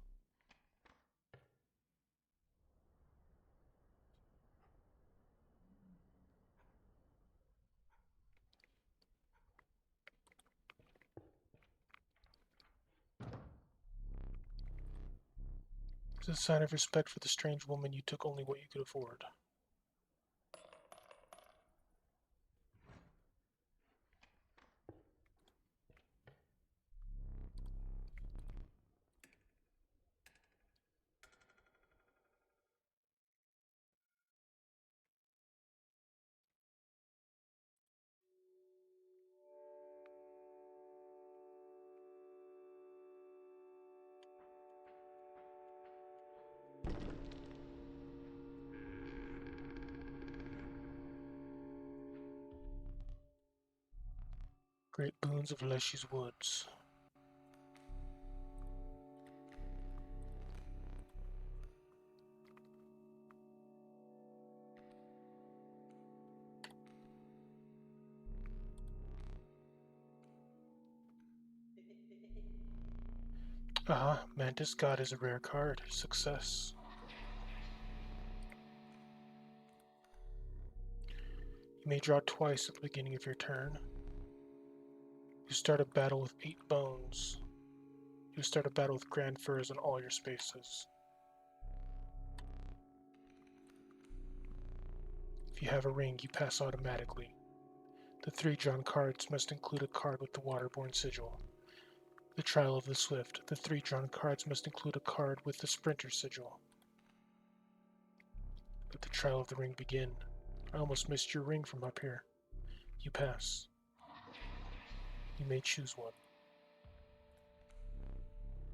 As a sign of respect for the strange woman, you took only what you could afford. Great boons of Leshy's woods. Ah, Mantis God is a rare card. Success. You may draw twice at the beginning of your turn. You start a battle with 8 bones. You start a battle with grand furs on all your spaces. If you have a ring, you pass automatically. The 3 drawn cards must include a card with the Waterborne sigil. The Trial of the Swift. The 3 drawn cards must include a card with the Sprinter sigil. Let the Trial of the Ring begin. I almost missed your ring from up here. You pass. You may choose one.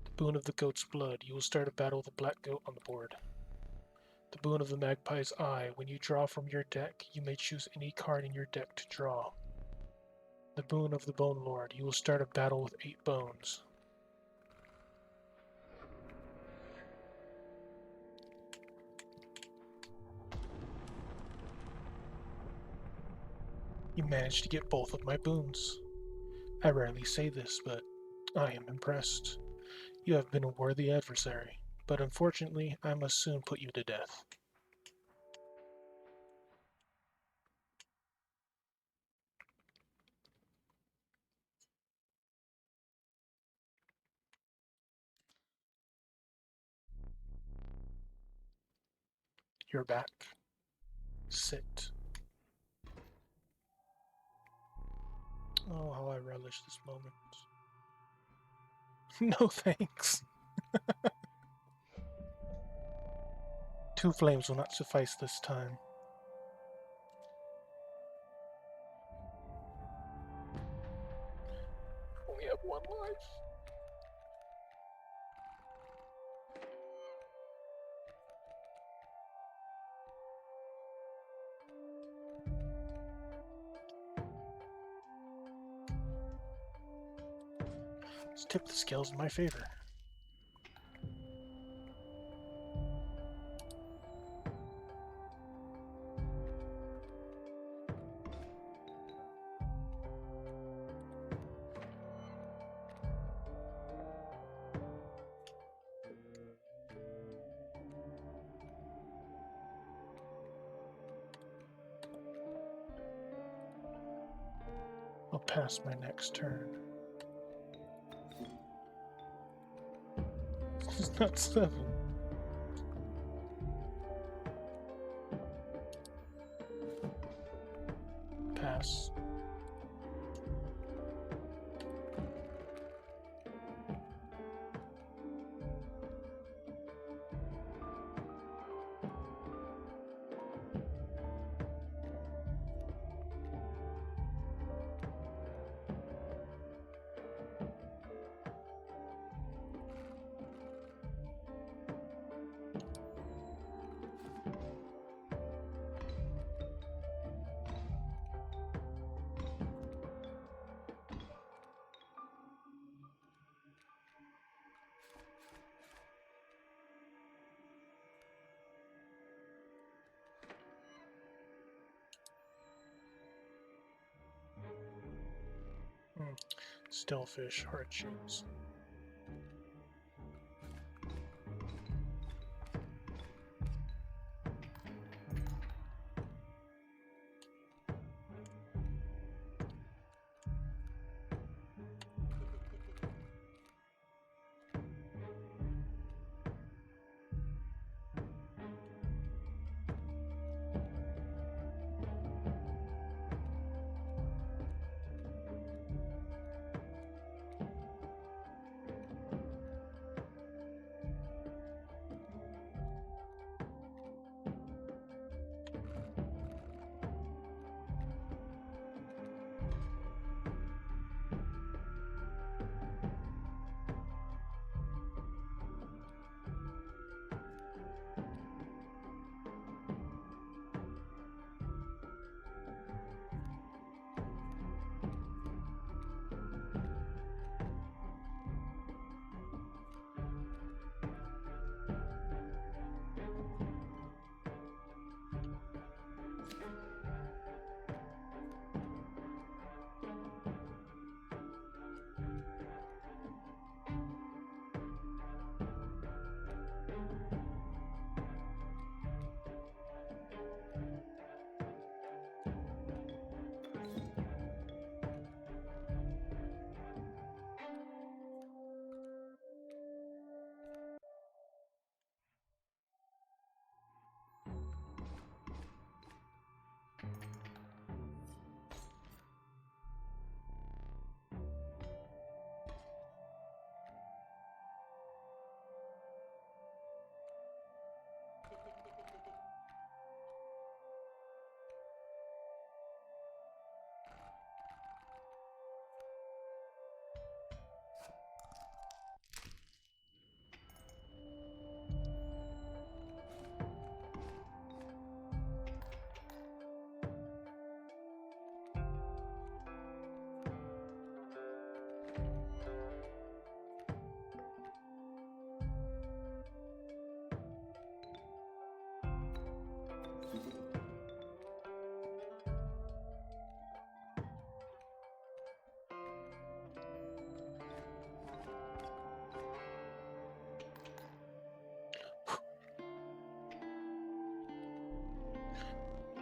The Boon of the Goat's Blood. You will start a battle with a black goat on the board. The Boon of the Magpie's Eye. When you draw from your deck, you may choose any card in your deck to draw. The Boon of the Bone Lord. You will start a battle with 8 bones. You managed to get both of my boons. I rarely say this, but I am impressed. You have been a worthy adversary, but unfortunately, I must soon put you to death. You're back. Sit. Oh, how I relish this moment. No thanks. 2 flames will not suffice this time. Only have 1 life. Let's tip the scales in my favor. I'll pass my next turn. It's not 7. Pass. Stillfish, heart shapes.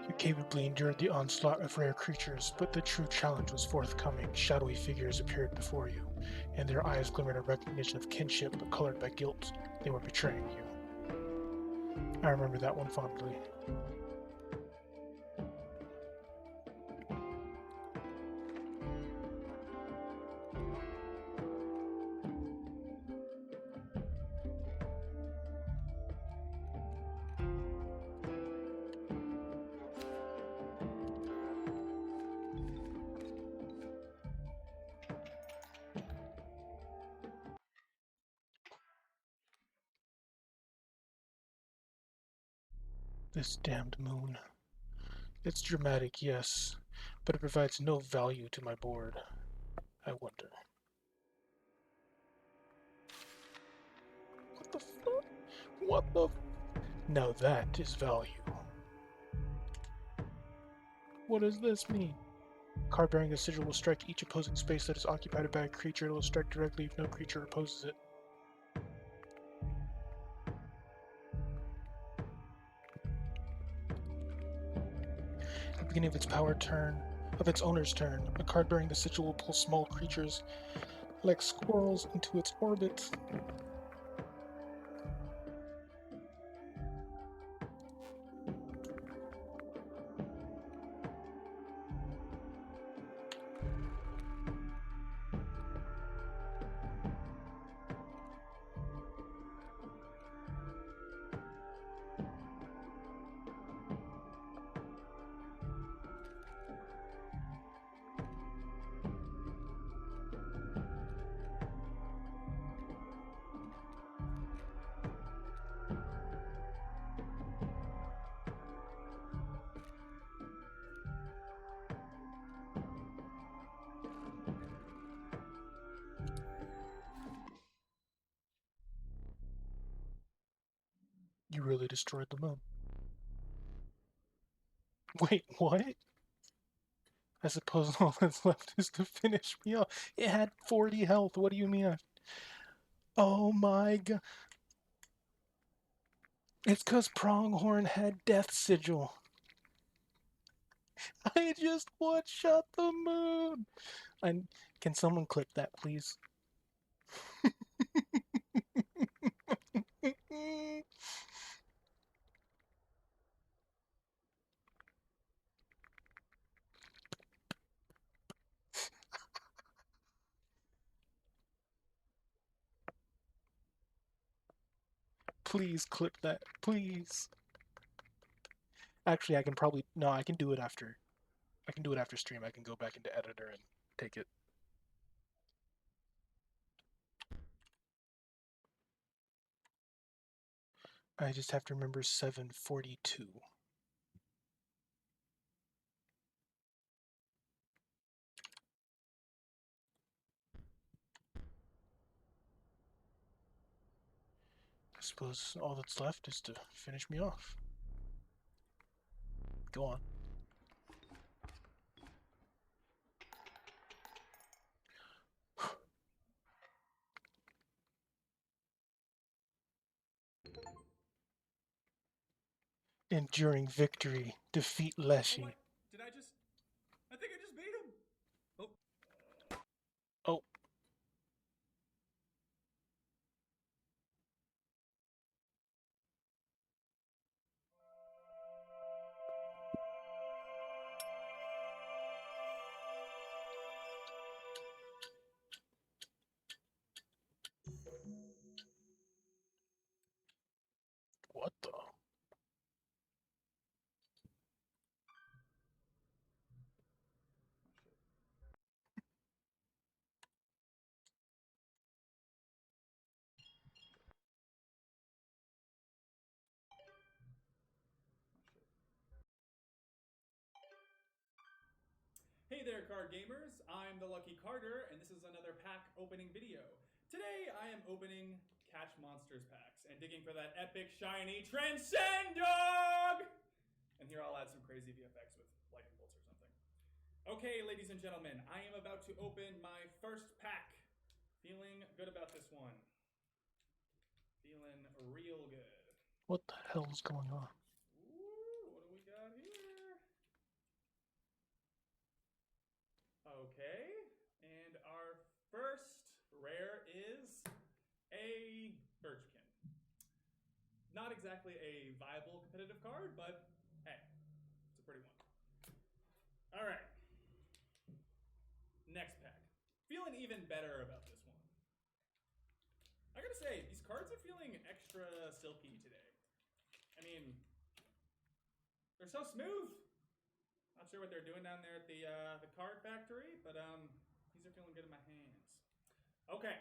You capably endured the onslaught of rare creatures, but the true challenge was forthcoming. Shadowy figures appeared before you, and their eyes glimmered a recognition of kinship but colored by guilt. They were betraying you. I remember that one fondly. This damned moon. It's dramatic, yes, but it provides no value to my board. I wonder. What the fuck? What the? Now that is value. What does this mean? Card bearing the sigil will strike each opposing space that is occupied by a creature. It will strike directly if no creature opposes it. At the beginning of its owner's turn, a card bearing the sigil will pull small creatures like squirrels into its orbit. You really destroyed the moon. Wait, what? I suppose all that's left is to finish me off. It had 40 health. What do you mean? Oh my god. It's because Pronghorn had Death Sigil. I just one-shot the moon. Can someone clip that, please? Please clip that, please. Actually, I can probably no. I can do it after. I can do it after stream. I can go back into editor and take it. I just have to remember 742. I suppose all that's left is to finish me off. Go on. Enduring victory. Defeat Leshy. Oh, did I just... I think I just beat him! Oh. Oh. What the? Hey there, card gamers. I'm the Lucky Carter, and this is another pack opening video. Today, I am opening Catch Monsters packs and digging for that epic, shiny Transcend Dog! And here I'll add some crazy VFX with lightning bolts or something. Okay, ladies and gentlemen, I am about to open my first pack. Feeling good about this one. Feeling real good. What the hell is going on? Ooh, what do we got here? Okay, and our first rare is a Birchkin. Not exactly a viable competitive card, but hey, it's a pretty one. All right, next pack. Feeling even better about this one. I gotta say, these cards are feeling extra silky today. I mean, they're so smooth. Not sure what they're doing down there at the card factory, but these are feeling good in my hands. Okay,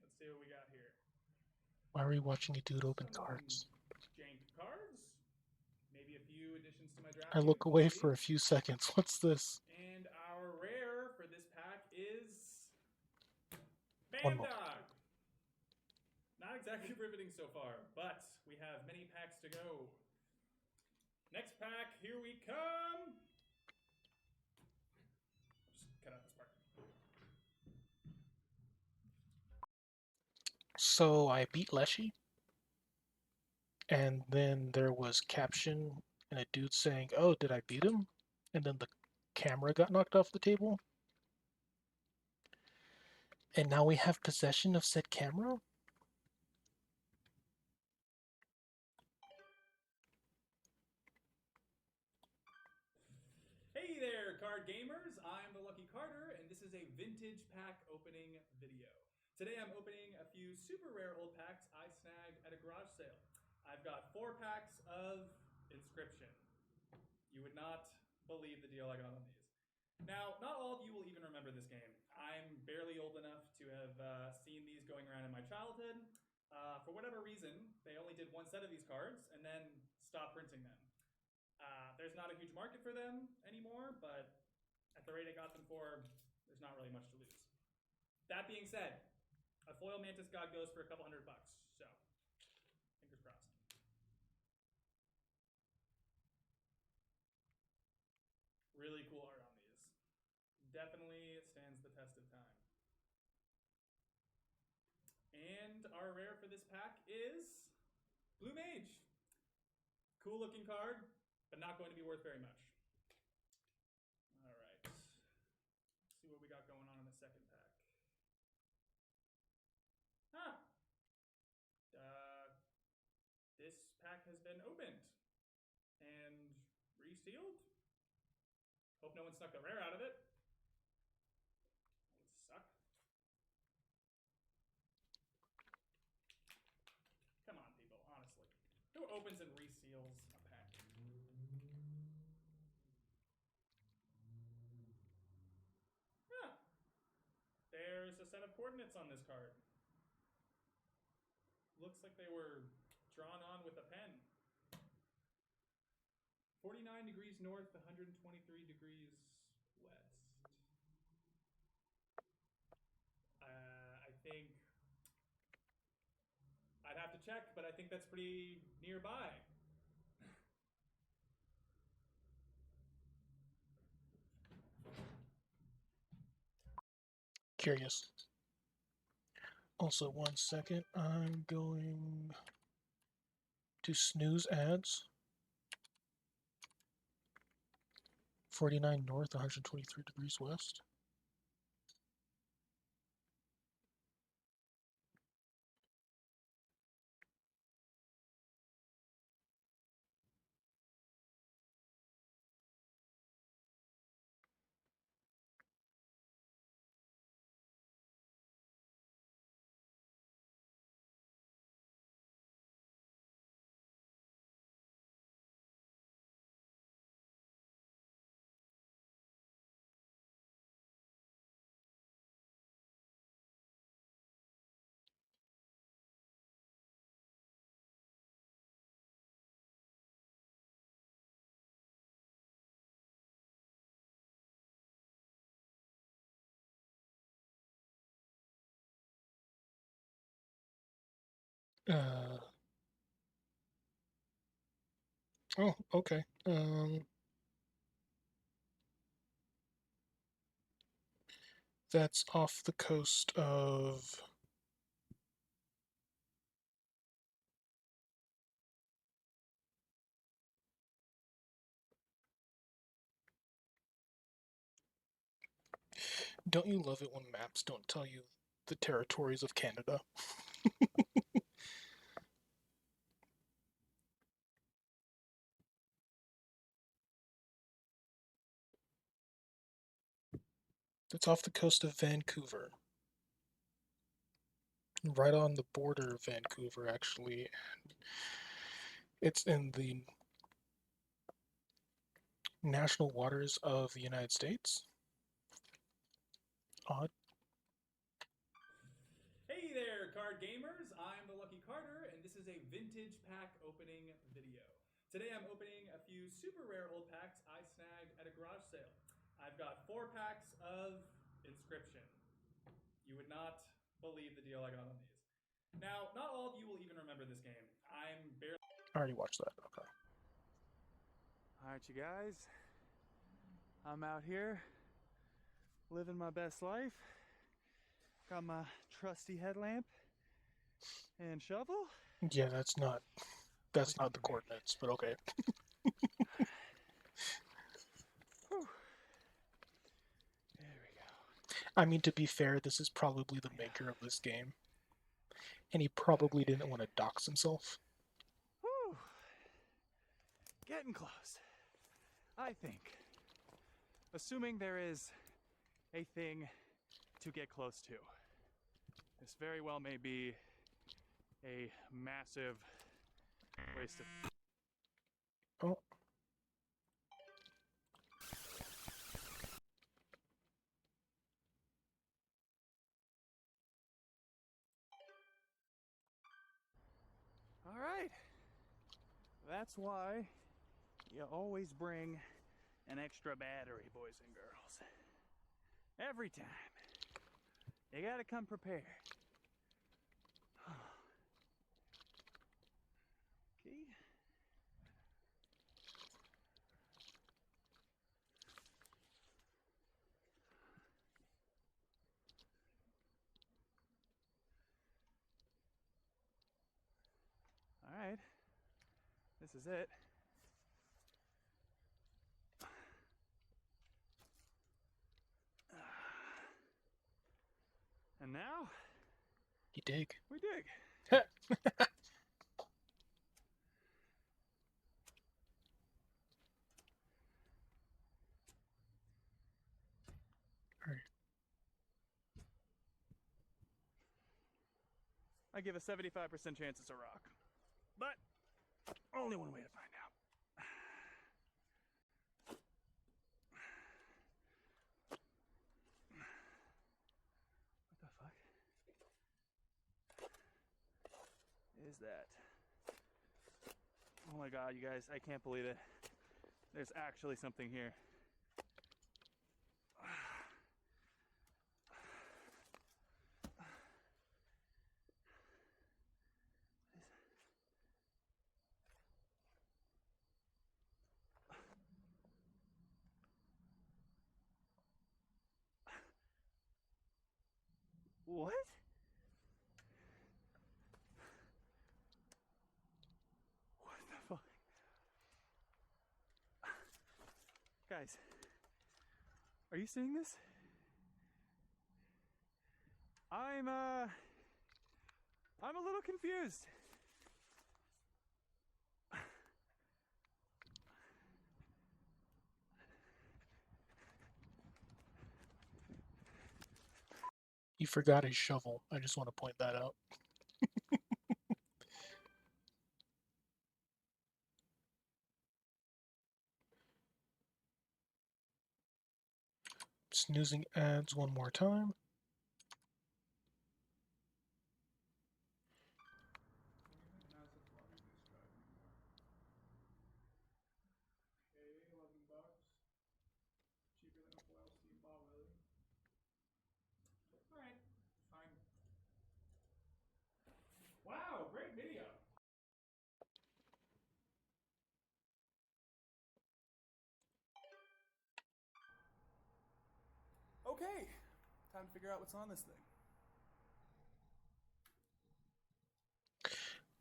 let's see what we got here. Why are we watching a dude open cards? Jank cards. Maybe a few additions to my draft. I look away for a few seconds. What's this? And our rare for this pack is One Bandog. Not exactly riveting so far, but we have many packs to go. Next pack, here we come. Just cut out this part. So I beat Leshy, and then there was caption and a dude saying, "Oh, did I beat him?" And then the camera got knocked off the table. And now we have possession of said camera? Hey there, card gamers. I'm the Lucky Carter, and this is a vintage pack opening video. Today I'm opening a few super rare old packs I snagged at a garage sale. I've got 4 packs of Inscryption. You would not believe the deal I got on these. Now, not all of you will even remember this game. I'm barely old enough to have seen these going around in my childhood. For whatever reason, they only did one set of these cards and then stopped printing them. There's not a huge market for them anymore, but at the rate I got them for, there's not really much to lose. That being said, a foil Mantis God goes for a couple $100, so fingers crossed. Really cool art. test of time. And our rare for this pack is Blue Mage. Cool looking card, but not going to be worth very much. All right. Let's see what we got going on in the second pack. This pack has been opened and resealed. Hope no one snuck the rare out of it. That would suck. Come on, people, honestly. Who opens and reseals a pack? Yeah. There's a set of coordinates on this card. Looks like they were drawn on with a pen. 49 degrees north, 123 degrees west. I think I'd have to check, but I think that's pretty nearby. Curious. Also, 1 second. I'm going to snooze ads. 49 north, 123 degrees west. Oh, okay. That's off the coast of... Don't you love it when maps don't tell you the territories of Canada? It's off the coast of Vancouver. Right on the border of Vancouver, actually. It's in the national waters of the United States. Odd. Hey there, card gamers! I'm the Lucky Carter, and this is a vintage pack opening video. Today I'm opening a few super rare old packs I snagged at a garage sale. I've got 4 packs of Inscryption. You would not believe the deal I got on these. Now, not all of you will even remember this game. I'm barely... I already watched that. Okay. Alright, you guys. I'm out here living my best life. Got my trusty headlamp and shovel. Yeah, that's not the coordinates, but okay. There we go. I mean, to be fair, this is probably the maker of this game. And he probably didn't want to dox himself. Whew. Getting close, I think. Assuming there is a thing to get close to. This very well may be a massive waste of... Oh. All right. That's why you always bring an extra battery, boys and girls. Every time. You gotta come prepared. Okay. This is it. And now You dig? we dig. Alright. I give a 75% chance it's a rock. But only one way to find out. What the fuck is that? Oh my god, you guys, I can't believe it. There's actually something here. What? What the fuck? Guys, are you seeing this? I'm a little confused. You forgot his shovel. I just want to point that out. Snoozing ads one more time. Cheaper than a foil steam ball, really? Alright, fine. Wow, great video! Okay, time to figure out what's on this thing.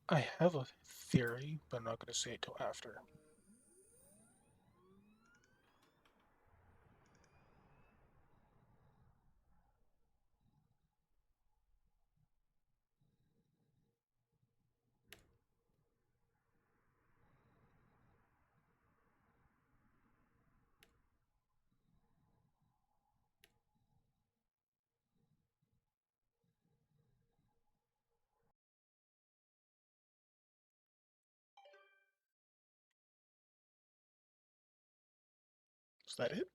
I have a theory, but I'm not going to say it till after. Is that it?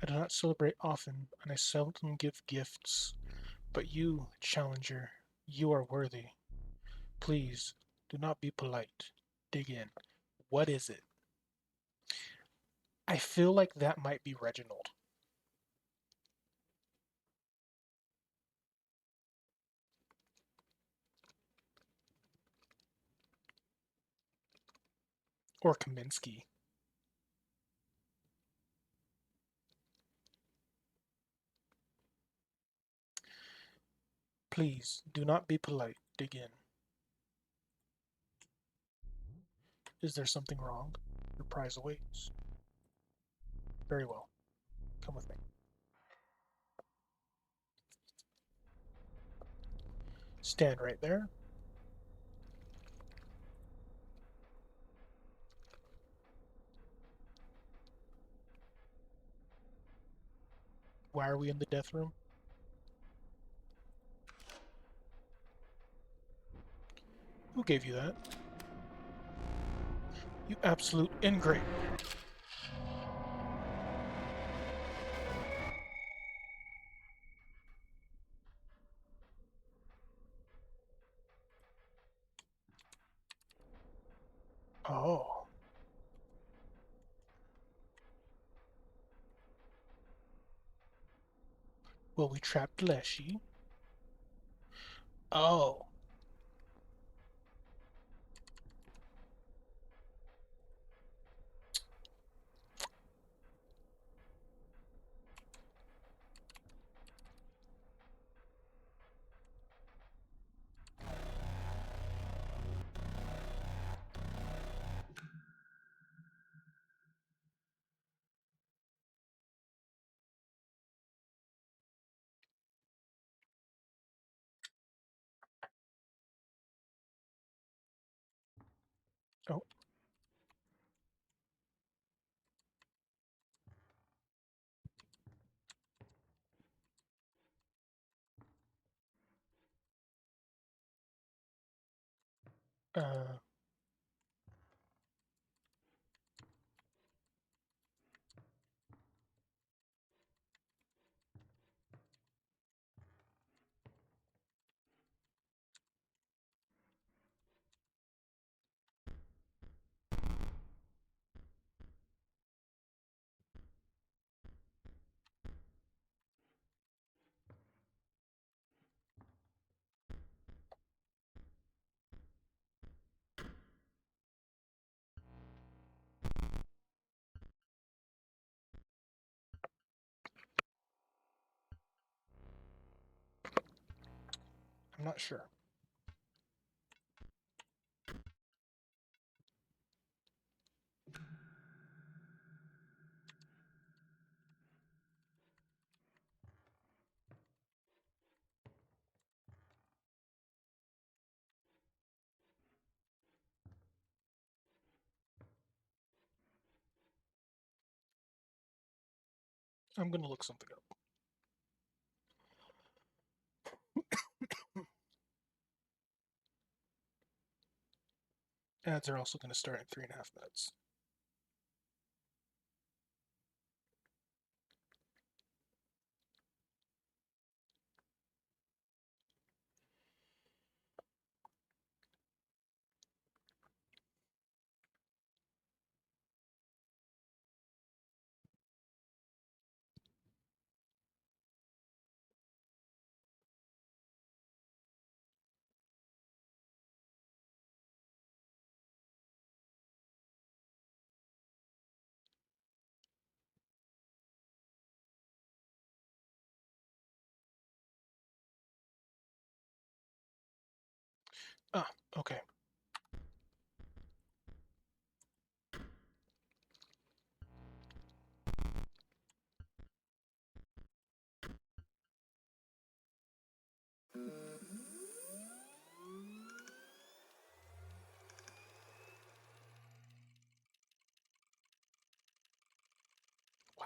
I do not celebrate often, and I seldom give gifts. But you, Challenger, you are worthy. Please, do not be polite. Dig in. What is it? I feel like that might be Reginald. Or Kaminsky. Please, do not be polite. Dig in. Is there something wrong? Your prize awaits. Very well. Come with me. Stand right there. Why are we in the death room? Who gave you that? You absolute ingrate. Oh. Well, we trapped Leshy. Oh. Oh. Uh. I'm not sure. I'm gonna look something up. Ads are also gonna start in 3.5 minutes. Ah, okay. Wow.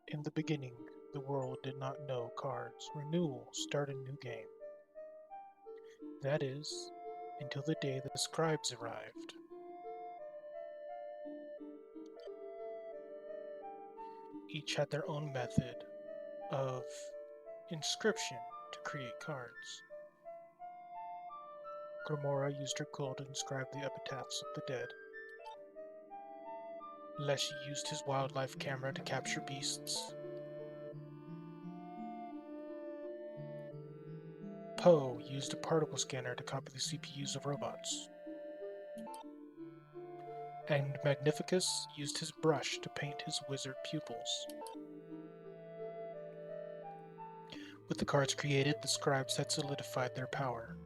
In the beginning, the world did not know cards. Renewal, start a new game. That is, until the day the scribes arrived. Each had their own method of inscription to create cards. Grimora used her quill to inscribe the epitaphs of the dead. Leshy used his wildlife camera to capture beasts. Poe used a particle scanner to copy the CPUs of robots. And Magnificus used his brush to paint his wizard pupils. With the cards created, the scribes had solidified their power.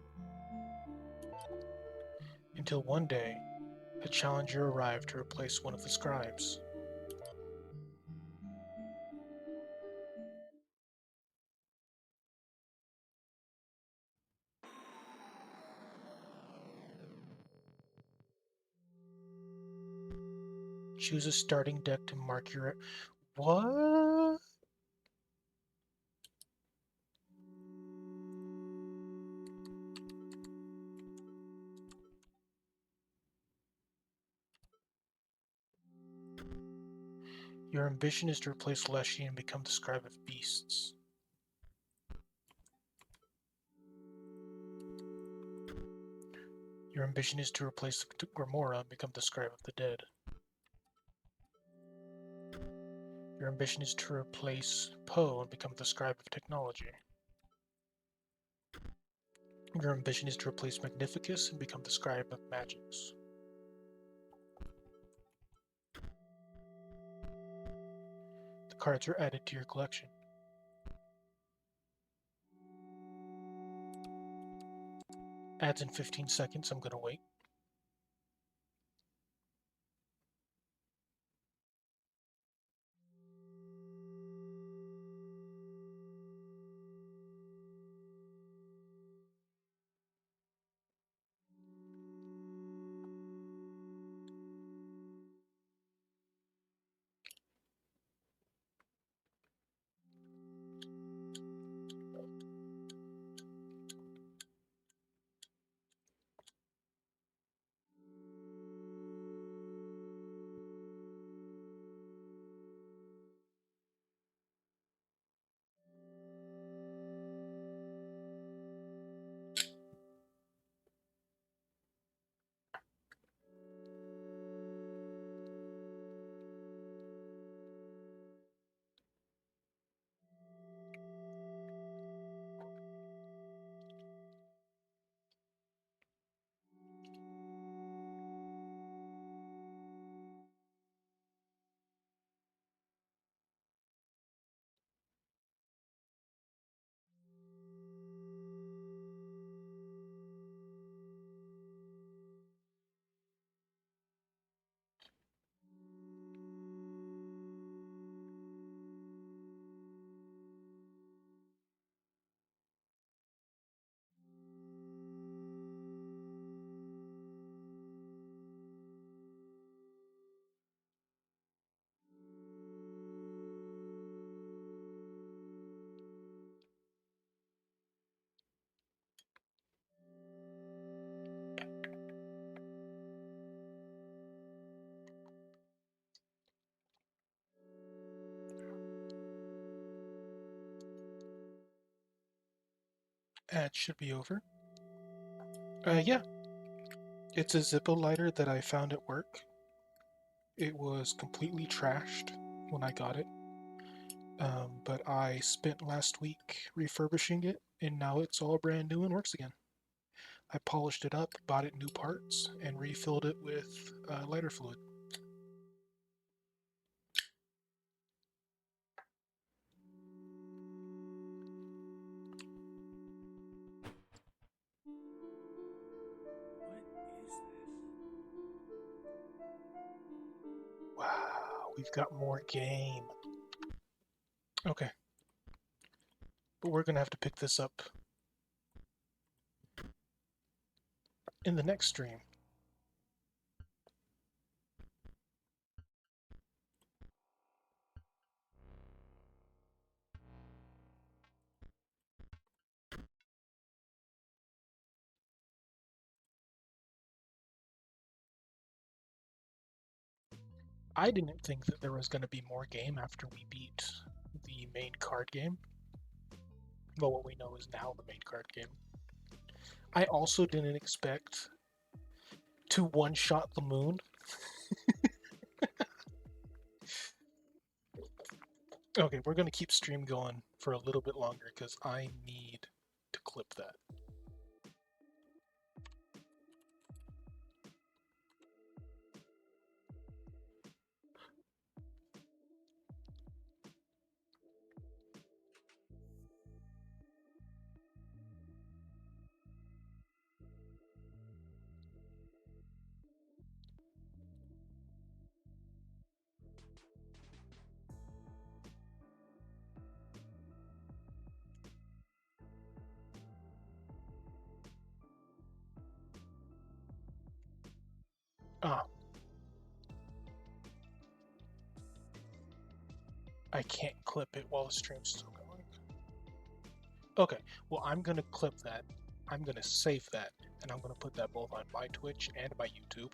Until one day, a challenger arrived to replace one of the scribes. Choose a starting deck to mark your... What? Your ambition is to replace Leshy and become the scribe of beasts. Your ambition is to replace Grimora and become the scribe of the dead. Your ambition is to replace Poe and become the scribe of technology. Your ambition is to replace Magnificus and become the scribe of magics. The cards are added to your collection. Adds in 15 seconds, I'm gonna wait. Ad should be over. Yeah. It's a Zippo lighter that I found at work. It was completely trashed when I got it. But I spent last week refurbishing it, and now it's all brand new and works again. I polished it up, bought it new parts, and refilled it with lighter fluid. What is this? Wow, we've got more game. Okay. But we're going to have to pick this up in the next stream. I didn't think that there was going to be more game after we beat the main card game. Well, what we know is now the main card game. I also didn't expect to one-shot the moon. Okay, we're going to keep stream going for a little bit longer because I need to clip that. Ah. I can't clip it while the stream's still going. Okay, well, I'm going to clip that. I'm going to save that, and I'm going to put that both on my Twitch and my YouTube.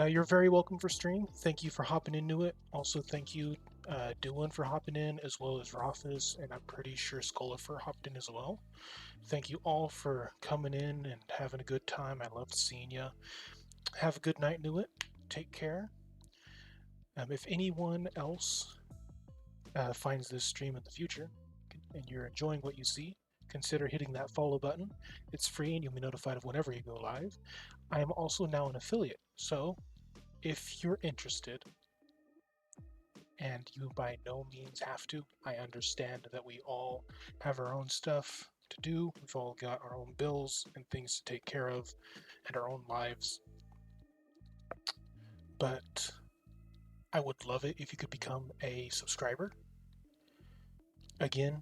You're very welcome for stream. Thank you for hopping into it. Also, thank you, Dylan, for hopping in, as well as Rafis, and I'm pretty sure Skola for hopped in as well. Thank you all for coming in and having a good time. I loved seeing you. Have a good night, Nuit. Take care. If anyone else finds this stream in the future and you're enjoying what you see, consider hitting that follow button. It's free and you'll be notified of whenever you go live. I am also now an affiliate, so if you're interested, and you by no means have to, I understand that we all have our own stuff to do. We've all got our own bills and things to take care of and our own lives. But I would love it if you could become a subscriber. Again,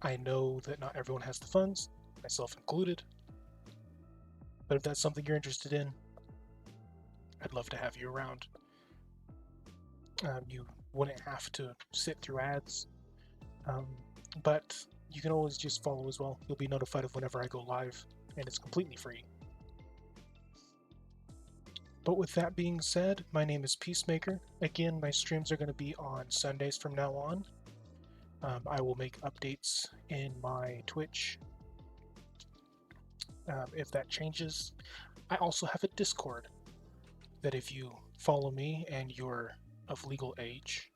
I know that not everyone has the funds, myself included, but if that's something you're interested in, I'd love to have you around. You wouldn't have to sit through ads, but you can always just follow as well. You'll be notified of whenever I go live, and it's completely free. But with that being said, my name is Peacemaker. Again, my streams are going to be on Sundays from now on. I will make updates in my Twitch if that changes. I also have a Discord that if you follow me and you're of legal age,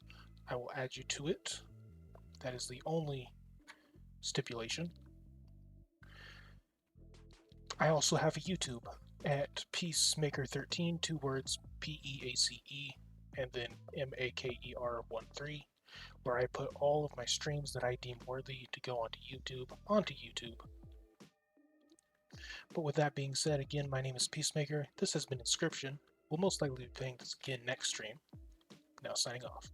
I will add you to it. That is the only stipulation. I also have a YouTube at Peacemaker13, 2 words, P-E-A-C-E, and then M-A-K-E-R-1-3, where I put all of my streams that I deem worthy to go onto YouTube. But with that being said, again, my name is Peacemaker. This has been Inscryption. We'll most likely be playing this again next stream. Now signing off.